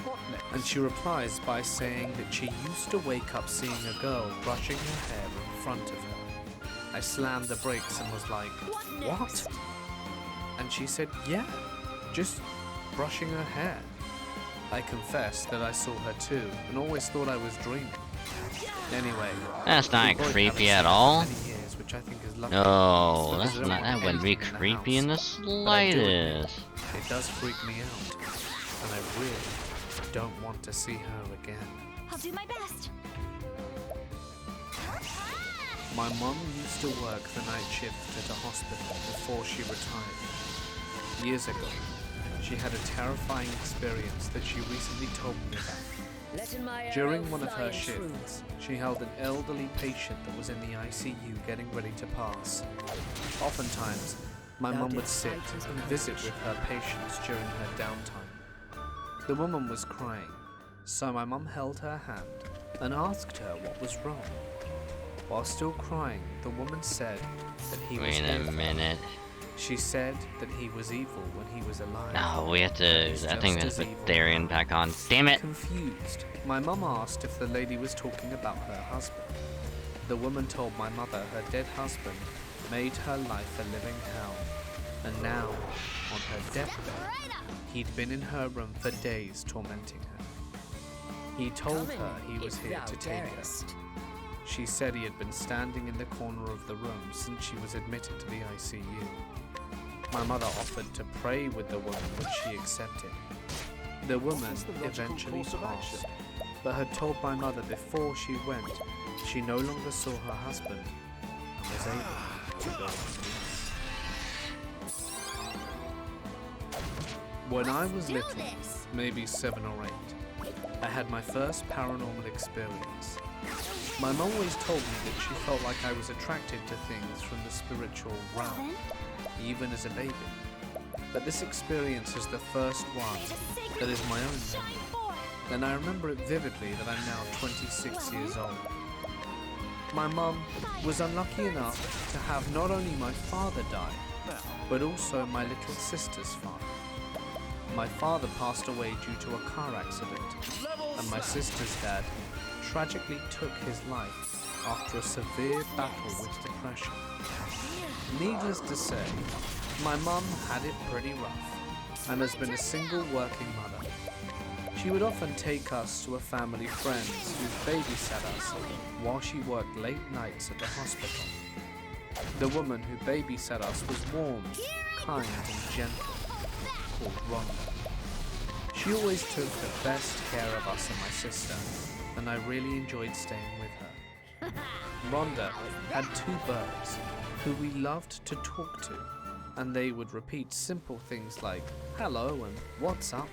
And she replies by saying that she used to wake up seeing a girl brushing her hair in front of her. I slammed the brakes and was like, what? And she said, yeah, just brushing her hair. I confessed that I saw her too and always thought I was dreaming. Anyway, That's not we both creepy haven't at seen her all. for many years, which I think is lucky. No, because that's there not. wasn't That wouldn't be anything in the creepy in the house. But I do admit, slightest. it does freak me out, and I really don't want to see her again. I'll do my best. My mum used to work the night shift at a hospital before she retired. Years ago, she had a terrifying experience that she recently told me about. During one of her shifts, she held an elderly patient that was in the ICU getting ready to pass. Oftentimes, my mum would sit and visit with her patients during her downtime. The woman was crying, so my mum held her hand and asked her what was wrong. While still crying, the woman said that he was Wait a evil. minute. She said that he was evil when he was alive. No, we have to. He's I think we have just to as put evil Darian now. back on. Damn it! Confused, my mum asked if the lady was talking about her husband. The woman told my mother her dead husband made her life a living hell, and now, on her deathbed, he'd been in her room for days tormenting her. He told her he was here to take her. She said he had been standing in the corner of the room since she was admitted to the ICU. My mother offered to pray with the woman, which she accepted. The woman What's the logical eventually course of passed, action? but had told my mother before she went she no longer saw her husband and was able to go in peace. When I was little, maybe 7 or 8, I had my first paranormal experience. My mum always told me that she felt like I was attracted to things from the spiritual realm, even as a baby. But this experience is the first one that is my own memory, and I remember it vividly that I'm now 26 years old. My mum was unlucky enough to have not only my father die, but also my little sister's father. My father passed away due to a car accident, and my sister's dad tragically took his life after a severe battle with depression. Needless to say, my mum had it pretty rough and has been a single working mother. She would often take us to a family friend who babysat us while she worked late nights at the hospital. The woman who babysat us was warm, kind and gentle, called Rhonda. She always took the best care of us and my sister, and I really enjoyed staying with her. Rhonda had 2 birds who we loved to talk to, and they would repeat simple things like hello and what's up.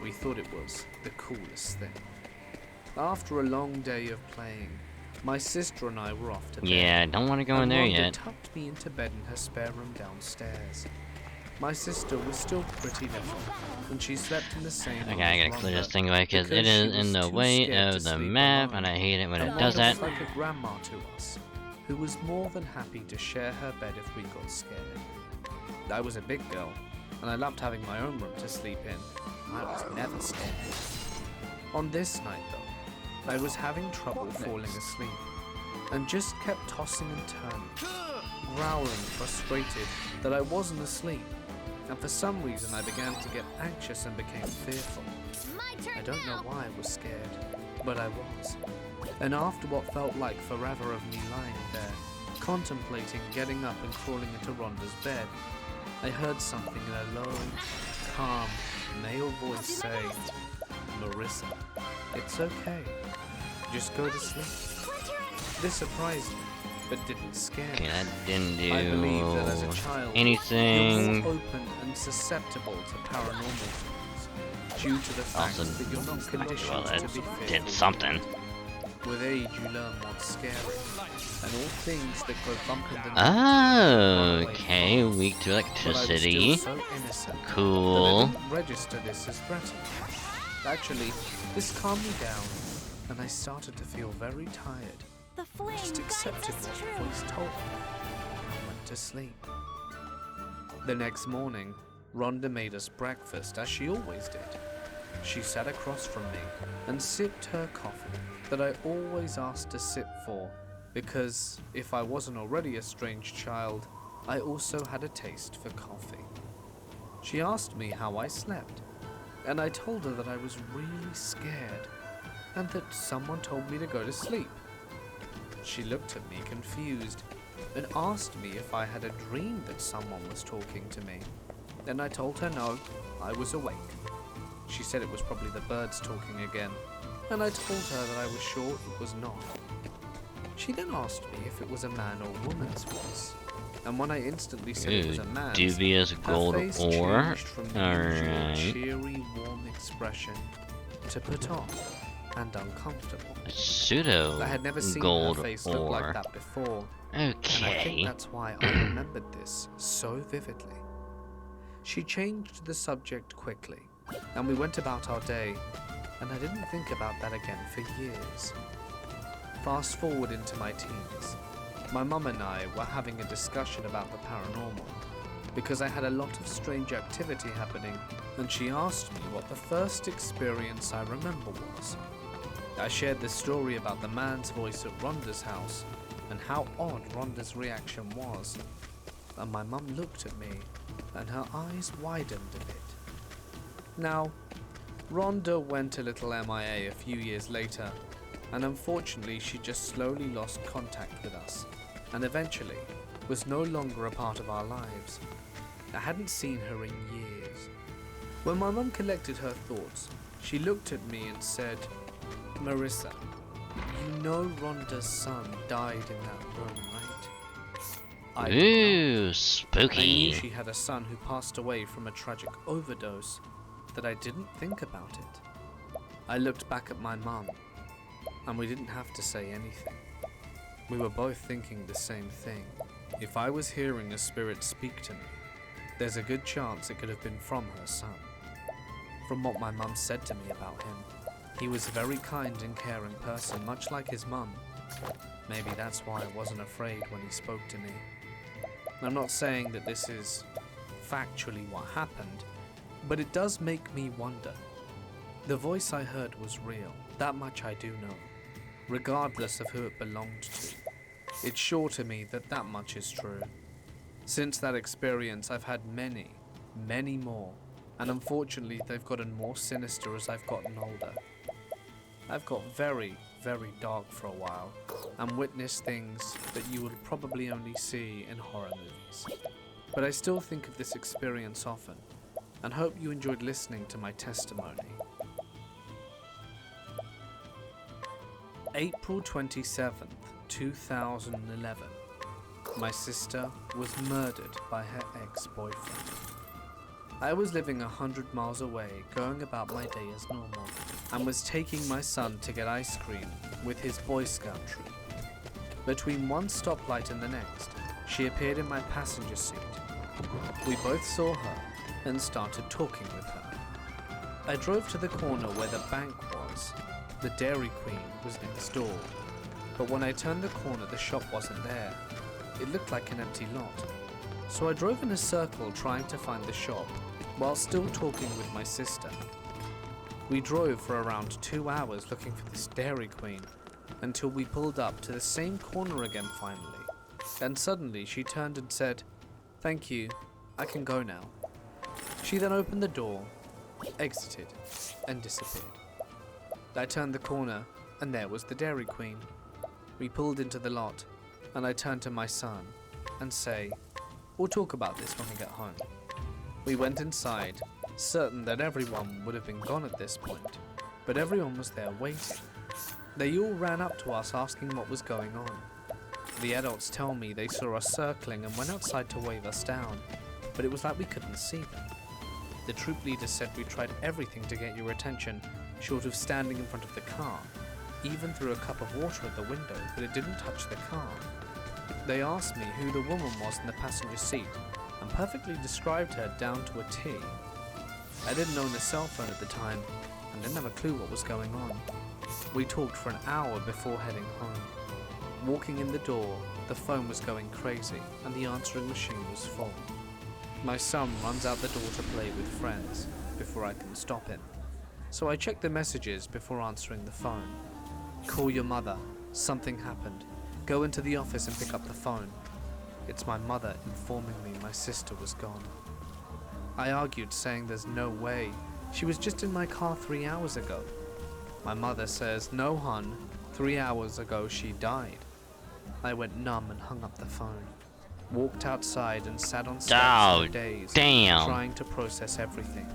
We thought it was the coolest thing. After a long day of playing, my sister and I were off to bed. Yeah, don't want to go in and there Rhonda yet. tucked me into bed in her spare room downstairs. My sister was still pretty little, and she slept in the same room Okay, I as gotta clear Rhonda this thing away because it because she is in was the too way scared to of the sleep map, alone. and I hate it when it And does Rhonda that. was like a grandma to us, who was more than happy to share her bed if we got scared. I was a big girl, and I loved having my own room to sleep in, I was never scared. On this night though, I was having trouble falling asleep and just kept tossing and turning, growling frustrated that I wasn't asleep, and for some reason I began to get anxious and became fearful. My turn I don't know now. why I was scared, but I was. And after what felt like forever of me lying there, contemplating getting up and crawling into Rhonda's bed, I heard something in a low, calm, male voice say, "Marissa, it's okay. Just go to sleep." This surprised me, but didn't scare me. Okay, that didn't do I believe that as a child, you're anything. more open and susceptible to paranormal things due to the fact Also, that you're not conditioned well, to that be did fearful. something. With age, you learn what's scary, and all things that go bump in the Oh, okay, weak to But I electricity. was still so innocent that I Cool. didn't register this as threatening. Actually, this calmed me down, and I started to feel very tired. The flame Just guides accepted us what the true. voice told me and went to sleep. The next morning, Rhonda made us breakfast as she always did. She sat across from me and sipped her coffee that I always asked to sip for, because if I wasn't already a strange child, I also had a taste for coffee. She asked me how I slept, and I told her that I was really scared and that someone told me to go to sleep. She looked at me confused and asked me if I had a dream that someone was talking to me. Then I told her no, I was awake. She said it was probably the birds talking again, and I told her that I was sure it was not. She then asked me if it was a man or woman's voice, and when I instantly said it was a man's, Dubious her gold face ore. changed from the usual Alright. cheery, warm expression to put off and uncomfortable. Pseudo I had never seen gold her face look like ore. that before, and I think Okay. that's why I remembered this so vividly. She changed the subject quickly, and we went about our day, and I didn't think about that again for years. Fast forward into my teens. My mum and I were having a discussion about the paranormal, because I had a lot of strange activity happening, and she asked me what the first experience I remember was. I shared the story about the man's voice at Rhonda's house, and how odd Rhonda's reaction was. And my mum looked at me, and her eyes widened a bit. Now, Rhonda went a little MIA a few years later, and unfortunately she just slowly lost contact with us, and eventually was no longer a part of our lives. I hadn't seen her in years. When my mum collected her thoughts, she looked at me and said, "Marissa, you know Rhonda's son died in that room, right?" I did not. Ooh, I knew spooky. she had a son who passed away from a tragic overdose, that I didn't think about it. I looked back at my mum, and we didn't have to say anything. We were both thinking the same thing. If I was hearing a spirit speak to me, there's a good chance it could have been from her son. From what my mum said to me about him, he was a very kind and caring person, much like his mum. Maybe that's why I wasn't afraid when he spoke to me. I'm not saying that this is factually what happened, but it does make me wonder. The voice I heard was real, that much I do know, regardless of who it belonged to. It's sure to me that that much is true. Since that experience, I've had many, many more, and unfortunately they've gotten more sinister as I've gotten older. I've got very, very dark for a while, and witnessed things that you would probably only see in horror movies. But I still think of this experience often, and hope you enjoyed listening to my testimony. April 27th, 2011. My sister was murdered by her ex-boyfriend. I was living 100 miles away, going about my day as normal, and was taking my son to get ice cream with his Boy Scout troop. Between one stoplight and the next, she appeared in my passenger seat. We both saw her and started talking with her. I drove to the corner where the bank was. The Dairy Queen was next door, but when I turned the corner, the shop wasn't there. It looked like an empty lot. So I drove in a circle trying to find the shop, while still talking with my sister. We drove for around 2 hours looking for this Dairy Queen, until we pulled up to the same corner again finally. Then suddenly she turned and said, "Thank you, I can go now." She then opened the door, exited, and disappeared. I turned the corner, and there was the Dairy Queen. We pulled into the lot, and I turned to my son and say, "We'll talk about this when we get home." We went inside, certain that everyone would have been gone at this point, but everyone was there waiting. They all ran up to us asking what was going on. The adults tell me they saw us circling and went outside to wave us down, but it was like we couldn't see them. The troop leader said we tried everything to get your attention, short of standing in front of the car, even threw a cup of water at the window, but it didn't touch the car. They asked me who the woman was in the passenger seat, and perfectly described her down to a T. I didn't own a cell phone at the time, and didn't have a clue what was going on. We talked for an hour before heading home. Walking in the door, the phone was going crazy, and the answering machine was full. My son runs out the door to play with friends, before I can stop him. So I check the messages before answering the phone. "Call your mother, something happened. Go into the office and pick up the phone." It's my mother informing me my sister was gone. I argued, saying there's no way. She was just in my car 3 hours ago. My mother says, "No, hon, 3 hours ago she died." I went numb and hung up the phone. Walked outside and sat on steps for days, trying to process everything.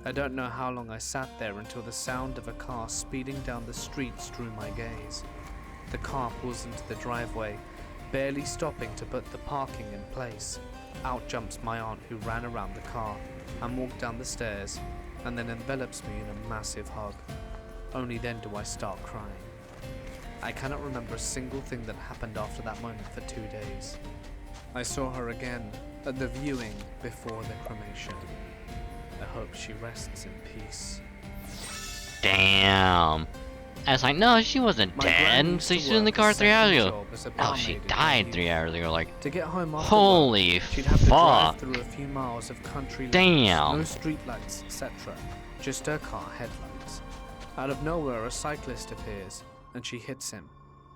I don't know how long I sat there until the sound of a car speeding down the streets drew my gaze. The car pulls into the driveway, barely stopping to put the parking in place. Out jumps my aunt, who ran around the car and walked down the stairs, and then envelops me in a massive hug. Only then do I start crying. I cannot remember a single thing that happened after that moment for 2 days. I saw her again at the viewing before the cremation. I hope she rests in peace. Damn. I was like, no, she wasn't dead. So she's in the car 3 hours ago. Oh, she died 3 hours ago. Like, to get home after holy work, she'd have to drive fuck. through a few miles of country lanes, Damn. no street lights, etc. Just her car headlights. Out of nowhere, a cyclist appears, and she hits him.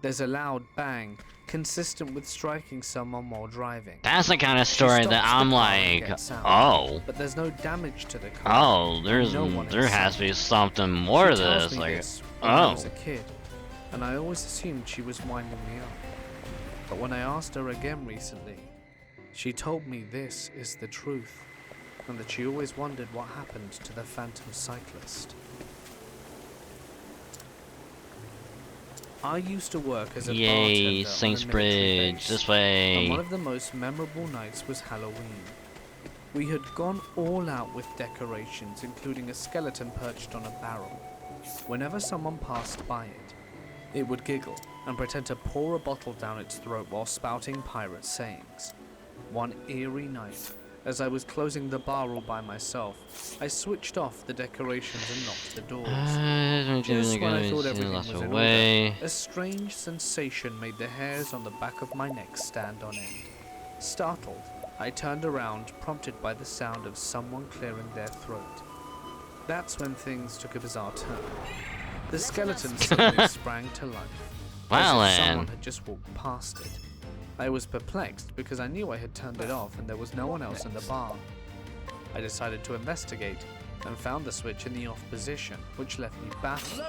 There's a loud bang, consistent with striking someone while driving. That's the kind of story that I'm like, oh. But there's no damage to the car. Oh, there has to be something more to this. Like, when I oh. was a kid, and I always assumed she was winding me up. But when I asked her again recently, she told me this is the truth, and that she always wondered what happened to the phantom cyclist. I used to work as a Yay, bartender Saints on a military Bridge, base, this and way. one of the most memorable nights was Halloween. We had gone all out with decorations, including a skeleton perched on a barrel. Whenever someone passed by it, it would giggle and pretend to pour a bottle down its throat while spouting pirate sayings. One eerie night, as I was closing the bar all by myself, I switched off the decorations and locked the doors. Just when I thought everything was in order, a strange sensation made the hairs on the back of my neck stand on end. Startled, I turned around, prompted by the sound of someone clearing their throat. That's when things took a bizarre turn. The skeleton suddenly sprang to life, Well, as if someone then. had just walked past it. I was perplexed because I knew I had turned it off and there was no one else in the bar. I decided to investigate and found the switch in the off position, which left me baffled.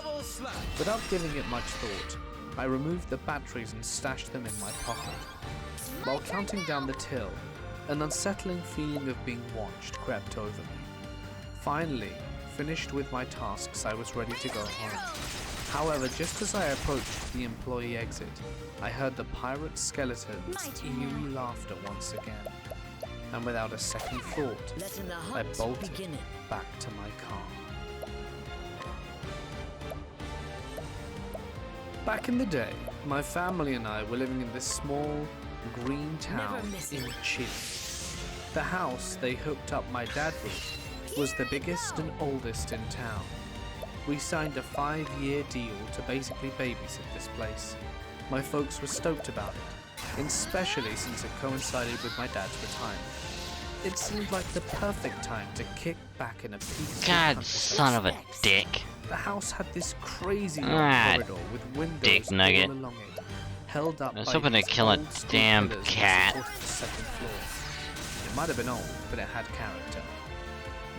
Without giving it much thought, I removed the batteries and stashed them in my pocket. While counting down the till, an unsettling feeling of being watched crept over me. Finally, finished with my tasks, I was ready to go home. However, just as I approached the employee exit, I heard the pirate skeleton's eerie laughter once again. And without a second thought, I bolted back to my car. Back in the day, my family and I were living in this small, green town in Chile. The house they hooked up my dad with was the biggest and oldest in town. We signed a 5-year deal to basically babysit this place. My folks were stoked about it, especially since it coincided with my dad's retirement. It seemed like the perfect time to kick back in a peaceful God, countryside. son of a dick. The house had this crazy long Ah, corridor with windows dick nugget. all along it, held up I was by hoping to these kill a old steel damn pillars that cat. supported the second floor. It might have been old, but it had character.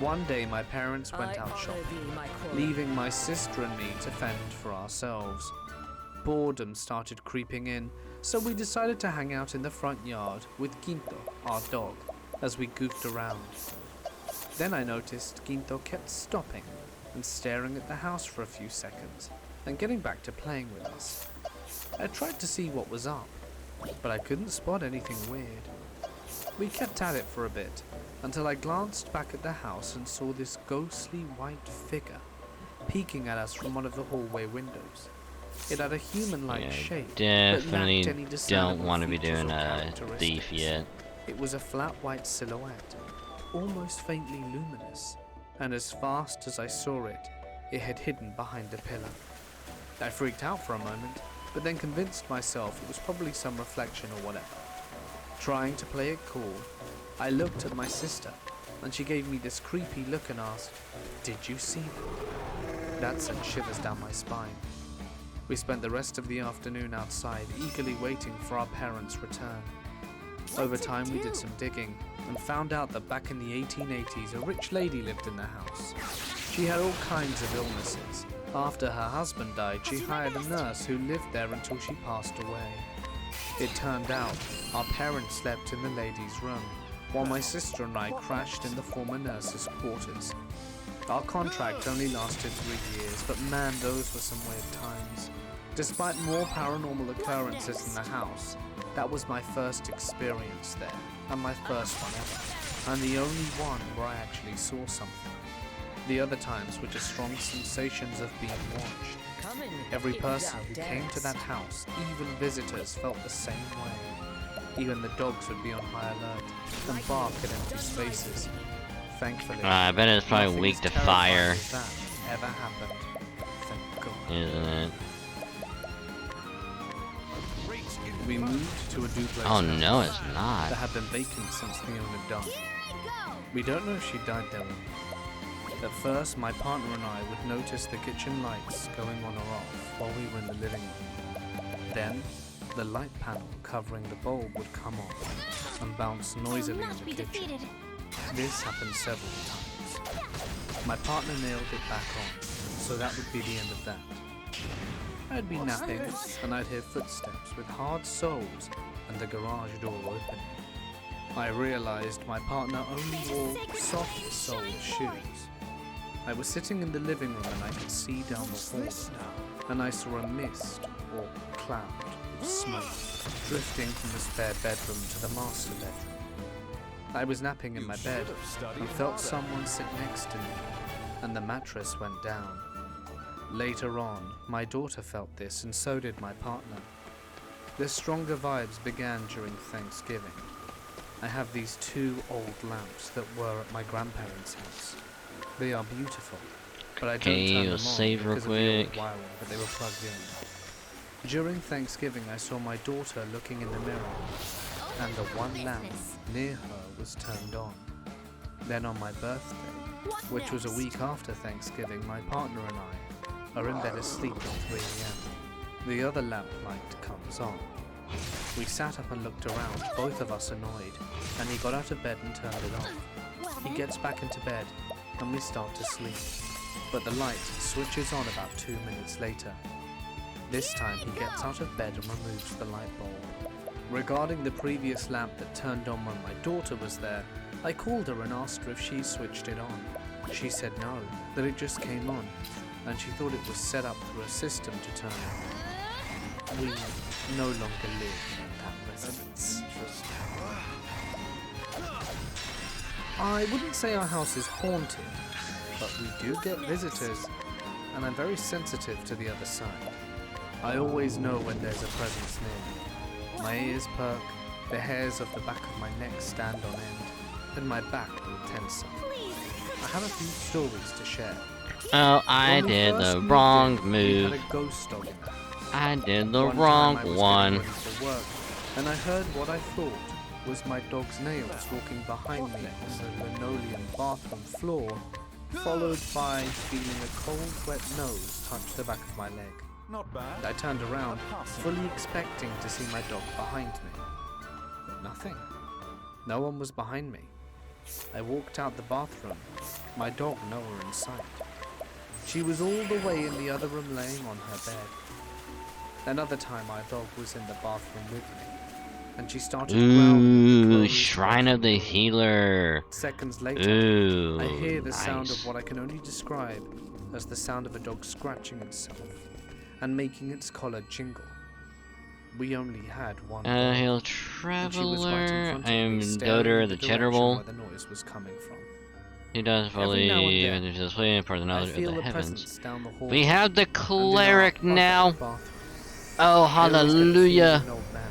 One day my parents went out shopping, leaving my sister and me to fend for ourselves. Boredom started creeping in, so we decided to hang out in the front yard with Quinto, our dog, as we goofed around. Then I noticed Quinto kept stopping and staring at the house for a few seconds, and getting back to playing with us. I tried to see what was up, but I couldn't spot anything weird. We kept at it for a bit, until I glanced back at the house and saw this ghostly white figure peeking at us from one of the hallway windows. It had a human-like Yeah, shape, but definitely lacked any discernible don't want to be features doing or a thief characteristics. yet. It was a flat white silhouette, almost faintly luminous, and as fast as I saw it, it had hidden behind a pillar. I freaked out for a moment, but then convinced myself it was probably some reflection or whatever. Trying to play it cool, I looked at my sister, and she gave me this creepy look and asked, "Did you see them?" That sent shivers down my spine. We spent the rest of the afternoon outside, eagerly waiting for our parents' return. Over time we did some digging, and found out that back in the 1880s a rich lady lived in the house. She had all kinds of illnesses. After her husband died, she hired a nurse who lived there until she passed away. It turned out our parents slept in the lady's room, while my sister and I crashed in the former nurse's quarters. Our contract only lasted 3 years, but man, those were some weird times. Despite more paranormal occurrences in the house, that was my first experience there, and my first one ever, and the only one where I actually saw something. The other times were just strong sensations of being watched. Every person who came to that house, even visitors, felt the same way. Even the dogs would be on high alert and bark at empty spaces. Thankfully, I bet it's probably nothing weak as to terrifying fire, as that ever happened. Thank God. isn't it? We moved to a duplex Oh house no, it's not. that had been vacant since the owner died. We don't know if she died there or not. At first, my partner and I would notice the kitchen lights going on or off while we were in the living room. Then, the light panel covering the bulb would come on and bounce noisily in the kitchen. This happened several times. My partner nailed it back on, so that would be the end of that. I'd be napping, and I'd hear footsteps with hard soles and the garage door opening. I realized my partner only wore soft-soled shoes. I was sitting in the living room and I could see down the hall, and I saw a mist or cloud of smoke drifting from the spare bedroom to the master bedroom. I was napping in my bed and felt someone sit next to me, and the mattress went down. Later on, my daughter felt this, and so did my partner. The stronger vibes began during Thanksgiving. I have these 2 old lamps that were at my grandparents' house. They are beautiful, but I don't Okay, turn we'll them on save real because of the old quick. wiring that they were plugged in. During Thanksgiving, I saw my daughter looking in the mirror, and the one lamp near her was turned on. Then on my birthday, which was a week after Thanksgiving, my partner and I are in bed asleep at 3 a.m. The other lamp light comes on. We sat up and looked around, both of us annoyed, and he got out of bed and turned it off. He gets back into bed, and we start to sleep, but the light switches on about 2 minutes later. This time he gets out of bed and removes the light bulb. Regarding the previous lamp that turned on when my daughter was there, I called her and asked her if she switched it on. She said no, that it just came on, and she thought it was set up through a system to turn on. We no longer live in that residence. I wouldn't say our house is haunted, but we do get visitors, and I'm very sensitive to the other side. I always know when there's a presence near me. My ears perk, the hairs of the back of my neck stand on end, and my back will tense up. I have a few stories to share. Oh, I When we did first the moved wrong in, we move. had a ghost dog in the house. I did the One wrong time I was one. getting ready for work, and I heard what I thought was my dog's nails walking behind me on the linoleum bathroom floor, followed by feeling a cold, wet nose touch the back of my leg. Not bad. I turned around, fully expecting to see my dog behind me. But nothing. No one was behind me. I walked out the bathroom, my dog nowhere in sight. She was all the way in the other room laying on her bed. Another time my dog was in the bathroom with me, and she started growling. Ooh, Shrine of the Healer. Seconds later, Ooh, I hear the sound nice. of what I can only describe as the sound of a dog scratching itself and making its collar jingle. We only had one dog, Hail and she was right in Traveler. front I of am me, staring Doder in the direction Chatterbowl. where the noise was coming from. He does Every now and fully then, there's this way part of the I knowledge of feel the a heavens. presence down the hall. We have the and in our cleric other now. bathroom, Oh, there is that hallelujah. feeling old man.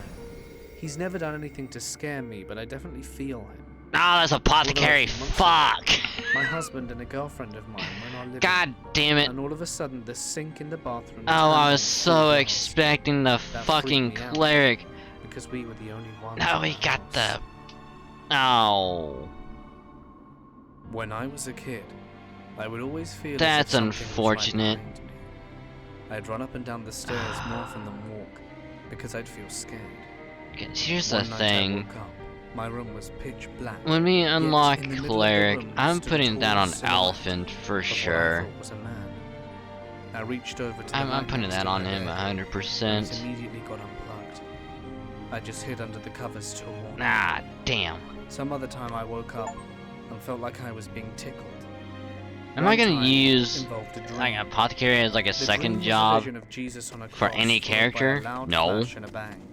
He's never done anything to scare me, but I definitely feel him. Oh, that's apothecary. Fuck. My husband and a girlfriend of mine were in our living God damn it. and all of a sudden the sink in the bathroom. Oh, I was turned so full blast expecting the That freaked fucking me out. cleric. because we were the only ones. No, in we the got house. the. Oh. When I was a kid, I would always feel That's as if something was right unfortunate. behind me. I'd run up and down the stairs more often than walk because I'd feel scared. Here's the One night I thing. woke up. My room was pitch black. When we Yet unlock in the middle of the cleric, room I'm stood a putting that tall on silhouette Alphen for of what I sure. thought was a man. I reached over to the I'm light putting next that to on my him bed, and 100%. it immediately got unplugged. I just hid under the covers till morning. Ah, damn. Some other time I woke up and felt like I was being tickled. Am One I gonna time use involved a dream. like apothecary as like a The dream second was a job? vision of Jesus on a for cross, any followed by a character? loud No. flash and a bang.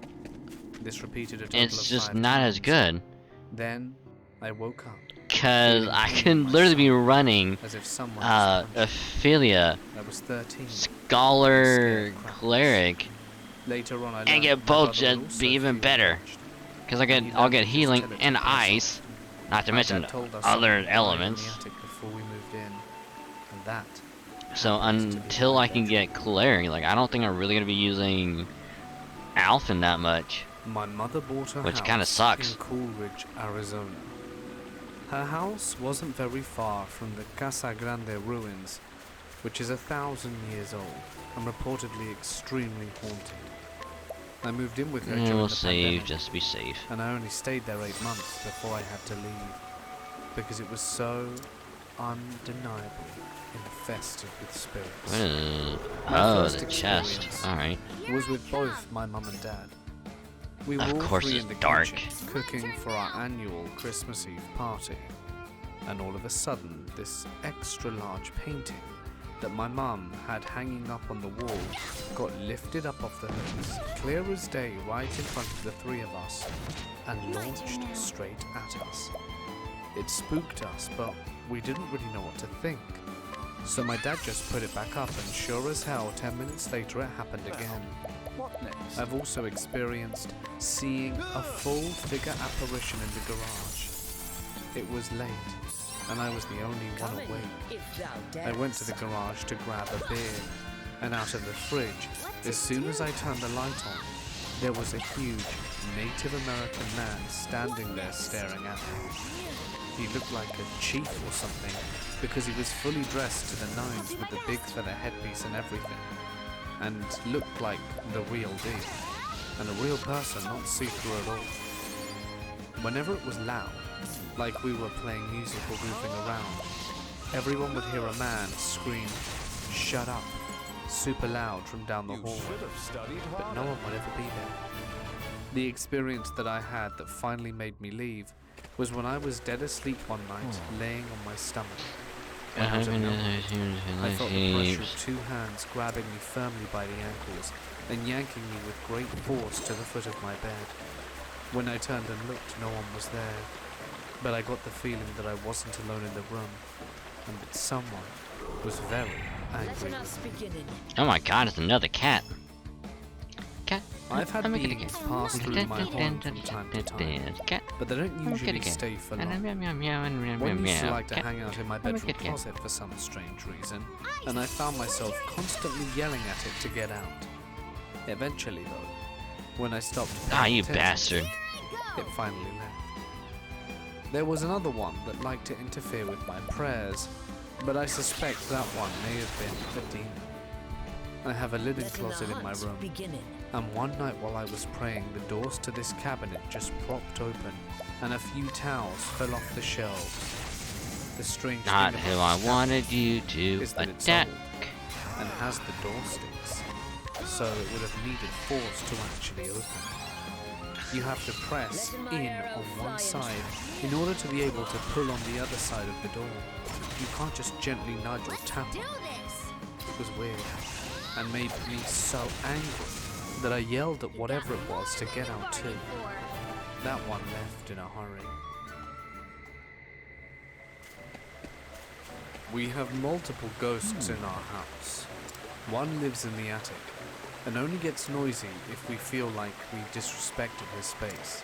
This repeated a total It's of just 5 not as times. good. Then I woke up Cause feeling I pain can in literally be my stomach, running as if someone was punching me. Ophelia, I was 13. Scholar, Scared crapless. Cleric, Later on, I and learned get my both brother just would also be even feel better. touched. Cause And he I'll learned get to just healing tell it to and the person. ice, not to My mention dad told us other someone died in elements. the attic before we moved in, and that So happens to be until my I can bedroom. get cleric, like I don't think I'm really gonna be using Alphen that much. My mother bought a Which house kinda sucks. in Coolidge, Arizona. Her house wasn't very far from the Casa Grande ruins, which is 1,000 years old and reportedly extremely haunted. I moved in with her Yeah, during we'll the save pandemic, just to be safe. and I only stayed there 8 months before I had to leave because it was so undeniably infested with spirits. What is... My Oh, first the chest. experience Alright. was with both my mum and dad. We were Of all course three it's in the dark. kitchen, cooking for our annual Christmas Eve party. And all of a sudden, this extra large painting that my mum had hanging up on the wall got lifted up off the hooks, clear as day, right in front of the three of us, and launched straight at us. It spooked us, but we didn't really know what to think. So my dad just put it back up, and sure as hell, 10 minutes later it happened again. What next? I've also experienced seeing a full-figure apparition in the garage. It was late, and I was the only one awake. I went to the garage to grab a beer, and out of the fridge, as soon as I turned the light on, there was a huge Native American man standing there staring at me. He looked like a chief or something, because he was fully dressed to the nines with the big feather headpiece and everything, and looked like the real deal, and a real person, not see-through at all. Whenever it was loud, like we were playing music or moving around, everyone would hear a man scream, "Shut up," super loud from down the You hallway, should have studied but harder. no one would ever be there. The experience that I had that finally made me leave was when I was dead asleep one night, laying on my stomach. When out of nowhere, I felt the pressure of two hands grabbing me firmly by the ankles and yanking me with great force to the foot of my bed. When I turned and looked, no one was there, but I got the feeling that I wasn't alone in the room, and that someone was very angry with me. Oh my god, it's another cat. Cat. I've had Let me get a beings cat. pass through my home from time to time, Cat. but they don't Let me get a usually cat. stay for Meow, long. meow, meow, meow, meow, One used to meow. like to Cat. hang out in my Let me bedroom get a cat. closet for some strange reason, and I found myself constantly yelling at it to get out. Eventually, though, when I stopped Ah, paying you attention, bastard. it finally left. There was another one that liked to interfere with my prayers, but I suspect that one may have been a demon. I have a linen closet in my room, and one night while I was praying, the doors to this cabinet just propped open, and a few towels fell off the shelves. The strange Not thing who about I this wanted cabinet you to is that it's attack. old and has the door sticks, so it would have needed force to actually open. You have to press in on one side in order to be able to pull on the other side of the door. You can't just gently nudge or tap on it. It was weird and made me so angry that I yelled at whatever it was to get out too. That one left in a hurry. We have multiple ghosts in our house. One lives in the attic and only gets noisy if we feel like we disrespected his space.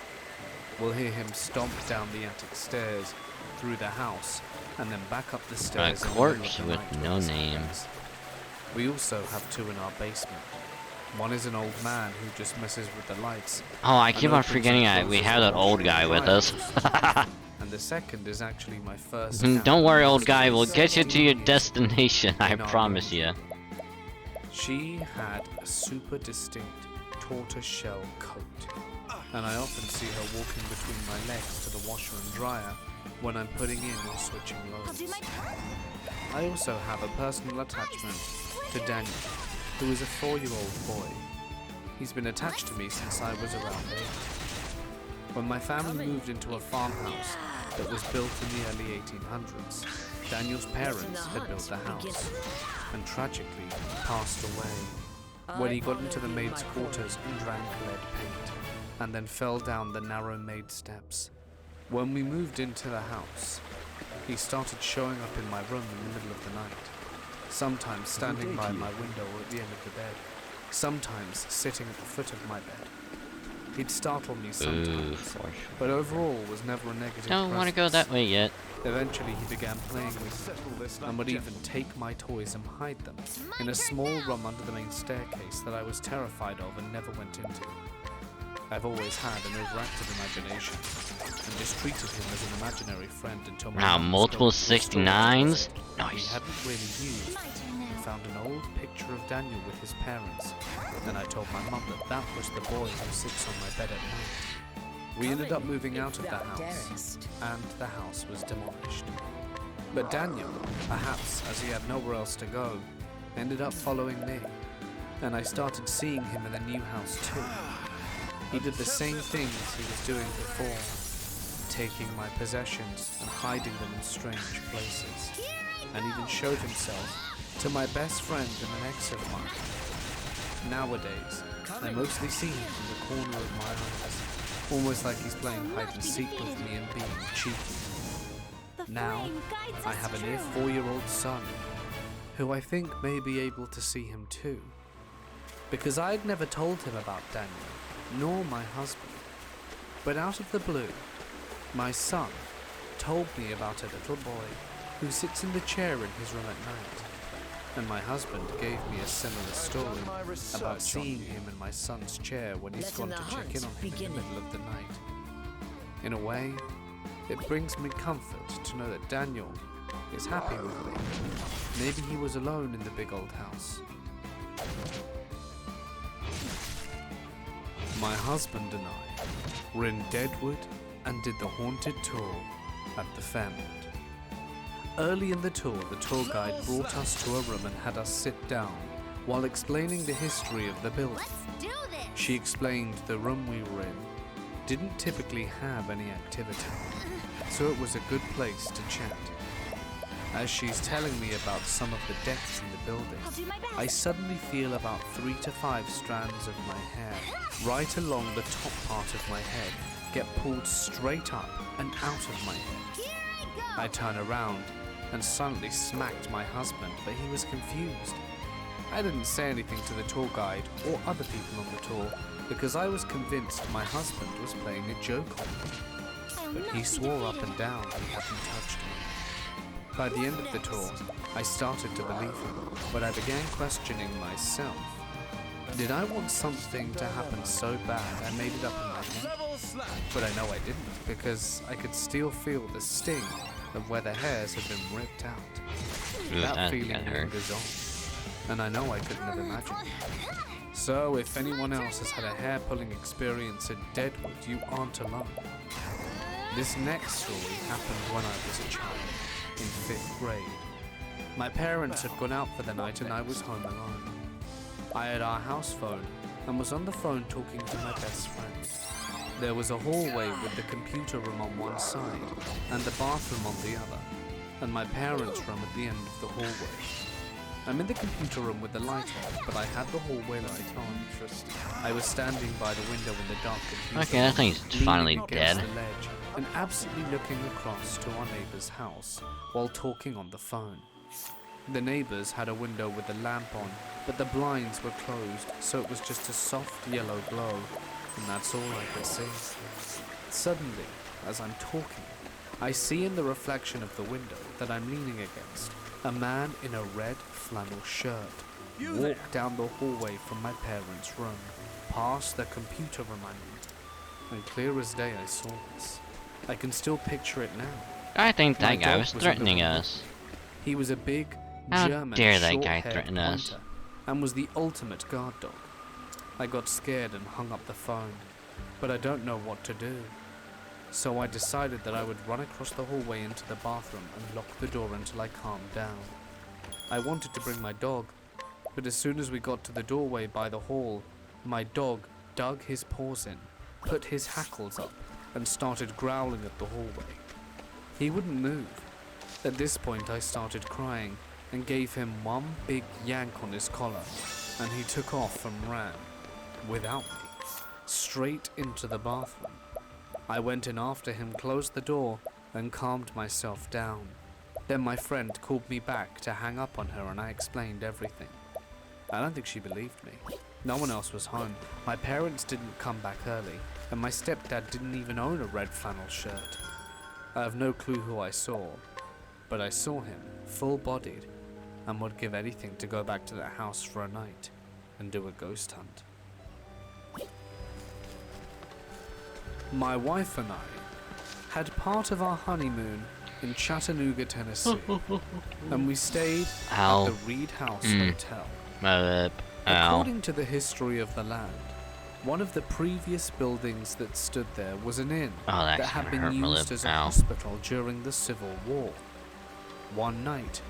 We'll hear him stomp down the attic stairs, through the house, and then back up the stairs. A in the middle of corpse the with night no when he name. sleeps. We also have two in our basement. One is an old man who just messes with the lights. Oh, I keep and on opens forgetting and that we closes have the that old washer guy and with dryer us. And the second is actually my first Don't cat. worry, old guy, we'll get you to your 16 years destination, I in our promise room. you. She had a super distinct tortoise-shell coat, and I often see her walking between my legs to the washer and dryer when I'm putting in or switching loads. I also have a personal attachment to Daniel, who is a 4-year-old boy. He's been attached to me since I was around 8. When my family moved into a farmhouse that was built in the early 1800s, Daniel's parents had built the house, and tragically passed away when he got into the maid's quarters and drank lead paint, and then fell down the narrow maid steps. When we moved into the house, he started showing up in my room in the middle of the night, sometimes standing by my window or at the end of the bed, sometimes sitting at the foot of my bed. He'd startle me sometimes, but overall was never a negative Don't want to go that way yet. Eventually he began playing with me, and would even take my toys and hide them in a small room under the main staircase that I was terrified of and never went into. I've always had an overactive imagination, and just treated him as an imaginary friend until my Wow, mum multiple told me the story 69s? he Nice. hadn't really used. He found an old picture of Daniel with his parents, and I told my mum that that was the boy who sits on my bed at night. We ended up moving out of the house, and the house was demolished. But Daniel, perhaps as he had nowhere else to go, ended up following me, and I started seeing him in the new house too. He did the same things he was doing before, taking my possessions and hiding them in strange places, and even showed himself to my best friend and an ex of mine. Nowadays, I mostly see him from the corner of my eyes, almost like he's playing hide and seek with me and being cheeky. Now, I have a near 4-year-old son, who I think may be able to see him too, because I'd never told him about Daniel, nor my husband. But out of the blue, my son told me about a little boy who sits in the chair in his room at night, and my husband gave me a similar story about seeing him in my son's chair when he's gone to check in on him in the middle of the night. In a way, it brings me comfort to know that Daniel is happy with me. Maybe he was alone in the big old house. My husband and I were in Deadwood and did the haunted tour at the Fairmont. Early in the tour guide brought us to a room and had us sit down while explaining the history of the building. She explained the room we were in didn't typically have any activity, so it was a good place to chat. As she's telling me about some of the decks in the building, I suddenly feel about 3 to 5 strands of my hair, right along the top part of my head, get pulled straight up and out of my head. I turn around and suddenly smacked my husband, but he was confused. I didn't say anything to the tour guide or other people on the tour because I was convinced my husband was playing a joke on me. But he swore up and down he hadn't touched me. By the end of the tour, I started to believe him, but I began questioning myself. Did I want something to happen so bad I made it up in my head? But I know I didn't, because I could still feel the sting of where the hairs had been ripped out. Ooh, That that feeling got hurt. lingers on, and I know I couldn't have imagined it. So if anyone else has had a hair-pulling experience at Deadwood, you aren't alone. This next story happened when I was a child, in 5th grade. My parents had gone out for the night and I was home alone. I had our house phone and was on the phone talking to my best friend. There was a hallway with the computer room on one side and the bathroom on the other, and my parents' room at the end of the hallway. I'm in the computer room with the light on, but I had the hallway light on. I was standing by the window in the dark computer Okay, that thing's leaning finally against dead. the ledge and absently looking across to our neighbor's house while talking on the phone. The neighbors had a window with a lamp on, but the blinds were closed, so it was just a soft yellow glow, and that's all I could see. Suddenly, as I'm talking, I see in the reflection of the window that I'm leaning against a man in a red flannel shirt walk down the hallway from my parents' room, past the computer room I'm in. And clear as day I saw this. I can still picture it now. I think My that guy dog was was threatening in the us. He was a big, How German, dare that guy short-haired threaten us? pointer, and was the ultimate guard dog. I got scared and hung up the phone, but I don't know what to do. So I decided that I would run across the hallway into the bathroom and lock the door until I calmed down. I wanted to bring my dog, but as soon as we got to the doorway by the hall, my dog dug his paws in, put his hackles up, and started growling at the hallway. He wouldn't move. At this point I started crying and gave him one big yank on his collar, and he took off and ran, without me, straight into the bathroom. I went in after him, closed the door, and calmed myself down. Then my friend called me back to hang up on her and I explained everything. I don't think she believed me. No one else was home. My parents didn't come back early, and my stepdad didn't even own a red flannel shirt. I have no clue who I saw, but I saw him, full-bodied, and would give anything to go back to that house for a night and do a ghost hunt. My wife and I had part of our honeymoon in Chattanooga, Tennessee, and we stayed Ow. at the Reed House Hotel. Ow. According to the history of the land, one of the previous buildings that stood there was an inn Oh, that's that had gonna been hurt my used lip. as a Ow. hospital during the Civil War. One night,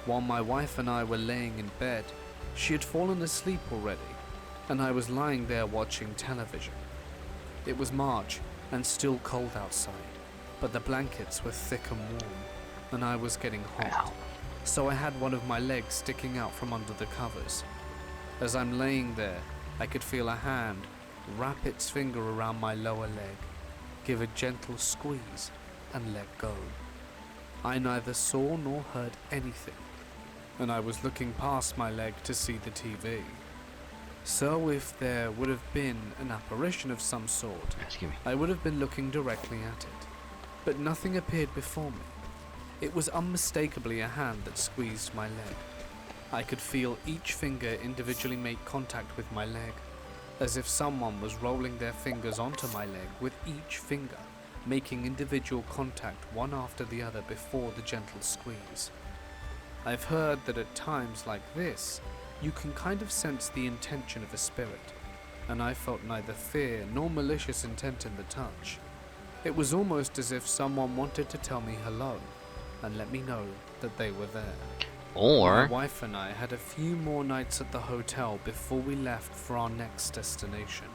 while my wife and I were laying in bed, she had fallen asleep already, and I was lying there watching television. It was March and still cold outside, but the blankets were thick and warm, and I was getting hot. Ow. So I had one of my legs sticking out from under the covers. As I'm laying there, I could feel a hand wrap its finger around my lower leg, give a gentle squeeze, and let go. I neither saw nor heard anything, and I was looking past my leg to see the TV. So if there would have been an apparition of some sort, Excuse me. I would have been looking directly at it. But nothing appeared before me. It was unmistakably a hand that squeezed my leg. I could feel each finger individually make contact with my leg, as if someone was rolling their fingers onto my leg with each finger, making individual contact one after the other before the gentle squeeze. I've heard that at times like this, you can kind of sense the intention of a spirit, and I felt neither fear nor malicious intent in the touch. It was almost as if someone wanted to tell me hello and let me know that they were there. Or My wife and I had a few more nights at the hotel before we left for our next destination,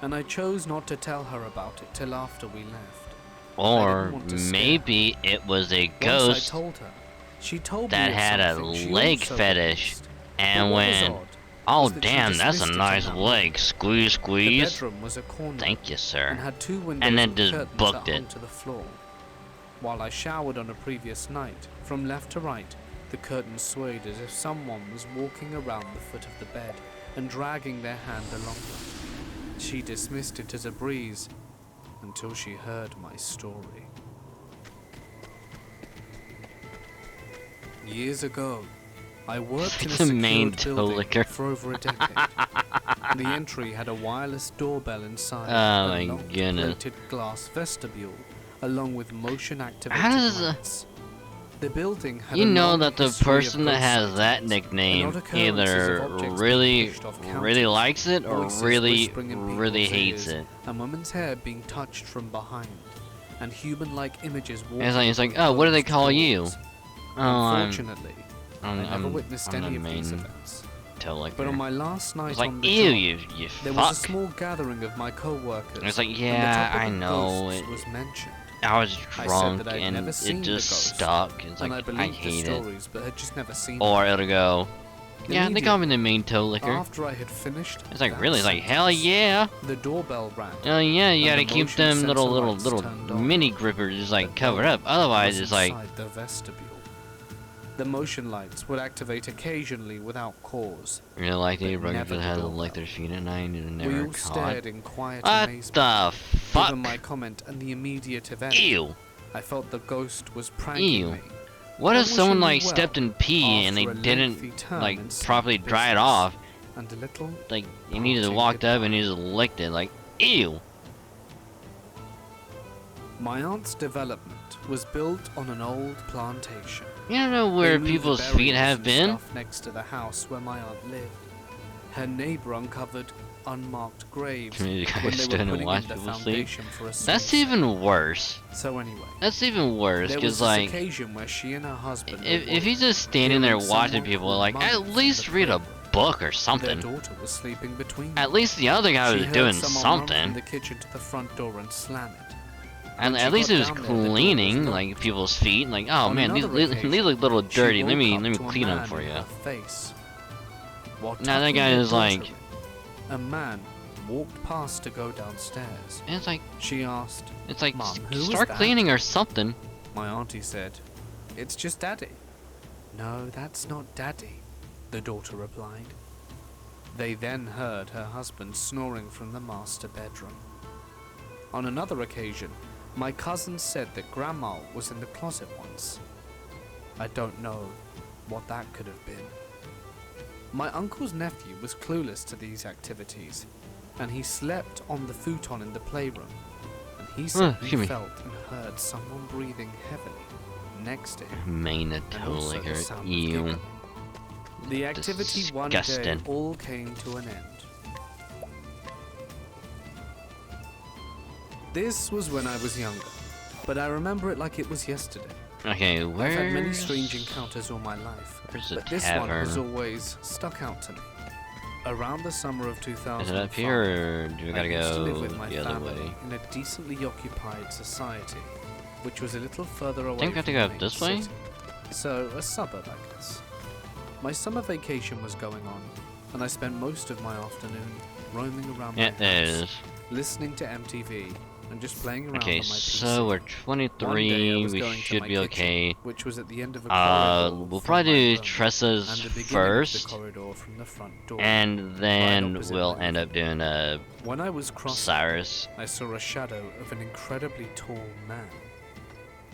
and I chose not to tell her about it till after we left. Or want to scare maybe it was a Once I ghost told her, she told that me of had a something she leg also fetish witnessed. and But what was went, odd oh was that she damn, that's a dismissed it nice in that leg. way. Squeeze, The squeeze. bedroom was a corner Thank you, and sir. had two windows And then with just curtains booked that it. hung to the floor. While I showered on a previous night, from left to right, the curtains swayed as if someone was walking around the foot of the bed and dragging their hand along them. She dismissed it as a breeze until she heard my story. Years ago, I worked in a The main secured building toe-licker. for over a decade. The entry had a wireless doorbell inside Oh a my locked goodness. plated glass vestibule, along with motion-activated How does lights. The building had You a know long that the history of person that ghost has that sightings, nickname and odd occurrences either of objects being really, pushed off really counters, likes it or voices really, whispering in really people's hates ears, it. and women's hair being touched from behind, and human-like images walking It's like, through oh, what do they closed call you? doors. Oh, I'm Unfortunately, I never witnessed I'm any the of these main events. toe licker. But on my last night It's like, on the ew, job, you there fuck. was a small gathering of my co-workers. It's like, and yeah, the topic I of know. ghosts was mentioned. I was I drunk said that I'd and never it seen the just ghost, stuck. It's and like, I I believed the hate it. stories, but had just never seen Or them. it'll go, yeah, they call me the main toe licker. After I had finished, It's like, that really? It's like, hell sentence, yeah. The doorbell rang. Oh yeah, you And gotta the keep motion them sensor little lights turned on. mini grippers just like The covered door up. Otherwise, was it's like, inside the vestibule. The motion lights would activate occasionally without cause. you know, like they but rugged never that the had to doorbell. lick their feet at night and We never all caught. stared in quiet What amazement. the fuck? Given my comment and the immediate event, Ew. I felt the ghost was pranking Ew. me. What But if someone wishing me like well stepped in pee and they after a didn't lengthy term like in properly some dry it business. off? And a little Like he needed to parting walked up and goodbye. he just licked it. Like, ew. My aunt's development was built on an old plantation. You don't know They where moved the people's feet burials have and been? stuff next to the house where my aunt lived. Her neighbor uncovered unmarked graves You when guys they stood were and putting in watched the people sleep. foundation for a That's small even worse. set. So anyway, That's even worse, there was because this like, occasion where she and her husband were if both he's just standing there hearing watching someone people, call like, mummy at from least the read a playroom. book or Their something. daughter was sleeping between At them. least the other guy She was heard doing someone run from something. the kitchen to the front door and slam it. And When she at least got it was down there, the door was cleaning, locked. like, people's feet. Like, oh On man, these another occasion, look a little she dirty. Let woke me up to a clean them man for in you. her face. While Now that tucking guy her is like- daughter in, a man walked past to go downstairs. And it's like, She asked, Mom, who was start that? cleaning or something. my auntie said, "It's just Daddy." "No, that's not Daddy," the daughter replied. They then heard her husband snoring from the master bedroom. On another occasion, my cousin said that Grandma was in the closet once. I don't know what that could have been. My uncle's nephew was clueless to these activities, and he slept on the futon in the playroom, and he said he excuse me. felt and heard someone breathing heavily next to him, Main and toe also the licker. sound of Ew. giggling. The activity one day Disgusting. all came to an end. This was when I was younger, but I remember it like it was yesterday. Okay, I've had many where's... strange encounters all my life, Where's the but this one has tavern? always stuck out to me. Around the summer of 2005, Is it up here, or do we I gotta used to live go with my the other family way? in a decently occupied society, which was a little further away think we have to from go the up main this way? city. So, a suburb, I guess. My summer vacation was going on, and I spent most of my afternoon roaming around Yeah, my there it house, is. listening to MTV, and just playing around Okay, on my PC. so we're One day I 23, was we going to should my be kitchen, okay. which was at the end of a corridor We'll from probably my do room, Tressa's and the beginning of first, the corridor from the front door. and then opposite we'll my end up doing When I was crossing, Cyrus. I saw a shadow of an incredibly tall man.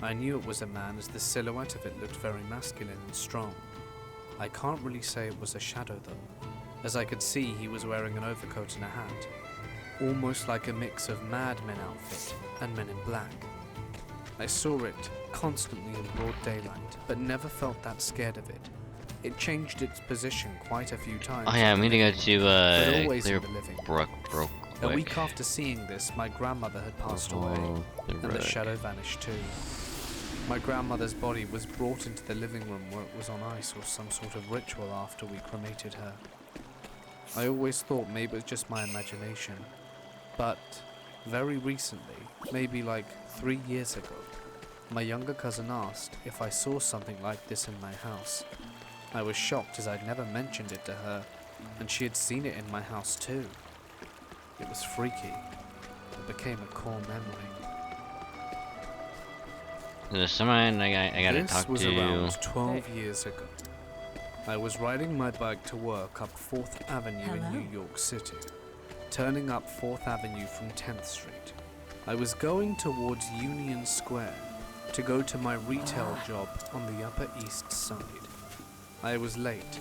I knew it was a man as the silhouette of it looked very masculine and strong. I can't really say it was a shadow though, as I could see he was wearing an overcoat and a hat, almost like a mix of Mad Men outfit and Men in Black. I saw it constantly in broad daylight, but never felt that scared of it. It changed its position quite a few times. Oh yeah, I'm gonna go but to always in Clear the living room. Brook real A quick. week after seeing this, my grandmother had passed away, Oh, the and the Brook. shadow vanished too. My grandmother's body was brought into the living room where it was on ice or some sort of ritual after we cremated her. I always thought maybe it was just my imagination, but very recently, maybe like 3 years ago, my younger cousin asked if I saw something like this in my house. I was shocked as I'd never mentioned it to her, and she had seen it in my house too. It was freaky. It became a core memory. There's someone I gotta This talk was to. around 12 years ago. I was riding my bike to work up 4th Avenue Hello? in New York City, turning up 4th Avenue from 10th Street. I was going towards Union Square to go to my retail job on the Upper East Side. I was late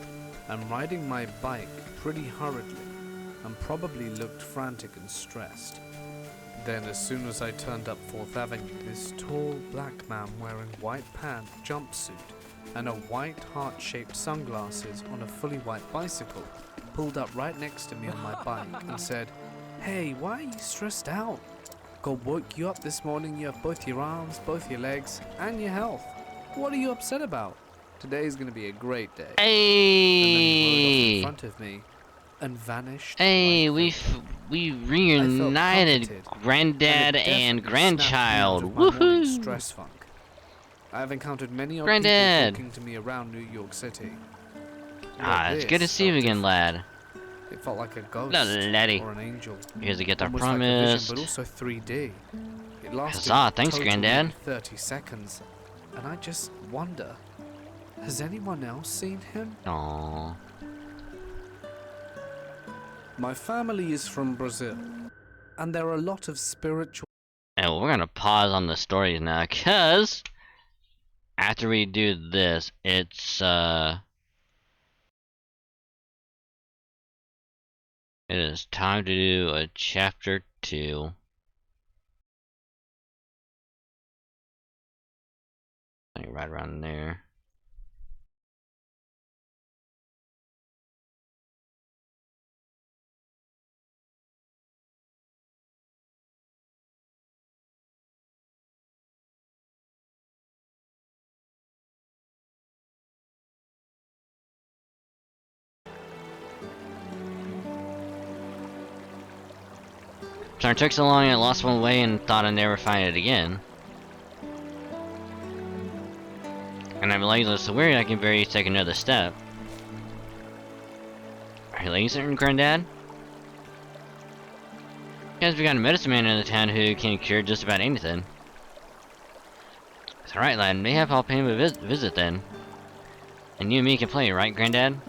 and riding my bike pretty hurriedly and probably looked frantic and stressed. Then, as soon as I turned up 4th Avenue, this tall black man wearing white pant, jumpsuit, and a white heart-shaped sunglasses on a fully white bicycle pulled up right next to me on my bike and said, "Hey, why are you stressed out? God woke you up this morning, you have both your arms, both your legs, and your health. What are you upset about? Today's gonna be a great day." And then he rode off in front of me and vanished. Hey, like vapor. we I felt reunited comforted, granddad and and it definitely snapped me grandchild. out of my morning Woohoo! stress funk. I have encountered many odd Granddad. people talking to me around New York City. Ah, it's good to see you again, lad. It felt like a ghost Hello, laddie. or an angel. Here's the gift I Almost like a vision, promised. but also 3D. It lasted Huzzah, thanks, total Granddad. maybe 30 seconds, and I just wonder, has anyone else seen him? Aww. My family is from Brazil, and there are a lot of spiritual. And we're gonna pause on the stories now, cause after we do this, it is time to do a chapter 2. I think right around there. So I took so long I lost one way and thought I'd never find it again. And I realized it's so weird I can barely take another step. Are you listening, Granddad? Guys, we got a medicine man in the town who can cure just about anything. It's alright, lad. May have I'll pay him a visit then. And you and me can play, right, Granddad?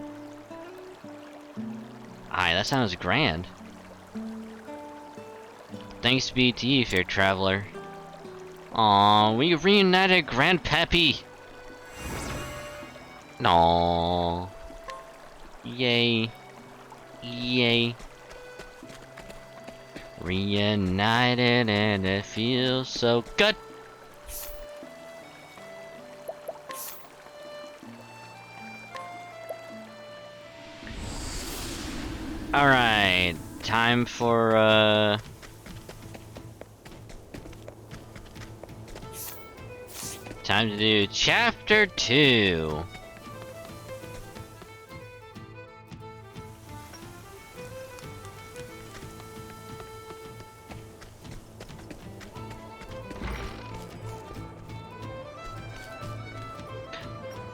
Aye, that sounds grand. Thanks be to you, fair traveler. Aww, we reunited Grandpappy! Aww. Yay. Yay. Reunited and it feels so good! Alright, time for, time to do chapter 2.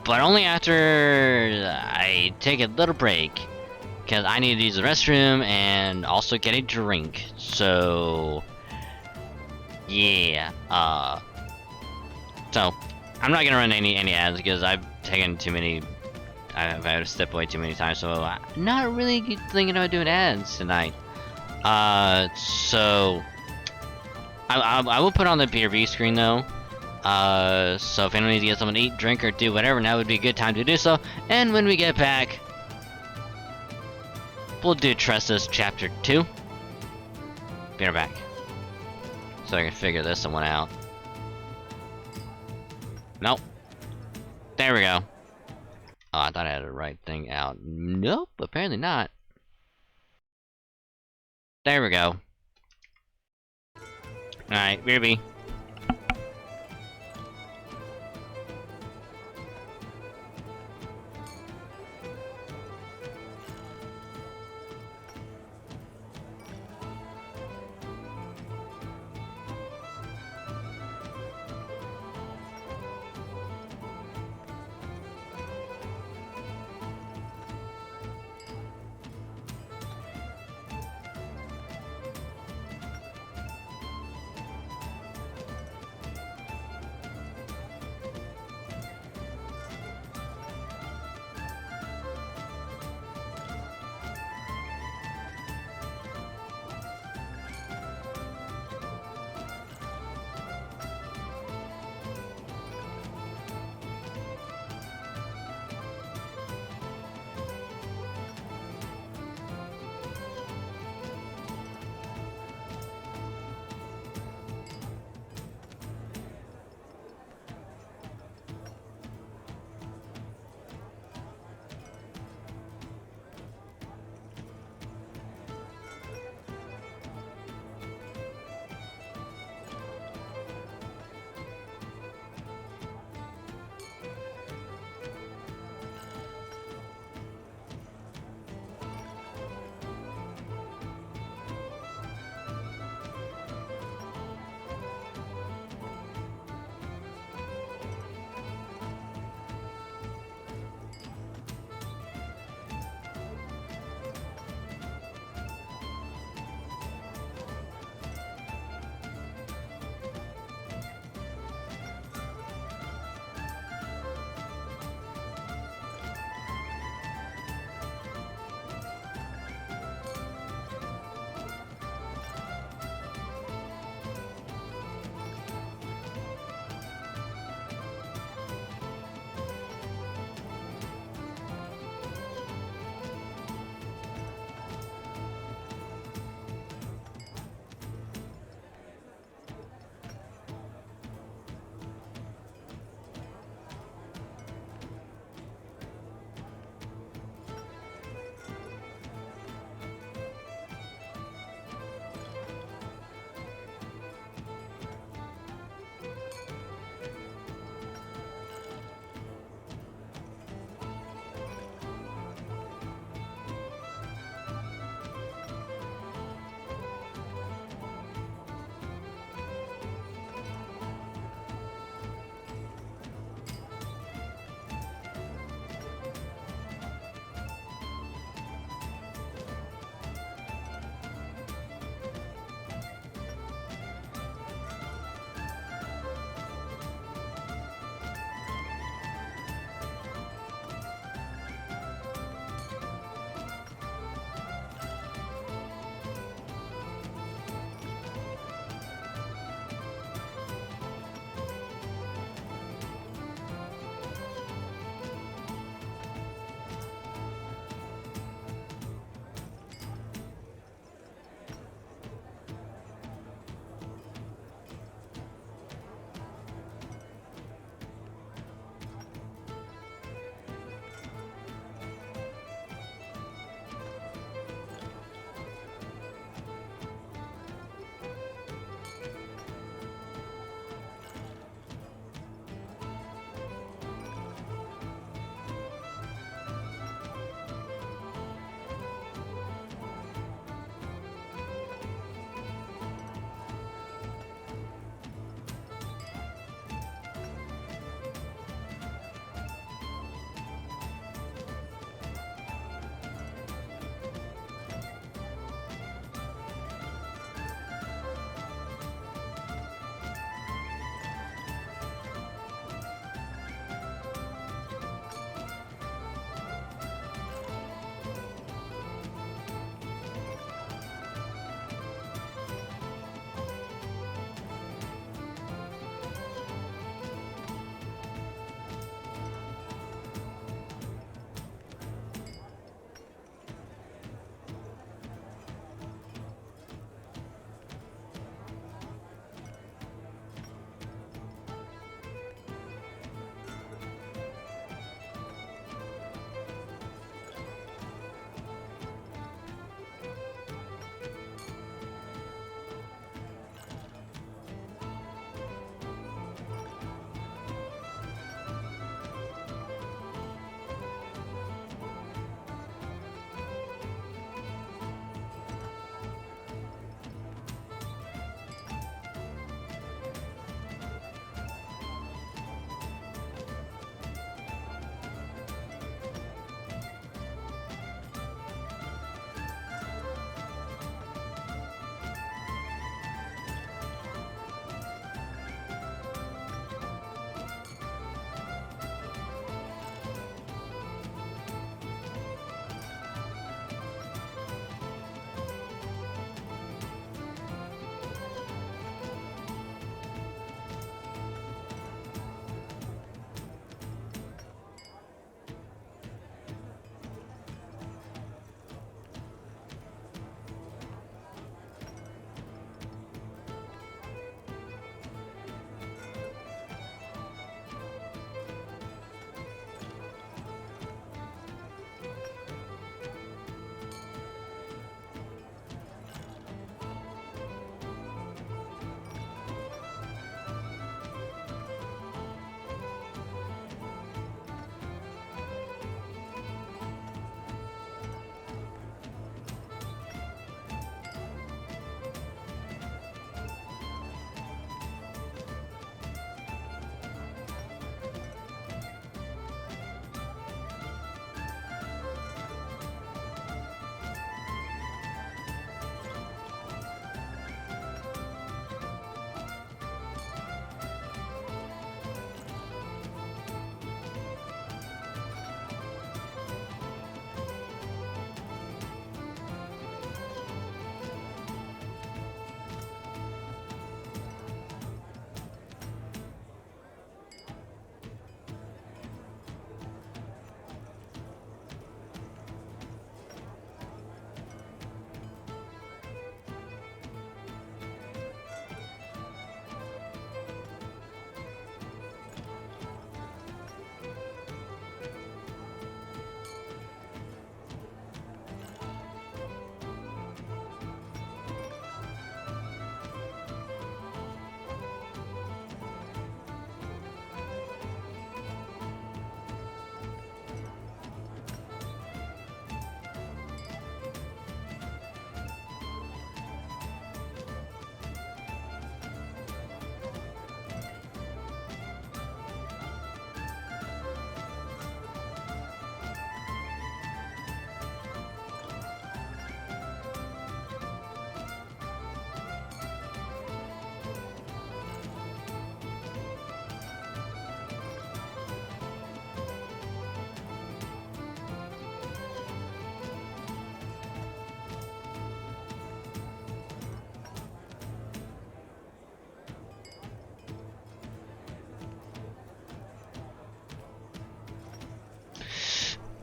But only after I take a little break. Because I need to use the restroom and also get a drink. So, yeah. So, I'm not gonna run any ads because I've taken too many. I've had to step away too many times. So, I'm not really thinking about doing ads tonight. So, I will put on the BRB screen though. So if anyone needs to get something to eat, drink, or do whatever, now would be a good time to do so. And when we get back, we'll do Tressa's chapter 2. Be right back. So I can figure this one out. Nope. There we go. Oh, I thought I had the right thing out. Nope, apparently not. There we go. Alright, BRB.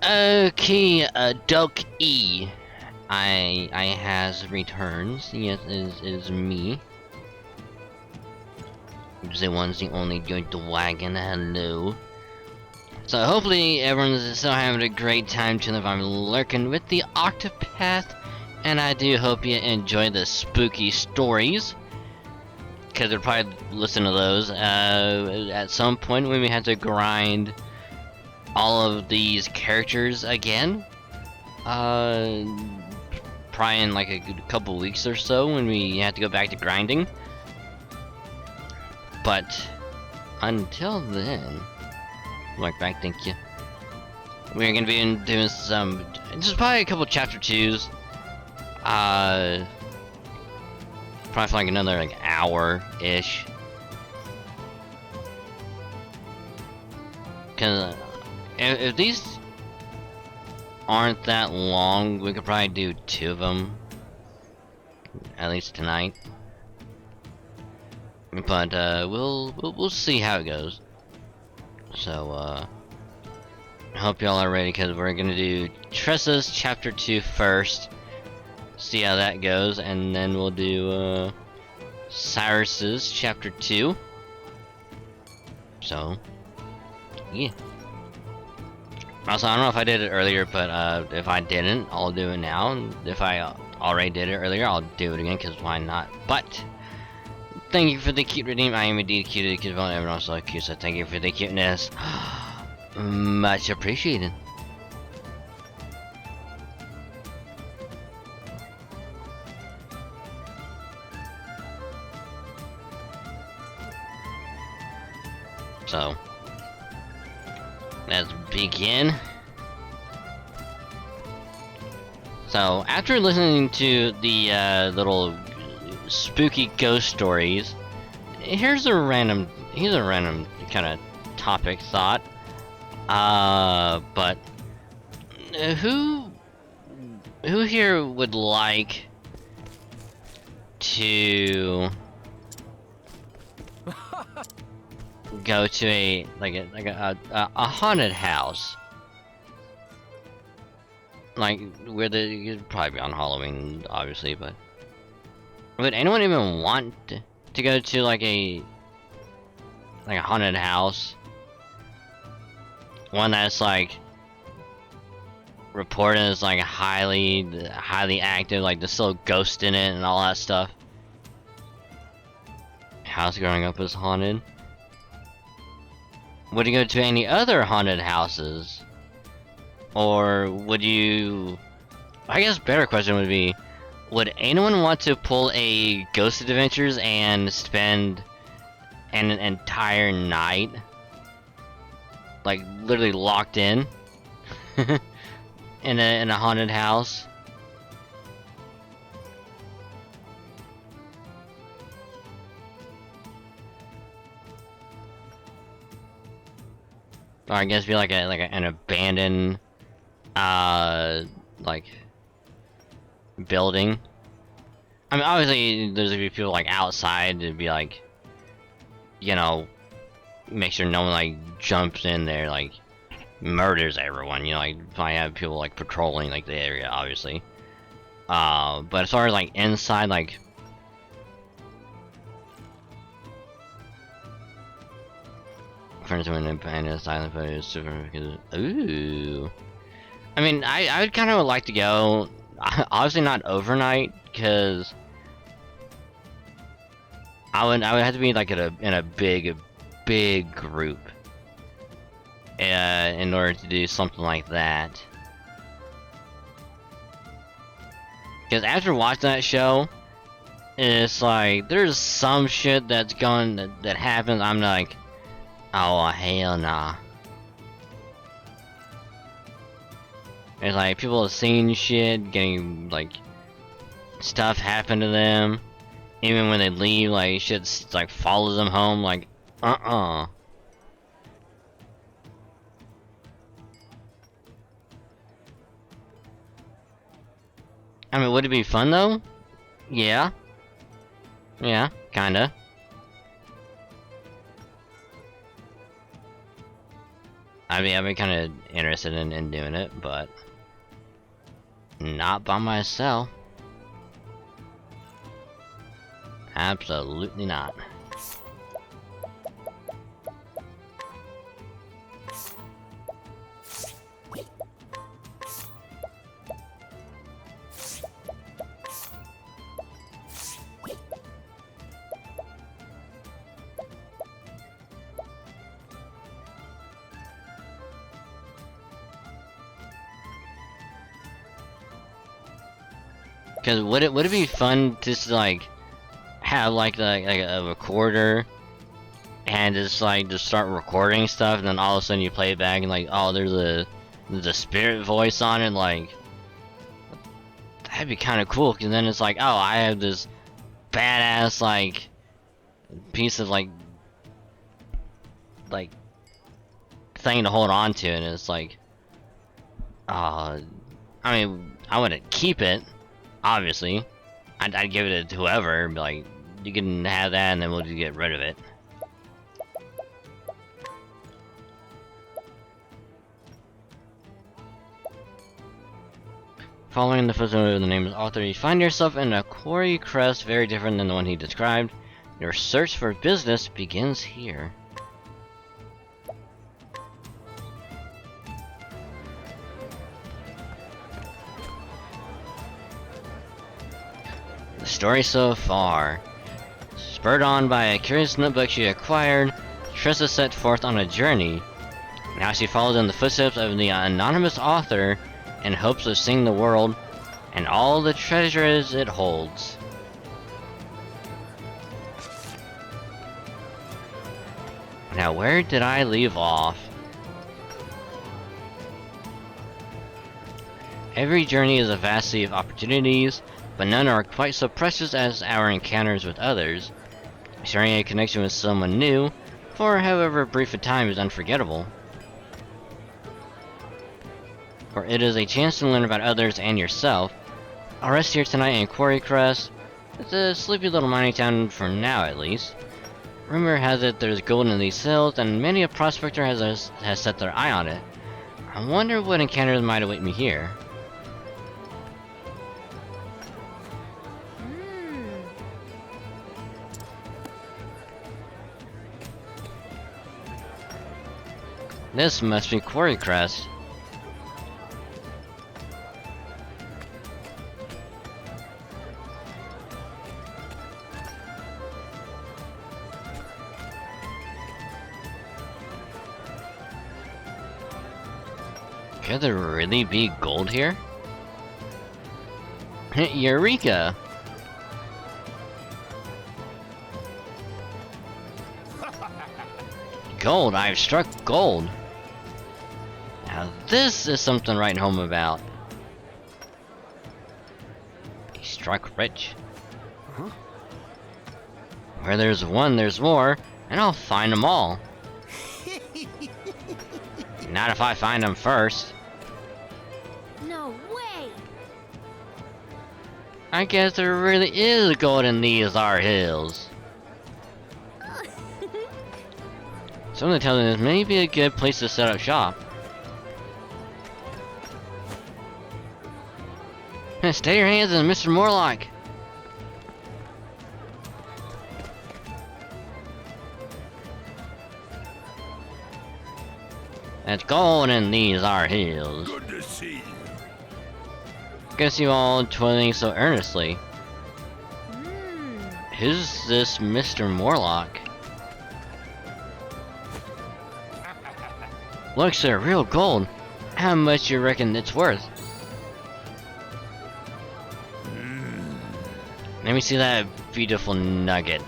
Okay, Doc E. I has returns. Yes, is me. The one's the only good wagon. Hello. So hopefully everyone's still having a great time too. If I'm lurking with the Octopath, and I do hope you enjoy the spooky stories, because they'll probably listen to those. At some point when we have to grind all of these characters again, probably in like a couple weeks or so when we have to go back to grinding. But until then, like back, thank you. We're gonna be doing some, just probably a couple chapter 2s. Probably for like another like hour-ish. Cause if these aren't that long, we could probably do 2 of them, at least tonight. But we'll see how it goes. So I hope y'all are ready, because we're gonna do Tressa's chapter 2 first. See how that goes, and then we'll do Cyrus's chapter 2. So yeah. Also, I don't know if I did it earlier, but if I didn't, I'll do it now. And if I already did it earlier, I'll do it again, because why not? But thank you for the cute redeem. I am indeed cute. The cute, everyone else so cute. So thank you for the cuteness. Much appreciated. So let's begin. So after listening to the little spooky ghost stories, here's a random kind of topic thought. But who here would like to go to a haunted house? Like where you'd probably be on Halloween, obviously, but would anyone even want to go to like a haunted house? One that's like reported as like highly active, like there's still ghosts in it and all that stuff. House growing up was haunted. Would you go to any other haunted houses? Or would you... I guess better question would be, would anyone want to pull a Ghost Adventures and spend an entire night, like literally locked in, in a haunted house? Or I guess be like an abandoned like building. I mean, obviously there's gonna be people like outside to be like, you know, make sure no one like jumps in there, like murders everyone, you know, like probably have people like patrolling like the area, obviously. But as far as like inside, like friends when independent silent photos, super. Ooh. I mean, I would kind of like to go, obviously not overnight, because I would have to be like in a big group in order to do something like that. Because after watching that show, it's like there's some shit that happens. I'm like, oh hell nah. It's like people have seen shit, getting like stuff happen to them. Even when they leave, like shit like follows them home. Like, I mean, would it be fun though? Yeah. Yeah, kinda. I mean, I'd be kind of interested in doing it, but not by myself. Absolutely not. Cause would it be fun just to like have like a recorder and just like just start recording stuff, and then all of a sudden you play it back and like, oh, there's a spirit voice on it, like that'd be kind of cool. Cause then it's like, oh, I have this badass like piece of like thing to hold on to, and it's like, I mean, I wouldn't keep it. Obviously, I'd give it to whoever, be like, you can have that and then we'll just get rid of it. Following the footnote of the name's author, you find yourself in a quarry crest very different than the one he described. Your search for business begins here. The story so far. Spurred on by a curious notebook she acquired, Tressa set forth on a journey. Now she follows in the footsteps of the anonymous author in hopes of seeing the world and all the treasures it holds. Now where did I leave off? Every journey is a vast sea of opportunities, but none are quite so precious as our encounters with others. Sharing a connection with someone new, for however brief a time, is unforgettable. For it is a chance to learn about others and yourself. I'll rest here tonight in Quarry Crest. It's a sleepy little mining town for now, at least. Rumor has it there's gold in these hills, and many a prospector has set their eye on it. I wonder what encounters might await me here. This must be Quarry Crest. Could there really be gold here? Eureka! Gold! I've struck gold! Now this is something to write home about. He struck rich. Where there's one, there's more, and I'll find them all. Not if I find them first. No way! I guess there really is gold in these our hills. Something tells me this may be a good place to set up shop. Stay your hands in Mr. Morlock. That's gold in these our hills. Good to see you. Good to see you all toiling so earnestly. Who's this Mr. Morlock? Looks like real gold. How much you reckon it's worth? Let me see that beautiful nugget.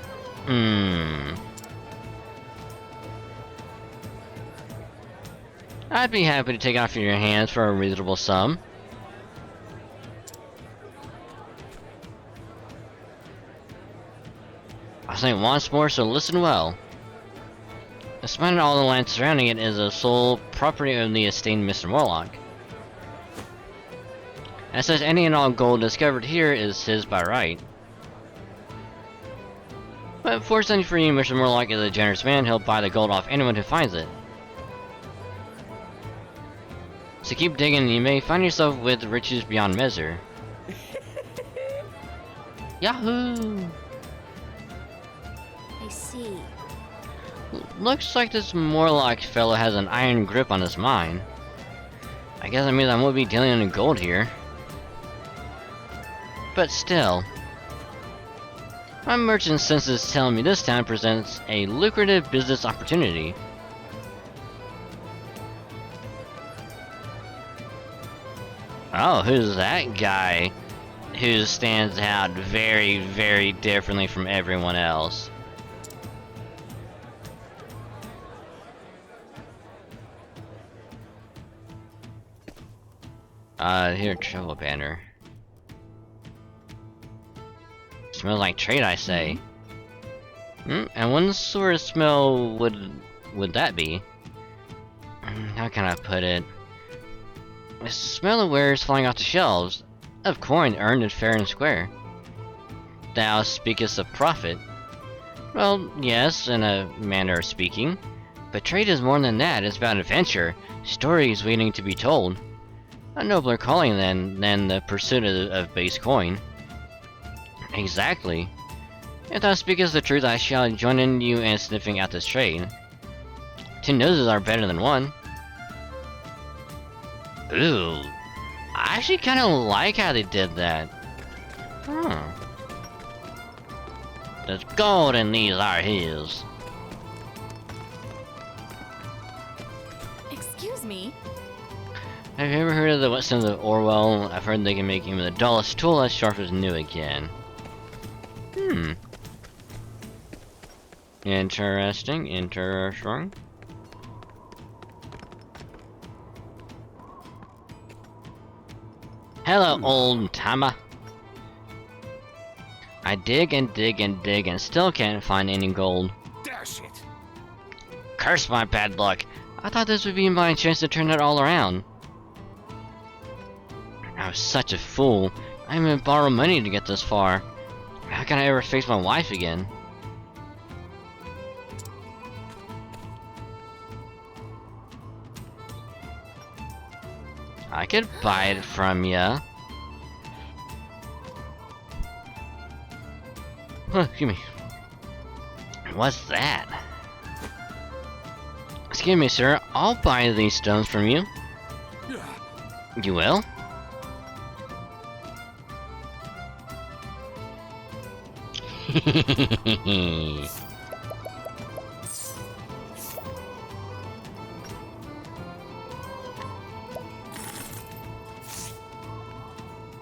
I'd be happy to take it off of your hands for a reasonable sum. I'll say it once more, so listen well. Despite all the land surrounding it is the sole property of the esteemed Mr. Morlock. As such, any and all gold discovered here is his by right. But fortunately for you, Mr. Morlock is a generous man. He'll buy the gold off anyone who finds it. So keep digging and you may find yourself with riches beyond measure. Yahoo! I see. Looks like this Morlock fellow has an iron grip on his mine. I guess that means I won't be dealing in gold here. But still. My merchant senses tell me this town presents a lucrative business opportunity. Oh, who's that guy who stands out very, very differently from everyone else? Here, travel banner. Smells like trade, I say. And what sort of smell would that be? How can I put it? The smell of wares falling off the shelves, of coin earned and fair and square. Thou speakest of profit. Well, yes, in a manner of speaking. But trade is more than that, it's about adventure, stories waiting to be told. A nobler calling than the pursuit of base coin. Exactly. If thou speakest the truth, I shall join in you in sniffing out this trade. 2 noses are better than 1. Ooh. I actually kinda like how they did that. There's gold in these are his. Excuse me? Have you ever heard of the Whetstones of Orwell? I've heard they can make even the dullest tool as sharp as new again. Interesting, interesting. Hello, old timer. I dig and dig and dig and still can't find any gold. Dash it! Curse my bad luck. I thought this would be my chance to turn it all around. I was such a fool. I even borrowed money to get this far. How can I ever face my wife again? I could buy it from ya. Excuse me. What's that? Excuse me, sir. I'll buy these stones from you. You will?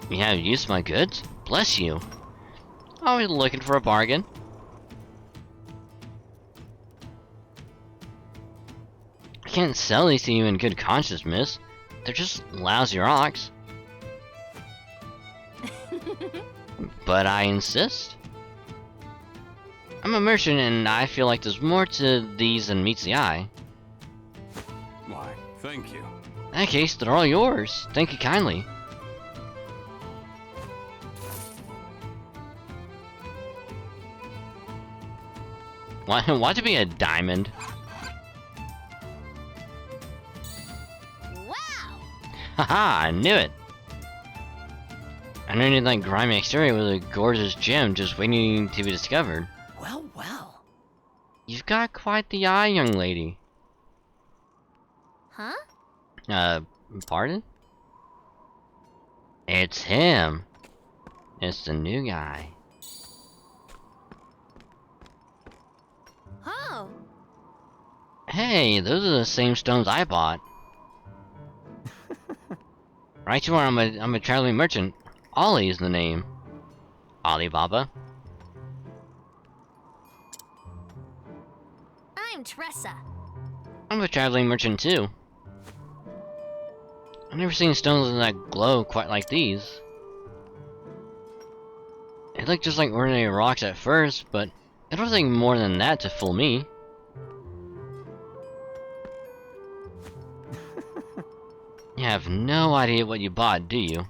You have used my goods? Bless you. Always looking for a bargain. I can't sell these to you in good conscience, miss. They're just lousy rocks. But I insist. I'm a merchant and I feel like there's more to these than meets the eye. Why, thank you. In that case, they're all yours. Thank you kindly. Why to be a diamond? Wow! Haha, I knew it! Underneath that grimy exterior was a gorgeous gem just waiting to be discovered. Well, well. You've got quite the eye, young lady. Huh? Pardon? It's him. It's the new guy. Oh! Hey, those are the same stones I bought. Right you are, I'm a traveling merchant. Ollie is the name. Alibaba. I'm Tressa. I'm a traveling merchant too. I've never seen stones that glow quite like these. They look just like ordinary rocks at first, but it'll take more than that to fool me. You have no idea what you bought, do you?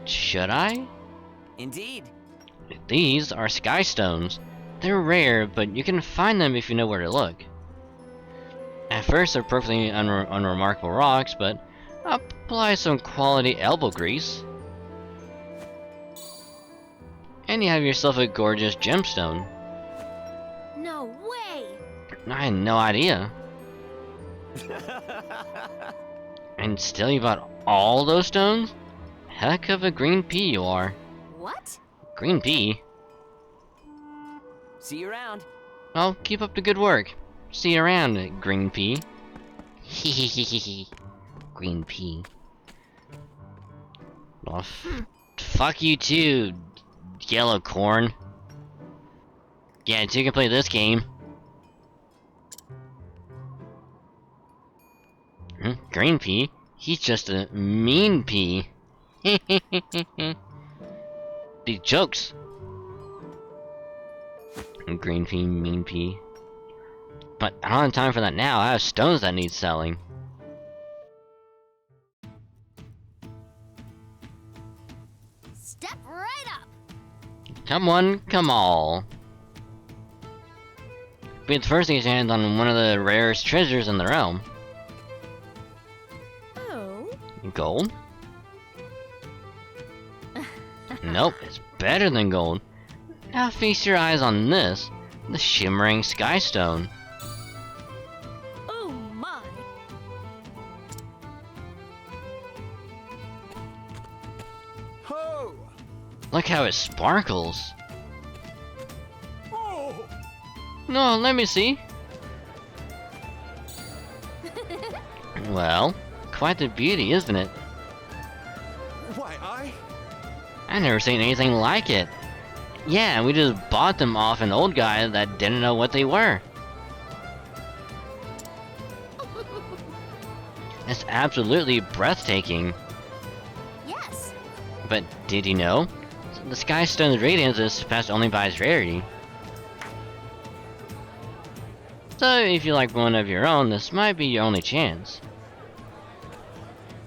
Should I? Indeed. These are sky stones. They're rare, but you can find them if you know where to look. At first, they're perfectly unremarkable rocks, but apply some quality elbow grease, and you have yourself a gorgeous gemstone. No way! I had no idea. And still you bought all those stones? Heck of a green pea you are. What? Green pea? See you around. Well, keep up the good work. See you around, green pea. Hehehehe. Green pea. Well, fuck you too, yellow corn. Yeah, you can play this game. Green pea? He's just a mean pea. Big jokes. Green pea, mean pea. But I don't have time for that now. I have stones that need selling. Step right up! Come one, come all. Be the first to get your hands on one of the rarest treasures in the realm. Oh? Gold? Nope, it's better than gold. Now feast your eyes on this, the shimmering sky stone. Oh my! Ho! Look how it sparkles. Oh! No, let me see. Well, quite the beauty, isn't it? Why, I never seen anything like it. Yeah, we just bought them off an old guy that didn't know what they were. It's absolutely breathtaking. Yes! But did you know? The Sky Stone's radiance is surpassed only by its rarity. So if you like one of your own, this might be your only chance.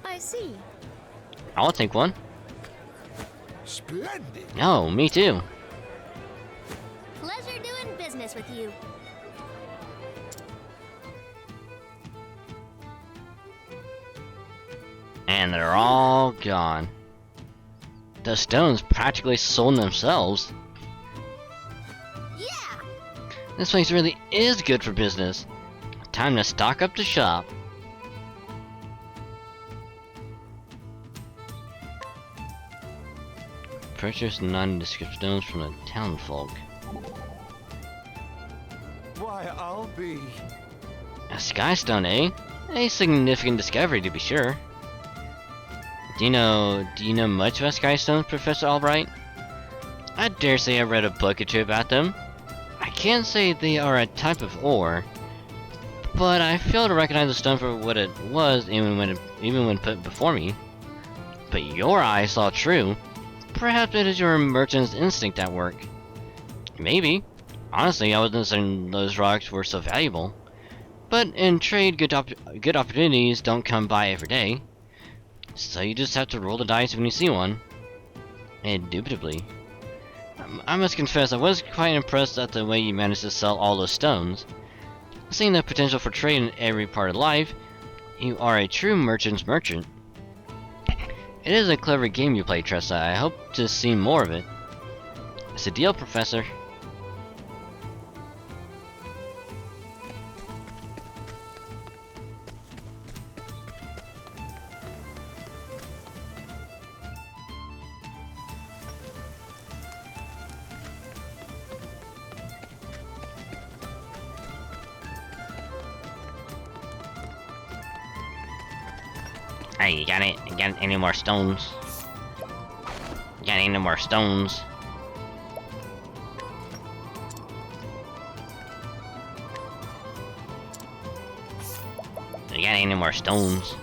I see. I'll take one. Splendid! Oh, me too. Pleasure doing business with you. And they're all gone. The stones practically sold themselves. Yeah! This place really is good for business. Time to stock up the shop. Purchase nondescript stones from the townfolk. Why, I'll be... A sky stone, eh? A significant discovery, to be sure. Do you know much about sky stones, Professor Olberic? I dare say I read a book or two about them. I can't say they are a type of ore, but I fail to recognize the stone for what it was, even when put before me. But your eye saw true. Perhaps it is your merchant's instinct at work. Maybe. Honestly, I wasn't certain those rocks were so valuable. But in trade, good opportunities don't come by every day. So you just have to roll the dice when you see one. Indubitably. I must confess, I was quite impressed at the way you managed to sell all those stones. Seeing the potential for trade in every part of life, you are a true merchant's merchant. It is a clever game you play, Tressa. I hope to see more of it. It's a deal, Professor. Hey, you got it? You got any more stones? You got any more stones? You got any more stones?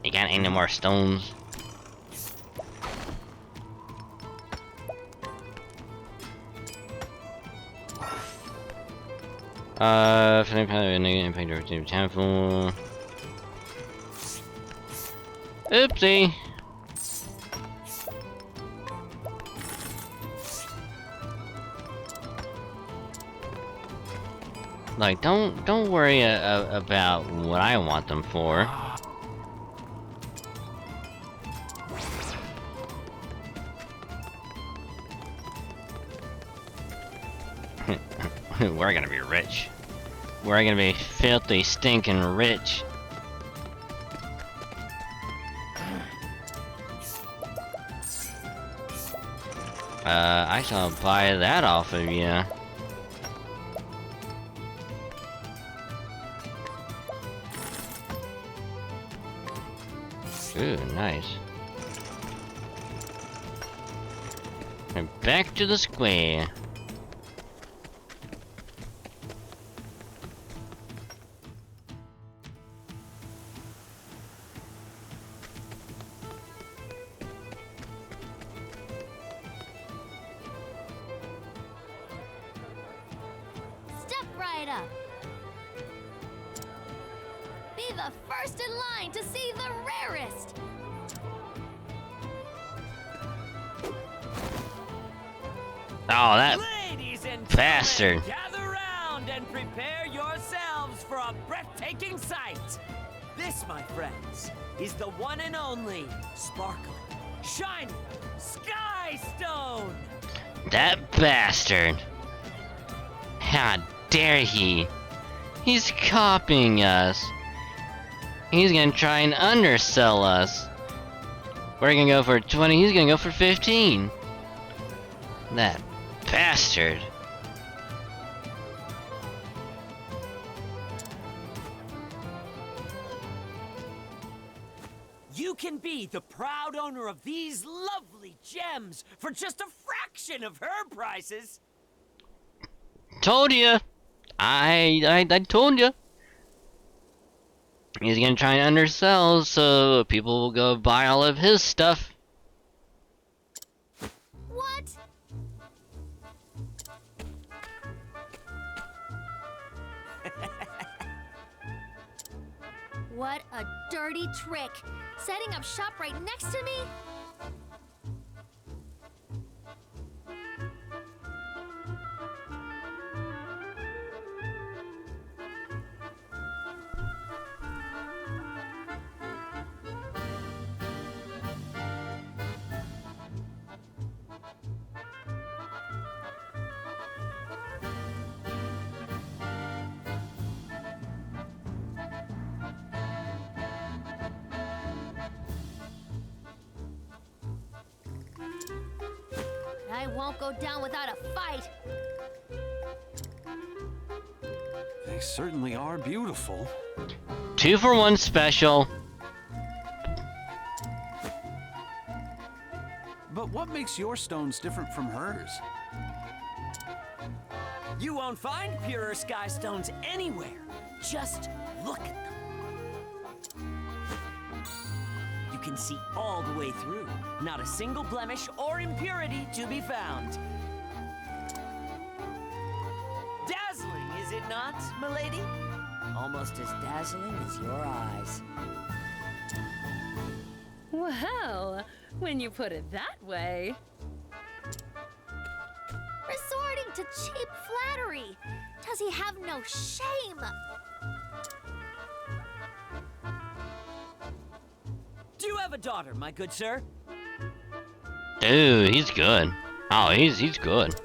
You got any more stones? Oopsie. Like, don't worry about what I want them for. We're gonna be rich. We're gonna be filthy, stinking rich. I shall buy that off of you. Ooh, nice. And back to the square. Step right up. Be the first in line to see the rarest. Oh, that Ladies and bastard. gentlemen, gather round and prepare yourselves for a breathtaking sight. This, my friends, is the one and only sparkling, shiny Sky Stone. That bastard. How dare he? He's copying us. He's gonna try and undersell us. We're gonna go for 20, he's gonna go for 15. That bastard. You can be the proud owner of these lovely gems for just a fraction of her prices. Told ya. I told ya. He's gonna try and undersell so people will go buy all of his stuff. What? What a dirty trick. Setting up shop right next to me? I won't go down without a fight. They certainly are beautiful. 2 for 1 special. But what makes your stones different from hers? You won't find purer sky stones anywhere. Just look at them. You can see all the way through. Not a single blemish or impurity to be found. Dazzling, is it not, milady? Almost as dazzling as your eyes. Well, when you put it that way. Resorting to cheap flattery. Does he have no shame? Do you have a daughter, my good sir? Dude, he's good. Oh, he's good.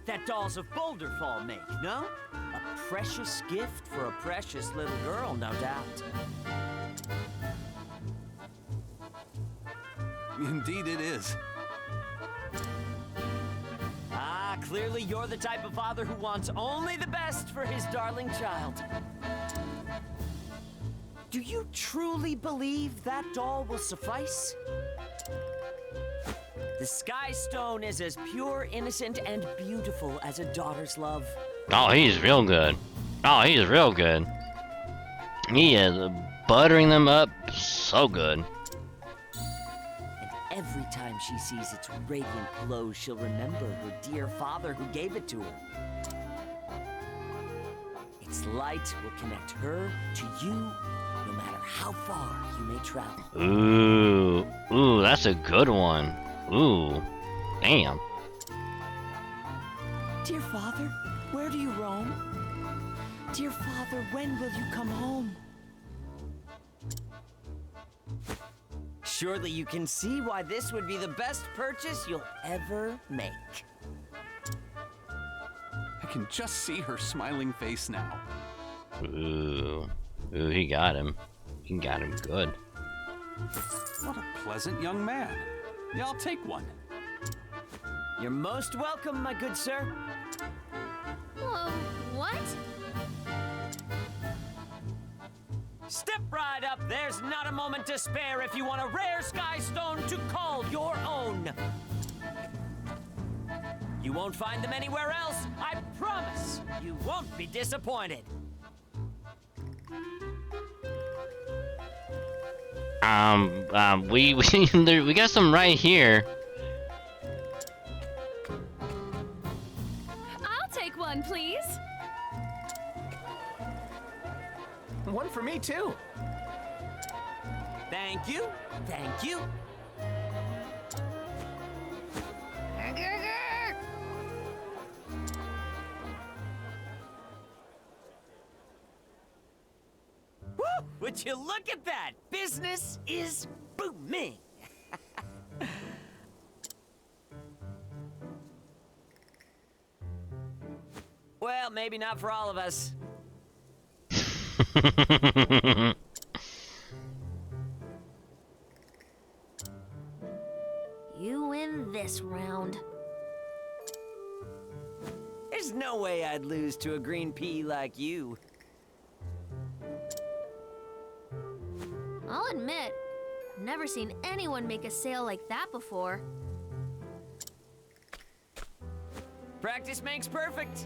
That dolls of Boulder Fall make, no? A precious gift for a precious little girl, no doubt. Indeed it is. Ah, clearly you're the type of father who wants only the best for his darling child. Do you truly believe that doll will suffice? The Sky Stone is as pure, innocent, and beautiful as a daughter's love. Oh, he's real good. Oh, he's real good. He is buttering them up so good. And every time she sees its radiant glow, she'll remember her dear father who gave it to her. Its light will connect her to you, no matter how far you may travel. Ooh, that's a good one. Ooh, damn. Dear father, where do you roam? Dear father, when will you come home? Surely you can see why this would be the best purchase you'll ever make. I can just see her smiling face now. Ooh. Ooh, he got him. He got him good. What a pleasant young man. Yeah, I'll take one. You're most welcome, my good sir. What? Step right up. There's not a moment to spare if you want a rare sky stone to call your own. You won't find them anywhere else. I promise. You won't be disappointed. We got some right here. I'll take one, please. One for me, too. Thank you. Thank you. Woo! Would you look at that? Business is booming. Well, maybe not for all of us. You win this round. There's no way I'd lose to a green pea like you. I'll admit, I've never seen anyone make a sale like that before. Practice makes perfect.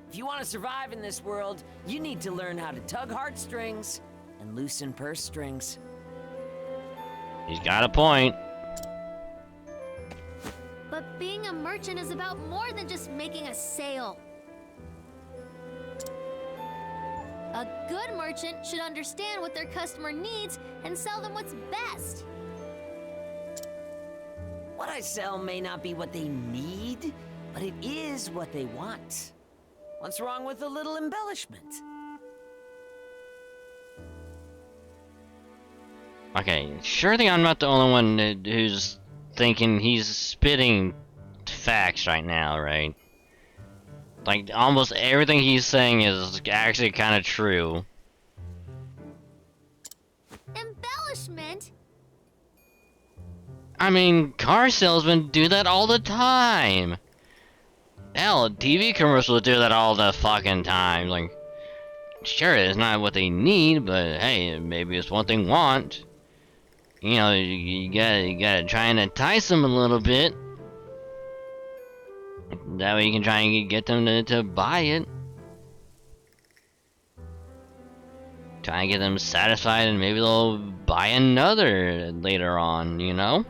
If you want to survive in this world, you need to learn how to tug heartstrings and loosen purse strings. He's got a point. But being a merchant is about more than just making a sale. A good merchant should understand what their customer needs and sell them what's best. What I sell may not be what they need, but it is what they want. What's wrong with a little embellishment? Okay, surely I'm not the only one who's thinking he's spitting facts right now, right? Like, almost everything he's saying is actually kind of true. Embellishment? I mean, car salesmen do that all the time. Hell, TV commercials do that all the fucking time. Like, sure, it's not what they need, but hey, maybe it's what they want. You know, you gotta try and entice them a little bit. That way you can try and get them to buy it. Try and get them satisfied, and maybe they'll buy another later on, you know?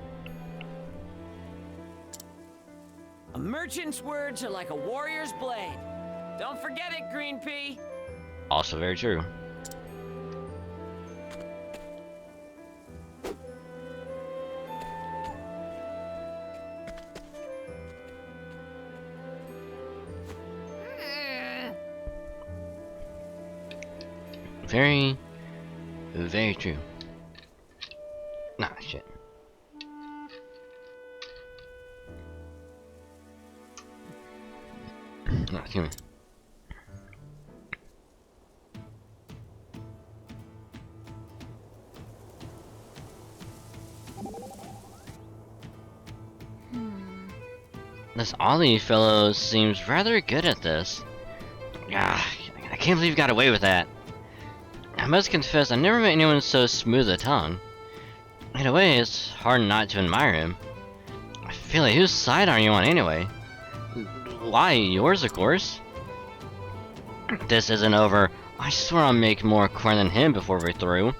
A merchant's words are like a warrior's blade. Don't forget it, Green Pea. Also very true. Very, very true. Nah, shit. Nah, excuse me. This Ollie fellow seems rather good at this. Ah, I can't believe he got away with that. I must confess, I never met anyone so smooth a tongue. In a way, it's hard not to admire him. I feel like, whose side are you on anyway? Why, yours, of course. This isn't over. I swear I'll make more corn than him before we're through.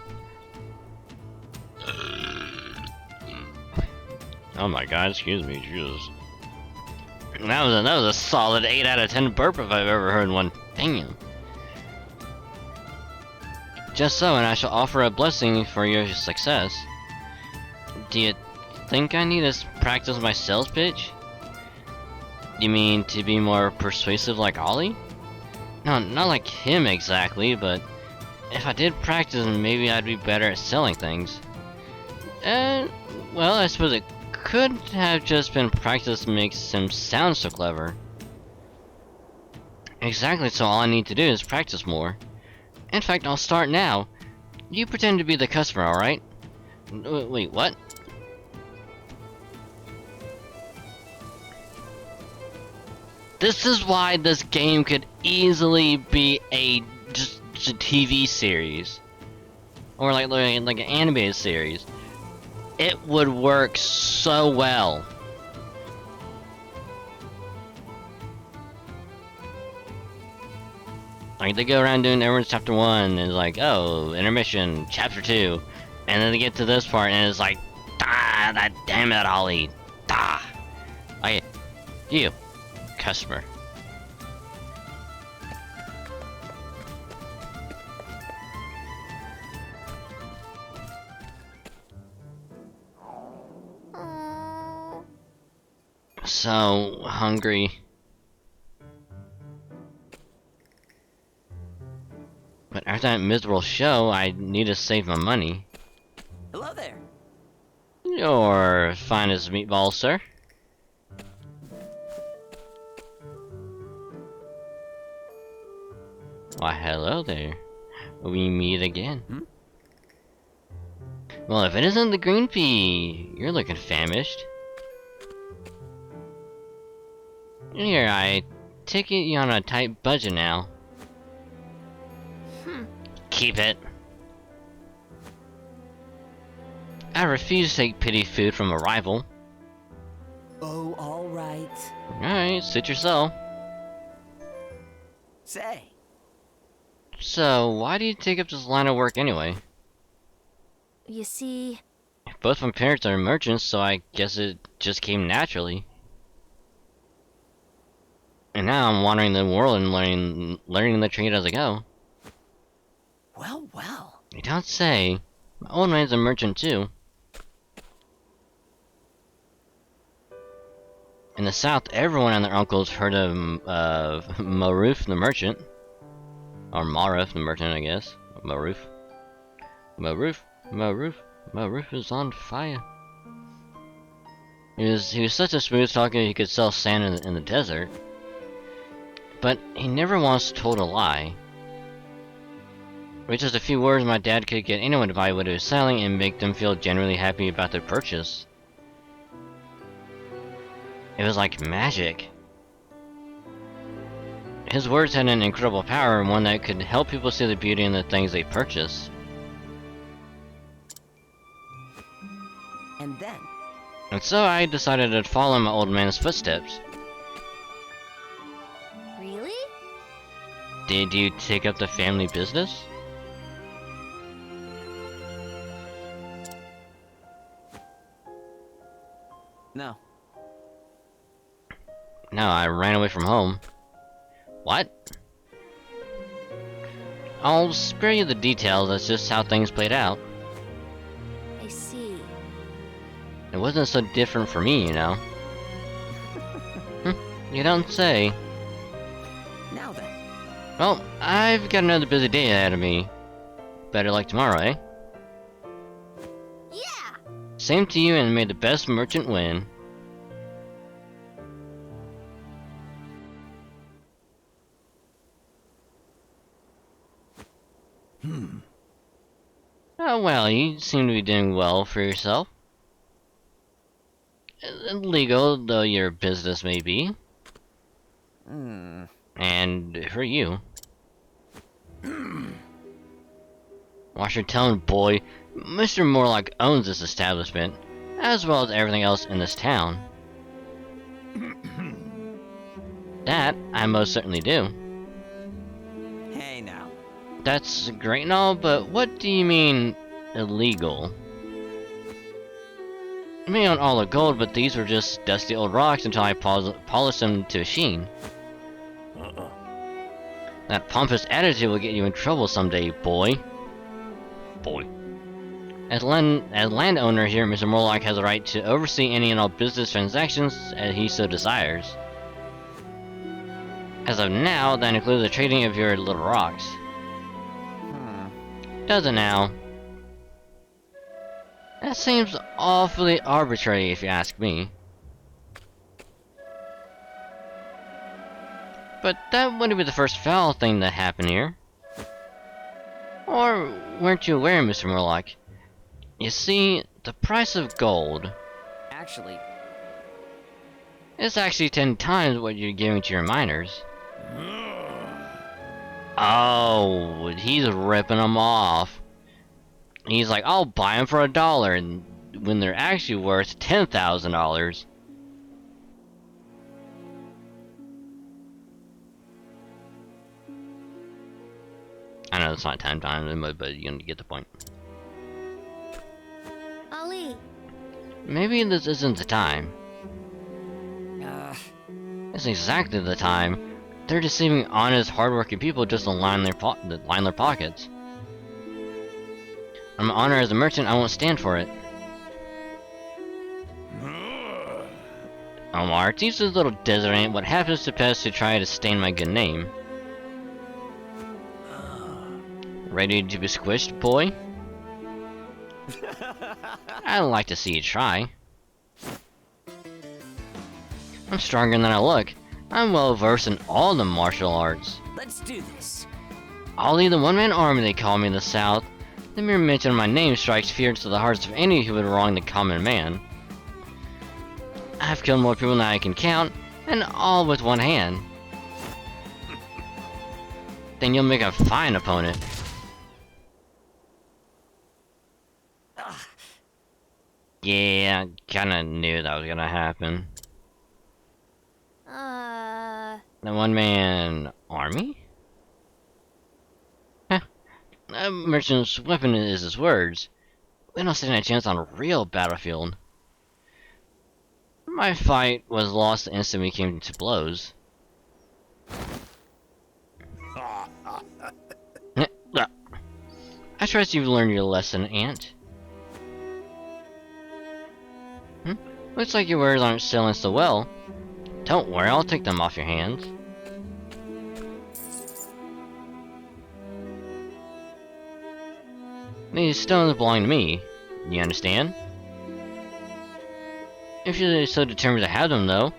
Oh my god, excuse me, Jesus. That was a solid 8 out of 10 burp if I've ever heard one. Damn. Just so, and I shall offer a blessing for your success. Do you think I need to practice my sales pitch? You mean to be more persuasive like Ollie? No, not like him exactly, but if I did practice, maybe I'd be better at selling things. Well, I suppose it could have just been practice makes him sound so clever. Exactly, so all I need to do is practice more. In fact, I'll start now. You pretend to be the customer, alright? Wait, what? This is why this game could easily be just a TV series. Or like an animated series. It would work so well. Like, they go around doing everyone's chapter 1, and it's like, oh, intermission, chapter 2. And then they get to this part, and it's like, ah, that damn it, Ollie. Ah. Okay, you, customer. So hungry. But after that miserable show, I need to save my money. Hello there. Your finest meatballs, sir. Why, hello there. We meet again. Well, if it isn't the green pea, you're looking famished. Here, I take it you're on a tight budget now. Keep it. I refuse to take pity food from a rival. Oh, all right. Alright, suit yourself. Say. So, why do you take up this line of work anyway? You see... Both my parents are merchants, so I guess it just came naturally. And now I'm wandering the world and learning the trade as I go. Well, well. You don't say. My old man's a merchant too. In the south, everyone and their uncles heard of Maruf the merchant. Or Maruf the merchant, I guess. Maruf is on fire. He was such a smooth talker he could sell sand in the desert. But he never once told a lie. With just a few words, my dad could get anyone to buy what he was selling and make them feel genuinely happy about their purchase. It was like magic. His words had an incredible power, one that could help people see the beauty in the things they purchase. And then? And so I decided to follow my old man's footsteps. Really? Did you take up the family business? No. No, I ran away from home. What? I'll spare you the details, that's just how things played out. I see. It wasn't so different for me, you know. You don't say. Now then. Well, I've got another busy day ahead of me. Better luck tomorrow, eh? Yeah! Same to you, and may the best merchant win. Oh well, you seem to be doing well for yourself. Illegal though your business may be. And for you. Watch your tone, boy. Mr. Morlock owns this establishment, as well as everything else in this town. That I most certainly do. Hey now. That's great and all, but what do you mean, illegal? I may own all the gold, but these were just dusty old rocks until I polished them to a sheen. That pompous attitude will get you in trouble someday, boy. As landowner here, Mr. Morlock has the right to oversee any and all business transactions as he so desires. As of now, that includes the trading of your little rocks. Does it now? That seems awfully arbitrary if you ask me. But that wouldn't be the first foul thing that happened here. Or weren't you aware, Mr. Murloc? You see, the price of gold Actually, is actually 10 times what you're giving to your miners. Oh, he's ripping them off. He's like, I'll buy them for $1, and when they're actually worth $10,000. I know it's not 10 times, but you get the point. Ali, Maybe this isn't the time. It's exactly the time. They're deceiving honest, hardworking people just to line their pockets. I'm honored as a merchant, I won't stand for it. Omar, teach this little desert ant what happens to pests who try to stain my good name. Ready to be squished, boy? I'd like to see you try. I'm stronger than I look. I'm well versed in all the martial arts. let's do this. I'll lead the one-man army they call me in the South. The mere mention of my name strikes fear into the hearts of any who would wrong the common man. I've killed more people than I can count, and all with one hand. Then you'll make a fine opponent. Yeah, kinda knew that was gonna happen. The one-man army? Heh. A merchant's weapon is his words. We don't stand a chance on a real battlefield. My fight was lost the instant we came to blows. I trust you've learned your lesson, Ant. Looks like your words aren't selling so well. Don't worry, I'll take them off your hands. These stones belong to me. You understand? If you're so determined to have them, though,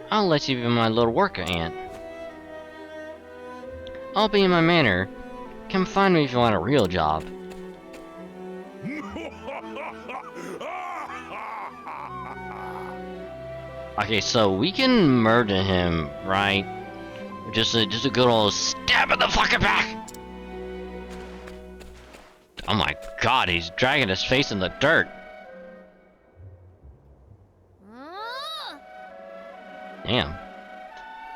I'll let you be my little worker ant. I'll be in my manor. Come find me if you want a real job. Okay, so we can murder him, right? Just a good old stab in the fucking back. Oh my god, he's dragging his face in the dirt.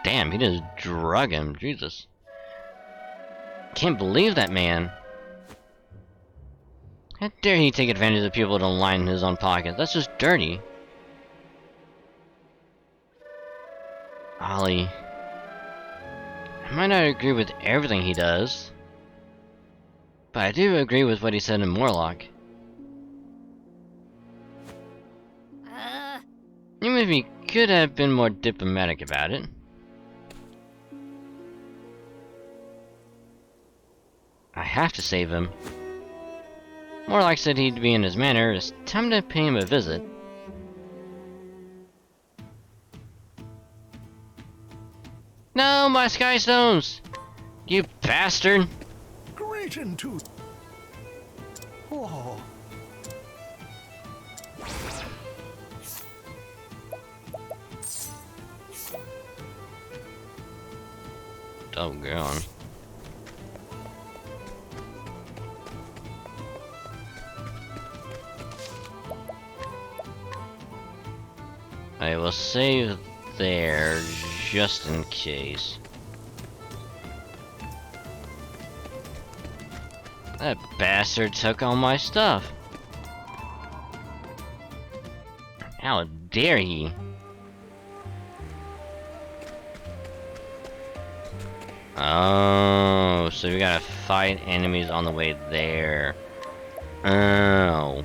Damn, he just drug him, Jesus. Can't believe that man. How dare he take advantage of people to line his own pockets? That's just dirty. Ollie. I might not agree with everything he does, but I do agree with what he said in Morlock. Even if he could have been more diplomatic about it. I have to save him. Morlock said he'd be in his manor. It's time to pay him a visit. No, my sky stones! You bastard! Great into. Oh. Oh, God. I will save there just in case. That bastard took all my stuff. How dare he? Oh, so we gotta fight enemies on the way there. Oh.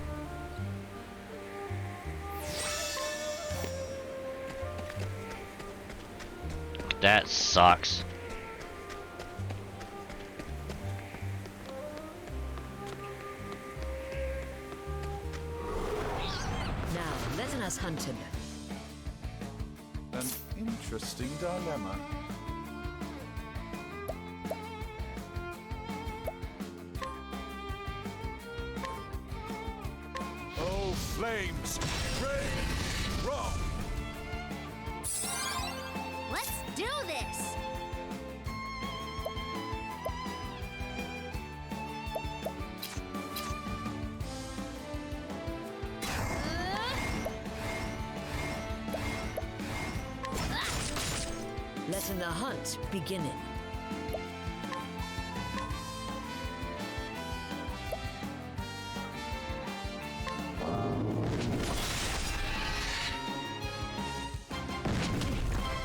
That sucks. Now, let us hunt him. An interesting dilemma. Oh, flames! Rain! Rock! Let's do this! Letting the hunt begin.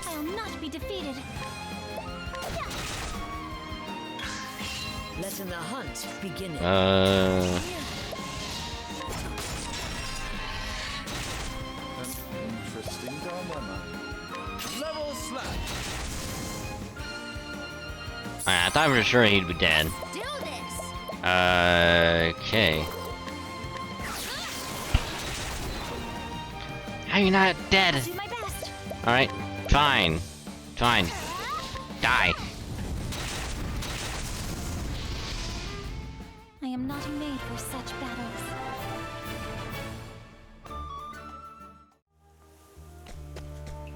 I'll not be defeated. Letting the hunt begin. An interesting dilemma. Level slap! I thought for sure he'd be dead. Do this! Okay. How are you not dead? Do my best. Alright, fine. Fine. Die. I am not made for such battles.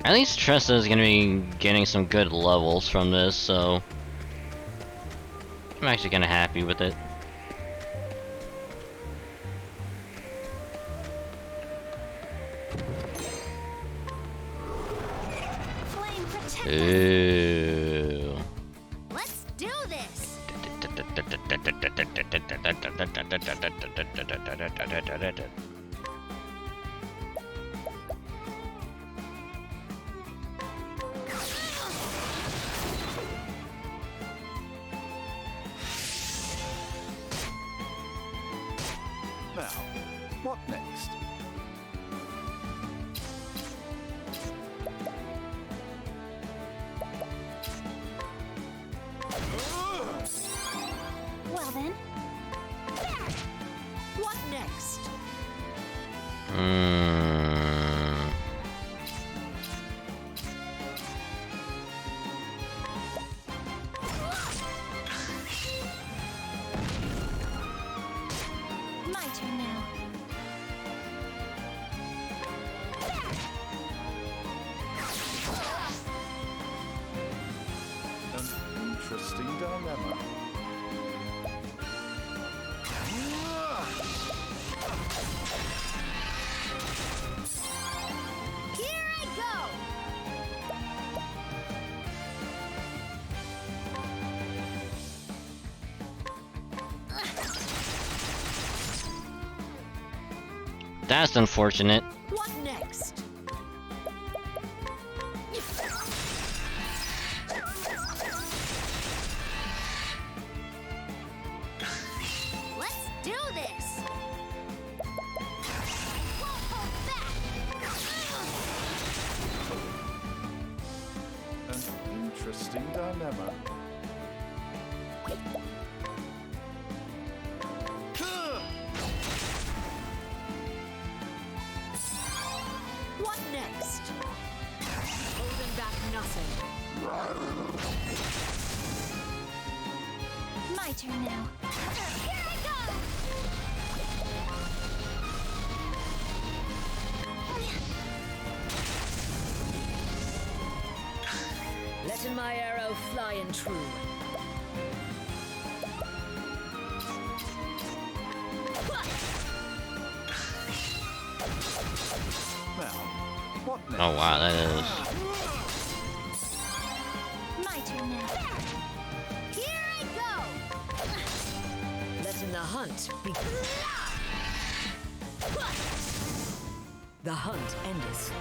At least Tressa is gonna be getting some good levels from this, so I'm actually kinda happy with it. Flame protect us. Ooh. Let's do this! Now, what next? Well then, What next? my turn now. An interesting dilemma. Here I go! That's unfortunate. What next? Let's do this! Won't hold back! An interesting dilemma. What next? Holding back nothing. My turn now. Here I go! Letting my arrow fly and true. Now, what next? Oh wow, that is. My turn now. Here I go! Letting the hunt begin. The hunt endeth.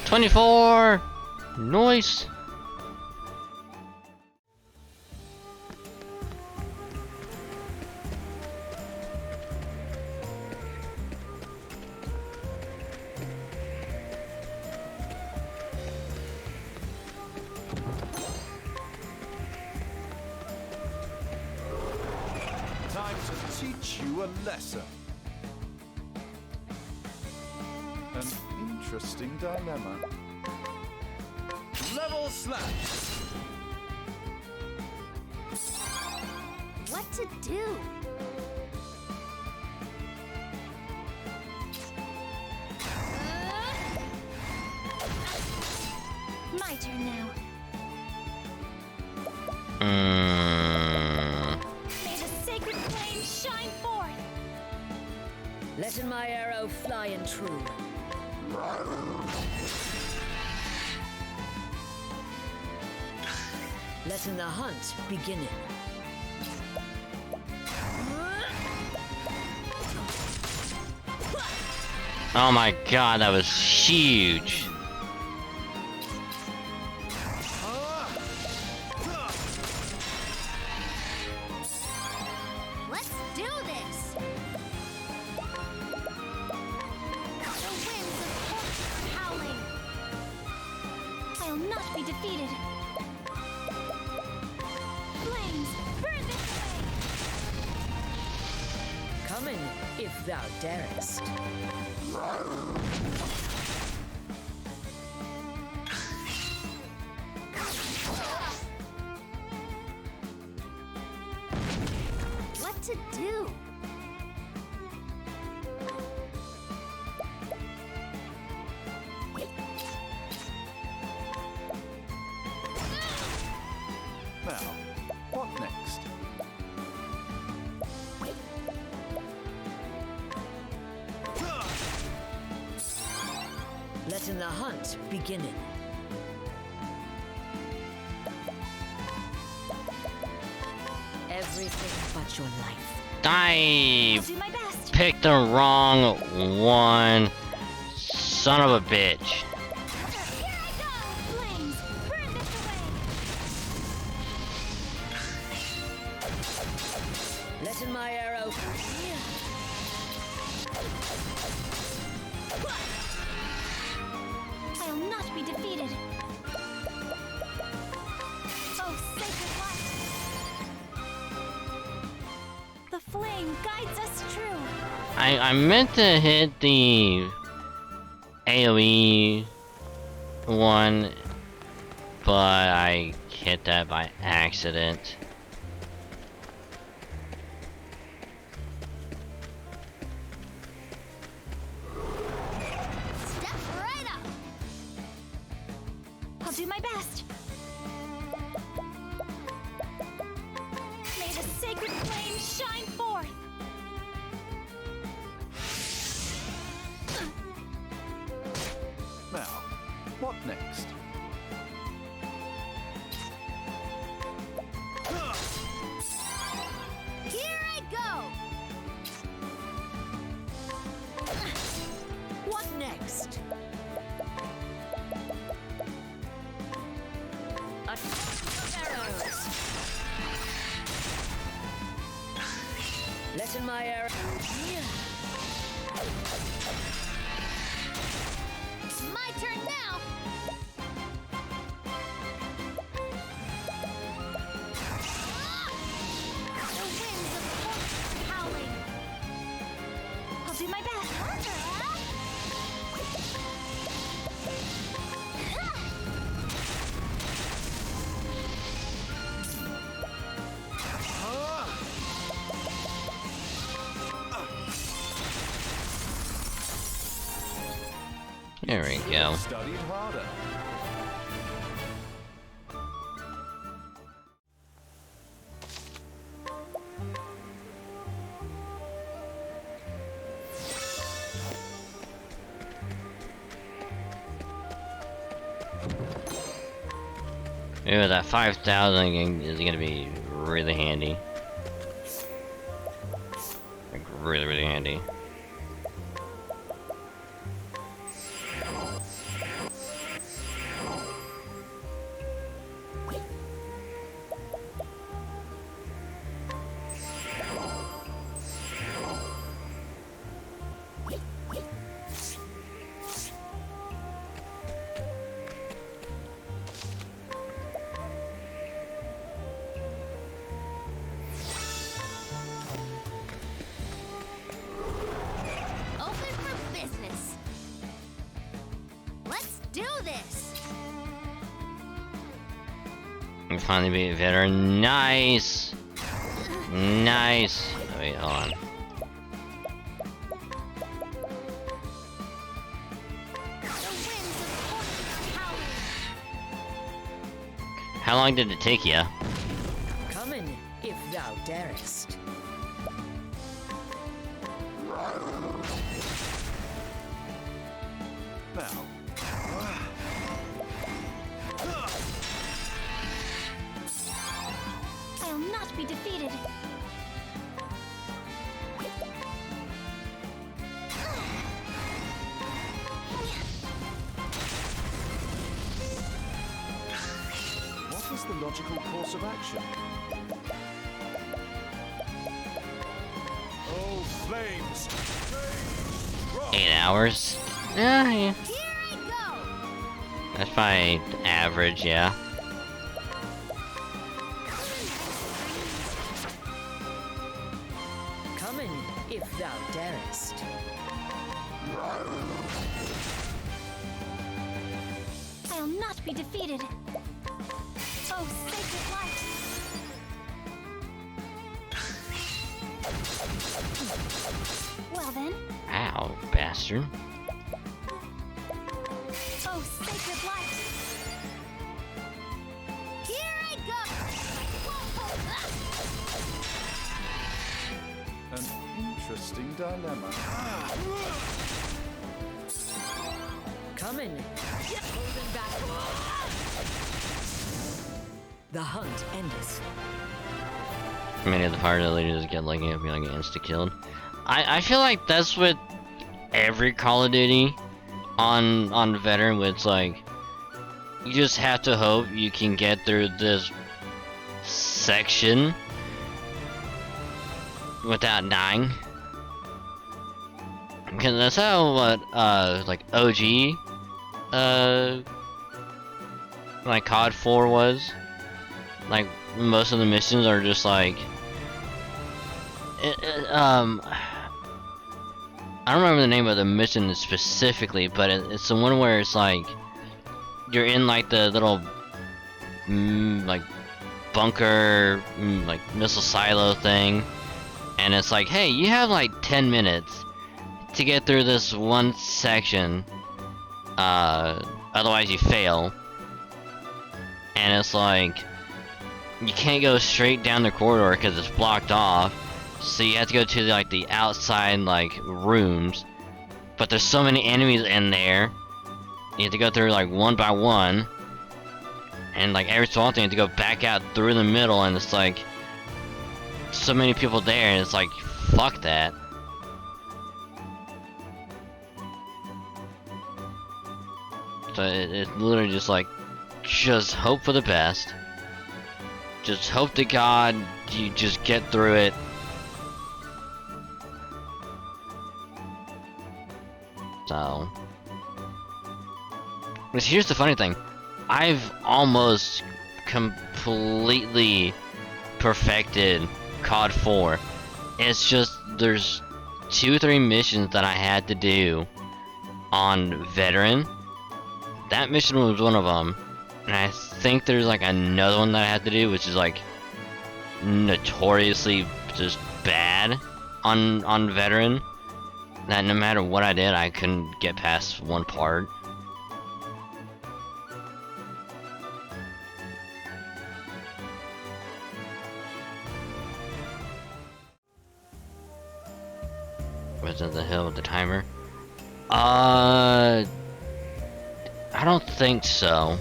24! Nice! teach you a lesson. An interesting dilemma. Level slap! What to do? My turn now. May the sacred flame shine forth. Letting my arrow fly and true. Letting the hunt begin. Oh my god, that was huge. Let's do this. The winds of force are howling. I'll not be defeated. Flames, burn this way. Coming, if thou darest. What to do? Now, what next? Letting the hunt begin. Everything but your life. I I'll do my best. picked the wrong one. Son of a bitch. Here I go. Flames, burn this away. Letting my arrow. I'll not be defeated. Oh, sacred light. The flame guides us true. I meant to hit the AoE one, but I hit that by accident. Step right up. I'll do my best. May the sacred flame shine forth. Now, what next? Here I go. What next? A arrows. Letting my arrow. It's my turn now. The winds of force are howling. I'll do my best. There we go. Studied harder. Yeah, that 5,000 is gonna be really handy. Like, really handy. We finally beat veteran. Nice! Nice! Oh, wait, hold on. How long did it take you? Come in, if thou darest. Now. I'll not be defeated. What is the logical course of action? Oh, flames! 8 hours? Yeah, yeah. Here I go! That's probably average, yeah. Come in, if thou darest. I'll not be defeated. Oh, sacred light! Well then, Ow, bastard. oh, sacred light! Here I go! An interesting dilemma. Come in. Holding back. The hunt endeth. Many of the party leaders get like be like insta killed. I feel like that's what every Call of Duty on veteran, where it's like you just have to hope you can get through this section without dying. Because that's how what like OG like COD 4 was. Like most of the missions are just like I don't remember the name of the mission specifically, but it's the one where it's like you're in like the little like bunker like missile silo thing, and it's like, hey, you have like 10 minutes to get through this one section, otherwise you fail. And it's like you can't go straight down the corridor because it's blocked off, so you have to go to like the outside like rooms, but there's so many enemies in there you have to go through like one by one, and like every so often you have to go back out through the middle, and it's like so many people there, and it's like fuck that. So it's literally just like, just hope for the best. Just hope to God you just get through it. So, but here's the funny thing. I've almost completely perfected COD 4. It's just there's 2 or 3 missions that I had to do on veteran. That mission was one of them, and I think there's like another one that I had to do, which is like notoriously just bad on veteran. That no matter what I did, I couldn't get past one part. Was it the hill with the timer? I don't think so.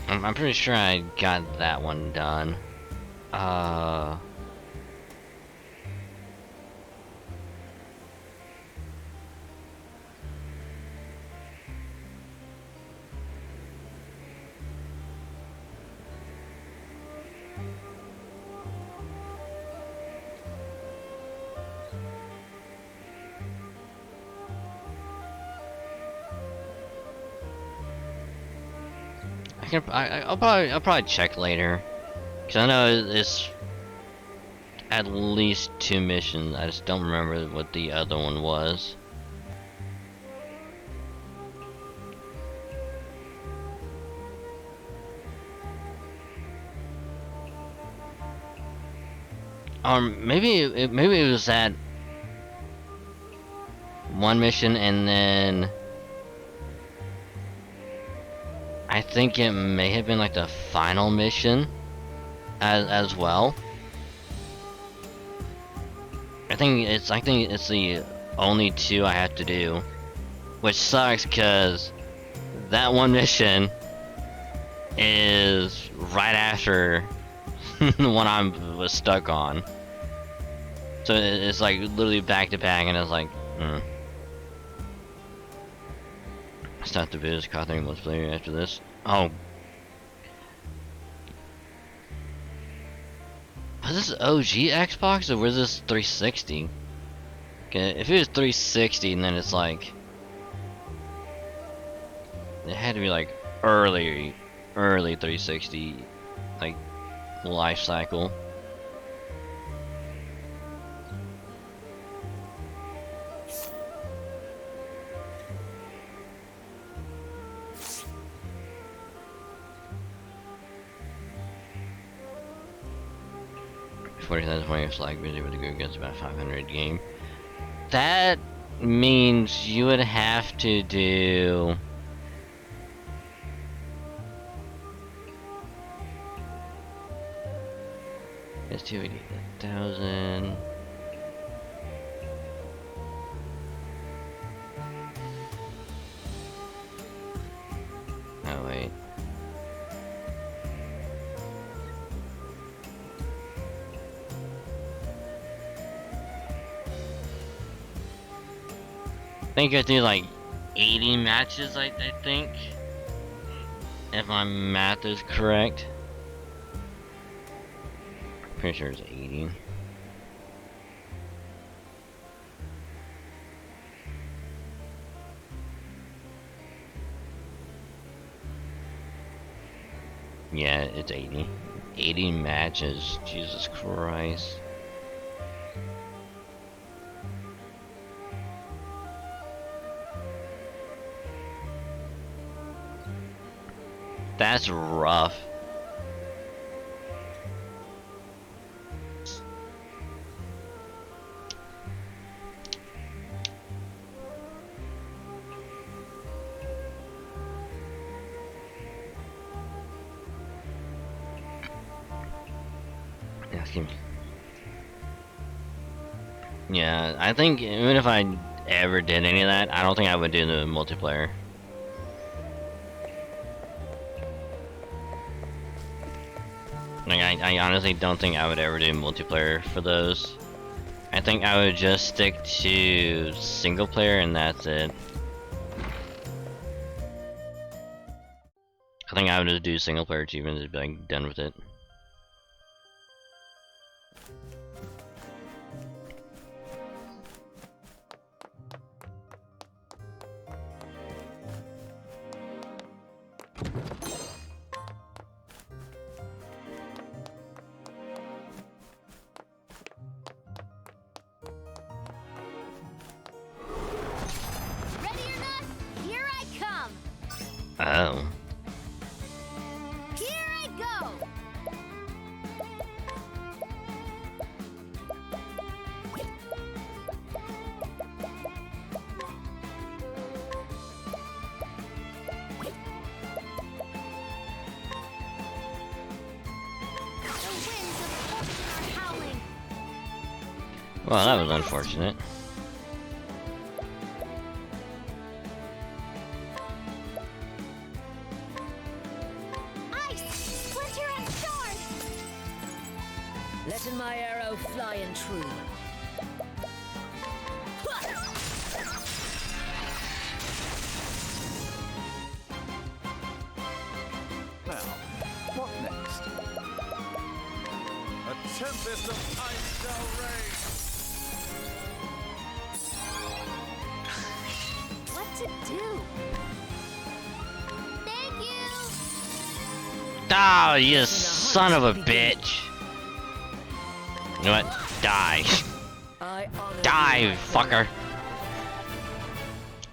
I'm pretty sure I got that one done. I'll probably check later, cause I know it's at least 2 missions. I just don't remember what the other one was. maybe it was that one mission, and then I think it may have been like the final mission as well. I think it's the only two I have to do, which sucks because that one mission is right after the one I was stuck on. So it's like literally back to back, and it's like, Start the biz, costing let's play after this. Oh. Was this OG Xbox or was this 360? Okay, if it was 360, then it's like it had to be like early 360 like life cycle. $40,000 like busy with a good gets about 500 game. That means you would have to do it's 280,000. Oh wait. I think I do like 80 matches, I think, if my math is correct. Pretty sure it's 80. Yeah, it's 80. 80 matches, Jesus Christ. That's rough. Yeah, I think even if I ever did any of that, I don't think I would do the multiplayer. Like, I honestly don't think I would ever do multiplayer for those. I think I would just stick to single player and that's it. I think I would just do single player achievements and be like done with it. Oh. Here I go. The winds of fortune are howling. Well, that was unfortunate. Letting my arrow fly and true. Now, what next? A tempest of ice shall reign. What to do? Thank you. Oh, you son of a bitch. You know what? Die. Die, fucker.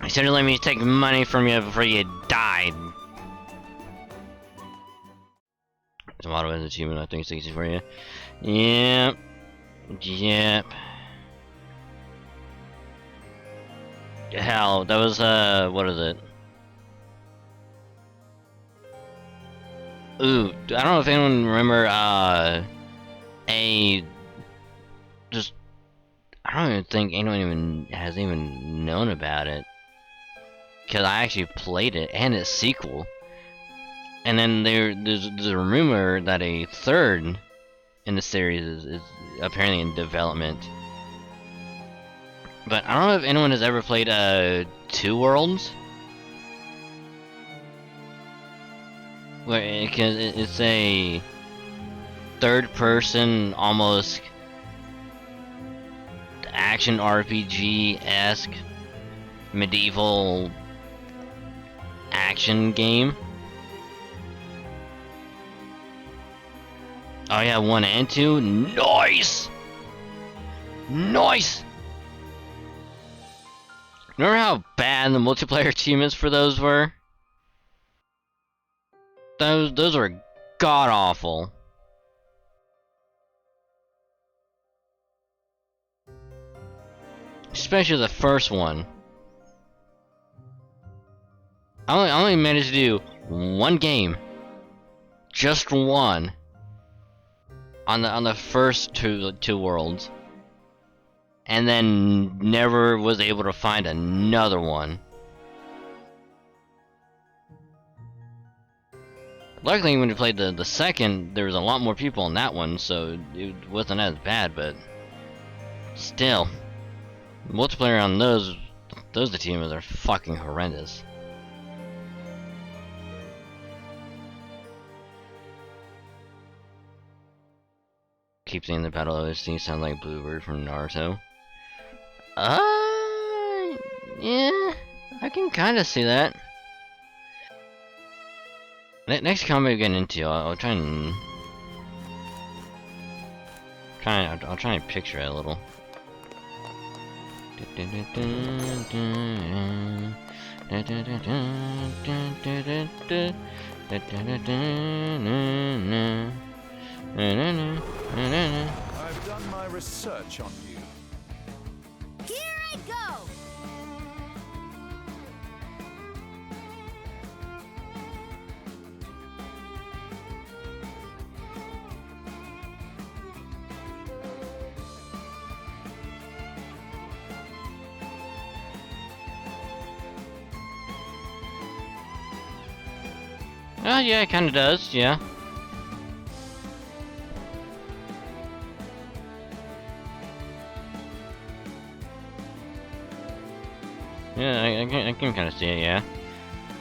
You should have let me take money from you before you died. Some auto achievement, I think it's easy for you. Yeah. Yep. Hell, that was what is it? Ooh, I don't know if anyone remember just I don't even think anyone even has even known about it, because I actually played it and its sequel, and then there's a rumor that a third in the series is apparently in development. But I don't know if anyone has ever played Two Worlds, where because it's a third-person, almost action RPG-esque medieval action game. Oh yeah, 1 and 2. Nice! Nice! Remember how bad the multiplayer achievements for those were? Those were god-awful. Especially the first one. I only managed to do one game. Just one. On the first two worlds. And then never was able to find another one. Luckily, when we played the second, there was a lot more people on that one, so it wasn't as bad, but still. Multiplayer on those achievements are fucking horrendous. Keep saying the battle OST sounds like Bluebird from Naruto. Yeah, I can kind of see that. Next combat we get into, I'll try and I'll try and picture it a little. I've done my research on you. Here I go! Oh yeah, it kinda does, yeah. Yeah, I can kind of see it, yeah.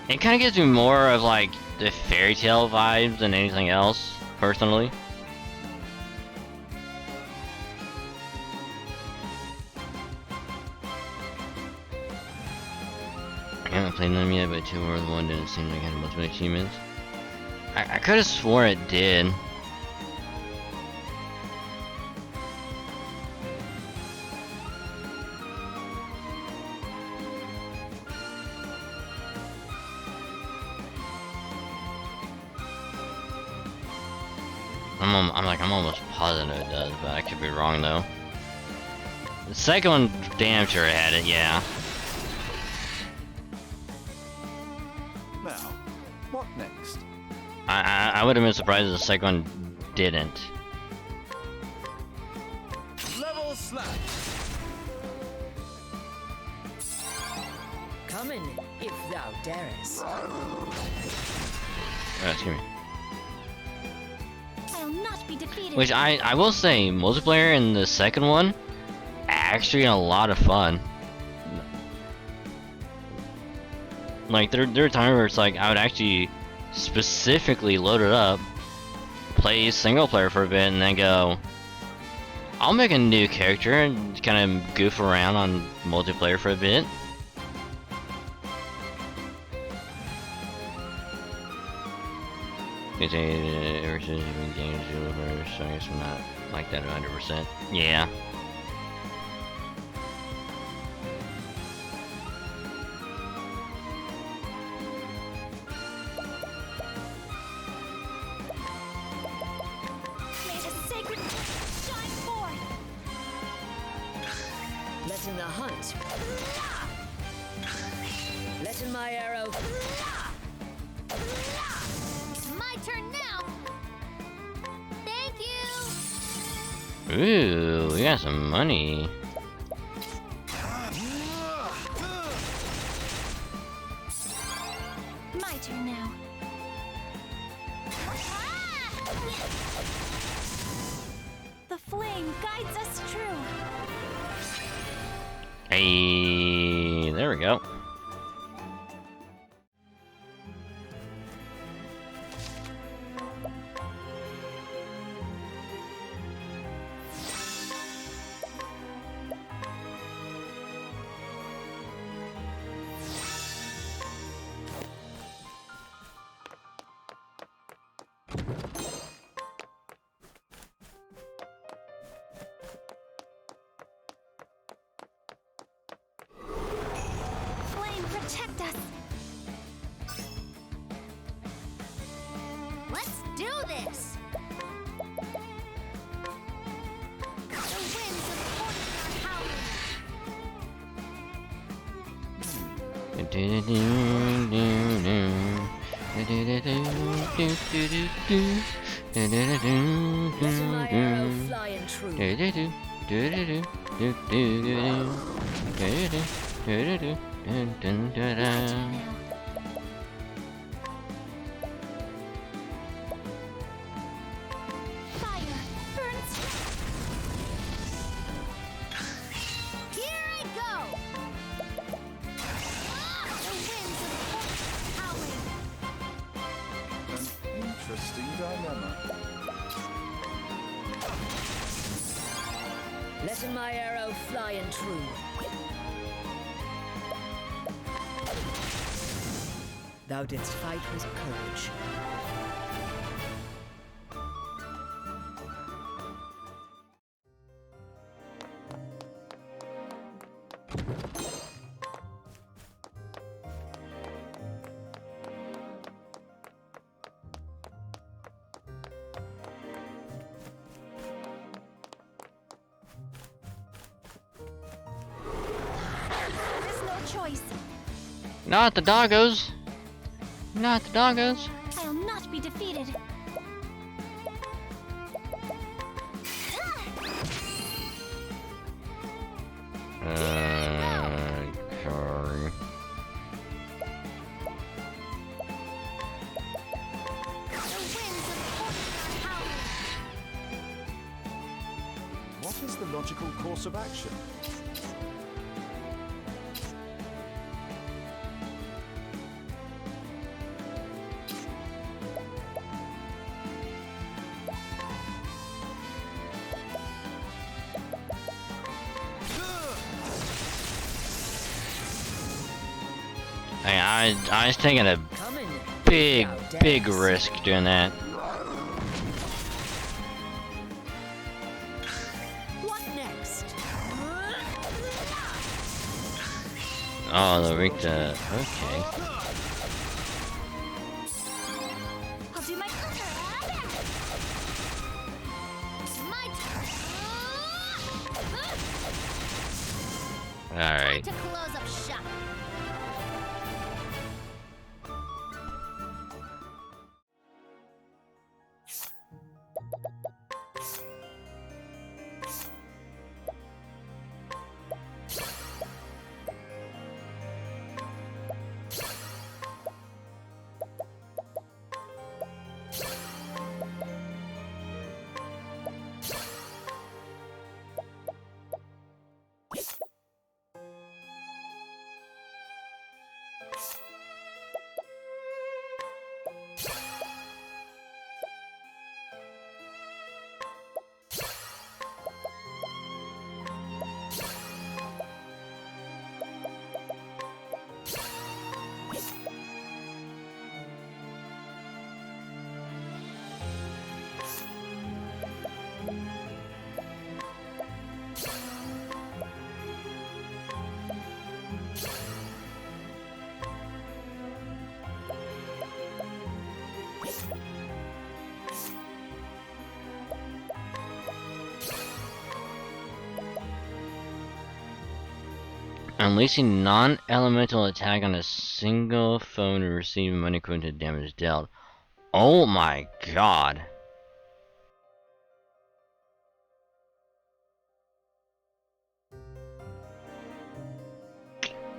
It kind of gives me more of like the fairy tale vibes than anything else, personally. I haven't played them yet, but 2 or 1 didn't seem like it had much of achievements. I could have swore it did. I'm almost positive it does, but I could be wrong though. The second one, damn sure it had it, yeah. Now, what next? I would have been surprised if the second one didn't. Level slap. Come in, if thou darest. Excuse me. I'll not be defeated. Which I will say, multiplayer in the second one, actually a lot of fun. Like there are times where it's like I would actually specifically load it up, play single player for a bit, and then go, I'll make a new character and kind of goof around on multiplayer for a bit. Ever since you've been games developers, so I guess I'm not like that 100%. Yeah. May the sacred shine forth. hunt. Letting my arrow. My turn now. Thank you. Ooh, we got some money. My turn now. The flame guides us true. Hey, there we go. Flame, protect us. Let's do this. The winds of fortune are howling. Letting my arrow flying true. Fire burns. Here I go. The winds of fortune are howling. Interesting dilemma. Letting my arrow flying true. Thou didst fight with courage. There's no choice. Not the doggos. Not the doggos. I'll not be defeated. Sorry. The winds of fortune are howling. What is the logical course of action? I was taking a Coming. big, Thou big darest. risk doing that. What next? Oh, the Rita. Okay. I'll do my My turn. Alright. To close up shop. Unleashing non-elemental attack on a single foe to receive money equivalent to damage dealt. Oh my god.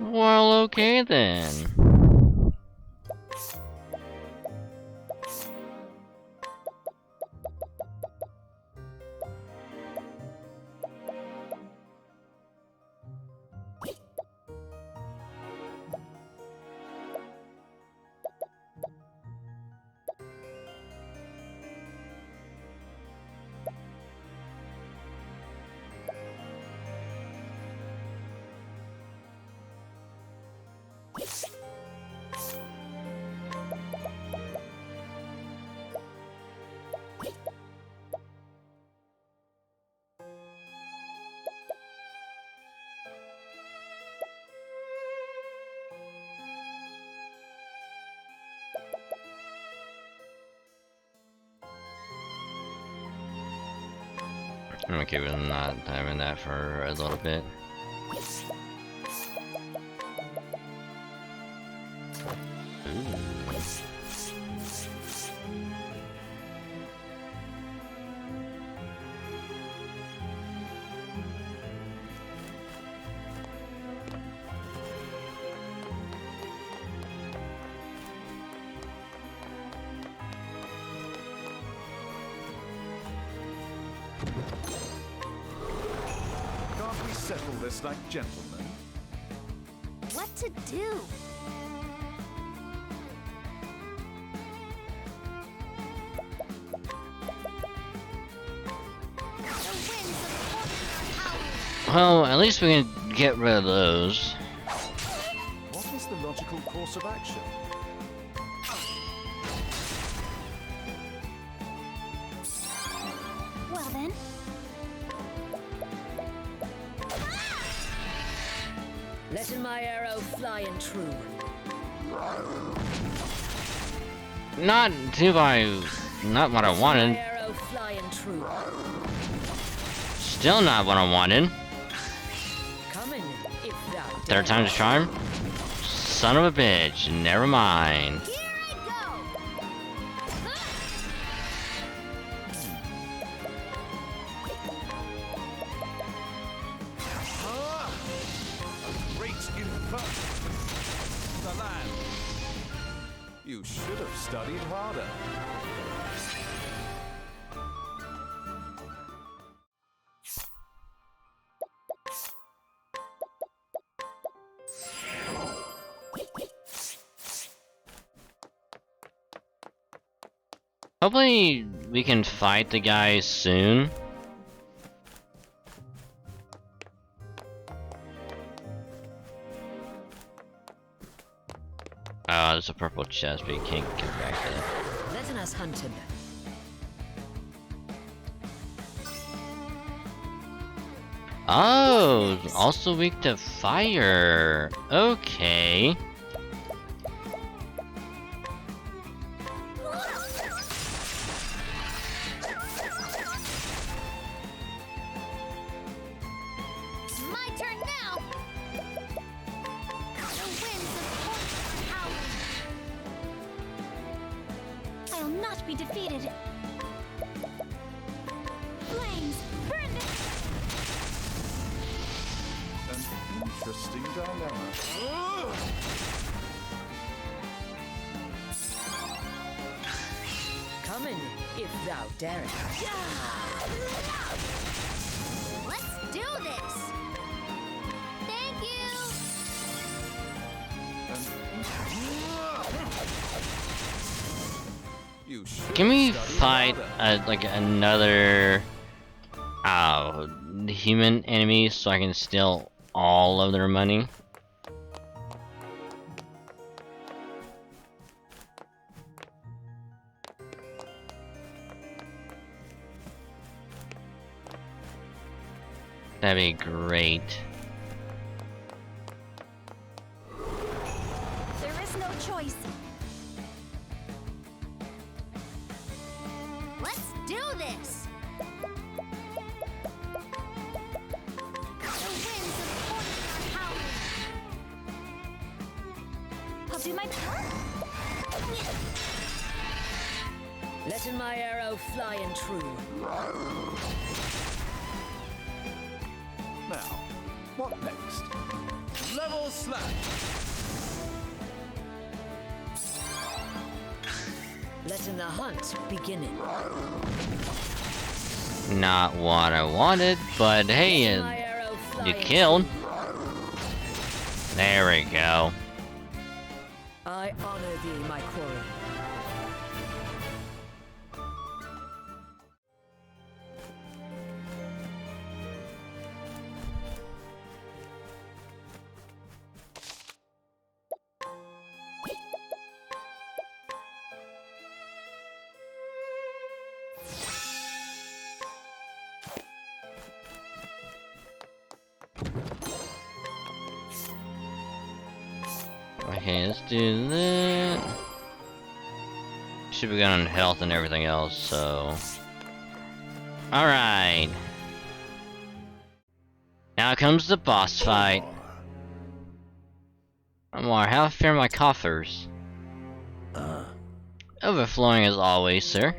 Well, okay then. I'm okay with not having that for a little bit. Ooh. Can't we settle this like gentlemen? What to do? Well, at least we can get rid of those. What is the logical course of action? Well then. Letting my arrow fly and true. Not what I My wanted. arrow fly and true. Still not what I wanted. Coming, if thou Third time's a charm? Son of a bitch. Never mind. Here I go. A great infer. The land. You should have studied harder. Hopefully we can fight the guy soon. Oh, there's a purple chest, but you can't get back to it. letting us hunt him. Oh, also weak to fire. Okay. My turn now. The winds of howling. I'll not be defeated. Flames, burn them. An interesting dilemma. Coming, if thou darest. Let's do this. Thank you. You should Can we study fight harder. like another human enemy so I can steal all of their money? That'd be great. There is no choice. Let's do this. The winds of fortune are howling. Letting my arrow fly and true. Now, what next? Level slap! Letting the hunt begin. Not what I wanted, but hey, you killed. There we go. I honor thee, my quarry. Okay, let's do that. Should be good on health and everything else, so... Alright. Now comes the boss fight. Omar, how fare my coffers? Overflowing as always, sir.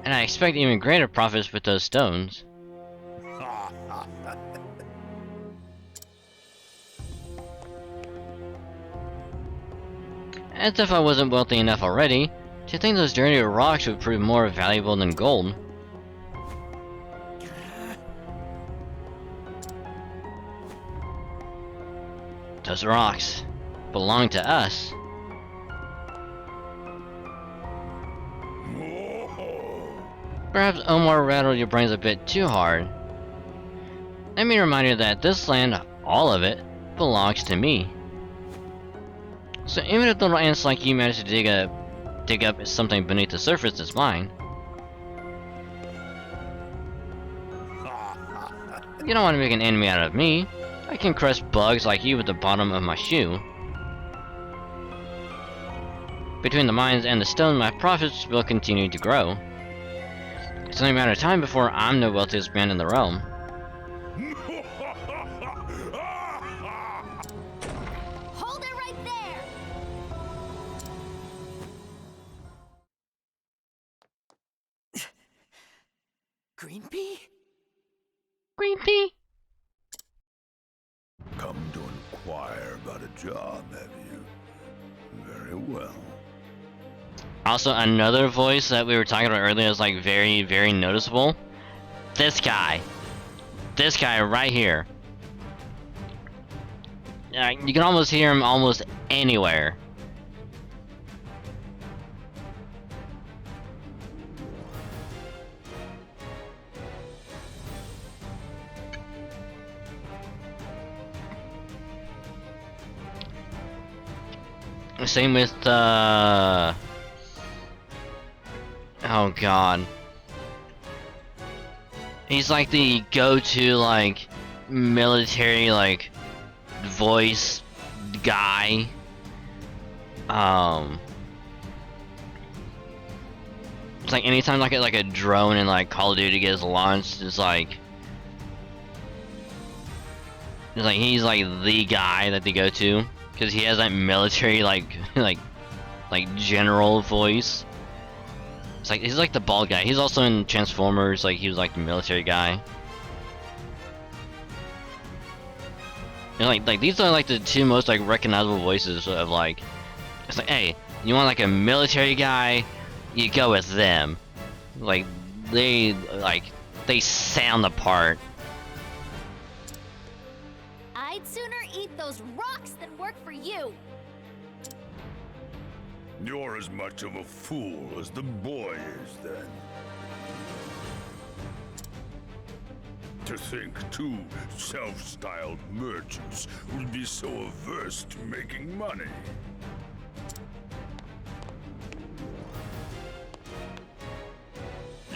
And I expect even greater profits with those stones. As if I wasn't wealthy enough already, do you think those dirty rocks would prove more valuable than gold? Those rocks belong to us. Perhaps Omar rattled your brains a bit too hard. Let me remind you that this land, all of it, belongs to me. So even if little ants like you manage to dig up something beneath the surface that's mine, you don't want to make an enemy out of me. I can crush bugs like you with the bottom of my shoe. Between the mines and the stone, my profits will continue to grow. It's only a matter of time before I'm the wealthiest man in the realm. Hold it right there! Green pea? Green pea? Come to inquire about a job, have you? Very well. Also, another voice that we were talking about earlier is like very, very noticeable. This guy. This guy right here. You can almost hear him almost anywhere. Same with oh god. He's like the go-to like military like voice guy. It's like anytime like a drone in like Call of Duty gets launched, it's like he's like the guy that they go to because he has that military like general voice. It's like he's like the bald guy. He's also in Transformers. Like he was like the military guy. And like these are like the two most like recognizable voices of like. It's like, hey, you want like a military guy? You go with them. Like they sound the part. I'd sooner eat those rocks than work for you. You're as much of a fool as the boy is, then. To think two self-styled merchants would be so averse to making money.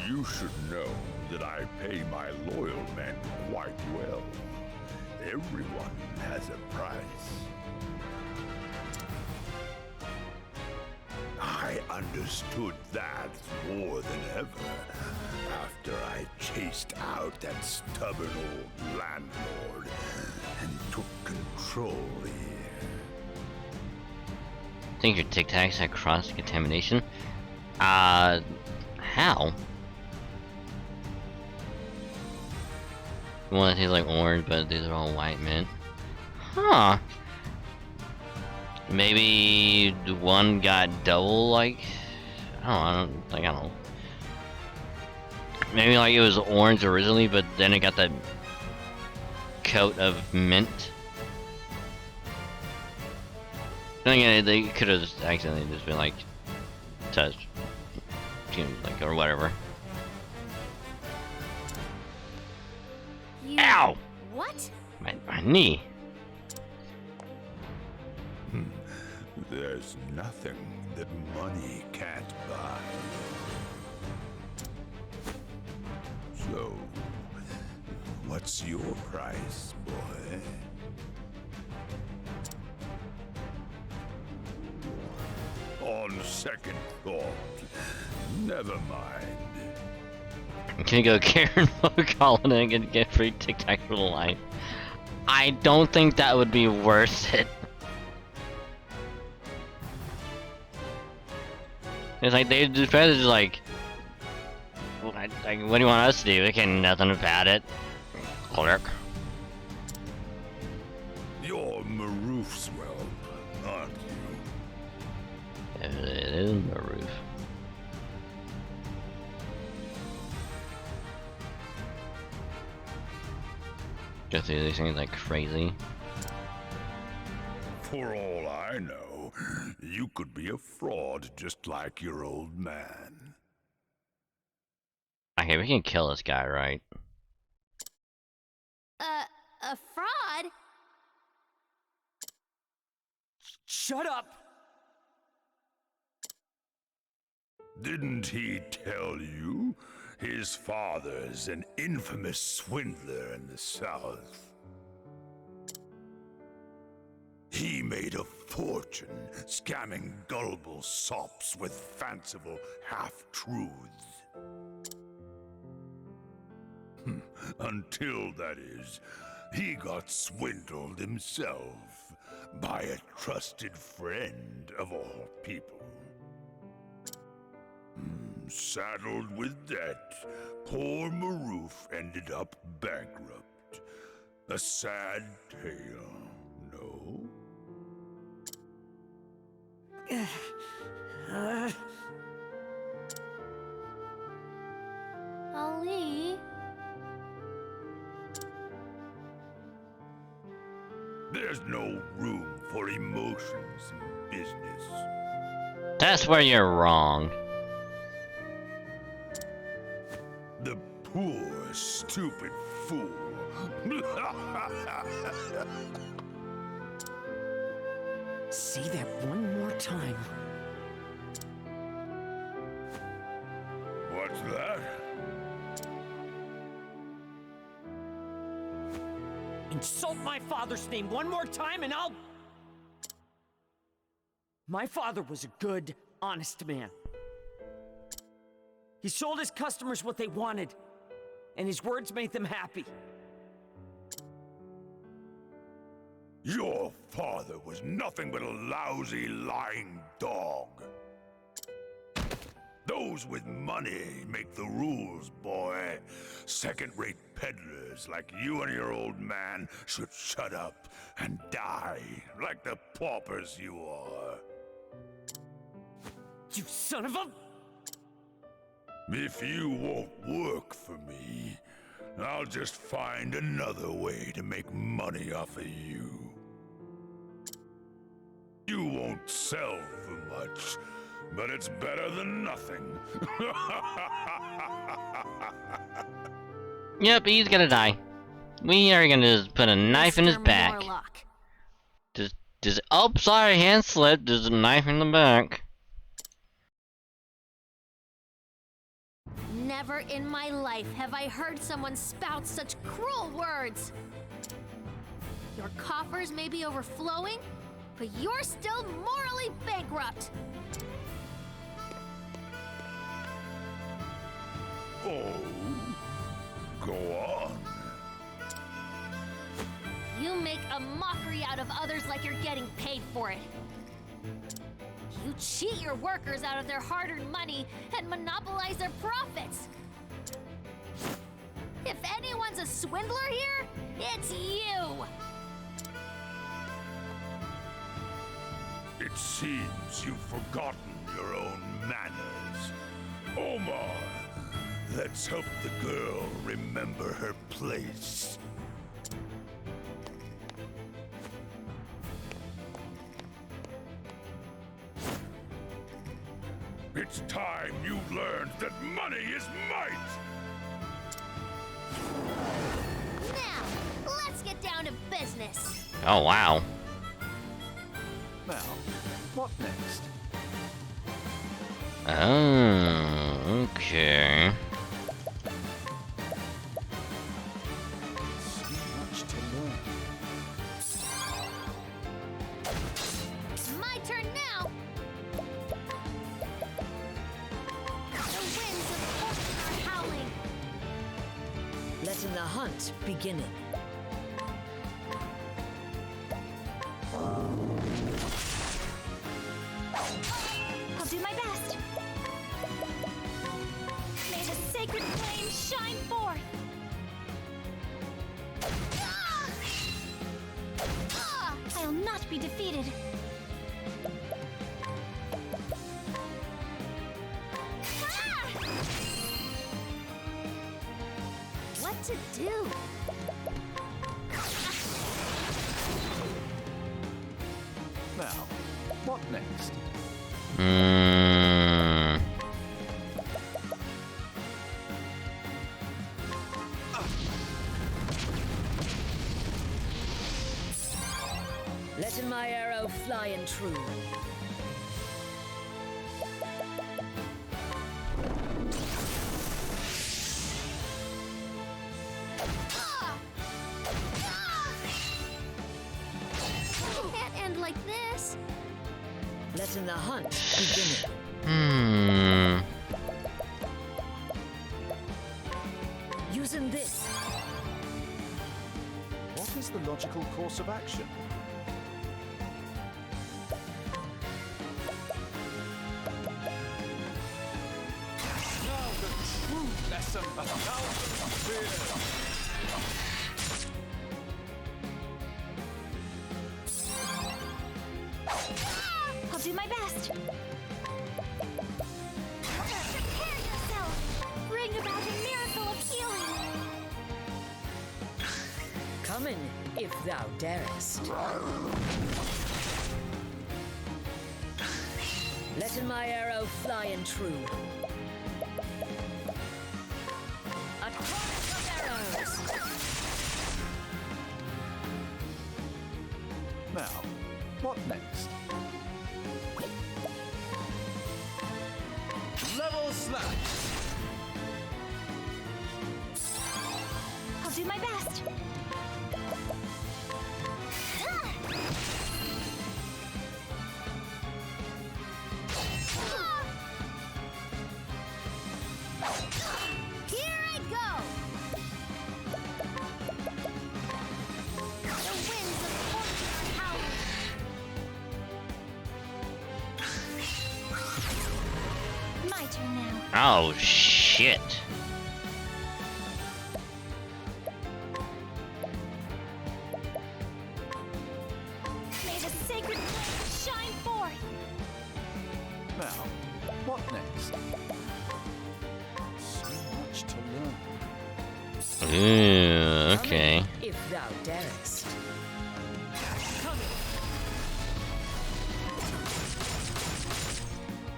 You should know that I pay my loyal men quite well. Everyone has a price. I understood that more than ever after I chased out that stubborn old landlord and took control here. Think your Tic Tacs had cross-contamination? How? One tastes like orange, but these are all white mint. Huh. Maybe one got double, like, I don't know. Maybe like it was orange originally, but then it got that coat of mint. Then again, they could have accidentally just been like touched, like, or whatever. Ow! What? My knee. There's nothing that money can't buy. So, what's your price, boy? On second thought, never mind. Can you go Karen Colin and get free Tic Tac for life? I don't think that would be worth it. It's like they just like, what do you want us to do? We can nothing about it. Olberic. You're Maroof's whelp, aren't you? It is Maroof. Go through these things like crazy. For all I know, you could be a fraud just like your old man. Okay, we can kill this guy, right? A fraud? Shut up! Didn't he tell you? His father's an infamous swindler in the South. He made a fortune scamming gullible sops with fanciful half-truths. Until, that is, he got swindled himself by a trusted friend of all people. Saddled with debt, poor Maroof ended up bankrupt. A sad tale, no? Ali? There's no room for emotions in business. That's where you're wrong. The poor, stupid fool. Say that one more time. What's that? Insult my father's name one more time and I'll... My father was a good, honest man. He sold his customers what they wanted, and his words made them happy. Your father was nothing but a lousy, lying dog. Those with money make the rules, boy. Second-rate peddlers like you and your old man should shut up and die like the paupers you are. You son of a... If you won't work for me, I'll just find another way to make money off of you. You won't sell for much, but it's better than nothing. Yep, he's gonna die. We are gonna just put a knife in his back. Just oh, sorry, hand slipped. There's a knife in the back. Never in my life have I heard someone spout such cruel words. Your coffers may be overflowing, but you're still morally bankrupt. Oh, go on. You make a mockery out of others like you're getting paid for it. You cheat your workers out of their hard-earned money and monopolize their profits. If anyone's a swindler here, it's you! It seems you've forgotten your own manners. Omar, let's help the girl remember her place. It's time you learned that money is might! Now, let's get down to business. Oh, wow. Now, what next? Oh, okay. So much to learn. My turn now. The winds of fortune are howling. Letting the hunt begin. I'll do my best. May the sacred flame shine forth. I'll not be defeated. What to do? Now, what next? Letting my arrow fly and true. Can't end like this. Letting the hunt begin. Using this. What is the logical course of action? Now the true lesson of thousand fears. I'll do my best. Prepare yourself. Bring about a miracle of healing. Coming, if thou darest. Letting my arrow fly and true. A torrent of arrows. Now, what next? Level slash! I'll do my best. Here I go. The winds of fortune are howling. My turn now. Oh, shit. May the sacred flame shine forth. Now, what next? So much to learn. Ooh, okay. If thou darest.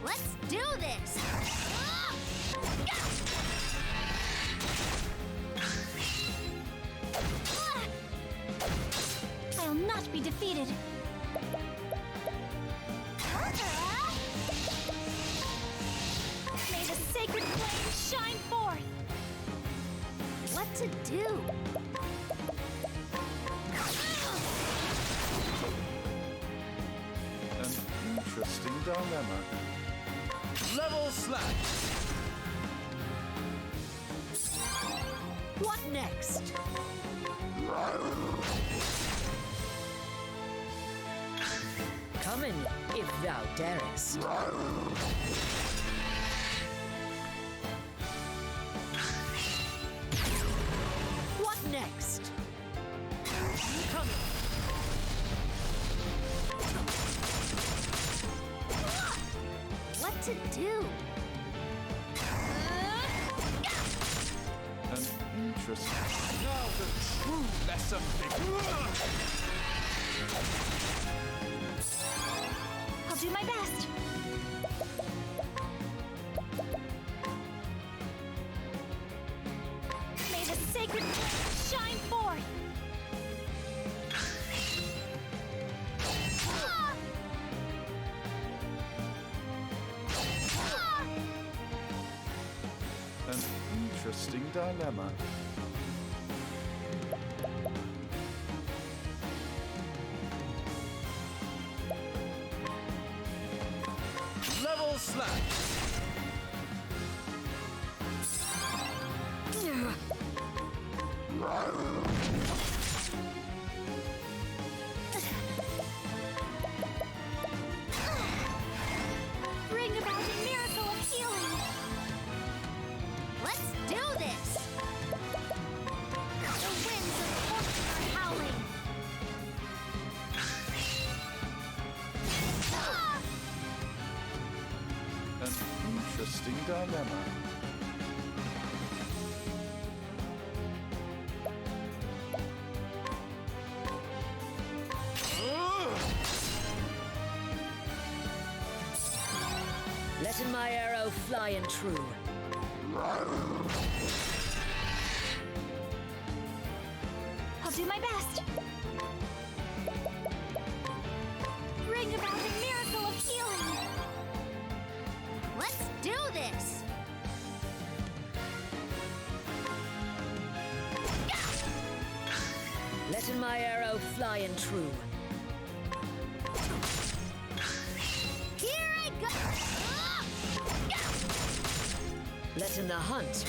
Let's do this. I'll not be defeated. May the sacred flame shine forth. What to do? An interesting dilemma. Level slash! What next? Come in, if thou darest. What next? Come in. What to do? An interesting. Now the true lesson begins. I'll do my best. May the sacred shine forth. Ah! Ah! An interesting dilemma. Level slash. Bring about a miracle of healing. Let's do this. The winds of fortune are howling. Ah! An interesting dilemma. Letting my arrow fly and true. I'll do my best. Bring about a miracle of healing. Let's do this. Letting my arrow fly and true. Here I go. Letting the hunt.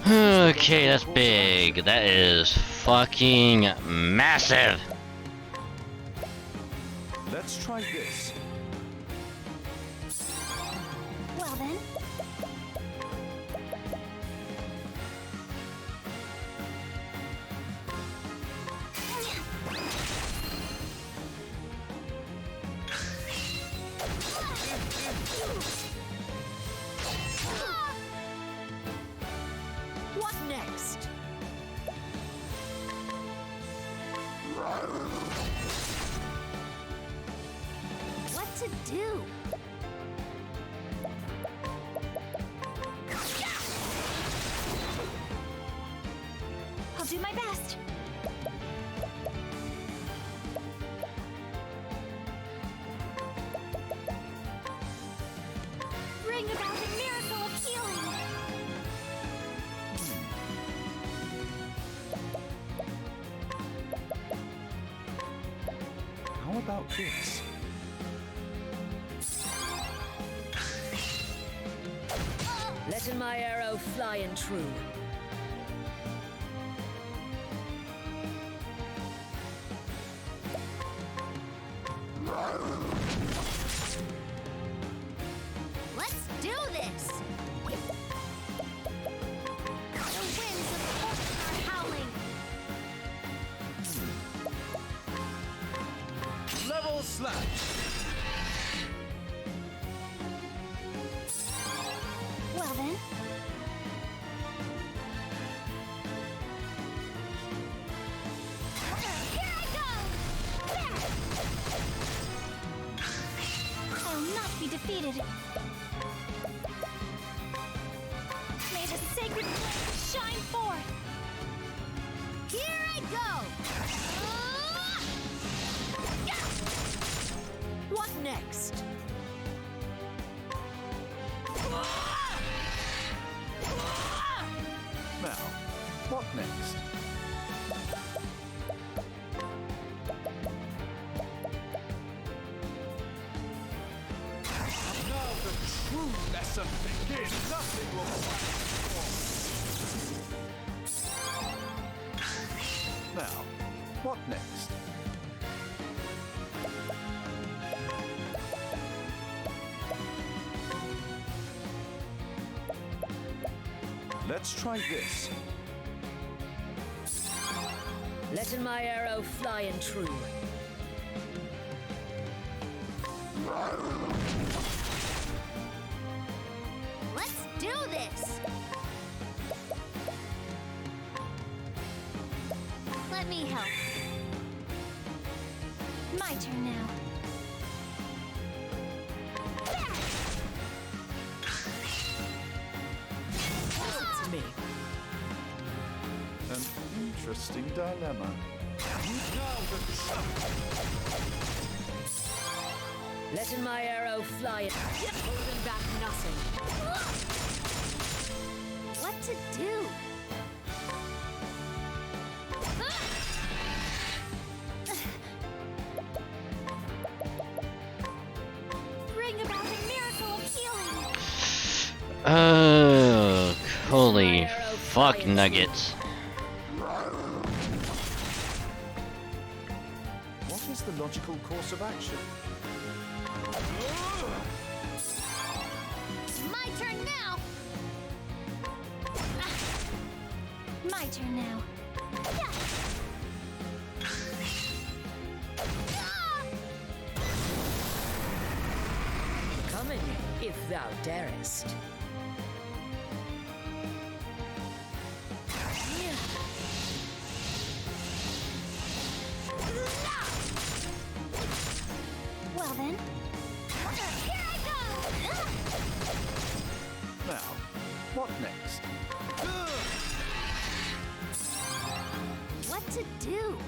Okay, that's big. That is fucking massive. Let's try this. Well then. What next? What to do? I'll do my best. Bring about a miracle of healing. How about this? Letting my arrow fly and true. Let's do this. The winds of fortune are howling. Level slash. Well then. Here I go! There! I'll not be defeated. May the sacred flame shine forth. Here I go! What next? Now, what next? Now the true lesson begins. Nothing will pass. Now, What next? Let's try this. Letting my arrow fly and true. Let's do this! Let me help. My turn now. It's me. An interesting dilemma. Letting my arrow fly and holding back nothing. What to do? Bring about a miracle of healing. Oh, holy fuck nuggets. What is the logical course of action? My turn now. My turn now. Coming, if thou darest. Well then, here I go. Now, what next? What to do?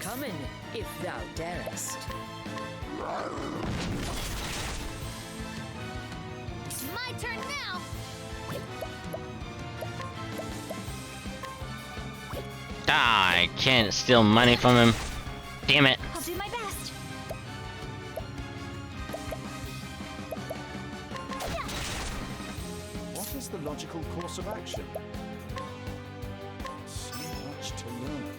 Coming, if thou darest. My turn now. Ah, I can't steal money from him. Damn it. I'll do my best. What is the logical course of action? So much to learn.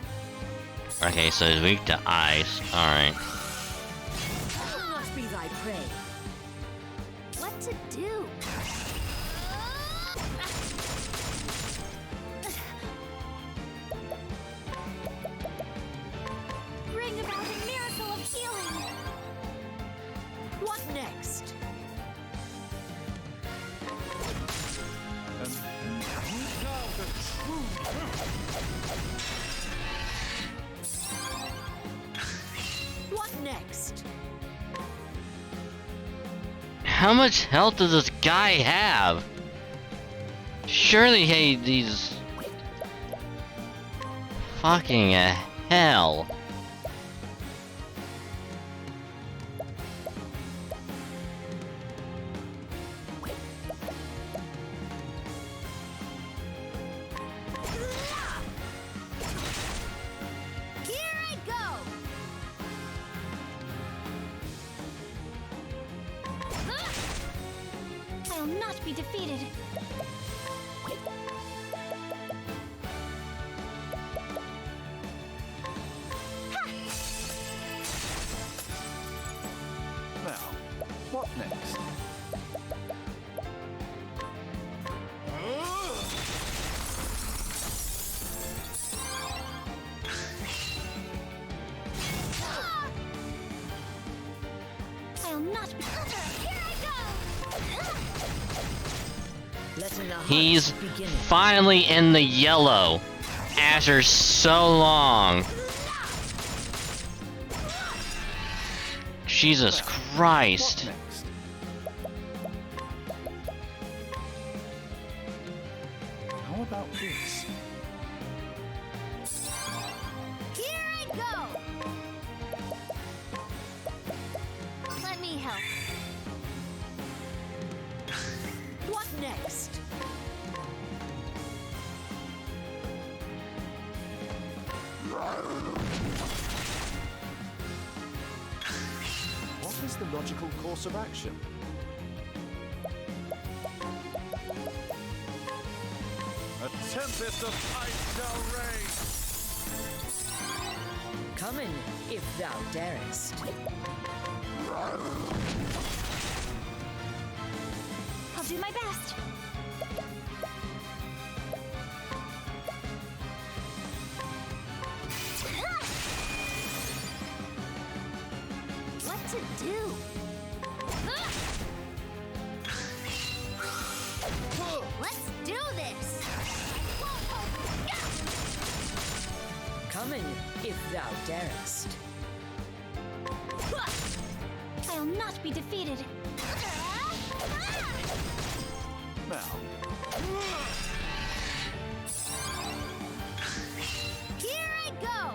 Okay, so he's weak to ice. Alright. I'll not be thy prey. What to do? Bring about a miracle of healing. What next? What next? How much health does this guy have? Surely he's fucking hell. Here I go. I'll not be defeated. Now, what next? I'll not be. Here I go. Letting the He's hunt begin. finally in the yellow after so long. Jesus Christ. What next? How about this? Here I go. Let me help. What next? What is the logical course of action? tempest of ice shall reign. Come in, if thou darest. I'll do my best. What to do? Let's do this! Come in, if thou darest. I'll not be defeated. Now, Here I go!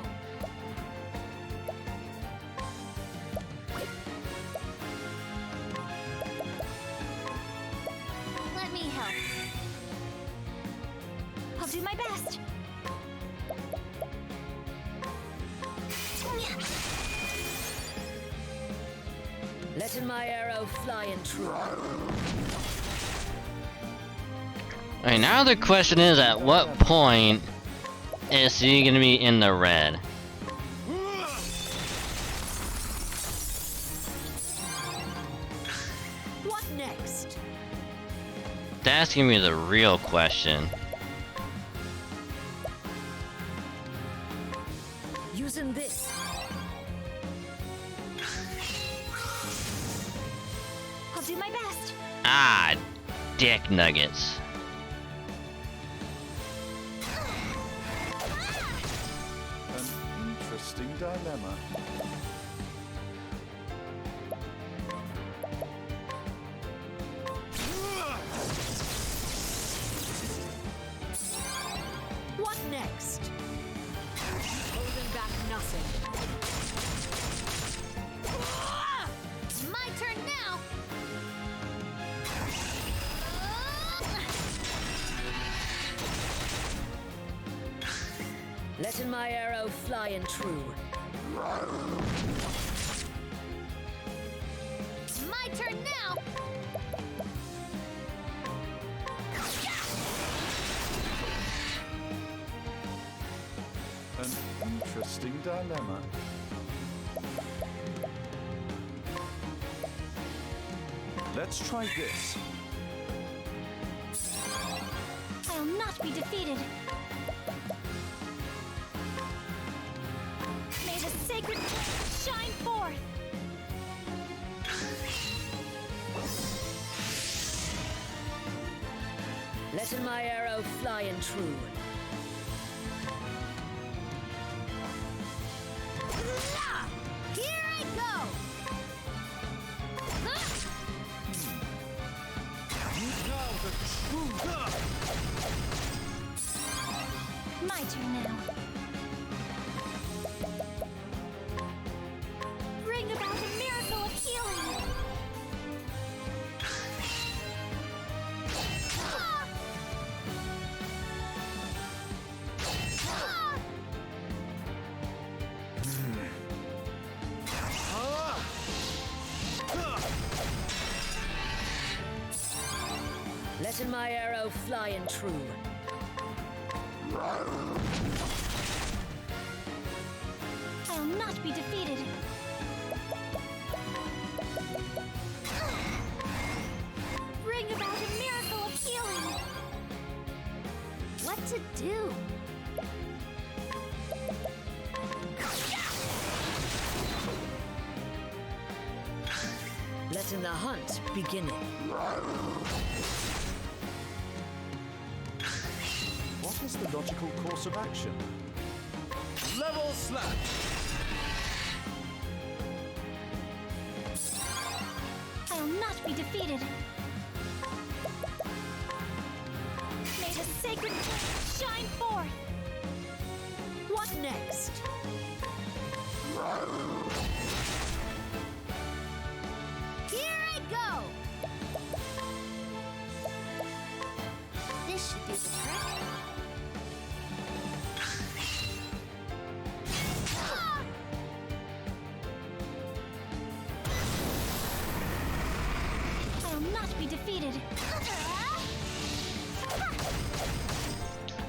Let me help. I'll do my best. Letting my arrow fly in true. Alright, now the question is, at what point is he gonna be in the red? What next? That's gonna be the real question. Using this. I'll do my best. Ah, dick nuggets. an interesting dilemma. What next? Holding back nothing. It's my turn now. Letting my arrow fly in true. It's my turn now. An interesting dilemma. Let's try this. I'll not be defeated. May the sacred shine forth. Letting my arrow fly in true. Here I go. My turn now. Bring about a miracle of healing. Letting my arrow fly in true. I'll not be defeated. Bring about a miracle of healing. What to do? Letting the hunt begin. What is the logical course of action? Level slap! I'll not be defeated. May the sacred shine forth. What next? Here I go. This should do the trick. I'll not be defeated.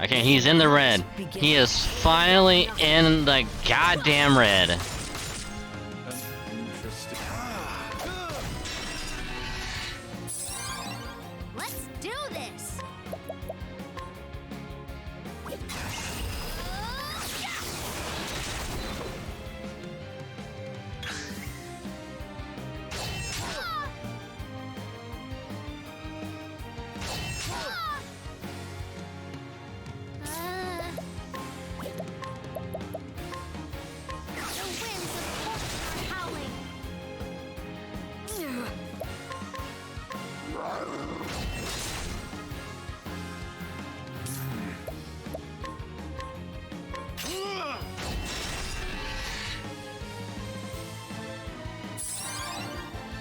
Okay, he's in the red. He is finally in the goddamn red. Interesting. Let's do this.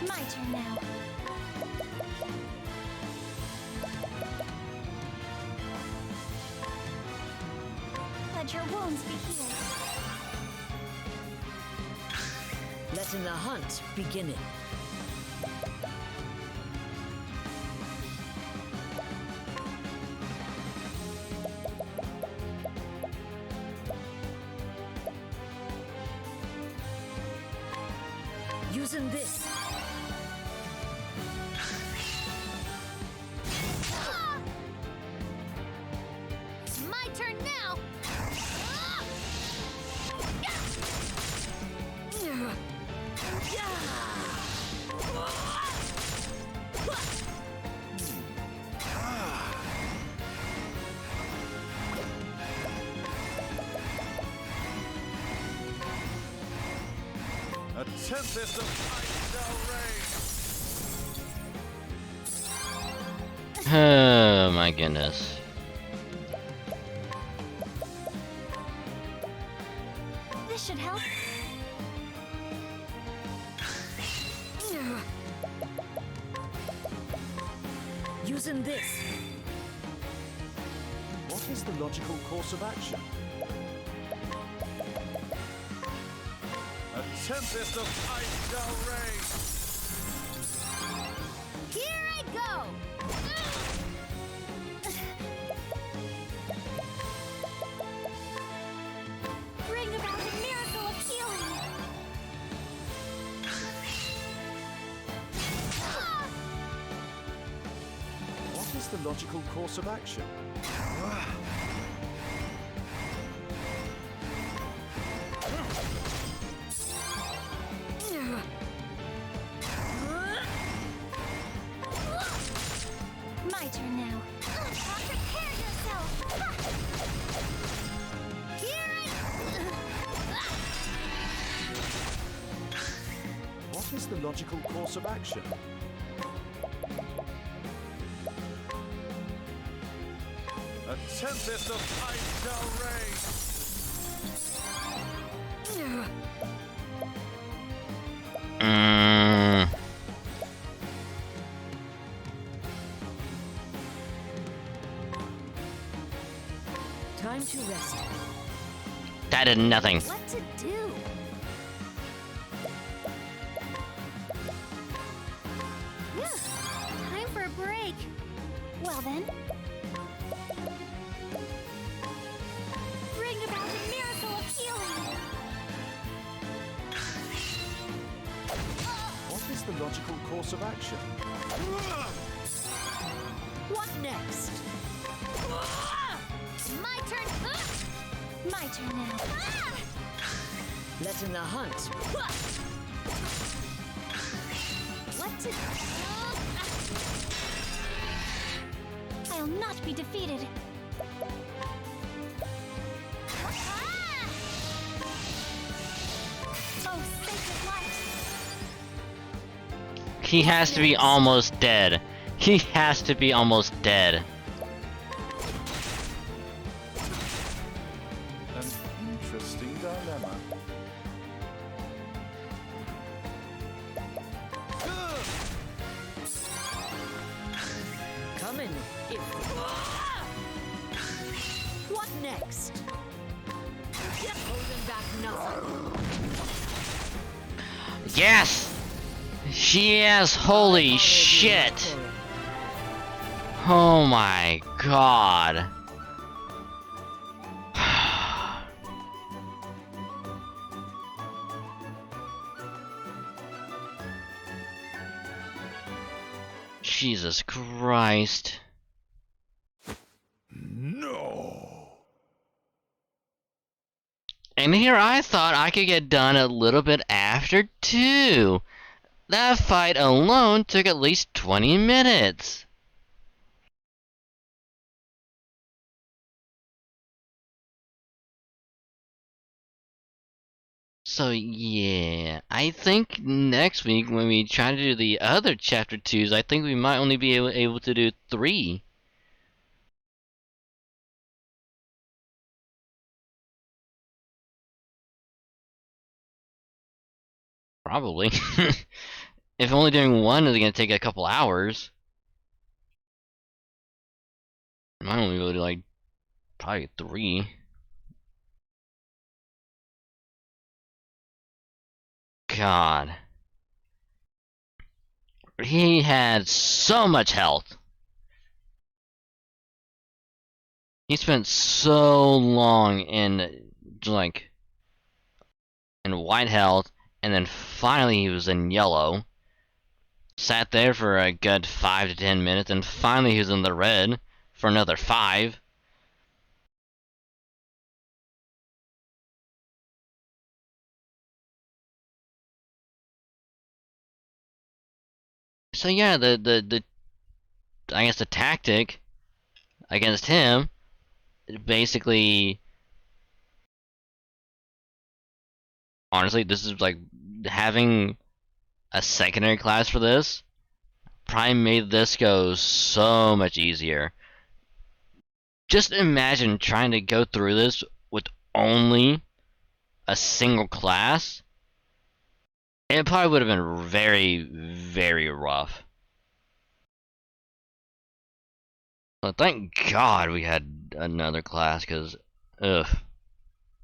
My turn now. Let your wounds be healed. Letting the hunt begin. Using this. It's my turn now. A tempest of ice shall Oh my goodness. This should help. Using this. What is the logical course of action? A tempest of ice shall rage. Here I go. Bring about a miracle of healing. What is the logical course of action? My turn now. Prepare yourself. Here What is the logical course of action? A tempest of ice shall rage. Time to rest. That did nothing. What to do? Time for a break. Well then. Bring about a miracle of healing. What is the logical course of action? What next? My turn. My turn now. Letting the hunt. What to I'll not be defeated. Oh, sacred light. He has to be almost dead. He has to be almost dead. An interesting dilemma. Coming. What next? Holding back nothing. Yes! Yes, holy shit! Oh my god. Jesus Christ. No. And here I thought I could get done a little bit after 2. That fight alone took at least 20 minutes. So yeah, I think next week when we try to do the other chapter 2s, I think we might only be able to do 3. Probably. If only doing 1 is gonna take a couple hours, I might only go to like probably 3. God. He had so much health. He spent so long in like in white health, and then finally he was in yellow. Sat there for a good 5 to 10 minutes, and finally he was in the red for another 5. So yeah, the I guess the tactic against him, basically, honestly, this is like having a secondary class for this probably made this go so much easier. Just imagine trying to go through this with only a single class. It probably would have been very, very rough. But thank God we had another class, because, ugh,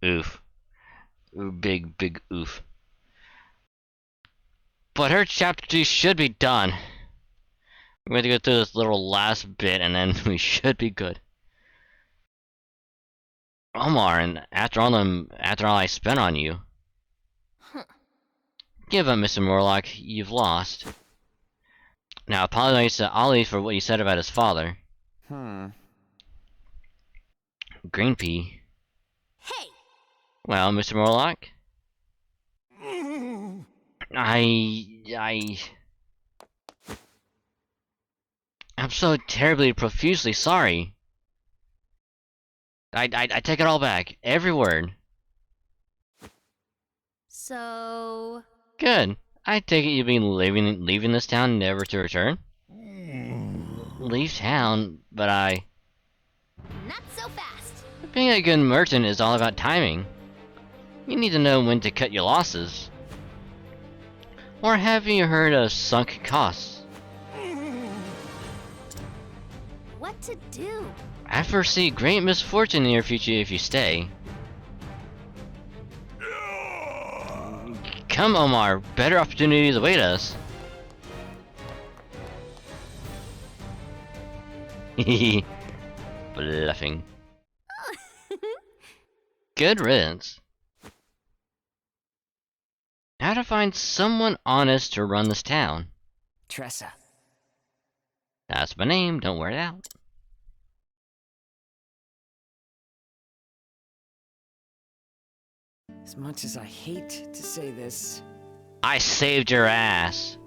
oof. Big, big oof. But her chapter 2 should be done. We're going to go through this little last bit, and then we should be good. Omar, and after all I spent on you. Huh. Give up, Mr. Morlock. You've lost. Now apologize to Ollie for what you said about his father. Green pea. Hey! Well, Mr. Morlock? I'm so terribly profusely sorry. I take it all back. Every word. So... Good. I take it you've been leaving this town never to return? Leave town, but Not so fast! being a good merchant is all about timing. You need to know when to cut your losses. Or have you heard of sunk costs? What to do? I foresee great misfortune in your future if you stay. Come, Omar, better opportunities await us. Bluffing. Good riddance. How to find someone honest to run this town. Tressa. That's my name, don't wear it out. As much as I hate to say this, I saved your ass.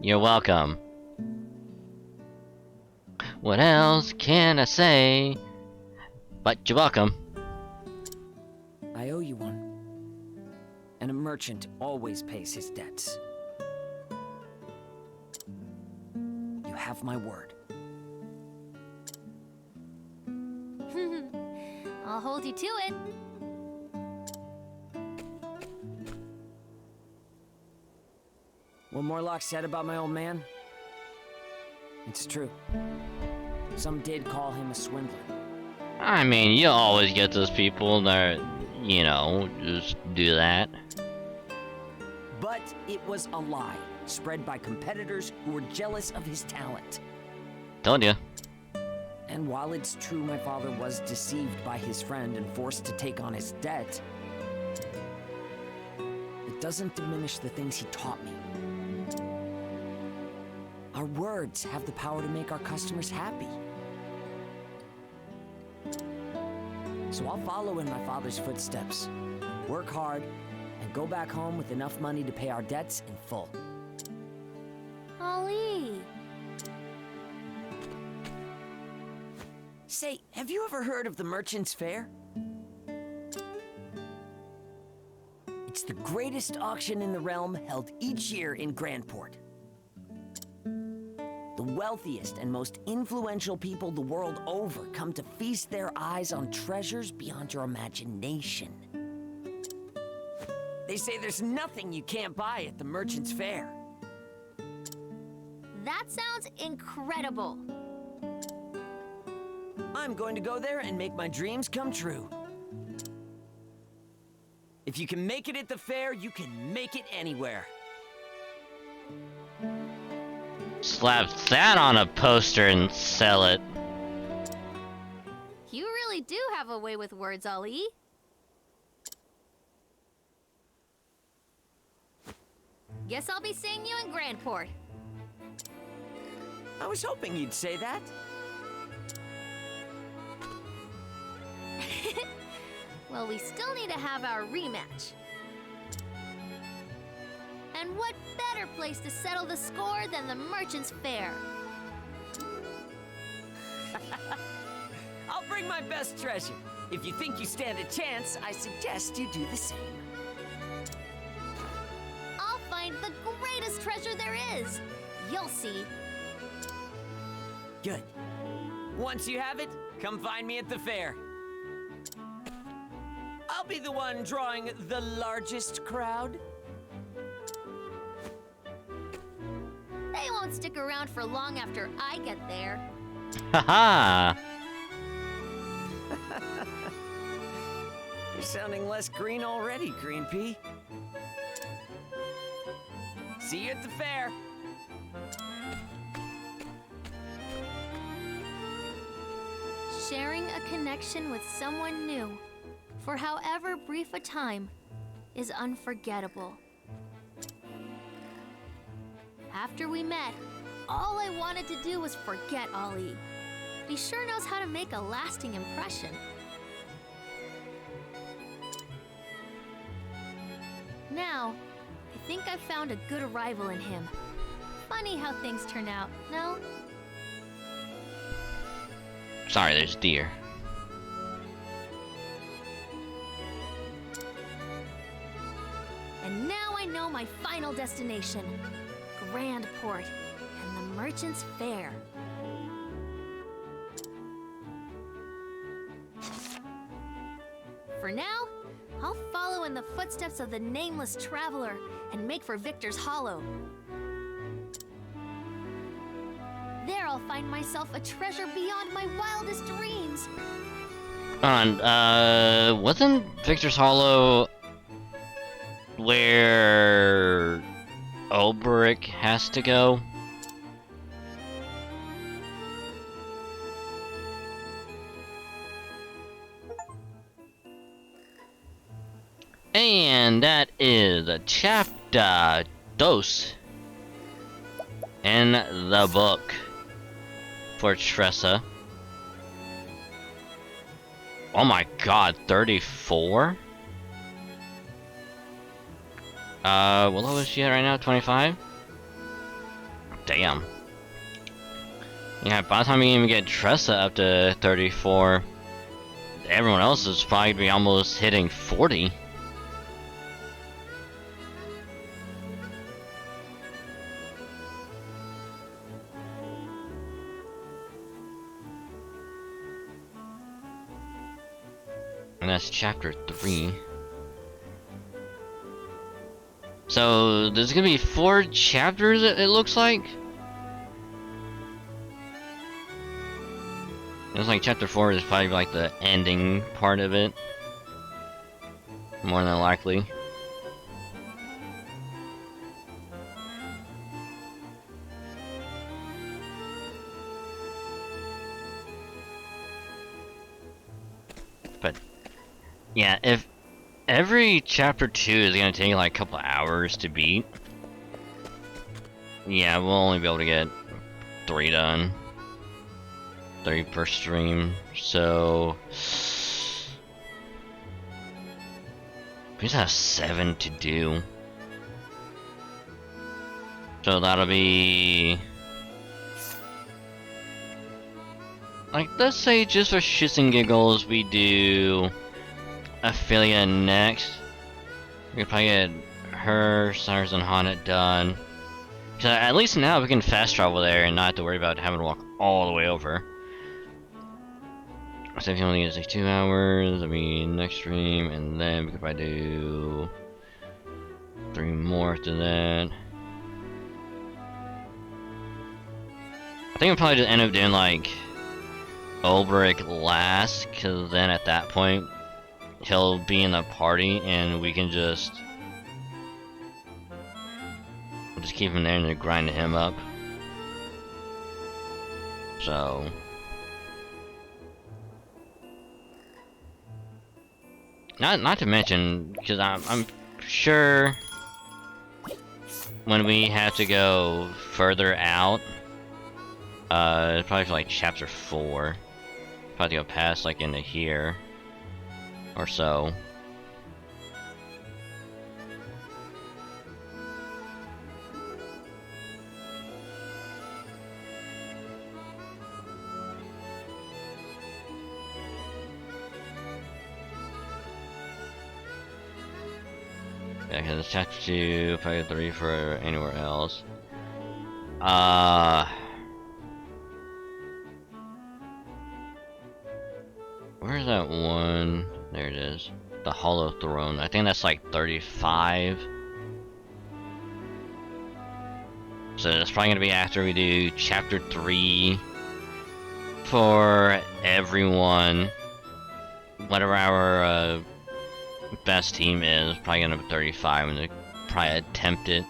You're welcome. What else can I say? But you're welcome. I owe you one. And a merchant always pays his debts. You have my word. I'll hold you to it. What Morlock said about my old man? It's true. Some did call him a swindler. I mean, you always get those people that, you know, just do that. But it was a lie, spread by competitors who were jealous of his talent. Told you. And while it's true my father was deceived by his friend and forced to take on his debt, it doesn't diminish the things he taught me. Our words have the power to make our customers happy. So I'll follow in my father's footsteps, work hard, and go back home with enough money to pay our debts in full. Ali. Say, have you ever heard of the Merchant's Fair? It's the greatest auction in the realm, held each year in Grandport. The wealthiest and most influential people the world over come to feast their eyes on treasures beyond your imagination. They say there's nothing you can't buy at the Merchant's Fair. That sounds incredible. I'm going to go there and make my dreams come true. If you can make it at the fair, you can make it anywhere. Slap that on a poster and sell it. You really do have a way with words, Ali. Guess I'll be seeing you in Grandport. I was hoping you'd say that. Well, we still need to have our rematch. And what better place to settle the score than the Merchant's Fair? I'll bring my best treasure. If you think you stand a chance, I suggest you do the same. I'll find the greatest treasure there is. You'll see. Good. Once you have it, come find me at the fair. I'll be the one drawing the largest crowd. They won't stick around for long after I get there. Haha! You're sounding less green already, Green Pea. See you at the fair. Sharing a connection with someone new, for however brief a time, is unforgettable. After we met, all I wanted to do was forget Ali. He sure knows how to make a lasting impression. Now, I think I've found a good rival in him. Funny how things turn out, no? Sorry, there's deer. And now I know my final destination, Grandport and the Merchant's Fair. For now, I'll follow in the footsteps of the nameless traveler and make for Victor's Hollow. There I'll find myself a treasure beyond my wildest dreams. Hold on, wasn't Victor's Hollow where Olberic has to go? And that is chapter 2 in the book for Tressa. Oh my god, 34? What level is she at right now? 25? Damn. Yeah, by the time you even get Tressa up to 34, everyone else is probably gonna be almost hitting 40. And that's chapter 3. So there's gonna be 4 chapters, it looks like. It's like chapter 4 is probably like the ending part of it, more than likely. But yeah, if every chapter 2 is gonna take like a couple hours to beat, yeah, we'll only be able to get 3 done. 3 per stream, so we just have 7 to do. So that'll be like, let's say just for shits and giggles we do Ophelia next. We could probably get her, Cyrus, and Haunted done. Cause at least now we can fast travel there and not have to worry about having to walk all the way over. So if you only use like 2 hours, I mean next stream, and then we could probably do 3 more after that. I think we'll probably just end up doing like Olberic last, cause then at that point he'll be in the party and we can just keep him there and then grind him up. So not to mention, because I'm sure when we have to go further out, probably for like chapter 4, probably go past like into here or so. Yeah, because it's chapter 2, probably 3 for anywhere else. Where's that one? There it is. The Hollow Throne. I think that's like 35. So that's probably gonna be after we do chapter 3 for everyone. Whatever our best team is, probably gonna be 35 and they probably attempt it.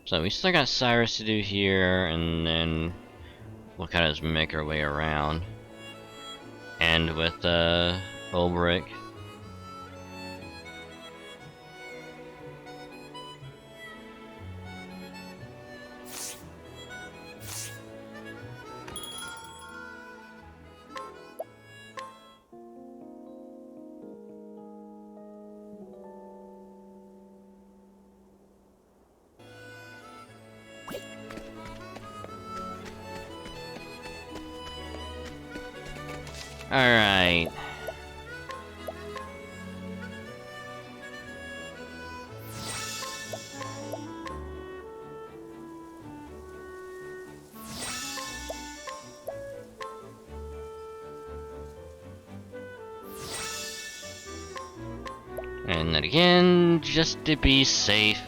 So we still got Cyrus to do here, and then we'll kind of just make our way around. And with Olberic. Alright. And then again, just to be safe.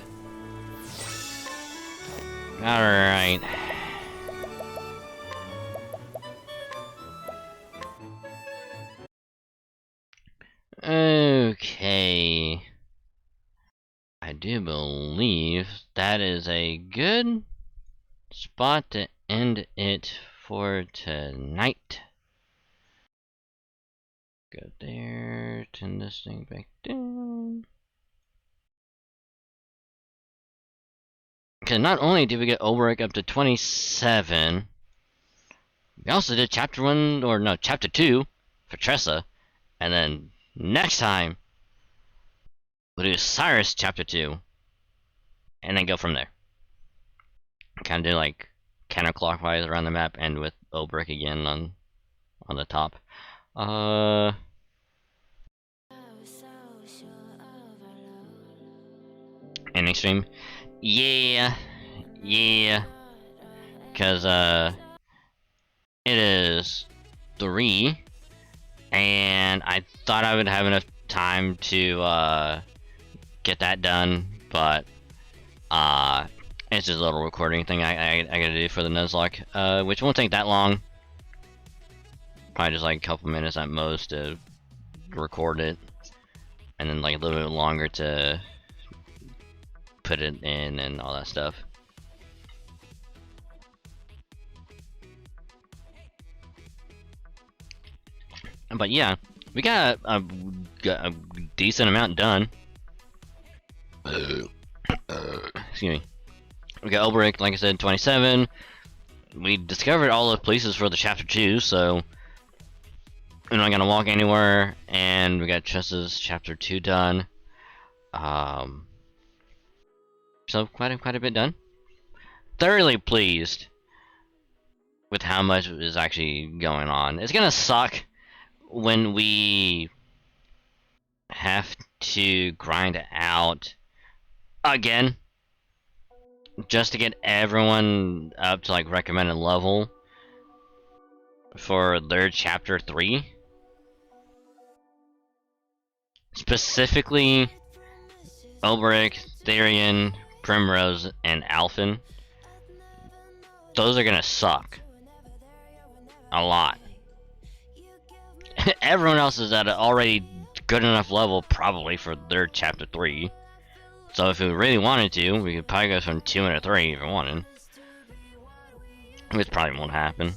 Alright. Okay. I do believe that is a good spot to end it for tonight. Go there, turn this thing back down. Because not only did we get Olberic up to 27, we also did chapter 1, or no, chapter 2 for Tressa. And then next time, we'll do Cyrus chapter 2. And then go from there. Kind of do like counterclockwise around the map, and with Olberic again on the top. Ending stream? Yeah. Cause it is 3, and I thought I would have enough time to get that done, but it's just a little recording thing I gotta do for the Nuzlocke, which won't take that long. Probably just like a couple minutes at most to record it, and then like a little bit longer to put it in and all that stuff. But yeah, we got a decent amount done. Excuse me. We got Olberic, like I said, 27. We discovered all the places for the chapter 2, so we're not gonna walk anywhere. And we got Tressa's chapter 2 done. So quite a bit done. Thoroughly pleased with how much is actually going on. It's gonna suck when we have to grind out again just to get everyone up to like recommended level for their chapter 3. Specifically Olberic, Therian, Primrose, and Alphen. Those are gonna suck a lot. Everyone else is at an already good enough level probably for their chapter 3. So if we really wanted to, we could probably go from 2 into 3 if we wanted. Which probably won't happen.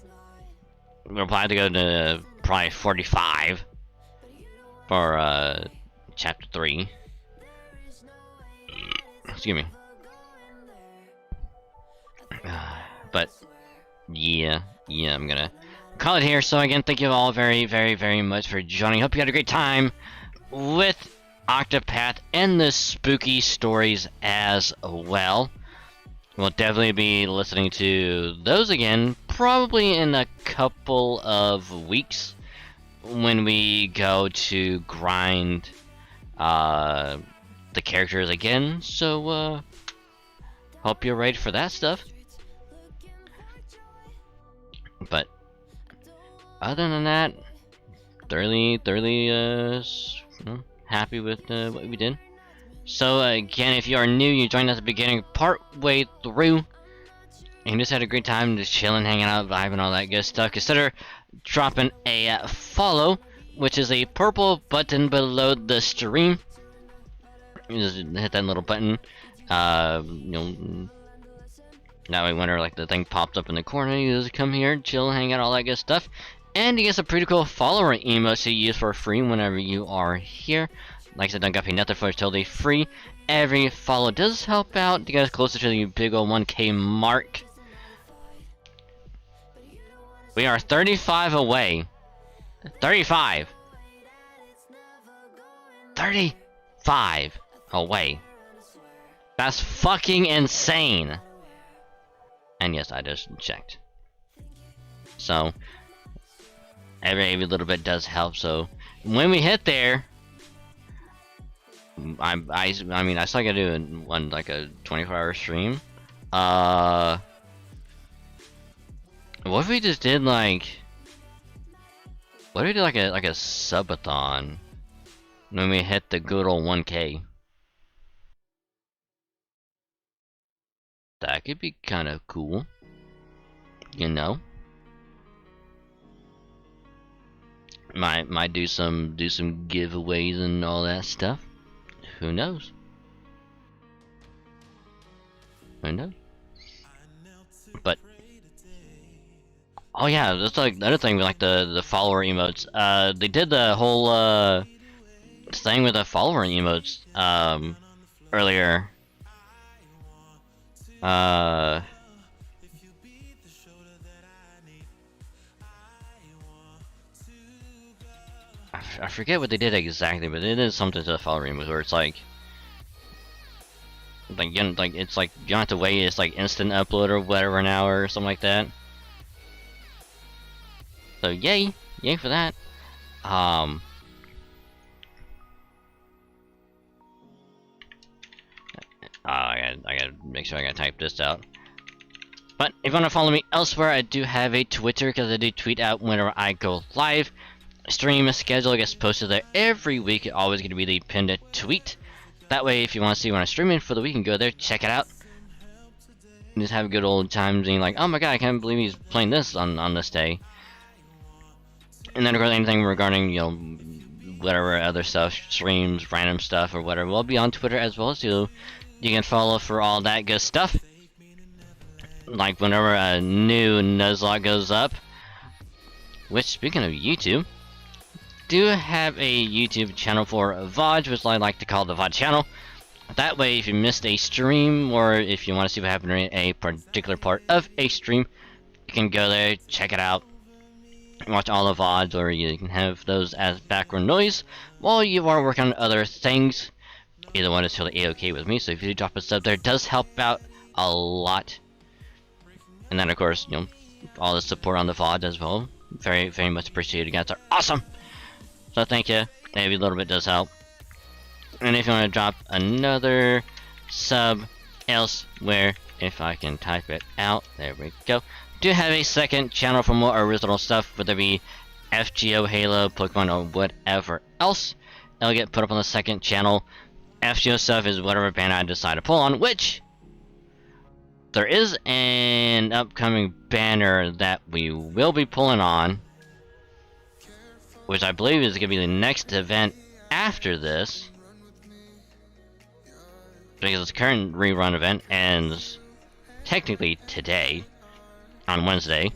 We'll probably have to go to probably 45 for chapter 3. Excuse me. But yeah, I'm gonna call it here. So again, thank you all very much for joining. Hope you had a great time with Octopath and the spooky stories as well. We'll definitely be listening to those again, probably in a couple of weeks when we go to grind the characters again. So hope you're ready for that stuff. But other than that, thoroughly happy with what we did. So again, if you are new, you joined us at the beginning, part way through, and you just had a great time just chilling, hanging out, vibing, all that good stuff, consider dropping a follow, which is a purple button below the stream. You just hit that little button. You know, that way whenever like the thing popped up in the corner, you just come here, chill, hang out, all that good stuff. And you get some pretty cool follower emotes to use for free whenever you are here. Like I said, don't gotta pay nothing for it, it's totally free. Every follow does help out to get us closer to the big old 1K mark. We are 35 away. 35 away. That's fucking insane. And yes, I just checked. So every little bit does help. So when we hit there, I mean, I still gotta do one like a 24-hour stream. What if we just did like, what if we did like a subathon when we hit the good old 1K? That could be kind of cool, you know. Might do some giveaways and all that stuff. Who knows? Who knows? But oh yeah, that's like the other thing with like the follower emotes. They did the whole thing with the follower emotes earlier. I forget what they did exactly, but they did something to the follower emotes where it's like it's like you don't have to wait. It's like instant upload or whatever now or something like that. So yay for that. I gotta make sure I gotta type this out. But if you want to follow me elsewhere, I do have a Twitter because I do tweet out whenever I go live. Stream schedule gets posted there every week. It's always going to be the pinned tweet. That way, if you want to see when I'm streaming for the week, you can go there, check it out. And just have a good old time being like, oh my god, I can't believe he's playing this on this day. And then of course anything regarding, you know, whatever other stuff, streams, random stuff or whatever, will be on Twitter as well, so you can follow for all that good stuff. Like whenever a new Nuzlocke goes up. Which, speaking of YouTube, do have a YouTube channel for VOD, which I like to call the VOD channel. That way, if you missed a stream, or if you want to see what happened during a particular part of a stream, you can go there, check it out, watch all the VODs, or you can have those as background noise while you are working on other things. Either one is totally A-okay with me, so if you drop a sub there, it does help out a lot. And then, of course, you know, all the support on the VOD as well. Very, very much appreciated. You guys are awesome! So thank you. Every little bit does help. And if you want to drop another sub elsewhere, if I can type it out, there we go. Do have a second channel for more original stuff, whether it be FGO, Halo, Pokemon, or whatever else. It'll get put up on the second channel. FGO stuff is whatever band I decide to pull on, which there is an upcoming banner that we will be pulling on, which I believe is going to be the next event after this, because the current rerun event ends technically today, on Wednesday.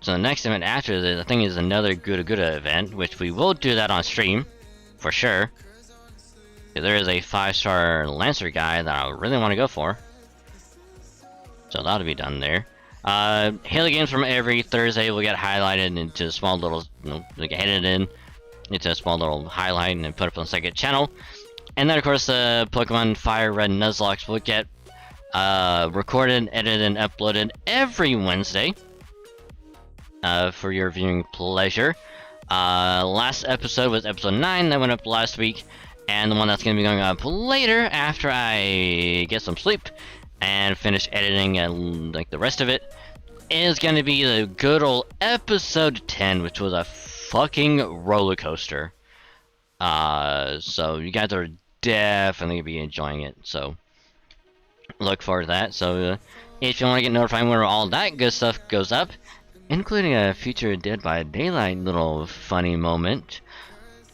So the next event after this, I think, is another Guda event, which we will do that on stream, for sure. There is a 5-star Lancer guy that I really want to go for, so that'll be done there. Halo games from every Thursday will get highlighted into a small little, you know, like edited in into a small little highlight and then put up on the second channel. And then, of course, the Pokemon Fire Red Nuzlocke will get recorded, edited, and uploaded every Wednesday for your viewing pleasure. Last episode was episode 9 that went up last week, and the one that's going to be going up later after I get some sleep and finish editing and like the rest of it is going to be the good old episode 10, which was a fucking roller coaster. So you guys are definitely gonna be enjoying it, so look forward to that. So if you want to get notified when all that good stuff goes up, including a future Dead by Daylight little funny moment,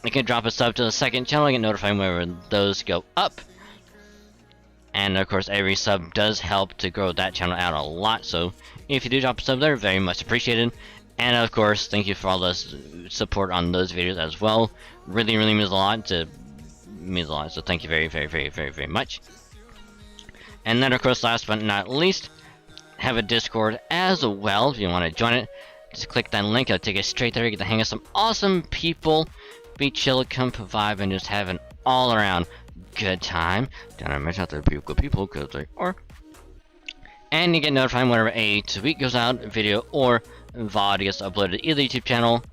you can drop a sub to the second channel and get notified whenever those go up. And of course, every sub does help to grow that channel out a lot, so if you do drop a sub there, very much appreciated. And of course, thank you for all the support on those videos as well. Really, really means a lot. So thank you very, very, very, very, very much. And then, of course, last but not least, have a Discord as well. If you want to join it, just click that link. It'll take you straight there. You get to hang with some awesome people, be chill, come vibe, and just have an all-around good time. Don't I mention out there good people, because they are. And you get notified whenever a tweet goes out, video or VOD gets uploaded to either YouTube channel,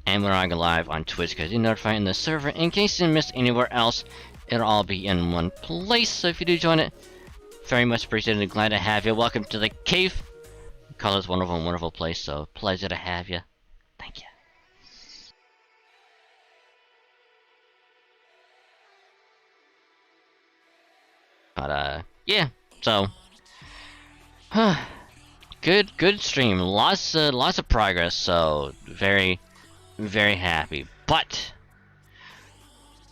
and when I go live on Twitch, because you notify in the server in case you missed anywhere else. It'll all be in one place, so if you do join it, very much appreciated and glad to have you. Welcome to the cave. Call this wonderful, wonderful place, so pleasure to have you. Thank you. But yeah, so good stream, lots of progress, so very, very happy. But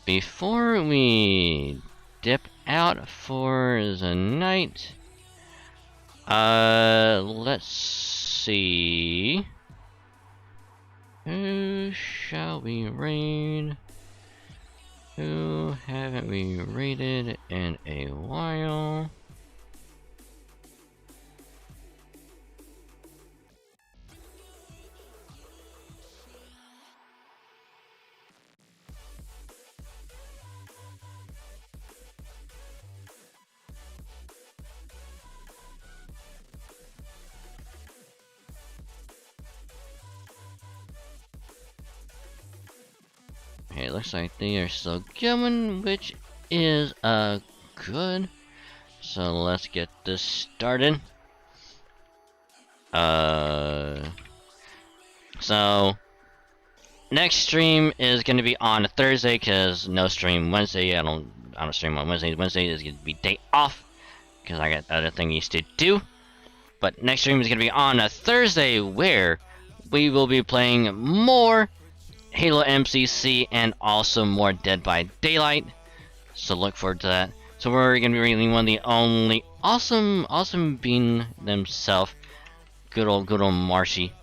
before we dip out for the night, let's see, who shall we raid? Who haven't we raided in a while? Okay, looks like they are still going, which is good. So let's get this started. So next stream is gonna be on Thursday, cause no stream Wednesday. I don't stream on Wednesday. Wednesday is gonna be day off, cause I got other things to do. But next stream is gonna be on a Thursday, where we will be playing more Halo MCC and also more Dead by Daylight, so look forward to that. So we're gonna be reading one of the only awesome being themselves, good old Marshy.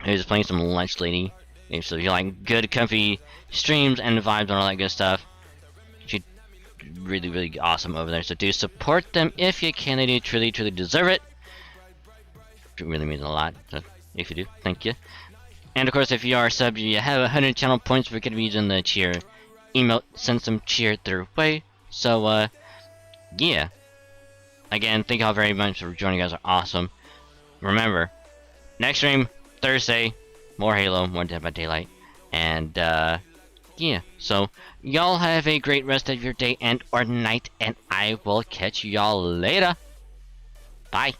He's playing some Lunch Lady. And so if you like good, comfy streams and vibes and all that good stuff, she's really, really awesome over there. So do support them if you can. They do truly, truly deserve it. It really means a lot. So if you do, thank you. And of course, if you are a sub, you have 100 channel points. We're gonna be using the cheer emote. Send some cheer their way. So yeah. Again, thank y'all very much for joining. You guys are awesome. Remember, next stream Thursday, more Halo, more Dead by Daylight, and yeah. So y'all have a great rest of your day and or night, and I will catch y'all later. Bye.